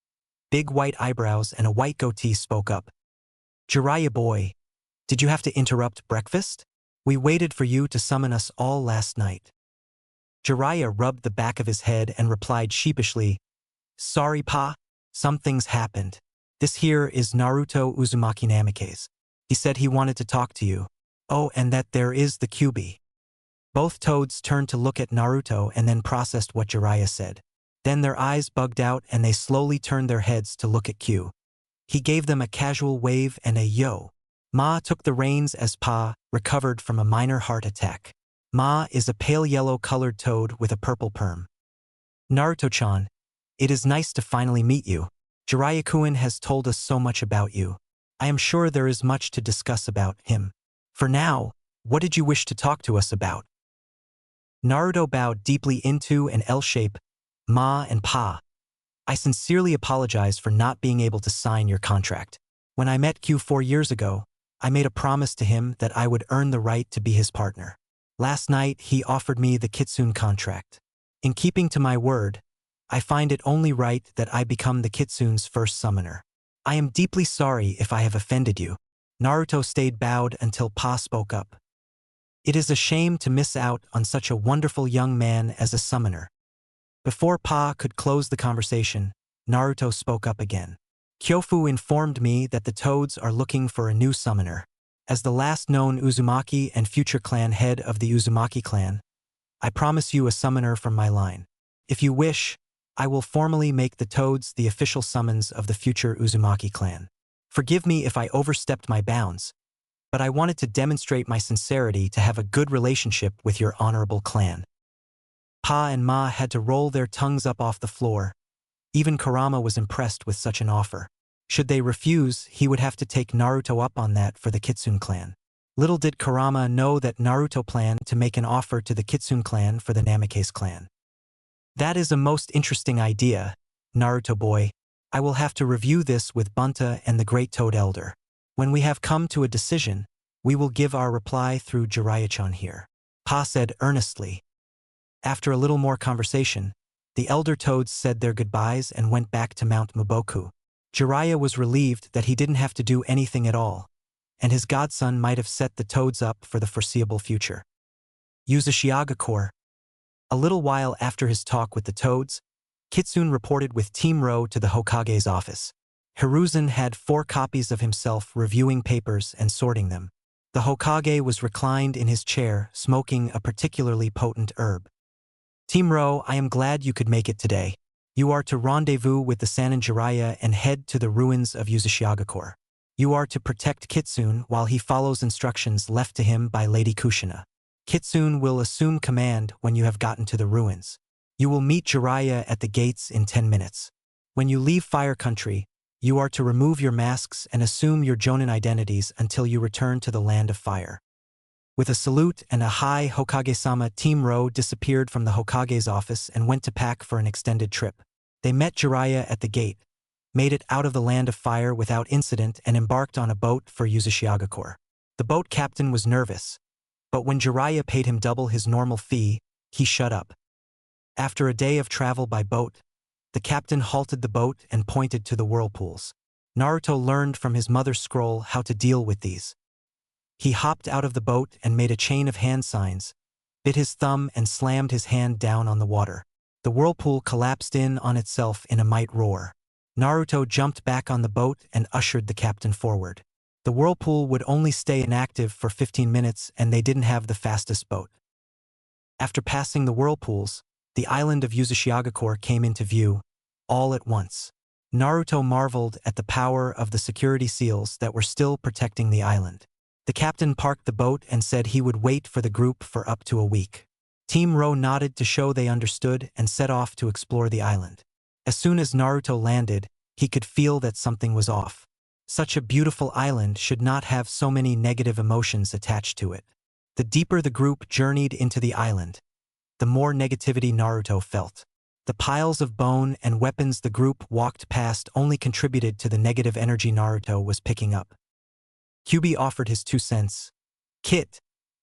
big white eyebrows and a white goatee spoke up. Jiraiya boy, did you have to interrupt breakfast? We waited for you to summon us all last night. Jiraiya rubbed the back of his head and replied sheepishly, Sorry Pa, some things happened. This here is Naruto Uzumaki Namikaze. He said he wanted to talk to you. Oh, and that there is the Kyuubi. Both toads turned to look at Naruto and then processed what Jiraiya said. Then their eyes bugged out and they slowly turned their heads to look at Q. He gave them a casual wave and a yo. Ma took the reins as Pa recovered from a minor heart attack. Ma is a pale yellow-colored toad with a purple perm. Naruto-chan, it is nice to finally meet you. Jiraiya-kun has told us so much about you. I am sure there is much to discuss about him. For now, what did you wish to talk to us about? Naruto bowed deeply into an L shape. Ma and Pa, I sincerely apologize for not being able to sign your contract. When I met Q 4 years ago, I made a promise to him that I would earn the right to be his partner. Last night, he offered me the Kitsune contract. In keeping to my word, I find it only right that I become the Kitsune's first summoner. I am deeply sorry if I have offended you. Naruto stayed bowed until Pa spoke up. It is a shame to miss out on such a wonderful young man as a summoner. Before Pa could close the conversation, Naruto spoke up again. Kyofu informed me that the Toads are looking for a new summoner. As the last known Uzumaki and future clan head of the Uzumaki clan, I promise you a summoner from my line. If you wish, I will formally make the Toads the official summons of the future Uzumaki clan. Forgive me if I overstepped my bounds, but I wanted to demonstrate my sincerity to have a good relationship with your honorable clan. Pa and Ma had to roll their tongues up off the floor. Even Kurama was impressed with such an offer. Should they refuse, he would have to take Naruto up on that for the Kitsune clan. Little did Kurama know that Naruto planned to make an offer to the Kitsune clan for the Namikaze clan. That is a most interesting idea, Naruto boy. I will have to review this with Bunta and the Great Toad Elder. When we have come to a decision, we will give our reply through Jiraiya-chan here. Pa said earnestly. After a little more conversation, the elder toads said their goodbyes and went back to Mount Muboku. Jiraiya was relieved that he didn't have to do anything at all, and his godson might have set the toads up for the foreseeable future. Uchiha Corps. A little while after his talk with the toads, Kitsune reported with Team Ro to the Hokage's office. Hiruzen had 4 copies of himself reviewing papers and sorting them. The Hokage was reclined in his chair, smoking a particularly potent herb. Team Ro, I am glad you could make it today. You are to rendezvous with the Sannin Jiraiya and head to the ruins of Uchiha Corps. You are to protect Kitsune while he follows instructions left to him by Lady Kushina. Kitsune will assume command when you have gotten to the ruins. You will meet Jiraiya at the gates in 10 minutes. When you leave Fire Country, you are to remove your masks and assume your Jonin identities until you return to the Land of Fire. With a salute and a "Hi Hokage-sama," Team Ro disappeared from the Hokage's office and went to pack for an extended trip. They met Jiraiya at the gate, made it out of the Land of Fire without incident and embarked on a boat for Uchiha Corps. The boat captain was nervous, but when Jiraiya paid him double his normal fee, he shut up. After a day of travel by boat, the captain halted the boat and pointed to the whirlpools. Naruto learned from his mother's scroll how to deal with these. He hopped out of the boat and made a chain of hand signs, bit his thumb and slammed his hand down on the water. The whirlpool collapsed in on itself in a mighty roar. Naruto jumped back on the boat and ushered the captain forward. The whirlpool would only stay inactive for 15 minutes and they didn't have the fastest boat. After passing the whirlpools, the island of Uchiha Corps came into view, all at once. Naruto marveled at the power of the security seals that were still protecting the island. The captain parked the boat and said he would wait for the group for up to a week. Team Ro nodded to show they understood and set off to explore the island. As soon as Naruto landed, he could feel that something was off. Such a beautiful island should not have so many negative emotions attached to it. The deeper the group journeyed into the island, the more negativity Naruto felt. The piles of bone and weapons the group walked past only contributed to the negative energy Naruto was picking up. Kyubi offered his 2 cents. Kit,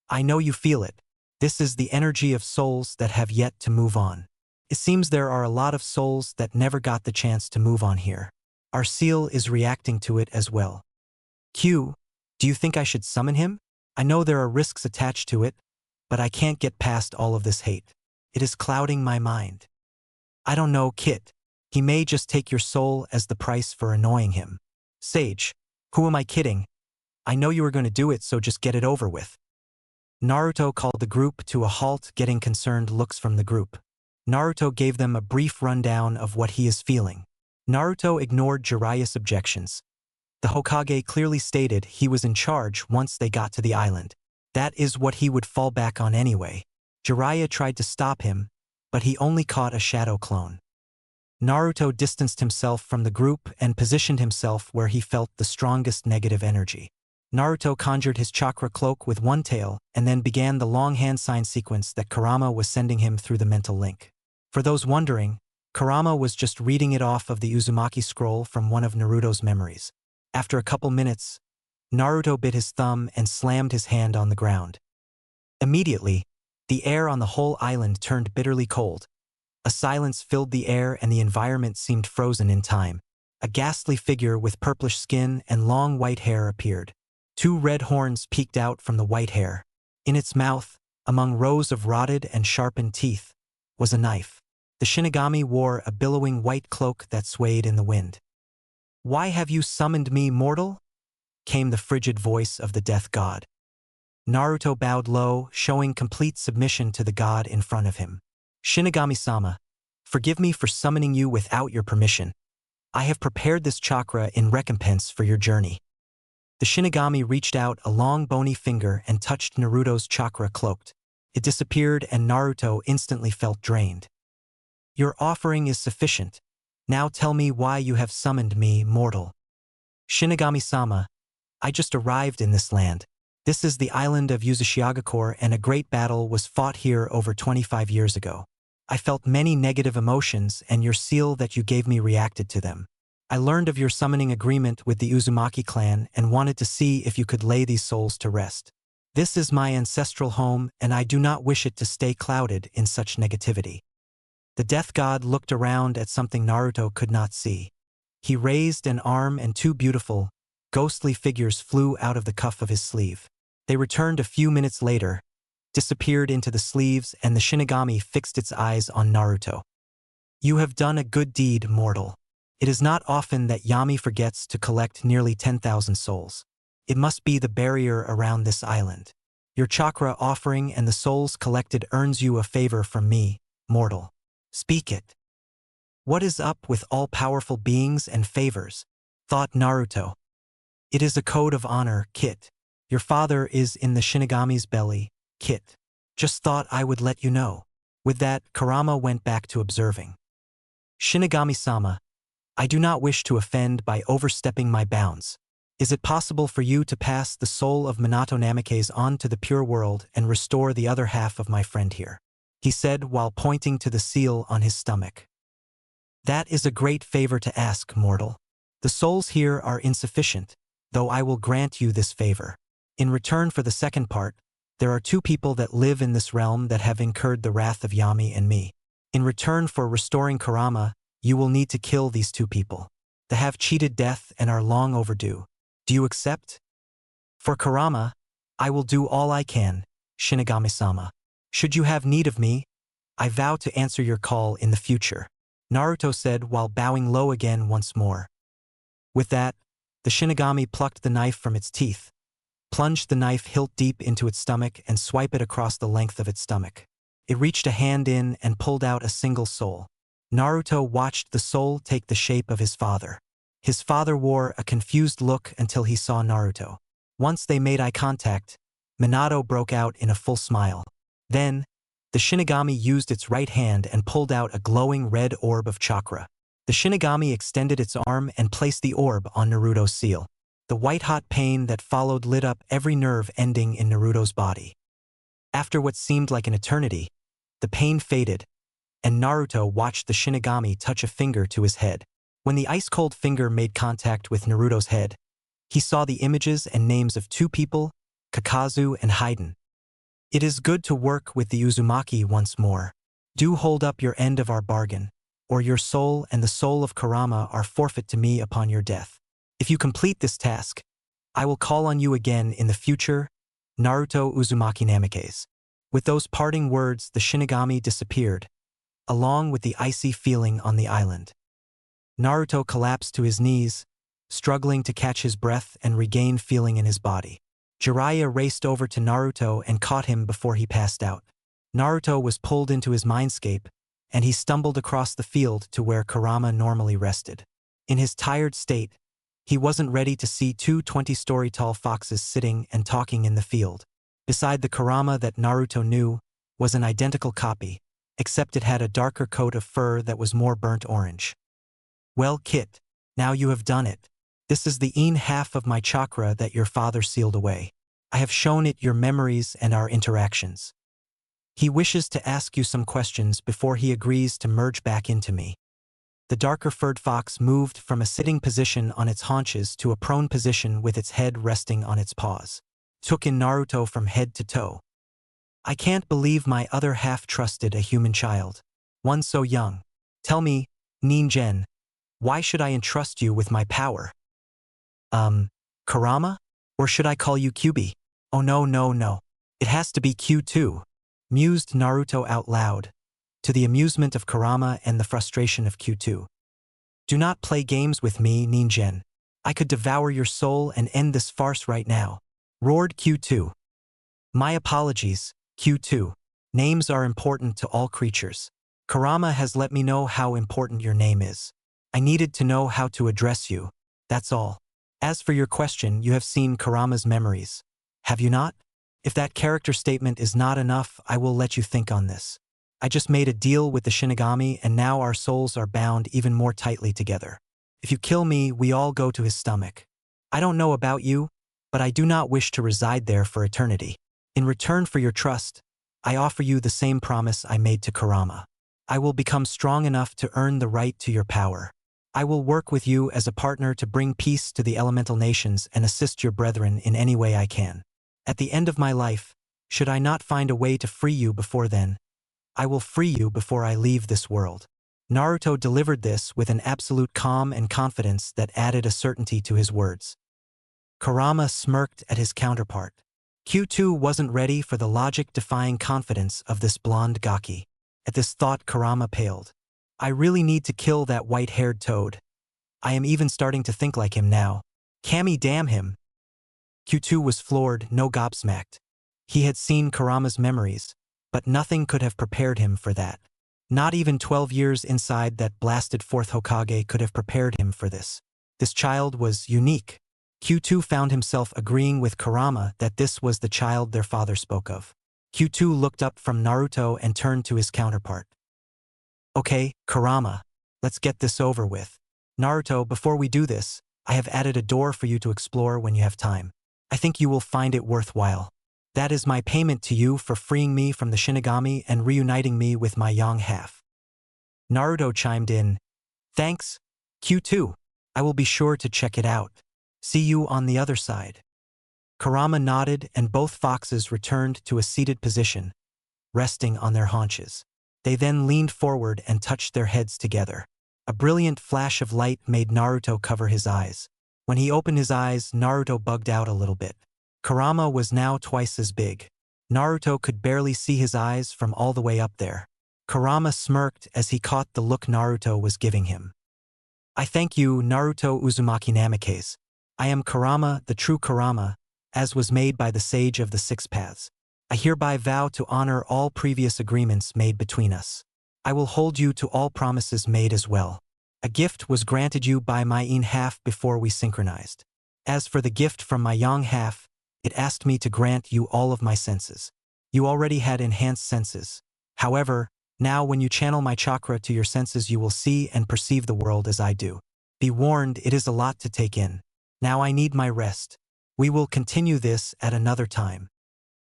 I know you feel it. This is the energy of souls that have yet to move on. It seems there are a lot of souls that never got the chance to move on here. Our seal is reacting to it as well. Q, do you think I should summon him? I know there are risks attached to it, but I can't get past all of this hate. It is clouding my mind. I don't know, Kit. He may just take your soul as the price for annoying him. Sage, who am I kidding? I know you were going to do it, so just get it over with. Naruto called the group to a halt, getting concerned looks from the group. Naruto gave them a brief rundown of what he is feeling. Naruto ignored Jiraiya's objections. The Hokage clearly stated he was in charge once they got to the island. That is what he would fall back on anyway. Jiraiya tried to stop him, but he only caught a shadow clone. Naruto distanced himself from the group and positioned himself where he felt the strongest negative energy. Naruto conjured his chakra cloak with one tail and then began the long hand sign sequence that Kurama was sending him through the mental link. For those wondering, Kurama was just reading it off of the Uzumaki scroll from one of Naruto's memories. After a couple minutes, Naruto bit his thumb and slammed his hand on the ground. Immediately, the air on the whole island turned bitterly cold. A silence filled the air and the environment seemed frozen in time. A ghastly figure with purplish skin and long white hair appeared. 2 red horns peeked out from the white hair. In its mouth, among rows of rotted and sharpened teeth, was a knife. The Shinigami wore a billowing white cloak that swayed in the wind. Why have you summoned me, mortal? came the frigid voice of the death god. Naruto bowed low, showing complete submission to the god in front of him. Shinigami-sama, forgive me for summoning you without your permission. I have prepared this chakra in recompense for your journey. The Shinigami reached out a long bony finger and touched Naruto's chakra cloaked. It disappeared and Naruto instantly felt drained. Your offering is sufficient. Now tell me why you have summoned me, mortal. Shinigami-sama, I just arrived in this land. This is the island of Uchiha and a great battle was fought here over 25 years ago. I felt many negative emotions and your seal that you gave me reacted to them. I learned of your summoning agreement with the Uzumaki clan and wanted to see if you could lay these souls to rest. This is my ancestral home and I do not wish it to stay clouded in such negativity. The death god looked around at something Naruto could not see. He raised an arm and two beautiful, ghostly figures flew out of the cuff of his sleeve. They returned a few minutes later, disappeared into the sleeves, and the Shinigami fixed its eyes on Naruto. You have done a good deed, mortal. It is not often that Yami forgets to collect nearly 10,000 souls. It must be the barrier around this island. Your chakra offering and the souls collected earns you a favor from me, mortal. Speak it. What is up with all-powerful beings and favors? Thought Naruto. It is a code of honor, Kit. Your father is in the Shinigami's belly, Kit. Just thought I would let you know. With that, Kurama went back to observing. Shinigami-sama, I do not wish to offend by overstepping my bounds. Is it possible for you to pass the soul of Minato Namikaze on to the pure world and restore the other half of my friend here? He said while pointing to the seal on his stomach. That is a great favor to ask, mortal. The souls here are insufficient, though I will grant you this favor. In return for the second part, there are two people that live in this realm that have incurred the wrath of Yami and me. In return for restoring Kurama, you will need to kill these two people. They have cheated death and are long overdue. Do you accept? For Kurama, I will do all I can, Shinigami-sama. Should you have need of me, I vow to answer your call in the future, Naruto said while bowing low again once more. With that, the Shinigami plucked the knife from its teeth, plunged the knife hilt deep into its stomach and swiped it across the length of its stomach. It reached a hand in and pulled out a single soul. Naruto watched the soul take the shape of his father. His father wore a confused look until he saw Naruto. Once they made eye contact, Minato broke out in a full smile. Then, the Shinigami used its right hand and pulled out a glowing red orb of chakra. The Shinigami extended its arm and placed the orb on Naruto's seal. The white-hot pain that followed lit up every nerve ending in Naruto's body. After what seemed like an eternity, the pain faded, and Naruto watched the Shinigami touch a finger to his head. When the ice-cold finger made contact with Naruto's head, he saw the images and names of two people, Kakazu and Haiden. It is good to work with the Uzumaki once more. Do hold up your end of our bargain, or your soul and the soul of Kurama are forfeit to me upon your death. If you complete this task, I will call on you again in the future, Naruto Uzumaki Namikaze. With those parting words, the Shinigami disappeared, along with the icy feeling on the island. Naruto collapsed to his knees, struggling to catch his breath and regain feeling in his body. Jiraiya raced over to Naruto and caught him before he passed out. Naruto was pulled into his mindscape, and he stumbled across the field to where Kurama normally rested. In his tired state, he wasn't ready to see two 20-story tall foxes sitting and talking in the field. Beside the Kurama that Naruto knew was an identical copy, except it had a darker coat of fur that was more burnt orange. Well, Kit, now you have done it. This is the half of my chakra that your father sealed away. I have shown it your memories and our interactions. He wishes to ask you some questions before he agrees to merge back into me. The darker furred fox moved from a sitting position on its haunches to a prone position with its head resting on its paws. Took in Naruto from head to toe. I can't believe my other half trusted a human child. One so young. Tell me, Ningen, why should I entrust you with my power? Kurama? Or should I call you QB? Oh no. It has to be Q2, mused Naruto out loud, to the amusement of Kurama and the frustration of Q2. Do not play games with me, Ningen. I could devour your soul and end this farce right now. Roared Q2. My apologies, Q2. Names are important to all creatures. Kurama has let me know how important your name is. I needed to know how to address you. That's all. As for your question, you have seen Kurama's memories. Have you not? If that character statement is not enough, I will let you think on this. I just made a deal with the Shinigami and now our souls are bound even more tightly together. If you kill me, we all go to his stomach. I don't know about you, but I do not wish to reside there for eternity. In return for your trust, I offer you the same promise I made to Kurama. I will become strong enough to earn the right to your power. I will work with you as a partner to bring peace to the elemental nations and assist your brethren in any way I can. At the end of my life, should I not find a way to free you before then, I will free you before I leave this world. Naruto delivered this with an absolute calm and confidence that added a certainty to his words. Kurama smirked at his counterpart. Q2 wasn't ready for the logic-defying confidence of this blonde gaki. At this thought, Kurama paled. I really need to kill that white-haired toad. I am even starting to think like him now. Kami, damn him. Q2 was floored, no gobsmacked. He had seen Kurama's memories, but nothing could have prepared him for that. Not even 12 years inside that blasted fourth Hokage could have prepared him for this. This child was unique. Q2 found himself agreeing with Kurama that this was the child their father spoke of. Q2 looked up from Naruto and turned to his counterpart. Okay, Kurama, let's get this over with. Naruto, before we do this, I have added a door for you to explore when you have time. I think you will find it worthwhile. That is my payment to you for freeing me from the Shinigami and reuniting me with my young half. Naruto chimed in. Thanks, Q2. I will be sure to check it out. See you on the other side. Kurama nodded and both foxes returned to a seated position, resting on their haunches. They then leaned forward and touched their heads together. A brilliant flash of light made Naruto cover his eyes. When he opened his eyes, Naruto bugged out a little bit. Kurama was now twice as big. Naruto could barely see his eyes from all the way up there. Kurama smirked as he caught the look Naruto was giving him. I thank you, Naruto Uzumaki Namikaze. I am Kurama, the true Kurama, as was made by the sage of the six paths. I hereby vow to honor all previous agreements made between us. I will hold you to all promises made as well. A gift was granted you by my in half before we synchronized. As for the gift from my yang half, it asked me to grant you all of my senses. You already had enhanced senses. However, now when you channel my chakra to your senses, you will see and perceive the world as I do. Be warned, it is a lot to take in. Now I need my rest. We will continue this at another time.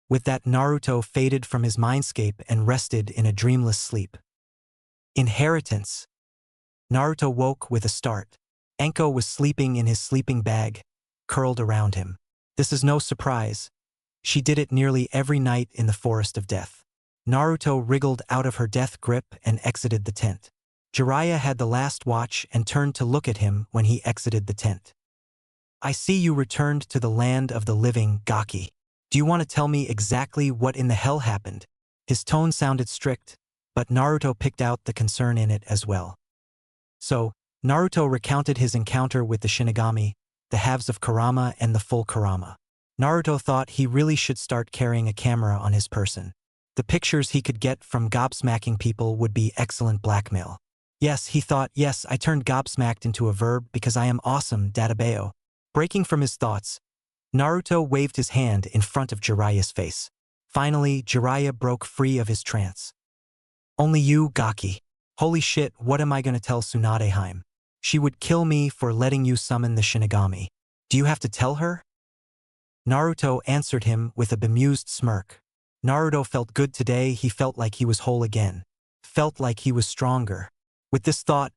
With that, Naruto faded from his mindscape and rested in a dreamless sleep. Inheritance. Naruto woke with a start. Enko was sleeping in his sleeping bag, curled around him. This is no surprise. She did it nearly every night in the Forest of Death. Naruto wriggled out of her death grip and exited the tent. Jiraiya had the last watch and turned to look at him when he exited the tent. I see you returned to the land of the living, Gaki. Do you want to tell me exactly what in the hell happened? His tone sounded strict, but Naruto picked out the concern in it as well. So, Naruto recounted his encounter with the Shinigami, the halves of Kurama and the full Kurama. Naruto thought he really should start carrying a camera on his person. The pictures he could get from gobsmacking people would be excellent blackmail. Yes, he thought, yes, I turned gobsmacked into a verb because I am awesome, Databeo. Breaking from his thoughts, Naruto waved his hand in front of Jiraiya's face. Finally, Jiraiya broke free of his trance. Only you, Gaki. Holy shit, what am I gonna tell Tsunadeheim? She would kill me for letting you summon the Shinigami. Do you have to tell her? Naruto answered him with a bemused smirk. Naruto felt good today. He felt like he was whole again. Felt like he was stronger. With this thought,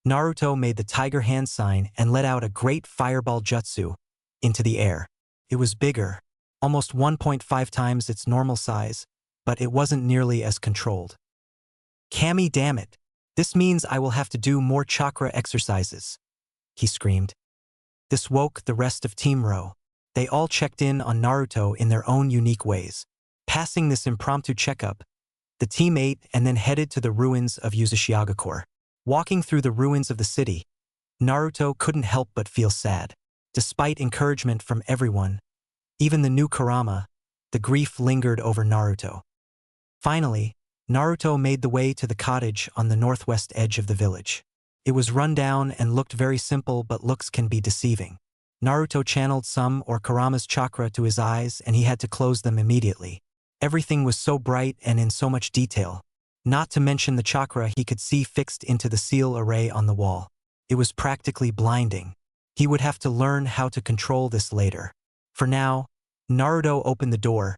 Naruto made the tiger hand sign and let out a great fireball jutsu into the air. It was bigger, almost 1.5 times its normal size, but it wasn't nearly as controlled. Kami, damn it. This means I will have to do more chakra exercises, he screamed. This woke the rest of Team Ro. They all checked in on Naruto in their own unique ways. Passing this impromptu checkup, the team ate and then headed to the ruins of Uzushiagakure. Walking through the ruins of the city, Naruto couldn't help but feel sad. Despite encouragement from everyone, even the new Kurama, the grief lingered over Naruto. Finally, Naruto made the way to the cottage on the northwest edge of the village. It was run down and looked very simple, but looks can be deceiving. Naruto channeled some or Kurama's chakra to his eyes and he had to close them immediately. Everything was so bright and in so much detail. Not to mention the chakra he could see fixed into the seal array on the wall. It was practically blinding. He would have to learn how to control this later. For now, Naruto opened the door,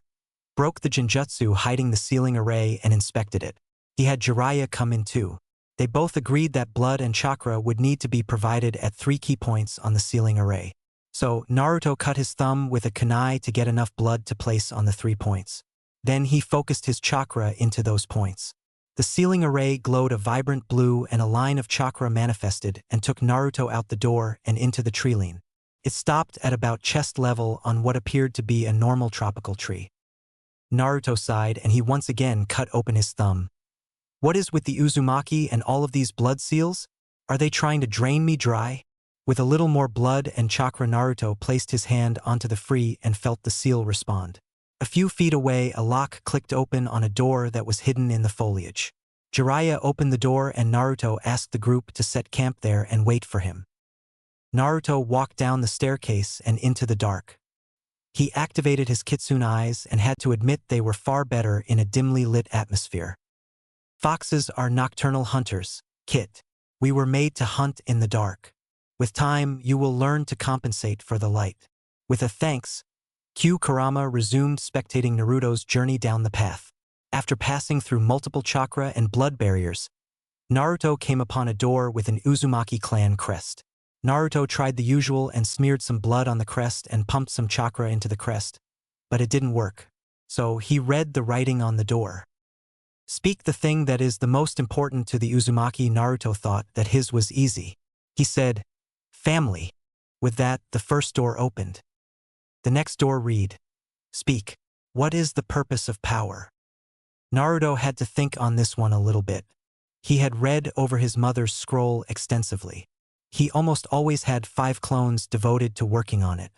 broke the genjutsu hiding the sealing array and inspected it. He had Jiraiya come in too. They both agreed that blood and chakra would need to be provided at 3 key points on the sealing array. So Naruto cut his thumb with a kunai to get enough blood to place on the 3 points. Then he focused his chakra into those points. The sealing array glowed a vibrant blue and a line of chakra manifested and took Naruto out the door and into the treeline. It stopped at about chest level on what appeared to be a normal tropical tree. Naruto sighed and he once again cut open his thumb. What is with the Uzumaki and all of these blood seals? Are they trying to drain me dry? With a little more blood and chakra, Naruto placed his hand onto the free and felt the seal respond. A few feet away, a lock clicked open on a door that was hidden in the foliage. Jiraiya opened the door and Naruto asked the group to set camp there and wait for him. Naruto walked down the staircase and into the dark. He activated his kitsune eyes and had to admit they were far better in a dimly lit atmosphere. Foxes are nocturnal hunters, Kit. We were made to hunt in the dark. With time, you will learn to compensate for the light. With a thanks, Kurama resumed spectating Naruto's journey down the path. After passing through multiple chakra and blood barriers, Naruto came upon a door with an Uzumaki clan crest. Naruto tried the usual and smeared some blood on the crest and pumped some chakra into the crest, but it didn't work. So he read the writing on the door. Speak the thing that is the most important to the Uzumaki. Naruto thought that his was easy. He said, family. With that, the first door opened. The next door read, speak. What is the purpose of power? Naruto had to think on this one a little bit. He had read over his mother's scroll extensively. He almost always had 5 clones devoted to working on it.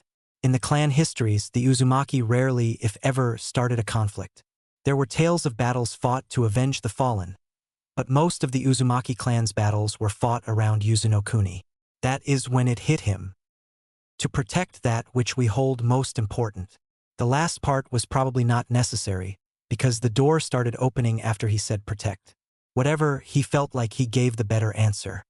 In the clan histories, the Uzumaki rarely, if ever, started a conflict. There were tales of battles fought to avenge the fallen, but most of the Uzumaki clan's battles were fought around Uzunokuni. That is when it hit him. To protect that which we hold most important. The last part was probably not necessary, because the door started opening after he said protect. Whatever, he felt like he gave the better answer.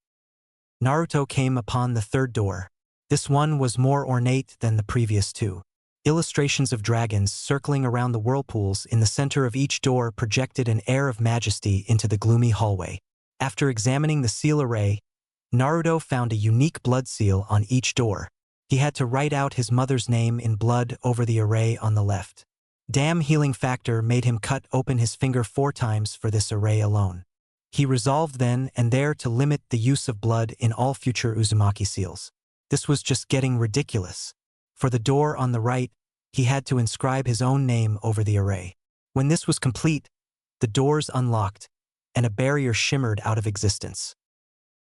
Naruto came upon the third door. This one was more ornate than the previous 2. Illustrations of dragons circling around the whirlpools in the center of each door projected an air of majesty into the gloomy hallway. After examining the seal array, Naruto found a unique blood seal on each door. He had to write out his mother's name in blood over the array on the left. Damn healing factor made him cut open his finger 4 times for this array alone. He resolved then and there to limit the use of blood in all future Uzumaki seals. This was just getting ridiculous. For the door on the right, he had to inscribe his own name over the array. When this was complete, the doors unlocked, and a barrier shimmered out of existence.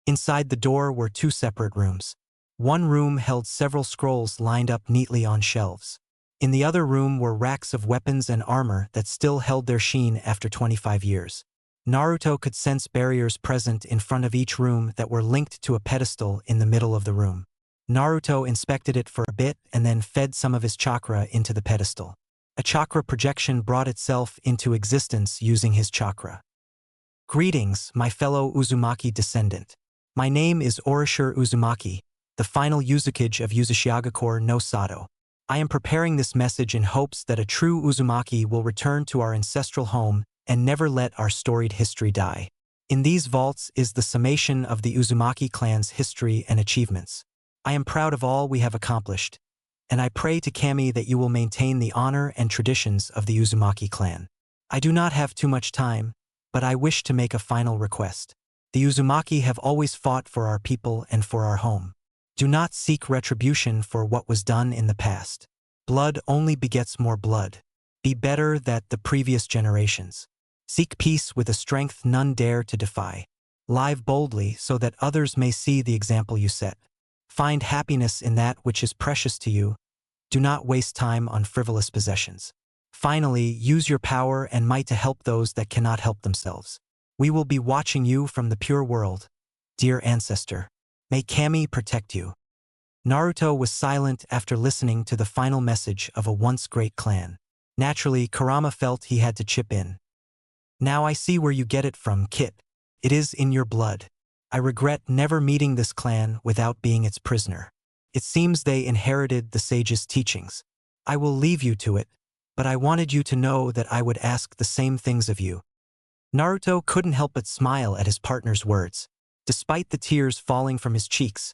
Inside the door were 2 separate rooms. One room held several scrolls lined up neatly on shelves. In the other room were racks of weapons and armor that still held their sheen after 25 years. Naruto could sense barriers present in front of each room that were linked to a pedestal in the middle of the room. Naruto inspected it for a bit and then fed some of his chakra into the pedestal. A chakra projection brought itself into existence using his chakra. Greetings, my fellow Uzumaki descendant. My name is Orishur Uzumaki, the final Uzukage of Uzushiagakure no Sato. I am preparing this message in hopes that a true Uzumaki will return to our ancestral home and never let our storied history die. In these vaults is the summation of the Uzumaki clan's history and achievements. I am proud of all we have accomplished, and I pray to Kami that you will maintain the honor and traditions of the Uzumaki clan. I do not have too much time, but I wish to make a final request. The Uzumaki have always fought for our people and for our home. Do not seek retribution for what was done in the past. Blood only begets more blood. Be better than the previous generations. Seek peace with a strength none dare to defy. Live boldly so that others may see the example you set. Find happiness in that which is precious to you. Do not waste time on frivolous possessions. Finally, use your power and might to help those that cannot help themselves. We will be watching you from the pure world. Dear ancestor, may Kami protect you. Naruto was silent after listening to the final message of a once great clan. Naturally, Kurama felt he had to chip in. Now I see where you get it from, Kit. It is in your blood. I regret never meeting this clan without being its prisoner. It seems they inherited the sage's teachings. I will leave you to it, but I wanted you to know that I would ask the same things of you. Naruto couldn't help but smile at his partner's words. Despite the tears falling from his cheeks,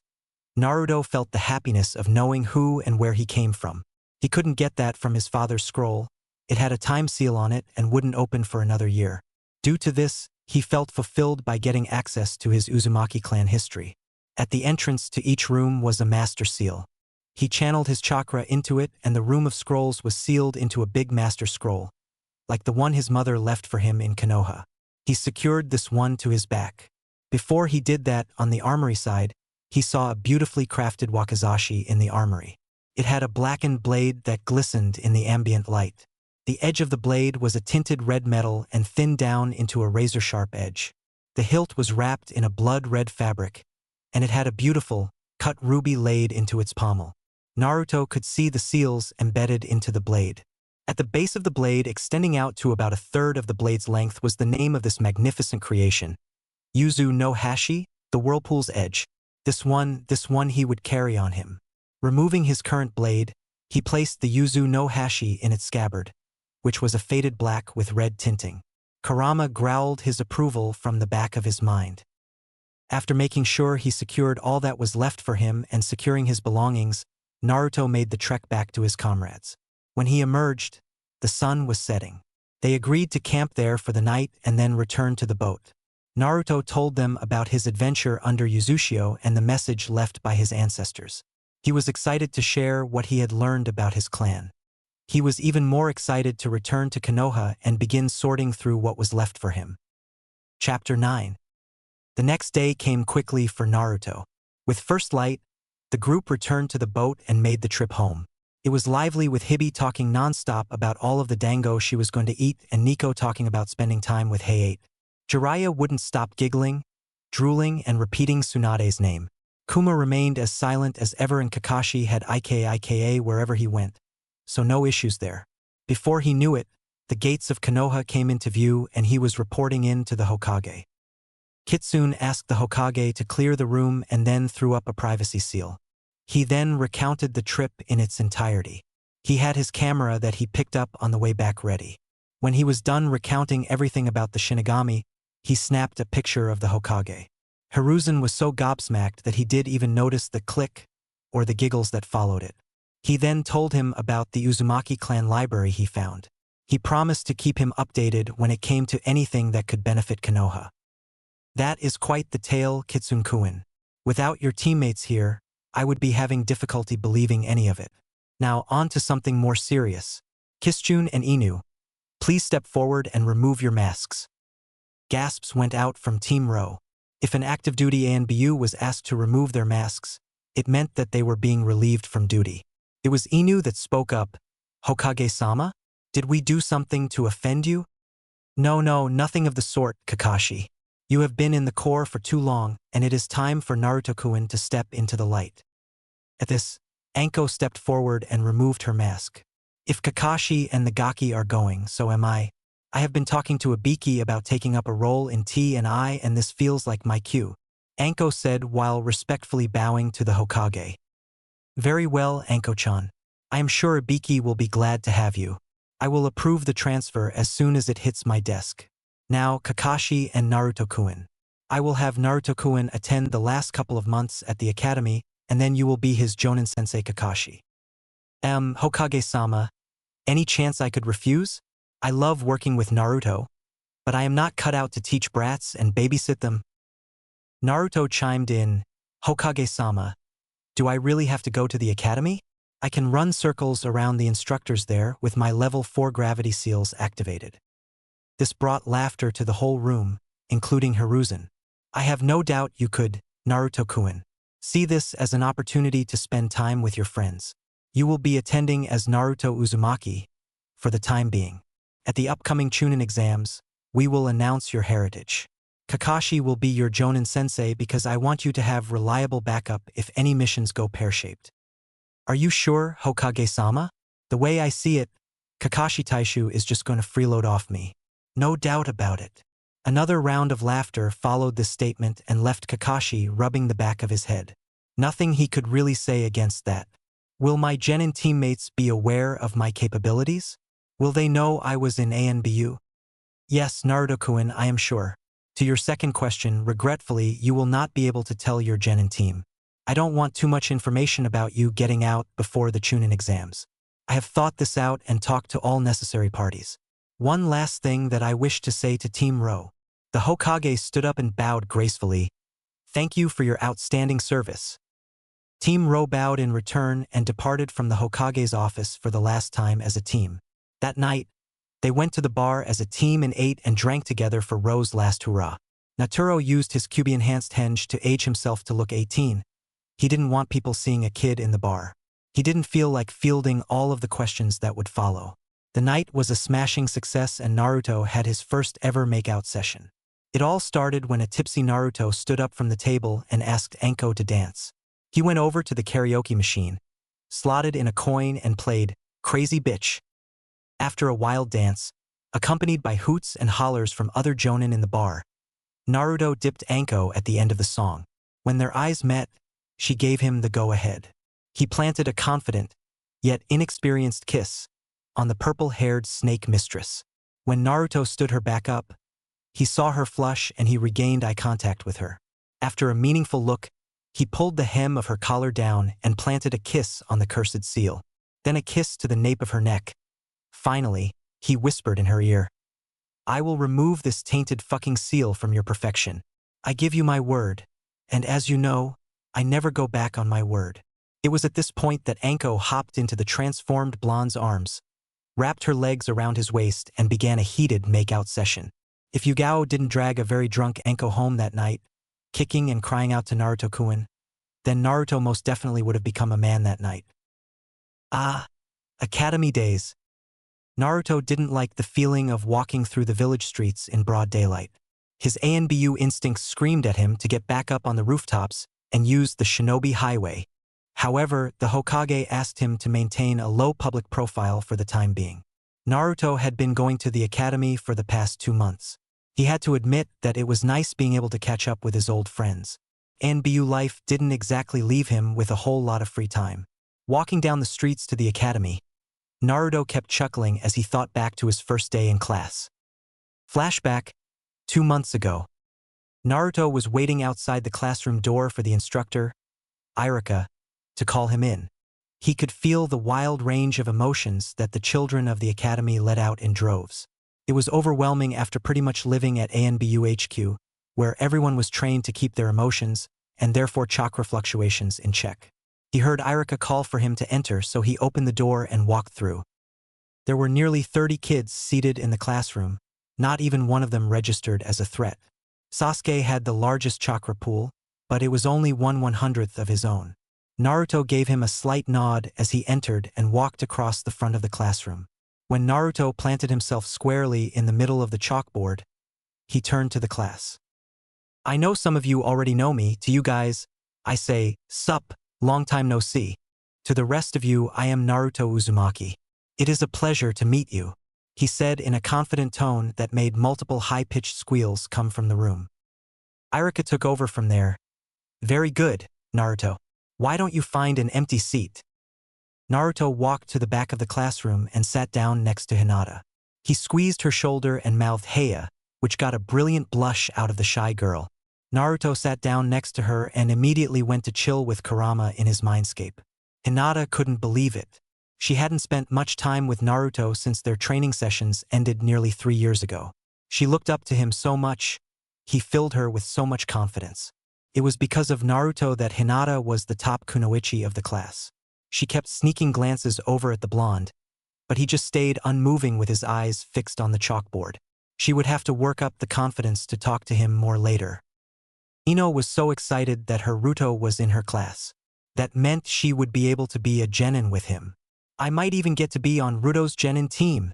Naruto felt the happiness of knowing who and where he came from. He couldn't get that from his father's scroll. It had a time seal on it and wouldn't open for another year. Due to this, he felt fulfilled by getting access to his Uzumaki clan history. At the entrance to each room was a master seal. He channeled his chakra into it and the room of scrolls was sealed into a big master scroll, like the one his mother left for him in Konoha. He secured this one to his back. Before he did that, on the armory side, he saw a beautifully crafted wakizashi in the armory. It had a blackened blade that glistened in the ambient light. The edge of the blade was a tinted red metal and thinned down into a razor-sharp edge. The hilt was wrapped in a blood-red fabric, and it had a beautiful, cut ruby laid into its pommel. Naruto could see the seals embedded into the blade. At the base of the blade, extending out to about a third of the blade's length, was the name of this magnificent creation. Yuzu no Hashi, the whirlpool's edge. This one he would carry on him. Removing his current blade, he placed the Yuzu no Hashi in its scabbard, which was a faded black with red tinting. Kurama growled his approval from the back of his mind. After making sure he secured all that was left for him and securing his belongings, Naruto made the trek back to his comrades. When he emerged, the sun was setting. They agreed to camp there for the night and then return to the boat. Naruto told them about his adventure under Uzushio and the message left by his ancestors. He was excited to share what he had learned about his clan. He was even more excited to return to Konoha and begin sorting through what was left for him. Chapter 9. The next day came quickly for Naruto. With first light, the group returned to the boat and made the trip home. It was lively, with Hibi talking non-stop about all of the dango she was going to eat and Nico talking about spending time with Hayate. Jiraiya wouldn't stop giggling, drooling, and repeating Tsunade's name. Kumo remained as silent as ever and Kakashi had IKA wherever he went, so no issues there. Before he knew it, the gates of Konoha came into view and he was reporting in to the Hokage. Kitsune asked the Hokage to clear the room and then threw up a privacy seal. He then recounted the trip in its entirety. He had his camera that he picked up on the way back ready. When he was done recounting everything about the Shinigami, he snapped a picture of the Hokage. Hiruzen was so gobsmacked that he did even notice the click, or the giggles that followed it. He then told him about the Uzumaki clan library he found. He promised to keep him updated when it came to anything that could benefit Konoha. That is quite the tale, Kitsune-kun. Without your teammates here, I would be having difficulty believing any of it. Now on to something more serious. Kitsune and Inu, please step forward and remove your masks. Gasps went out from Team Ro. If an active duty ANBU was asked to remove their masks, it meant that they were being relieved from duty. It was Inu that spoke up. Hokage-sama? Did we do something to offend you? No, nothing of the sort, Kakashi. You have been in the Corps for too long, and it is time for Naruto-kun to step into the light. At this, Anko stepped forward and removed her mask. If Kakashi and the Gaki are going, so am I. I have been talking to Ibiki about taking up a role in T&I, and this feels like my cue, Anko said while respectfully bowing to the Hokage. Very well, Anko-chan. I am sure Ibiki will be glad to have you. I will approve the transfer as soon as it hits my desk. Now, Kakashi and Naruto-kun. I will have Naruto-kun attend the last couple of months at the academy, and then you will be his Jonin-sensei Kakashi. Hokage-sama, any chance I could refuse? I love working with Naruto, but I am not cut out to teach brats and babysit them. Naruto chimed in, Hokage-sama, do I really have to go to the academy? I can run circles around the instructors there with my level 4 gravity seals activated. This brought laughter to the whole room, including Hiruzen. I have no doubt you could, Naruto-kun. See this as an opportunity to spend time with your friends. You will be attending as Naruto Uzumaki, for the time being. At the upcoming Chunin exams, we will announce your heritage. Kakashi will be your Jonin sensei because I want you to have reliable backup if any missions go pear-shaped. Are you sure, Hokage-sama? The way I see it, Kakashi Taishu is just going to freeload off me. No doubt about it. Another round of laughter followed this statement and left Kakashi rubbing the back of his head. Nothing he could really say against that. Will my Genin teammates be aware of my capabilities? Will they know I was in ANBU? Yes, Naruto-kun, I am sure. To your second question, regretfully, you will not be able to tell your Genin team. I don't want too much information about you getting out before the Chunin exams. I have thought this out and talked to all necessary parties. One last thing that I wish to say to Team Ro. The Hokage stood up and bowed gracefully. Thank you for your outstanding service. Team Ro bowed in return and departed from the Hokage's office for the last time as a team. That night, they went to the bar as a team and ate and drank together for Ro's last hurrah. Naturo used his Kyuubi-enhanced henge to age himself to look 18. He didn't want people seeing a kid in the bar. He didn't feel like fielding all of the questions that would follow. The night was a smashing success and Naruto had his first ever make-out session. It all started when a tipsy Naruto stood up from the table and asked Anko to dance. He went over to the karaoke machine, slotted in a coin and played Crazy Bitch. After a wild dance, accompanied by hoots and hollers from other jonin in the bar, Naruto dipped Anko at the end of the song. When their eyes met, she gave him the go-ahead. He planted a confident, yet inexperienced kiss on the purple-haired snake mistress. When Naruto stood her back up, he saw her flush and he regained eye contact with her. After a meaningful look, he pulled the hem of her collar down and planted a kiss on the cursed seal, then a kiss to the nape of her neck. Finally, he whispered in her ear, I will remove this tainted fucking seal from your perfection. I give you my word, and as you know, I never go back on my word. It was at this point that Anko hopped into the transformed blonde's arms, wrapped her legs around his waist and began a heated make-out session. If Yugao didn't drag a very drunk Anko home that night, kicking and crying out to Naruto-kun, then Naruto most definitely would have become a man that night. Ah, academy days. Naruto didn't like the feeling of walking through the village streets in broad daylight. His ANBU instincts screamed at him to get back up on the rooftops and use the shinobi highway. However, the Hokage asked him to maintain a low public profile for the time being. Naruto had been going to the academy for the past 2 months. He had to admit that it was nice being able to catch up with his old friends. ANBU life didn't exactly leave him with a whole lot of free time. Walking down the streets to the academy, Naruto kept chuckling as he thought back to his first day in class. Flashback, 2 months ago. Naruto was waiting outside the classroom door for the instructor, Irika, to call him in. He could feel the wild range of emotions that the children of the academy let out in droves. It was overwhelming after pretty much living at ANBU HQ, where everyone was trained to keep their emotions, and therefore chakra fluctuations, in check. He heard Irika call for him to enter, so he opened the door and walked through. There were nearly 30 kids seated in the classroom, not even one of them registered as a threat. Sasuke had the largest chakra pool, but it was only 1/100th of his own. Naruto gave him a slight nod as he entered and walked across the front of the classroom. When Naruto planted himself squarely in the middle of the chalkboard, he turned to the class. I know some of you already know me. To you guys, I say, sup, long time no see. To the rest of you, I am Naruto Uzumaki. It is a pleasure to meet you, he said in a confident tone that made multiple high-pitched squeals come from the room. Irika took over from there. Very good, Naruto. Why don't you find an empty seat? Naruto walked to the back of the classroom and sat down next to Hinata. He squeezed her shoulder and mouthed Heya, which got a brilliant blush out of the shy girl. Naruto sat down next to her and immediately went to chill with Kurama in his mindscape. Hinata couldn't believe it. She hadn't spent much time with Naruto since their training sessions ended nearly 3 years ago. She looked up to him so much, he filled her with so much confidence. It was because of Naruto that Hinata was the top kunoichi of the class. She kept sneaking glances over at the blonde, but he just stayed unmoving with his eyes fixed on the chalkboard. She would have to work up the confidence to talk to him more later. Ino was so excited that Naruto was in her class. That meant she would be able to be a genin with him. I might even get to be on Naruto's genin team.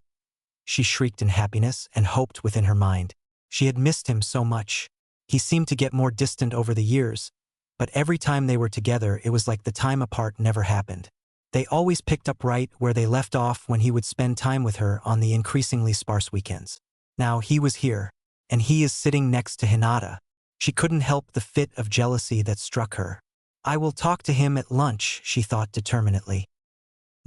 She shrieked in happiness and hoped within her mind. She had missed him so much. He seemed to get more distant over the years, but every time they were together it was like the time apart never happened. They always picked up right where they left off when he would spend time with her on the increasingly sparse weekends. Now he was here, and he is sitting next to Hinata. She couldn't help the fit of jealousy that struck her. I will talk to him at lunch, she thought determinedly.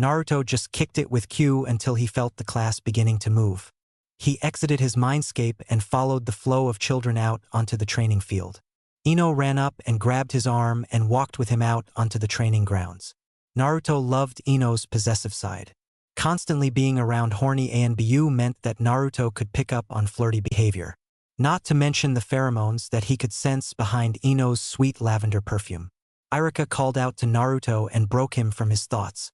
Naruto just kicked it with Q until he felt the class beginning to move. He exited his mindscape and followed the flow of children out onto the training field. Ino ran up and grabbed his arm and walked with him out onto the training grounds. Naruto loved Ino's possessive side. Constantly being around horny ANBU meant that Naruto could pick up on flirty behavior. Not to mention the pheromones that he could sense behind Ino's sweet lavender perfume. Irika called out to Naruto and broke him from his thoughts.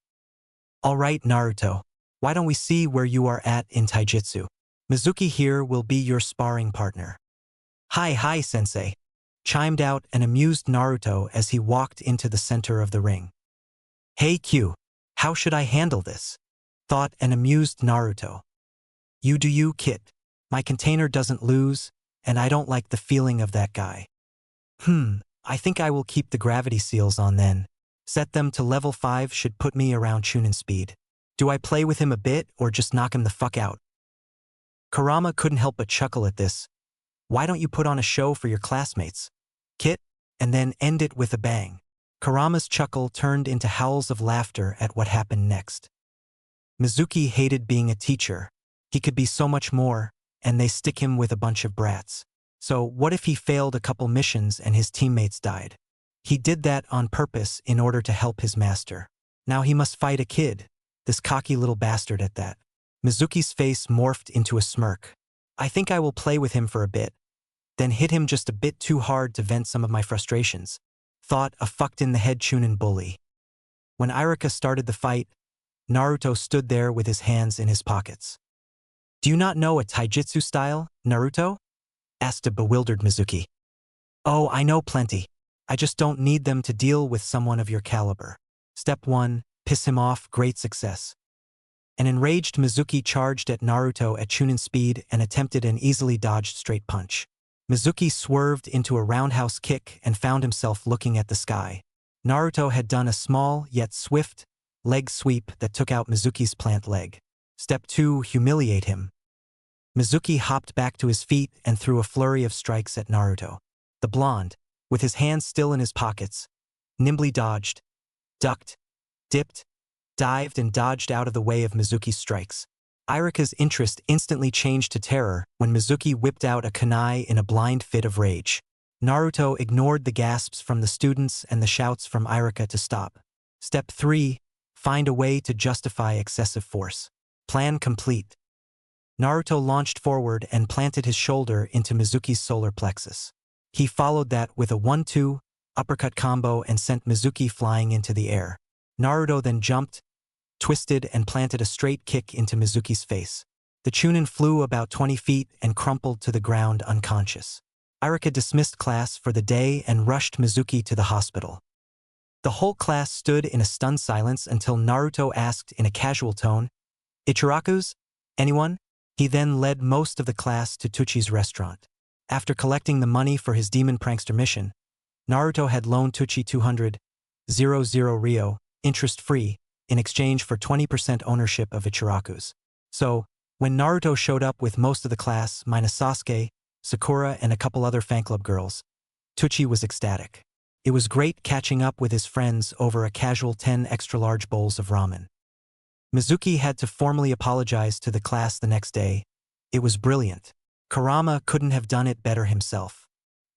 All right, Naruto. Why don't we see where you are at in taijutsu? Mizuki here will be your sparring partner. Hi, sensei. Chimed out an amused Naruto as he walked into the center of the ring. Hey Q, how should I handle this? Thought an amused Naruto. You do you, kid. My container doesn't lose, and I don't like the feeling of that guy. I think I will keep the gravity seals on then. Set them to level 5 should put me around Chunin speed. Do I play with him a bit or just knock him the fuck out? Kurama couldn't help but chuckle at this. Why don't you put on a show for your classmates, Kit, and then end it with a bang? Kurama's chuckle turned into howls of laughter at what happened next. Mizuki hated being a teacher. He could be so much more, and they stick him with a bunch of brats. So what if he failed a couple missions and his teammates died? He did that on purpose in order to help his master. Now he must fight a kid, this cocky little bastard at that. Mizuki's face morphed into a smirk. I think I will play with him for a bit, then hit him just a bit too hard to vent some of my frustrations. Thought a fucked-in-the-head Chunin bully. When Irika started the fight, Naruto stood there with his hands in his pockets. Do you not know a taijutsu style, Naruto? Asked a bewildered Mizuki. Oh, I know plenty. I just don't need them to deal with someone of your caliber. Step 1, piss him off, great success. An enraged Mizuki charged at Naruto at Chunin speed and attempted an easily dodged straight punch. Mizuki swerved into a roundhouse kick and found himself looking at the sky. Naruto had done a small yet swift leg sweep that took out Mizuki's plant leg. Step 2, humiliate him. Mizuki hopped back to his feet and threw a flurry of strikes at Naruto. The blonde, with his hands still in his pockets, nimbly dodged, ducked, dipped, dived and dodged out of the way of Mizuki's strikes. Irika's interest instantly changed to terror when Mizuki whipped out a kunai in a blind fit of rage. Naruto ignored the gasps from the students and the shouts from Irika to stop. Step 3, find a way to justify excessive force. Plan complete. Naruto launched forward and planted his shoulder into Mizuki's solar plexus. He followed that with a 1-2 uppercut combo and sent Mizuki flying into the air. Naruto then jumped, twisted and planted a straight kick into Mizuki's face. The Chunin flew about 20 feet and crumpled to the ground unconscious. Irika dismissed class for the day and rushed Mizuki to the hospital. The whole class stood in a stunned silence until Naruto asked in a casual tone, Ichiraku's? Anyone? He then led most of the class to Tuchi's restaurant. After collecting the money for his demon prankster mission, Naruto had loaned Tuchi 200,000 Ryo, interest-free, in exchange for 20% ownership of Ichiraku's. So, when Naruto showed up with most of the class minus Sasuke, Sakura and a couple other fan club girls, Tuchi was ecstatic. It was great catching up with his friends over a casual 10 extra-large bowls of ramen. Mizuki had to formally apologize to the class the next day. It was brilliant. Kurama couldn't have done it better himself.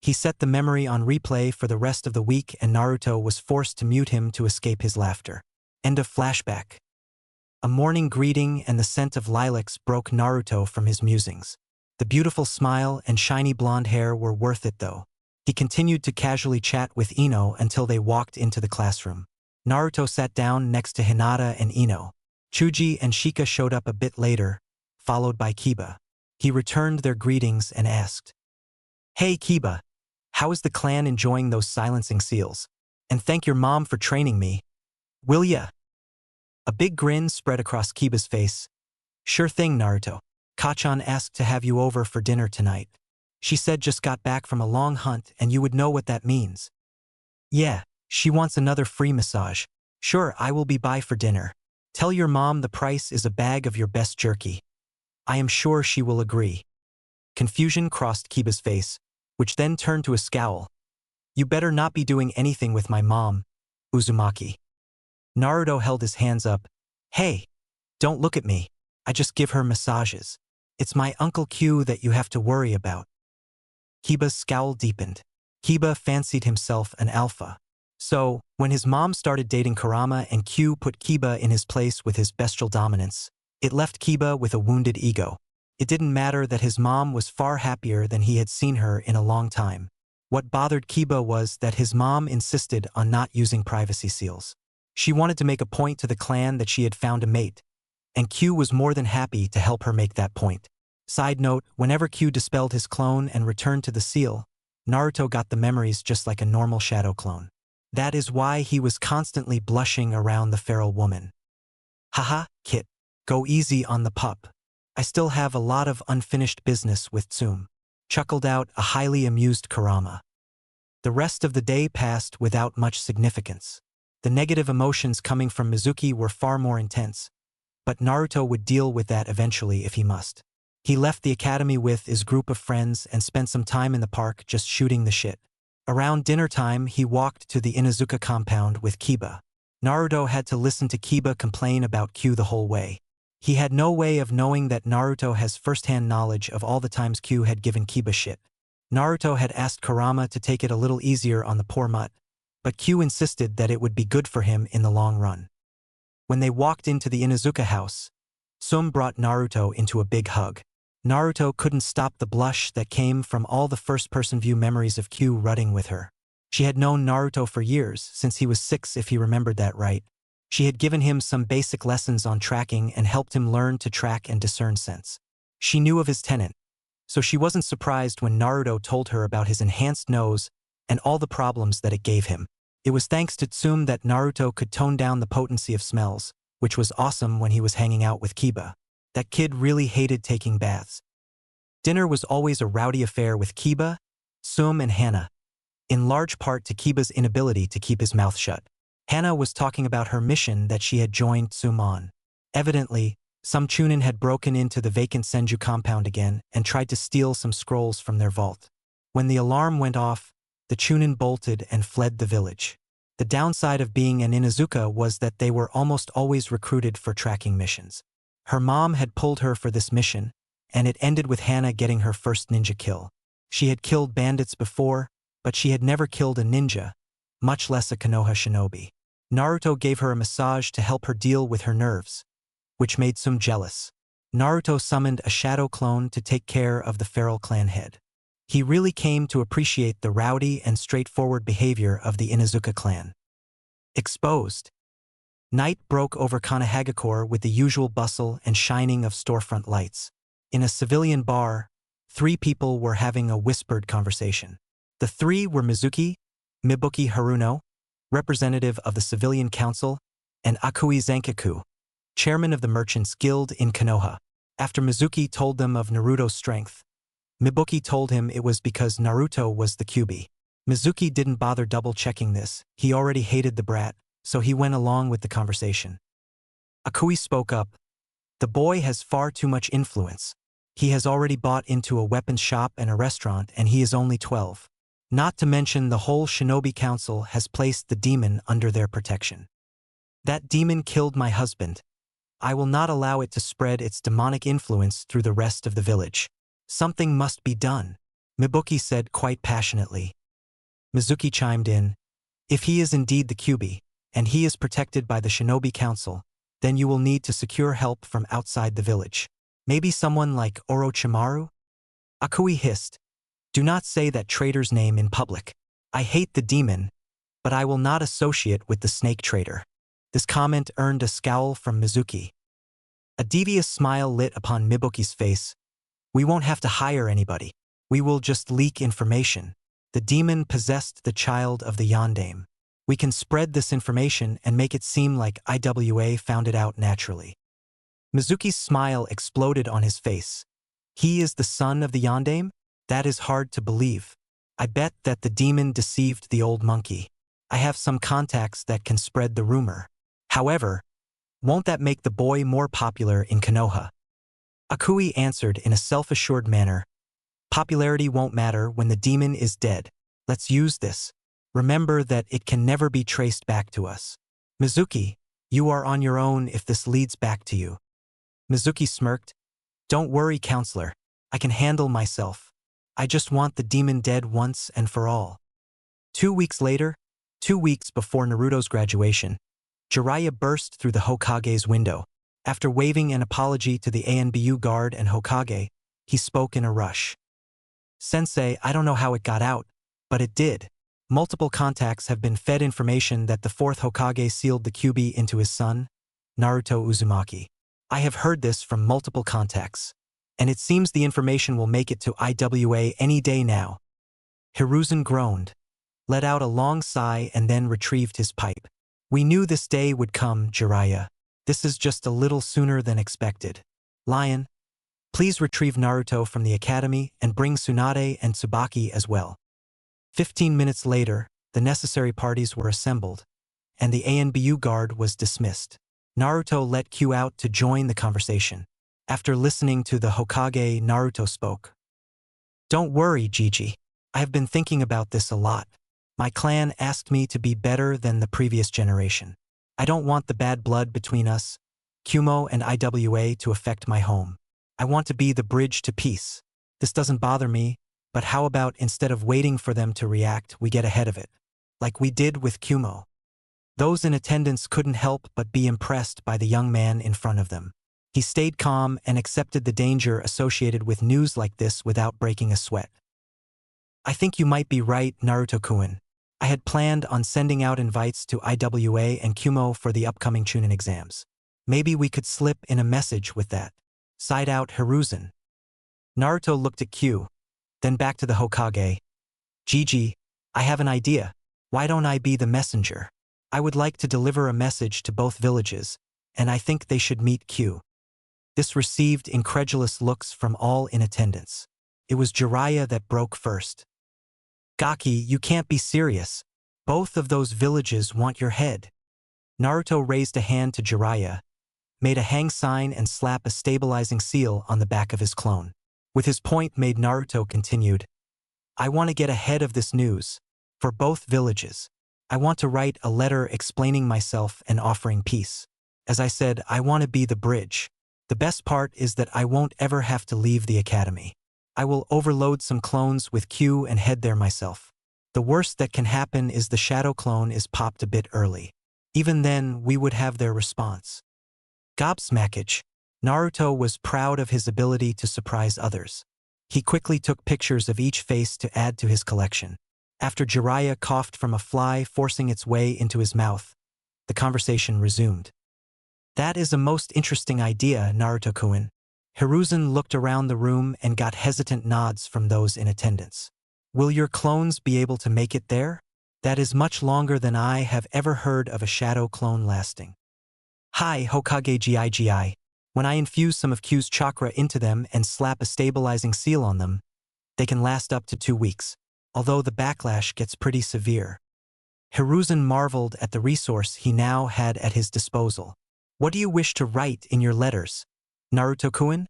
He set the memory on replay for the rest of the week and Naruto was forced to mute him to escape his laughter. End of flashback. A morning greeting and the scent of lilacs broke Naruto from his musings. The beautiful smile and shiny blonde hair were worth it though. He continued to casually chat with Ino until they walked into the classroom. Naruto sat down next to Hinata and Ino. Chuji and Shika showed up a bit later, followed by Kiba. He returned their greetings and asked, Hey Kiba, How is the clan enjoying those silencing seals? And thank your mom for training me. Will ya? A big grin spread across Kiba's face. Sure thing, Naruto. Kachan asked to have you over for dinner tonight. She said just got back from a long hunt and you would know what that means. Yeah, she wants another free massage. Sure, I will be by for dinner. Tell your mom the price is a bag of your best jerky. I am sure she will agree. Confusion crossed Kiba's face, which then turned to a scowl. You better not be doing anything with my mom, Uzumaki. Naruto held his hands up. Hey, don't look at me. I just give her massages. It's my Uncle Q that you have to worry about. Kiba's scowl deepened. Kiba fancied himself an alpha. So, when his mom started dating Kurama and Q put Kiba in his place with his bestial dominance, it left Kiba with a wounded ego. It didn't matter that his mom was far happier than he had seen her in a long time. What bothered Kiba was that his mom insisted on not using privacy seals. She wanted to make a point to the clan that she had found a mate, and Q was more than happy to help her make that point. Side note, whenever Q dispelled his clone and returned to the seal, Naruto got the memories just like a normal shadow clone. That is why he was constantly blushing around the feral woman. Haha, Kit, go easy on the pup. I still have a lot of unfinished business with Tsum, chuckled out a highly amused Kurama. The rest of the day passed without much significance. The negative emotions coming from Mizuki were far more intense, but Naruto would deal with that eventually if he must. He left the academy with his group of friends and spent some time in the park just shooting the shit. Around dinner time, he walked to the Inuzuka compound with Kiba. Naruto had to listen to Kiba complain about Q the whole way. He had no way of knowing that Naruto has first-hand knowledge of all the times Q had given Kiba shit. Naruto had asked Kurama to take it a little easier on the poor mutt, but Q insisted that it would be good for him in the long run. When they walked into the Inuzuka house, Tsum brought Naruto into a big hug. Naruto couldn't stop the blush that came from all the first-person view memories of Q rutting with her. She had known Naruto for years, since he was 6 if he remembered that right. She had given him some basic lessons on tracking and helped him learn to track and discern scents. She knew of his tenant, so she wasn't surprised when Naruto told her about his enhanced nose and all the problems that it gave him. It was thanks to Tsum that Naruto could tone down the potency of smells, which was awesome when he was hanging out with Kiba. That kid really hated taking baths. Dinner was always a rowdy affair with Kiba, Tsum and Hana, in large part to Kiba's inability to keep his mouth shut. Hana was talking about her mission that she had joined Tsum on. Evidently, some Chunin had broken into the vacant Senju compound again and tried to steal some scrolls from their vault. When the alarm went off, the Chunin bolted and fled the village. The downside of being an Inuzuka was that they were almost always recruited for tracking missions. Her mom had pulled her for this mission, and it ended with Hana getting her first ninja kill. She had killed bandits before, but she had never killed a ninja, much less a Konoha shinobi. Naruto gave her a massage to help her deal with her nerves, which made Tsum jealous. Naruto summoned a shadow clone to take care of the feral clan head. He really came to appreciate the rowdy and straightforward behavior of the Inuzuka clan. Exposed. Night broke over Kanehagakure with the usual bustle and shining of storefront lights. In a civilian bar, 3 people were having a whispered conversation. The 3 were Mizuki, Mibuki Haruno, representative of the Civilian Council, and Akui Zankaku, chairman of the Merchants Guild in Konoha. After Mizuki told them of Naruto's strength, Mibuki told him it was because Naruto was the QB. Mizuki didn't bother double-checking this. He already hated the brat, so he went along with the conversation. Akui spoke up. The boy has far too much influence. He has already bought into a weapons shop and a restaurant, and he is only 12. Not to mention the whole Shinobi Council has placed the demon under their protection. That demon killed my husband. I will not allow it to spread its demonic influence through the rest of the village. Something must be done, Mibuki said quite passionately. Mizuki chimed in. If he is indeed the QB, and he is protected by the Shinobi Council, then you will need to secure help from outside the village. Maybe someone like Orochimaru? Akui hissed. Do not say that traitor's name in public. I hate the demon, but I will not associate with the snake traitor. This comment earned a scowl from Mizuki. A devious smile lit upon Mibuki's face. We won't have to hire anybody. We will just leak information. The demon possessed the child of the yondaime. We can spread this information and make it seem like IWA found it out naturally. Mizuki's smile exploded on his face. He is the son of the yondaime? That is hard to believe. I bet that the demon deceived the old monkey. I have some contacts that can spread the rumor. However, won't that make the boy more popular in Konoha? Akui answered in a self-assured manner. Popularity won't matter when the demon is dead. Let's use this. Remember that it can never be traced back to us. Mizuki, you are on your own if this leads back to you. Mizuki smirked. Don't worry, counselor. I can handle myself. I just want the demon dead once and for all. 2 weeks later, 2 weeks before Naruto's graduation, Jiraiya burst through the Hokage's window. After waving an apology to the ANBU guard and Hokage, he spoke in a rush. Sensei, I don't know how it got out, but it did. Multiple contacts have been fed information that the 4th Hokage sealed the Kyuubi into his son, Naruto Uzumaki. I have heard this from multiple contacts, and it seems the information will make it to IWA any day now. Hiruzen groaned, let out a long sigh and then retrieved his pipe. We knew this day would come, Jiraiya. This is just a little sooner than expected. Lion, please retrieve Naruto from the academy and bring Tsunade and Tsubaki as well. 15 minutes later, the necessary parties were assembled, and the ANBU guard was dismissed. Naruto let Q out to join the conversation. After listening to the Hokage, Naruto spoke. Don't worry, Gigi. I have been thinking about this a lot. My clan asked me to be better than the previous generation. I don't want the bad blood between us, Kumo and IWA, to affect my home. I want to be the bridge to peace. This doesn't bother me, but how about instead of waiting for them to react, we get ahead of it, like we did with Kumo? Those in attendance couldn't help but be impressed by the young man in front of them. He stayed calm and accepted the danger associated with news like this without breaking a sweat. I think you might be right, Naruto-kun. I had planned on sending out invites to IWA and Kumo for the upcoming Chunin exams. Maybe we could slip in a message with that. Sighed out Hiruzen. Naruto looked at Q, then back to the Hokage. Gigi, I have an idea. Why don't I be the messenger? I would like to deliver a message to both villages, and I think they should meet Q. This received incredulous looks from all in attendance. It was Jiraiya that broke first. Gaki, you can't be serious. Both of those villages want your head. Naruto raised a hand to Jiraiya, made a hang sign and slapped a stabilizing seal on the back of his clone. With his point made, Naruto continued, I want to get ahead of this news. For both villages. I want to write a letter explaining myself and offering peace. As I said, I want to be the bridge. The best part is that I won't ever have to leave the academy. I will overload some clones with Q and head there myself. The worst that can happen is the shadow clone is popped a bit early. Even then, we would have their response. Gobsmackage. Naruto was proud of his ability to surprise others. He quickly took pictures of each face to add to his collection. After Jiraiya coughed from a fly forcing its way into his mouth, the conversation resumed. That is a most interesting idea, Naruto-kun. Hiruzen looked around the room and got hesitant nods from those in attendance. Will your clones be able to make it there? That is much longer than I have ever heard of a shadow clone lasting. Hi, Hokage Gigi. When I infuse some of Q's chakra into them and slap a stabilizing seal on them, they can last up to 2 weeks, although the backlash gets pretty severe. Hiruzen marveled at the resource he now had at his disposal. What do you wish to write in your letters, Naruto-kun?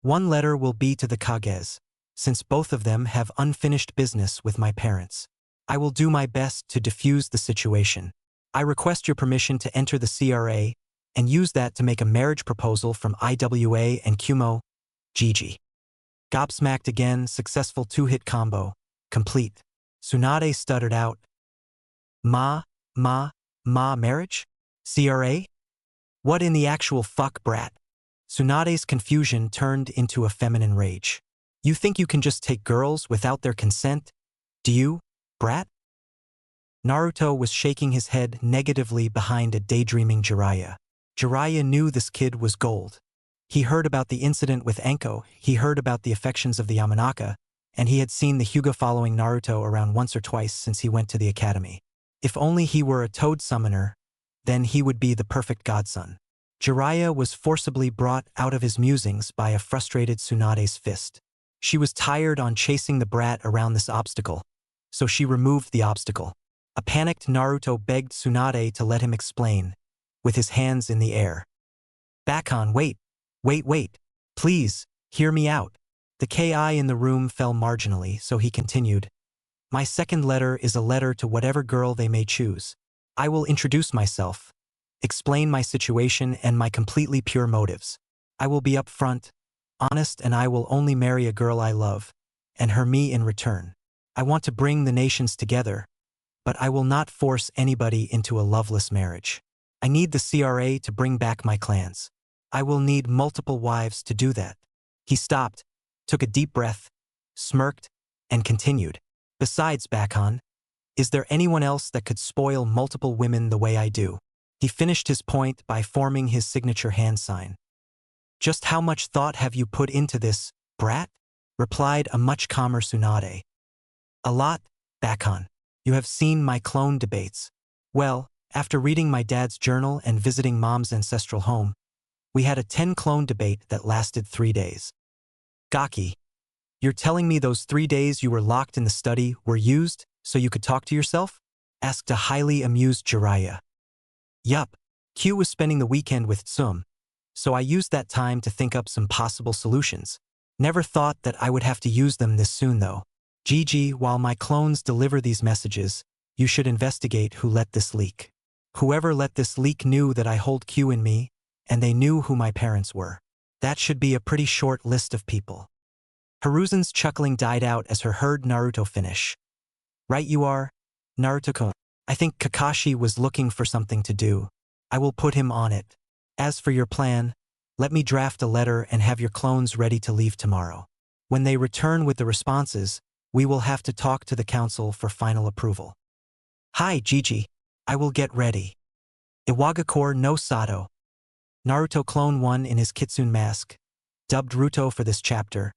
One letter will be to the Kages, since both of them have unfinished business with my parents. I will do my best to defuse the situation. I request your permission to enter the CRA and use that to make a marriage proposal from IWA and Kumo. Gigi. Gobsmacked again, successful 2-hit combo. Complete. Tsunade stuttered out. Marriage? CRA? What in the actual fuck, brat? Tsunade's confusion turned into a feminine rage. You think you can just take girls without their consent? Do you, brat? Naruto was shaking his head negatively behind a daydreaming Jiraiya. Jiraiya knew this kid was gold. He heard about the incident with Enko, he heard about the affections of the Yamanaka, and he had seen the Hyuga following Naruto around once or twice since he went to the academy. If only he were a toad summoner, then he would be the perfect godson. Jiraiya was forcibly brought out of his musings by a frustrated Tsunade's fist. She was tired on chasing the brat around this obstacle, so she removed the obstacle. A panicked Naruto begged Tsunade to let him explain, with his hands in the air. Bakon, wait. Please, hear me out. The Ki in the room fell marginally, so he continued. My second letter is a letter to whatever girl they may choose. I will introduce myself, explain my situation and my completely pure motives. I will be upfront, honest, and I will only marry a girl I love, and her me in return. I want to bring the nations together, but I will not force anybody into a loveless marriage. I need the CRA to bring back my clans. I will need multiple wives to do that. He stopped, took a deep breath, smirked, and continued. Besides Bakon, is there anyone else that could spoil multiple women the way I do? He finished his point by forming his signature hand sign. Just how much thought have you put into this, brat? Replied a much calmer Tsunade. A lot, Bakon. You have seen my clone debates. Well, after reading my dad's journal and visiting mom's ancestral home, we had a 10-clone debate that lasted 3 days. Gaki, you're telling me those 3 days you were locked in the study were used so you could talk to yourself? Asked a highly amused Jiraiya. Yup, Q was spending the weekend with Tsum, so I used that time to think up some possible solutions. Never thought that I would have to use them this soon though. GG, while my clones deliver these messages, you should investigate who let this leak. Whoever let this leak knew that I hold Q in me, and they knew who my parents were. That should be a pretty short list of people. Hiruzen's chuckling died out as her heard Naruto finish. Right you are, Naruto-kun. I think Kakashi was looking for something to do. I will put him on it. As for your plan, let me draft a letter and have your clones ready to leave tomorrow. When they return with the responses, we will have to talk to the council for final approval. Hi, Gigi. I will get ready. Iwagakure no Sato. Naruto Clone 1 in his kitsune mask, dubbed Ruto for this chapter,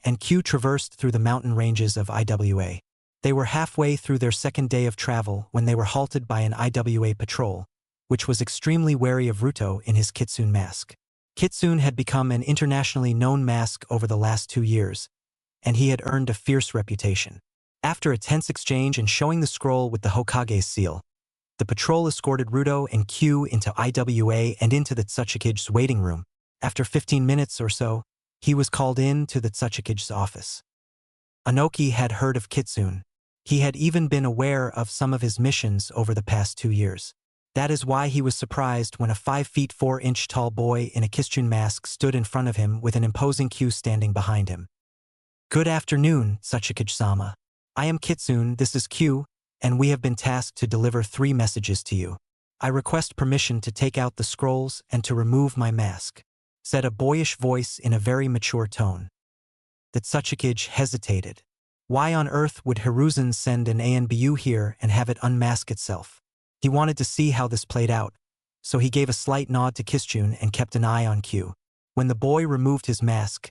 and Q traversed through the mountain ranges of IWA. They were halfway through their second day of travel when they were halted by an IWA patrol, which was extremely wary of Ruto in his kitsune mask. Kitsune had become an internationally known mask over the last 2 years, and he had earned a fierce reputation. After a tense exchange and showing the scroll with the Hokage's seal, the patrol escorted Ruto and Q into IWA and into the Tsuchikige's waiting room. After 15 minutes or so, he was called in to the Tsuchikige's office. Anoki had heard of Kitsune. He had even been aware of some of his missions over the past 2 years. That is why he was surprised when a 5 feet 4 inch tall boy in a kitsune mask stood in front of him with an imposing Q standing behind him. Good afternoon, Tsuchikage-sama. I am Kitsune, this is Q, and we have been tasked to deliver 3 messages to you. I request permission to take out the scrolls and to remove my mask, said a boyish voice in a very mature tone. The Tsuchikage hesitated. Why on earth would Hiruzen send an ANBU here and have it unmask itself? He wanted to see how this played out, so he gave a slight nod to Kitsune and kept an eye on Q. When the boy removed his mask,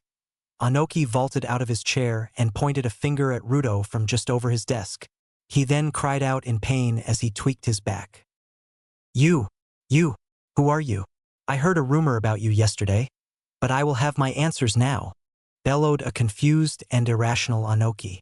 Anoki vaulted out of his chair and pointed a finger at Ruto from just over his desk. He then cried out in pain as he tweaked his back. You, who are you? I heard a rumor about you yesterday, but I will have my answers now, bellowed a confused and irrational Anoki.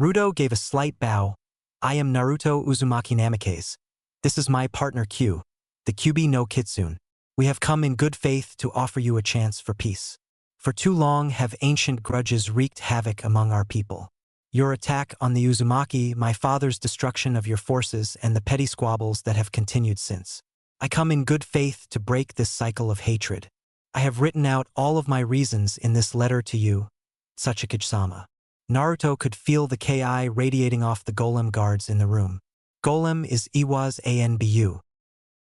Ruto gave a slight bow. I am Naruto Uzumaki Namikaze. This is my partner Q, the Kyubi no Kitsune. We have come in good faith to offer you a chance for peace. For too long have ancient grudges wreaked havoc among our people. Your attack on the Uzumaki, my father's destruction of your forces, and the petty squabbles that have continued since. I come in good faith to break this cycle of hatred. I have written out all of my reasons in this letter to you, Tsuchikage-sama. Naruto could feel the Ki radiating off the golem guards in the room. Golem is Iwa's ANBU.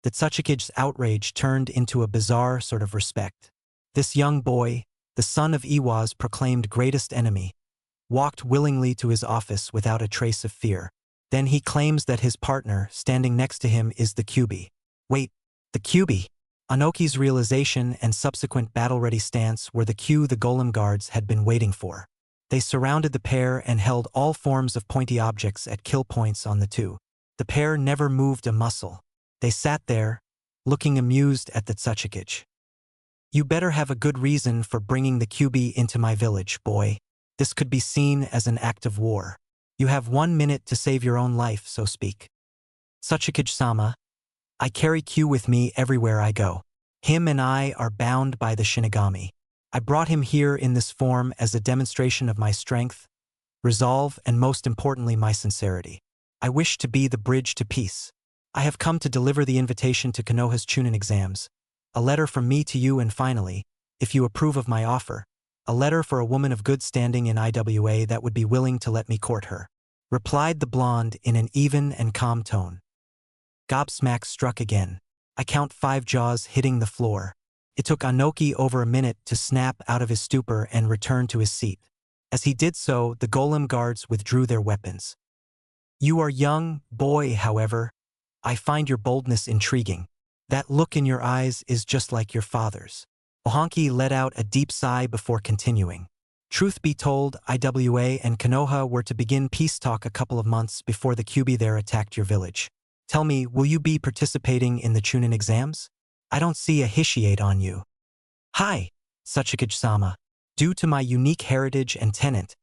The Tsuchikage's outrage turned into a bizarre sort of respect. This young boy, the son of Iwa's proclaimed greatest enemy, walked willingly to his office without a trace of fear. Then he claims that his partner, standing next to him, is the Kyubi. Wait, the Kyubi? Anoki's realization and subsequent battle-ready stance were the cue the golem guards had been waiting for. They surrounded the pair and held all forms of pointy objects at kill points on the two. The pair never moved a muscle. They sat there, looking amused at the Tsuchikage. You better have a good reason for bringing the QB into my village, boy. This could be seen as an act of war. You have 1 minute to save your own life, so speak. Tsuchikage-sama, I carry Q with me everywhere I go. Him and I are bound by the Shinigami. I brought him here in this form as a demonstration of my strength, resolve, and most importantly, my sincerity. I wish to be the bridge to peace. I have come to deliver the invitation to Konoha's Chunin exams, a letter from me to you, and finally, if you approve of my offer, a letter for a woman of good standing in IWA that would be willing to let me court her," replied the blonde in an even and calm tone. Gobsmack struck again. I count 5 jaws hitting the floor. It took Anoki over a minute to snap out of his stupor and return to his seat. As he did so, the golem guards withdrew their weapons. "You are young, boy, however. I find your boldness intriguing. That look in your eyes is just like your father's." Ohanki let out a deep sigh before continuing. Truth be told, IWA and Konoha were to begin peace talk a couple of months before the QB there attacked your village. Tell me, will you be participating in the Chunin exams? I don't see a Hishiate on you. Hi, Tsuchikage-sama. Due to my unique heritage and tenet,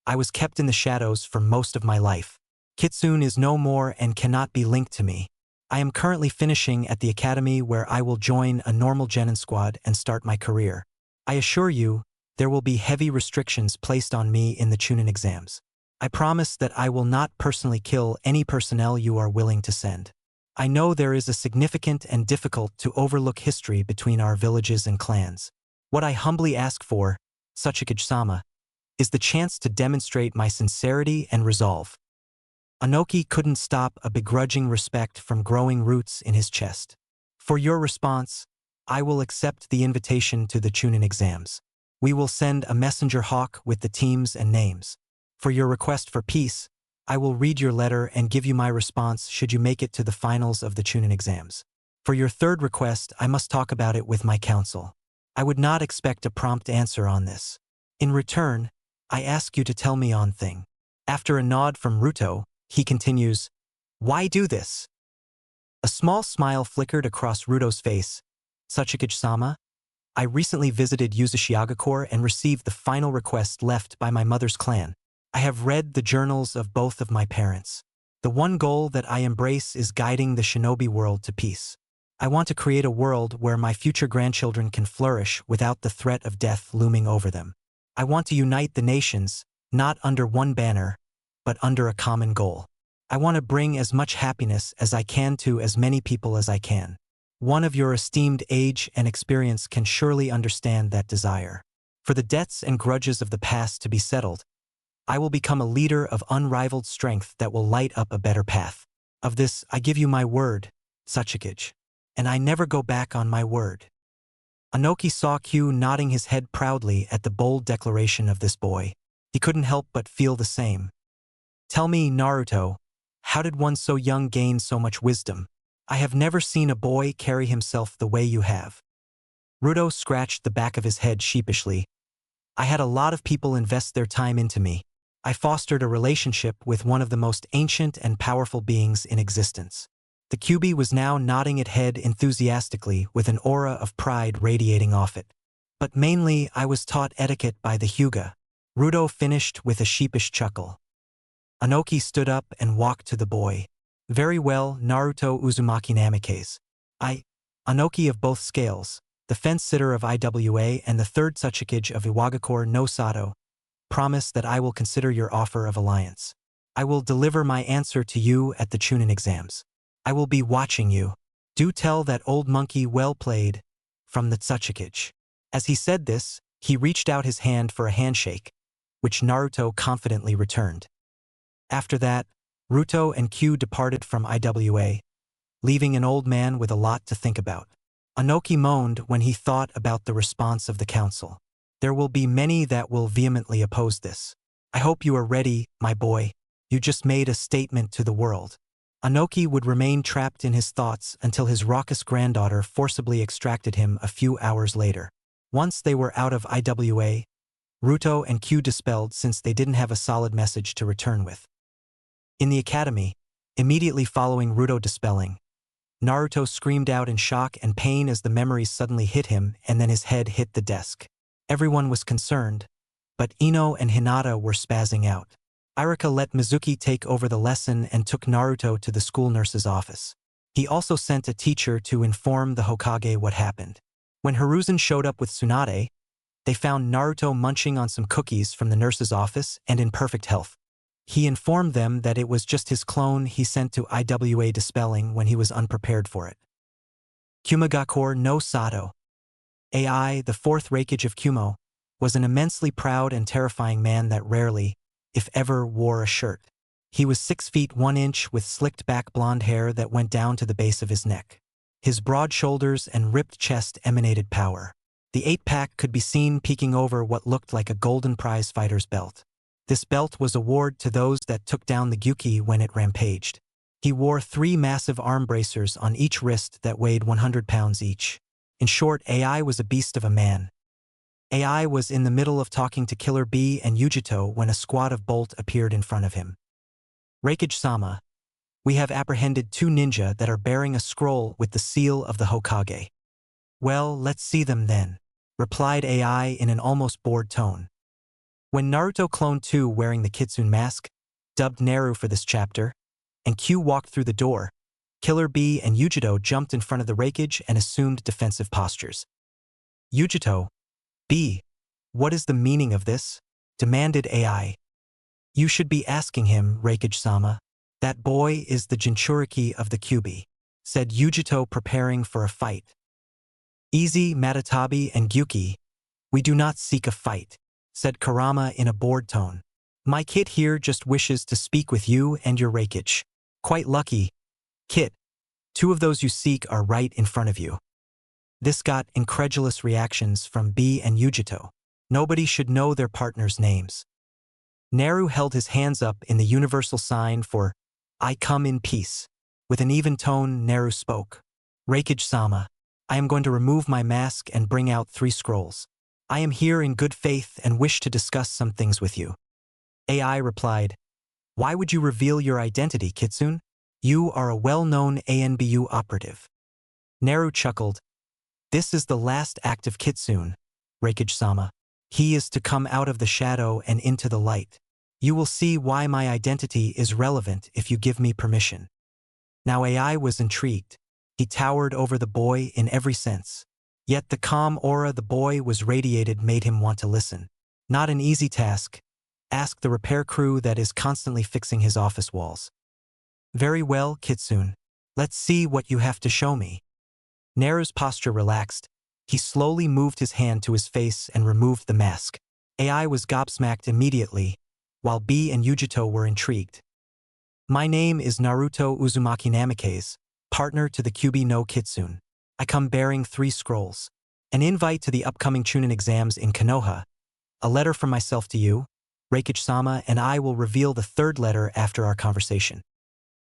I was kept in the shadows for most of my life. Kitsune is no more and cannot be linked to me. I am currently finishing at the academy where I will join a normal genin squad and start my career. I assure you, there will be heavy restrictions placed on me in the Chunin exams. I promise that I will not personally kill any personnel you are willing to send. I know there is a significant and difficult to overlook history between our villages and clans. What I humbly ask for, Tsuchikage-sama, is the chance to demonstrate my sincerity and resolve. Anoki couldn't stop a begrudging respect from growing roots in his chest. For your response, I will accept the invitation to the Chunin exams. We will send a messenger hawk with the teams and names. For your request for peace, I will read your letter and give you my response should you make it to the finals of the Chunin exams. For your third request, I must talk about it with my council. I would not expect a prompt answer on this. In return, I ask you to tell me on thing. After a nod from Ruto, he continues, "Why do this?" A small smile flickered across Ruto's face. "Tsuchikage-sama, I recently visited Uzushiagakure and received the final request left by my mother's clan. I have read the journals of both of my parents. The one goal that I embrace is guiding the shinobi world to peace. I want to create a world where my future grandchildren can flourish without the threat of death looming over them. I want to unite the nations, not under one banner, but under a common goal. I want to bring as much happiness as I can to as many people as I can. One of your esteemed age and experience can surely understand that desire. For the debts and grudges of the past to be settled, I will become a leader of unrivaled strength that will light up a better path. Of this, I give you my word, Tsuchikage, and I never go back on my word." Anoki saw Q nodding his head proudly at the bold declaration of this boy. He couldn't help but feel the same. "Tell me, Naruto, how did one so young gain so much wisdom? I have never seen a boy carry himself the way you have." Ruto scratched the back of his head sheepishly. "I had a lot of people invest their time into me. I fostered a relationship with one of the most ancient and powerful beings in existence." The QB was now nodding its head enthusiastically with an aura of pride radiating off it. "But mainly I was taught etiquette by the Hyuga," Ruto finished with a sheepish chuckle. Anoki stood up and walked to the boy. "Very well, Naruto Uzumaki Namikaze. Anoki of both scales, the fence-sitter of IWA and the third Tsuchikage of Iwagakure no Sato, promise that I will consider your offer of alliance. I will deliver my answer to you at the Chunin exams. I will be watching you. Do tell that old monkey well played," from the Tsuchikage. As he said this, he reached out his hand for a handshake, which Naruto confidently returned. After that, Ruto and Q departed from IWA, leaving an old man with a lot to think about. Anoki moaned when he thought about the response of the council. There will be many that will vehemently oppose this. I hope you are ready, my boy. You just made a statement to the world. Anoki would remain trapped in his thoughts until his raucous granddaughter forcibly extracted him a few hours later. Once they were out of IWA, Naruto and Q dispelled since they didn't have a solid message to return with. In the academy, immediately following Naruto dispelling, Naruto screamed out in shock and pain as the memories suddenly hit him and then his head hit the desk. Everyone was concerned, but Ino and Hinata were spazzing out. Irika let Mizuki take over the lesson and took Naruto to the school nurse's office. He also sent a teacher to inform the Hokage what happened. When Hiruzen showed up with Tsunade, they found Naruto munching on some cookies from the nurse's office and in perfect health. He informed them that it was just his clone he sent to IWA dispelling when he was unprepared for it. Kumogakure no Sato. AI, the fourth Reikage of Kumo, was an immensely proud and terrifying man that rarely, if ever, wore a shirt. He was 6 feet 1 inch with slicked back blonde hair that went down to the base of his neck. His broad shoulders and ripped chest emanated power. The 8-pack could be seen peeking over what looked like a golden prize fighter's belt. This belt was a award to those that took down the Gyuki when it rampaged. He wore 3 massive arm bracers on each wrist that weighed 100 pounds each. In short, AI was a beast of a man. AI was in the middle of talking to Killer B and Yujito when a squad of Bolt appeared in front of him. Reikage-sama, we have apprehended 2 ninja that are bearing a scroll with the seal of the Hokage. Well, let's see them then, replied AI in an almost bored tone. When Naruto Clone 2 wearing the Kitsune mask, dubbed Naru for this chapter, and Q walked through the door, Killer B and Yujito jumped in front of the Reikage and assumed defensive postures. Yujito, B, what is the meaning of this? Demanded AI. You should be asking him, Reikage-sama. That boy is the Jinchuriki of the Kyuubi, said Yujito preparing for a fight. Easy, Matatabi and Gyuki. We do not seek a fight, said Kurama in a bored tone. My Kit here just wishes to speak with you and your Reikage. Quite lucky, Kit. 2 of those you seek are right in front of you. This got incredulous reactions from B and Yujito. Nobody should know their partners' names. Naru held his hands up in the universal sign for I come in peace. With an even tone, Naru spoke. Reikage-sama, I am going to remove my mask and bring out 3 scrolls. I am here in good faith and wish to discuss some things with you. AI replied, Why would you reveal your identity, Kitsune? You are a well-known ANBU operative. Naru chuckled. This is the last act of Kitsune, Reikage-sama. He is to come out of the shadow and into the light. You will see why my identity is relevant if you give me permission. Now AI was intrigued. He towered over the boy in every sense. Yet the calm aura the boy was radiated made him want to listen. Not an easy task. Ask the repair crew that is constantly fixing his office walls. Very well, Kitsune. Let's see what you have to show me. Naru's posture relaxed. He slowly moved his hand to his face and removed the mask. AI was gobsmacked immediately, while B and Yujito were intrigued. My name is Naruto Uzumaki Namikaze, partner to the Kyuubi no Kitsune. I come bearing 3 scrolls. An invite to the upcoming Chunin exams in Konoha, a letter from myself to you, Reikage-sama, and I will reveal the 3rd letter after our conversation.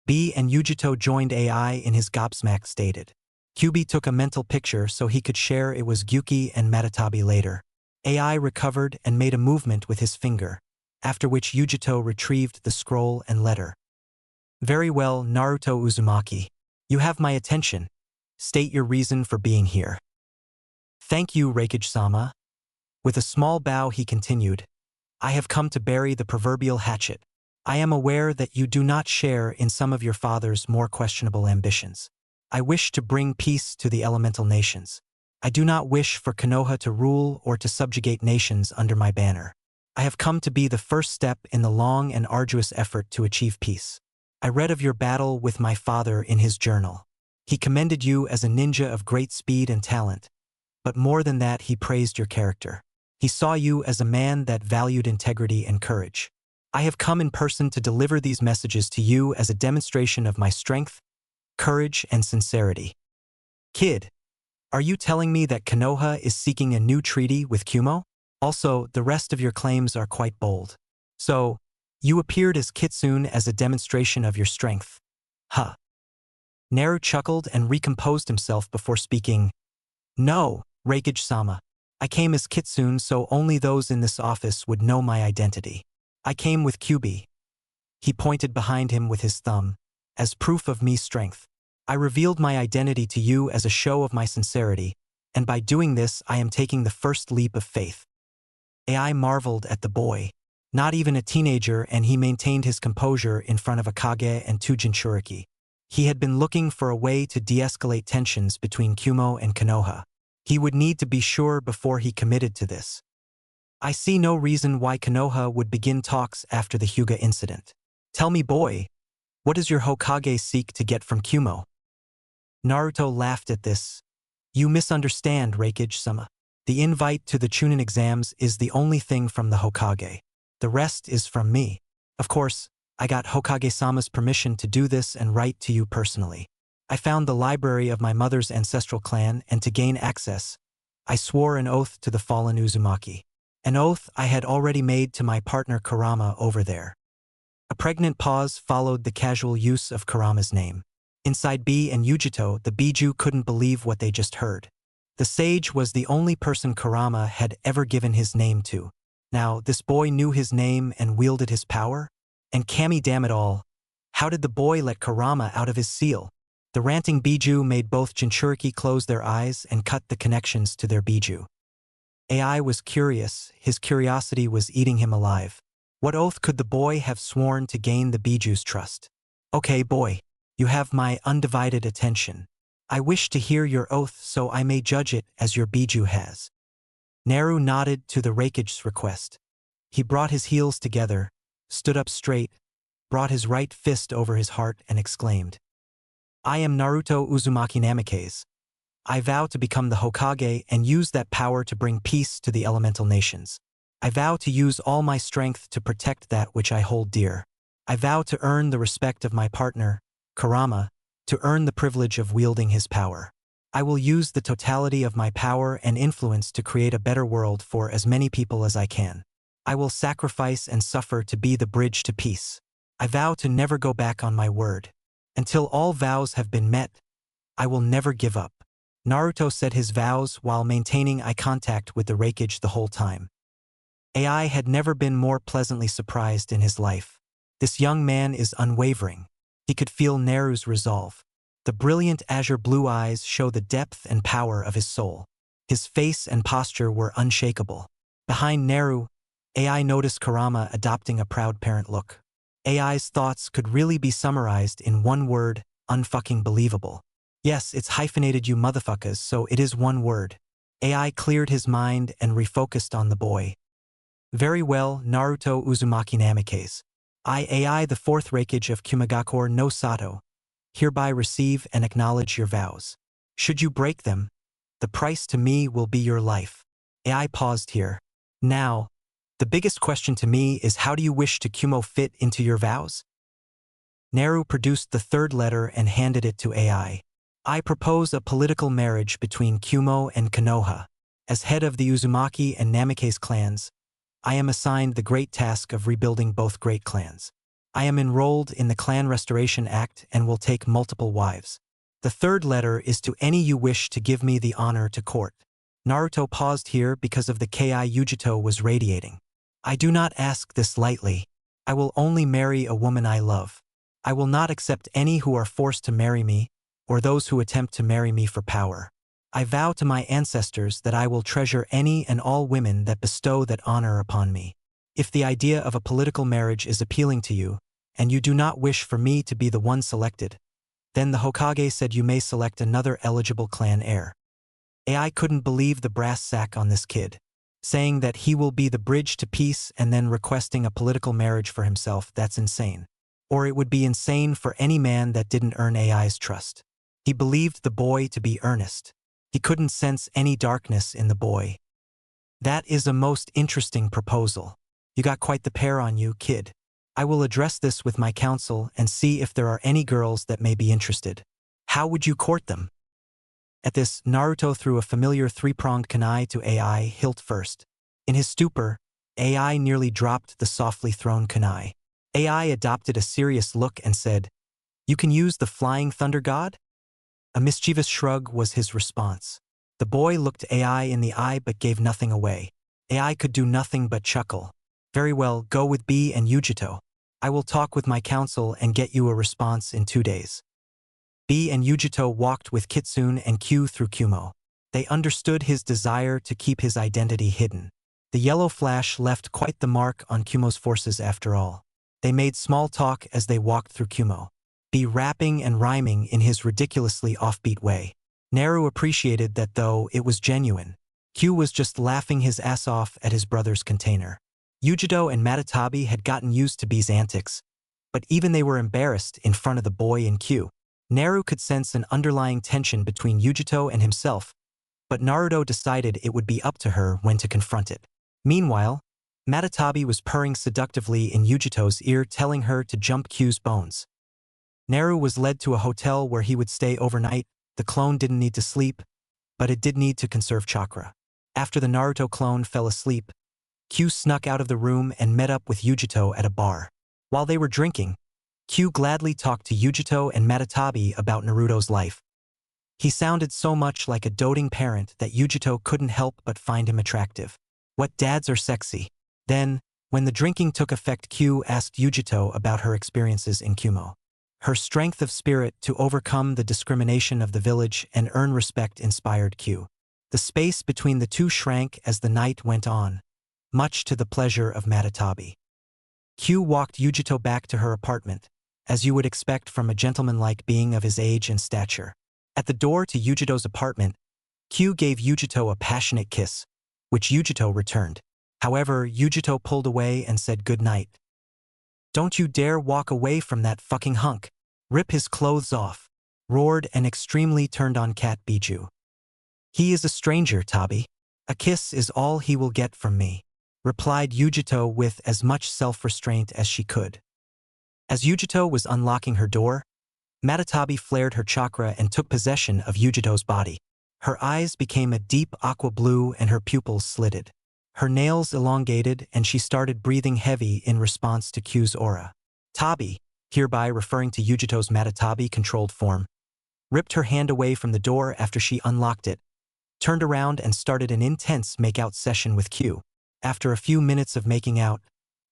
B and Yujito joined AI in his gobsmacked stated. Kyuubi took a mental picture so he could share it was Gyuki and Matatabi later. AI recovered and made a movement with his finger, after which Yujito retrieved the scroll and letter. Very well, Naruto Uzumaki. You have my attention. State your reason for being here. Thank you, Reikage-sama. With a small bow he continued, I have come to bury the proverbial hatchet. I am aware that you do not share in some of your father's more questionable ambitions. I wish to bring peace to the elemental nations. I do not wish for Konoha to rule or to subjugate nations under my banner. I have come to be the first step in the long and arduous effort to achieve peace. I read of your battle with my father in his journal. He commended you as a ninja of great speed and talent, but more than that he praised your character. He saw you as a man that valued integrity and courage. I have come in person to deliver these messages to you as a demonstration of my strength, courage, and sincerity. Kid, are you telling me that Konoha is seeking a new treaty with Kumo? Also, the rest of your claims are quite bold. So, you appeared as Kitsune as a demonstration of your strength. Huh. Naru chuckled and recomposed himself before speaking. No, Reikage-sama. I came as Kitsune so only those in this office would know my identity. I came with QB. He pointed behind him with his thumb, as proof of me's strength. I revealed my identity to you as a show of my sincerity, and by doing this I am taking the first leap of faith. AI marveled at the boy. Not even a teenager, and he maintained his composure in front of a Kage and two Jinchuriki. He had been looking for a way to de-escalate tensions between Kumo and Konoha. He would need to be sure before he committed to this. I see no reason why Konoha would begin talks after the Hyuga incident. Tell me, boy, what does your Hokage seek to get from Kumo? Naruto laughed at this. You misunderstand, Reikage-sama. The invite to the Chunin exams is the only thing from the Hokage. The rest is from me. Of course, I got Hokage-sama's permission to do this and write to you personally. I found the library of my mother's ancestral clan, and to gain access, I swore an oath to the fallen Uzumaki. An oath I had already made to my partner Kurama over there. A pregnant pause followed the casual use of Kurama's name. Inside B and Yujito, the Biju couldn't believe what they just heard. The sage was the only person Kurama had ever given his name to. Now, this boy knew his name and wielded his power? And Kami, damn it all, how did the boy let Kurama out of his seal? The ranting Biju made both Jinchuriki close their eyes and cut the connections to their Biju. AI was curious. His curiosity was eating him alive. What oath could the boy have sworn to gain the Biju's trust? Okay, boy, you have my undivided attention. I wish to hear your oath so I may judge it as your Biju has. Naru nodded to the Reikage's request. He brought his heels together, stood up straight, brought his right fist over his heart and exclaimed, I am Naruto Uzumaki Namikaze. I vow to become the Hokage and use that power to bring peace to the elemental nations. I vow to use all my strength to protect that which I hold dear. I vow to earn the respect of my partner, Kurama, to earn the privilege of wielding his power. I will use the totality of my power and influence to create a better world for as many people as I can. I will sacrifice and suffer to be the bridge to peace. I vow to never go back on my word. Until all vows have been met, I will never give up. Naruto said his vows while maintaining eye contact with the Reikage the whole time. AI had never been more pleasantly surprised in his life. This young man is unwavering. He could feel Naru's resolve. The brilliant azure blue eyes show the depth and power of his soul. His face and posture were unshakable. Behind Naru, AI noticed Kurama adopting a proud parent look. AI's thoughts could really be summarized in one word: unfucking believable. Yes, it's hyphenated, you motherfuckers, so it is one word. AI cleared his mind and refocused on the boy. Very well, Naruto Uzumaki Namikaze. I, AI, the fourth Reikage of Kumagakure no Sato, hereby receive and acknowledge your vows. Should you break them, the price to me will be your life. AI paused here. Now, the biggest question to me is, how do you wish to Kumo fit into your vows? Naru produced the third letter and handed it to AI. I propose a political marriage between Kumo and Konoha. As head of the Uzumaki and Namikaze clans, I am assigned the great task of rebuilding both great clans. I am enrolled in the Clan Restoration Act and will take multiple wives. The third letter is to any you wish to give me the honor to court. Naruto paused here because of the Ki Yujito was radiating. I do not ask this lightly. I will only marry a woman I love. I will not accept any who are forced to marry me, or those who attempt to marry me for power. I vow to my ancestors that I will treasure any and all women that bestow that honor upon me. If the idea of a political marriage is appealing to you, and you do not wish for me to be the one selected, then the Hokage said you may select another eligible clan heir. AI couldn't believe the brass sack on this kid. Saying that he will be the bridge to peace and then requesting a political marriage for himself, that's insane. Or it would be insane for any man that didn't earn AI's trust. He believed the boy to be earnest. He couldn't sense any darkness in the boy. That is a most interesting proposal. You got quite the pair on you, kid. I will address this with my council and see if there are any girls that may be interested. How would you court them? At this, Naruto threw a familiar three-pronged kunai to AI, hilt first. In his stupor, AI nearly dropped the softly thrown kunai. AI adopted a serious look and said, "You can use the flying thunder god?" A mischievous shrug was his response. The boy looked AI in the eye but gave nothing away. AI could do nothing but chuckle. Very well, go with B and Ujito. I will talk with my council and get you a response in 2 days. B and Ujito walked with Kitsune and Q through Kumo. They understood his desire to keep his identity hidden. The yellow flash left quite the mark on Kumo's forces after all. They made small talk as they walked through Kumo. B rapping and rhyming in his ridiculously offbeat way. Naru appreciated that though it was genuine. Q was just laughing his ass off at his brother's container. Ujito and Matatabi had gotten used to B's antics, but even they were embarrassed in front of the boy and Q. Naru could sense an underlying tension between Ujito and himself, but Naruto decided it would be up to her when to confront it. Meanwhile, Matatabi was purring seductively in Ujito's ear telling her to jump Q's bones. Naru was led to a hotel where he would stay overnight. The clone didn't need to sleep, but it did need to conserve chakra. After the Naruto clone fell asleep, Q snuck out of the room and met up with Ujito at a bar. While they were drinking, Q gladly talked to Ujito and Matatabi about Naruto's life. He sounded so much like a doting parent that Ujito couldn't help but find him attractive. What dads are sexy? Then, when the drinking took effect, Q asked Ujito about her experiences in Kumo. Her strength of spirit to overcome the discrimination of the village and earn respect inspired Q. The space between the two shrank as the night went on, much to the pleasure of Matatabi. Q walked Ujito back to her apartment, as you would expect from a gentlemanlike being of his age and stature. At the door to Ujito's apartment, Q gave Ujito a passionate kiss, which Ujito returned. However, Ujito pulled away and said good night. Don't you dare walk away from that fucking hunk. Rip his clothes off, roared and extremely turned on Cat Biju. He is a stranger, Tabi. A kiss is all he will get from me, replied Ujito with as much self-restraint as she could. As Ujito was unlocking her door, Matatabi flared her chakra and took possession of Ujito's body. Her eyes became a deep aqua blue and her pupils slitted. Her nails elongated and she started breathing heavy in response to Q's aura. Tabi, hereby referring to Ujito's Matatabi-controlled form, ripped her hand away from the door after she unlocked it, turned around and started an intense make-out session with Q. After a few minutes of making out,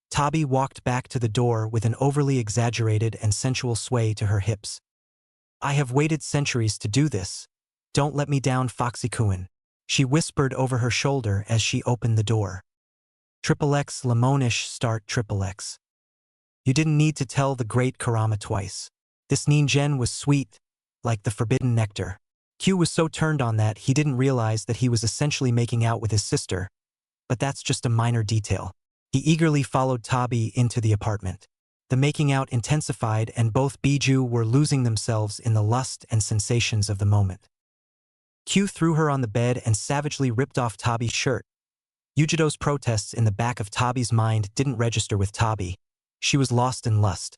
Tabi walked back to the door with an overly exaggerated and sensual sway to her hips. I have waited centuries to do this. Don't let me down, Foxy-kun, she whispered over her shoulder as she opened the door. XXX Lemonish start XXX. You didn't need to tell the great Kurama twice. This Ningen was sweet, like the forbidden nectar. Q was so turned on that he didn't realize that he was essentially making out with his sister, but that's just a minor detail. He eagerly followed Tabi into the apartment. The making out intensified and both Biju were losing themselves in the lust and sensations of the moment. Q threw her on the bed and savagely ripped off Tabi's shirt. Ujito's protests in the back of Tabi's mind didn't register with Tabi. She was lost in lust.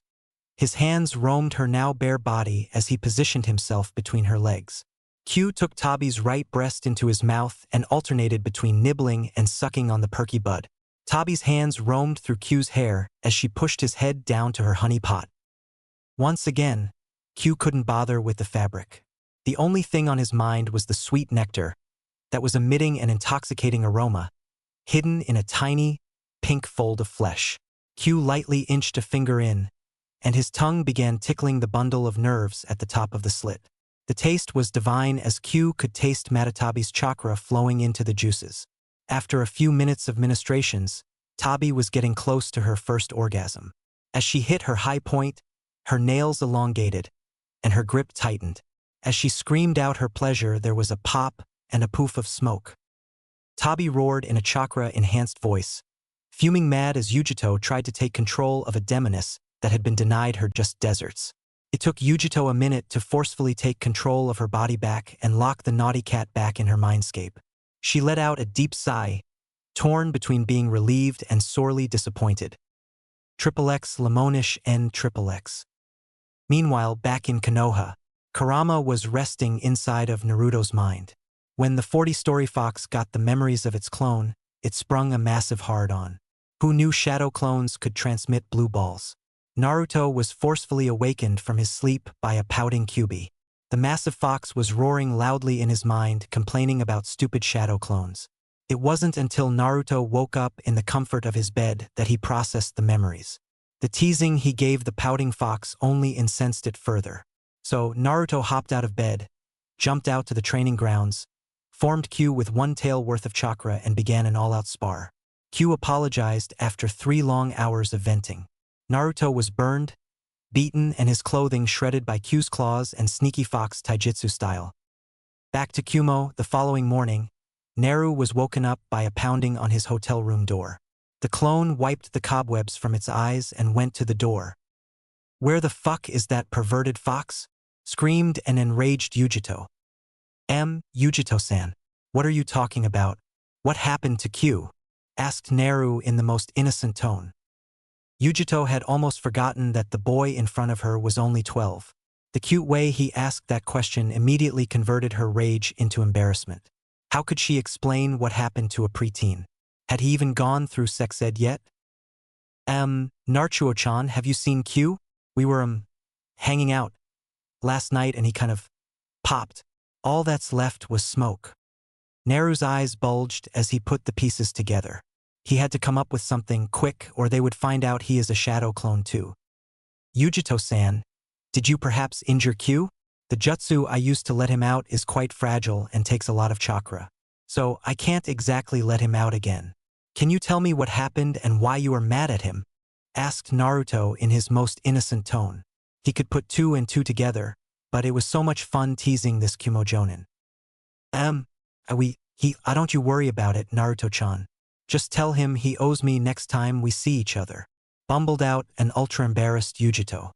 His hands roamed her now bare body as he positioned himself between her legs. Q took Tabi's right breast into his mouth and alternated between nibbling and sucking on the perky bud. Tabi's hands roamed through Q's hair as she pushed his head down to her honey pot. Once again, Q couldn't bother with the fabric. The only thing on his mind was the sweet nectar that was emitting an intoxicating aroma, hidden in a tiny, pink fold of flesh. Q lightly inched a finger in, and his tongue began tickling the bundle of nerves at the top of the slit. The taste was divine as Q could taste Matatabi's chakra flowing into the juices. After a few minutes of ministrations, Tabi was getting close to her first orgasm. As she hit her high point, her nails elongated, and her grip tightened. As she screamed out her pleasure, there was a pop and a poof of smoke. Tabi roared in a chakra-enhanced voice, fuming mad as Ujito tried to take control of a demoness that had been denied her just deserts. It took Ujito a minute to forcefully take control of her body back and lock the naughty cat back in her mindscape. She let out a deep sigh, torn between being relieved and sorely disappointed. XXX Lemonish N XXX. Meanwhile, back in Konoha, Kurama was resting inside of Naruto's mind. When the 40-story fox got the memories of its clone, it sprung a massive hard-on. Who knew shadow clones could transmit blue balls? Naruto was forcefully awakened from his sleep by a pouting Kyuubi. The massive fox was roaring loudly in his mind, complaining about stupid shadow clones. It wasn't until Naruto woke up in the comfort of his bed that he processed the memories. The teasing he gave the pouting fox only incensed it further. So Naruto hopped out of bed, jumped out to the training grounds, formed Q with one tail worth of chakra and began an all-out spar. Q apologized after 3 long hours of venting. Naruto was burned, beaten, and his clothing shredded by Q's claws and sneaky fox taijutsu style. Back to Kumo, the following morning, Naru was woken up by a pounding on his hotel room door. The clone wiped the cobwebs from its eyes and went to the door. "Where the fuck is that perverted fox?" screamed an enraged Yujito. Yujito-san, what are you talking about? What happened to Q?" asked Naru in the most innocent tone. Yujito had almost forgotten that the boy in front of her was only 12. The cute way he asked that question immediately converted her rage into embarrassment. How could she explain what happened to a preteen? Had he even gone through sex ed yet? Naruto-chan, have you seen Q? We were, hanging out last night and he kind of popped. All that's left was smoke. Naru's eyes bulged as he put the pieces together. He had to come up with something quick or they would find out he is a shadow clone too. "Yujito-san, did you perhaps injure Q? The jutsu I used to let him out is quite fragile and takes a lot of chakra. So I can't exactly let him out again. Can you tell me what happened and why you are mad at him?" asked Naruto in his most innocent tone. He could put 2 and 2 together, but it was so much fun teasing this Kumo Jonin. Don't you worry about it, Naruto-chan. Just tell him he owes me next time we see each other," bumbled out an ultra-embarrassed Yujito.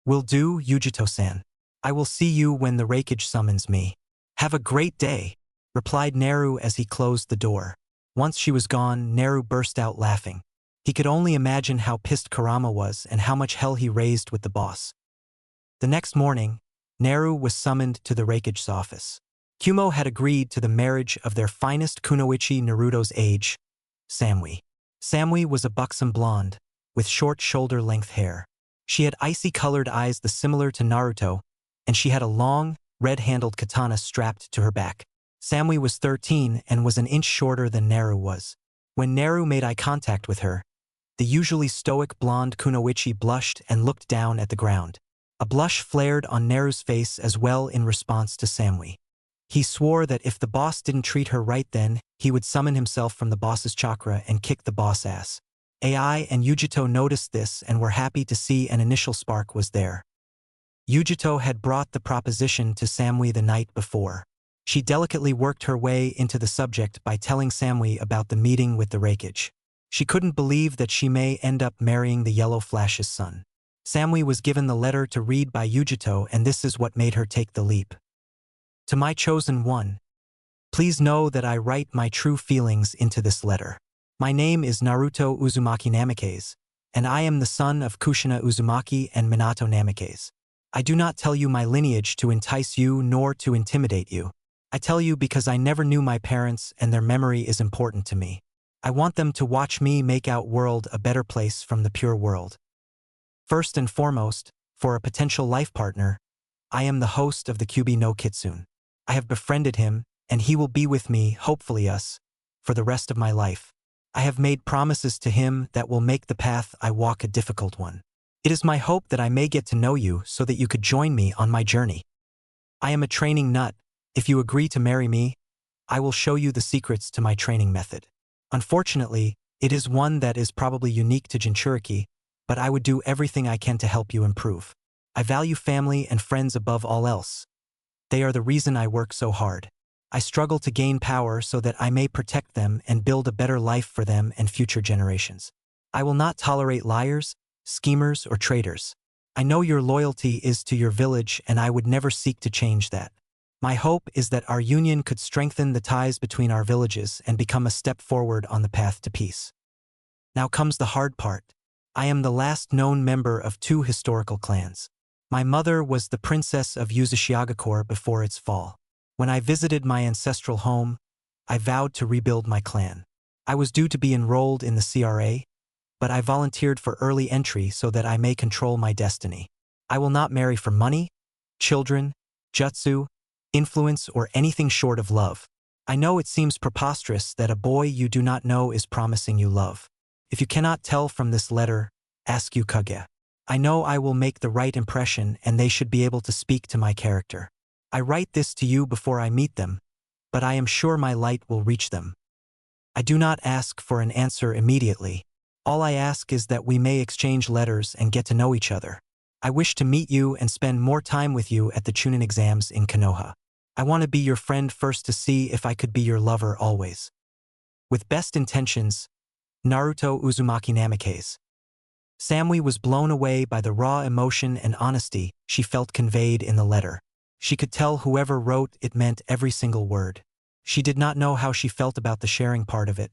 "Will do, Yujito-san. I will see you when the Raikage summons me. Have a great day," replied Naru as he closed the door. Once she was gone, Naru burst out laughing. He could only imagine how pissed Kurama was and how much hell he raised with the boss. The next morning, Naru was summoned to the Raikage's office. Kumo had agreed to the marriage of their finest kunoichi Naruto's age, Samui. Samui was a buxom blonde, with short shoulder-length hair. She had icy-colored eyes similar to Naruto, and she had a long, red-handled katana strapped to her back. Samui was 13 and was an inch shorter than Naru was. When Naru made eye contact with her, the usually stoic blonde kunoichi blushed and looked down at the ground. A blush flared on Naru's face as well in response to Samui. He swore that if the boss didn't treat her right then, he would summon himself from the boss's chakra and kick the boss ass. Ai and Yujito noticed this and were happy to see an initial spark was there. Yujito had brought the proposition to Samui the night before. She delicately worked her way into the subject by telling Samui about the meeting with the Raikage. She couldn't believe that she may end up marrying the Yellow Flash's son. Samui was given the letter to read by Yujito, and this is what made her take the leap. "To my chosen one, please know that I write my true feelings into this letter. My name is Naruto Uzumaki Namikaze, and I am the son of Kushina Uzumaki and Minato Namikaze. I do not tell you my lineage to entice you nor to intimidate you. I tell you because I never knew my parents and their memory is important to me. I want them to watch me make out world a better place from the pure world. First and foremost, for a potential life partner, I am the host of the Kyubi no Kitsune. I have befriended him, and he will be with me, hopefully us, for the rest of my life. I have made promises to him that will make the path I walk a difficult one. It is my hope that I may get to know you so that you could join me on my journey. I am a training nut. If you agree to marry me, I will show you the secrets to my training method. Unfortunately, it is one that is probably unique to Jinchuriki, but I would do everything I can to help you improve. I value family and friends above all else. They are the reason I work so hard. I struggle to gain power so that I may protect them and build a better life for them and future generations. I will not tolerate liars, schemers, or traitors. I know your loyalty is to your village and I would never seek to change that. My hope is that our union could strengthen the ties between our villages and become a step forward on the path to peace. Now comes the hard part. I am the last known member of 2 historical clans. My mother was the princess of Uzushiagakure before its fall. When I visited my ancestral home, I vowed to rebuild my clan. I was due to be enrolled in the CRA, but I volunteered for early entry so that I may control my destiny. I will not marry for money, children, jutsu, influence, or anything short of love. I know it seems preposterous that a boy you do not know is promising you love. If you cannot tell from this letter, ask Uchiha. I know I will make the right impression and they should be able to speak to my character. I write this to you before I meet them, but I am sure my light will reach them. I do not ask for an answer immediately. All I ask is that we may exchange letters and get to know each other. I wish to meet you and spend more time with you at the Chunin exams in Konoha. I want to be your friend first to see if I could be your lover always. With best intentions, Naruto Uzumaki Namikaze. Samui was blown away by the raw emotion and honesty she felt conveyed in the letter. She could tell whoever wrote it meant every single word. She did not know how she felt about the sharing part of it,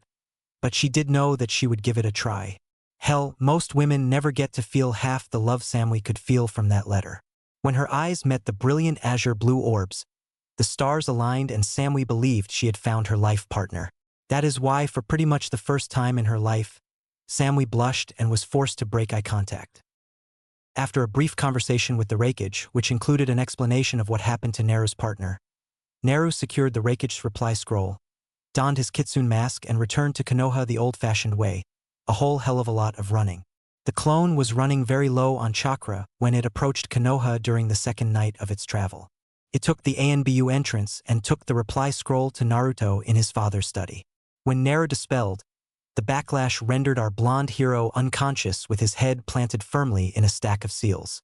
but she did know that she would give it a try. Hell, most women never get to feel half the love Samui could feel from that letter. When her eyes met the brilliant azure blue orbs, the stars aligned and Samui believed she had found her life partner. That is why, for pretty much the first time in her life, Samui blushed and was forced to break eye contact. After a brief conversation with the Reikage, which included an explanation of what happened to Neru's partner, Neru secured the Reikage's reply scroll, donned his kitsune mask and returned to Konoha the old-fashioned way, a whole hell of a lot of running. The clone was running very low on chakra when it approached Konoha during the second night of its travel. It took the ANBU entrance and took the reply scroll to Naruto in his father's study. When Neru dispelled, the backlash rendered our blonde hero unconscious with his head planted firmly in a stack of seals.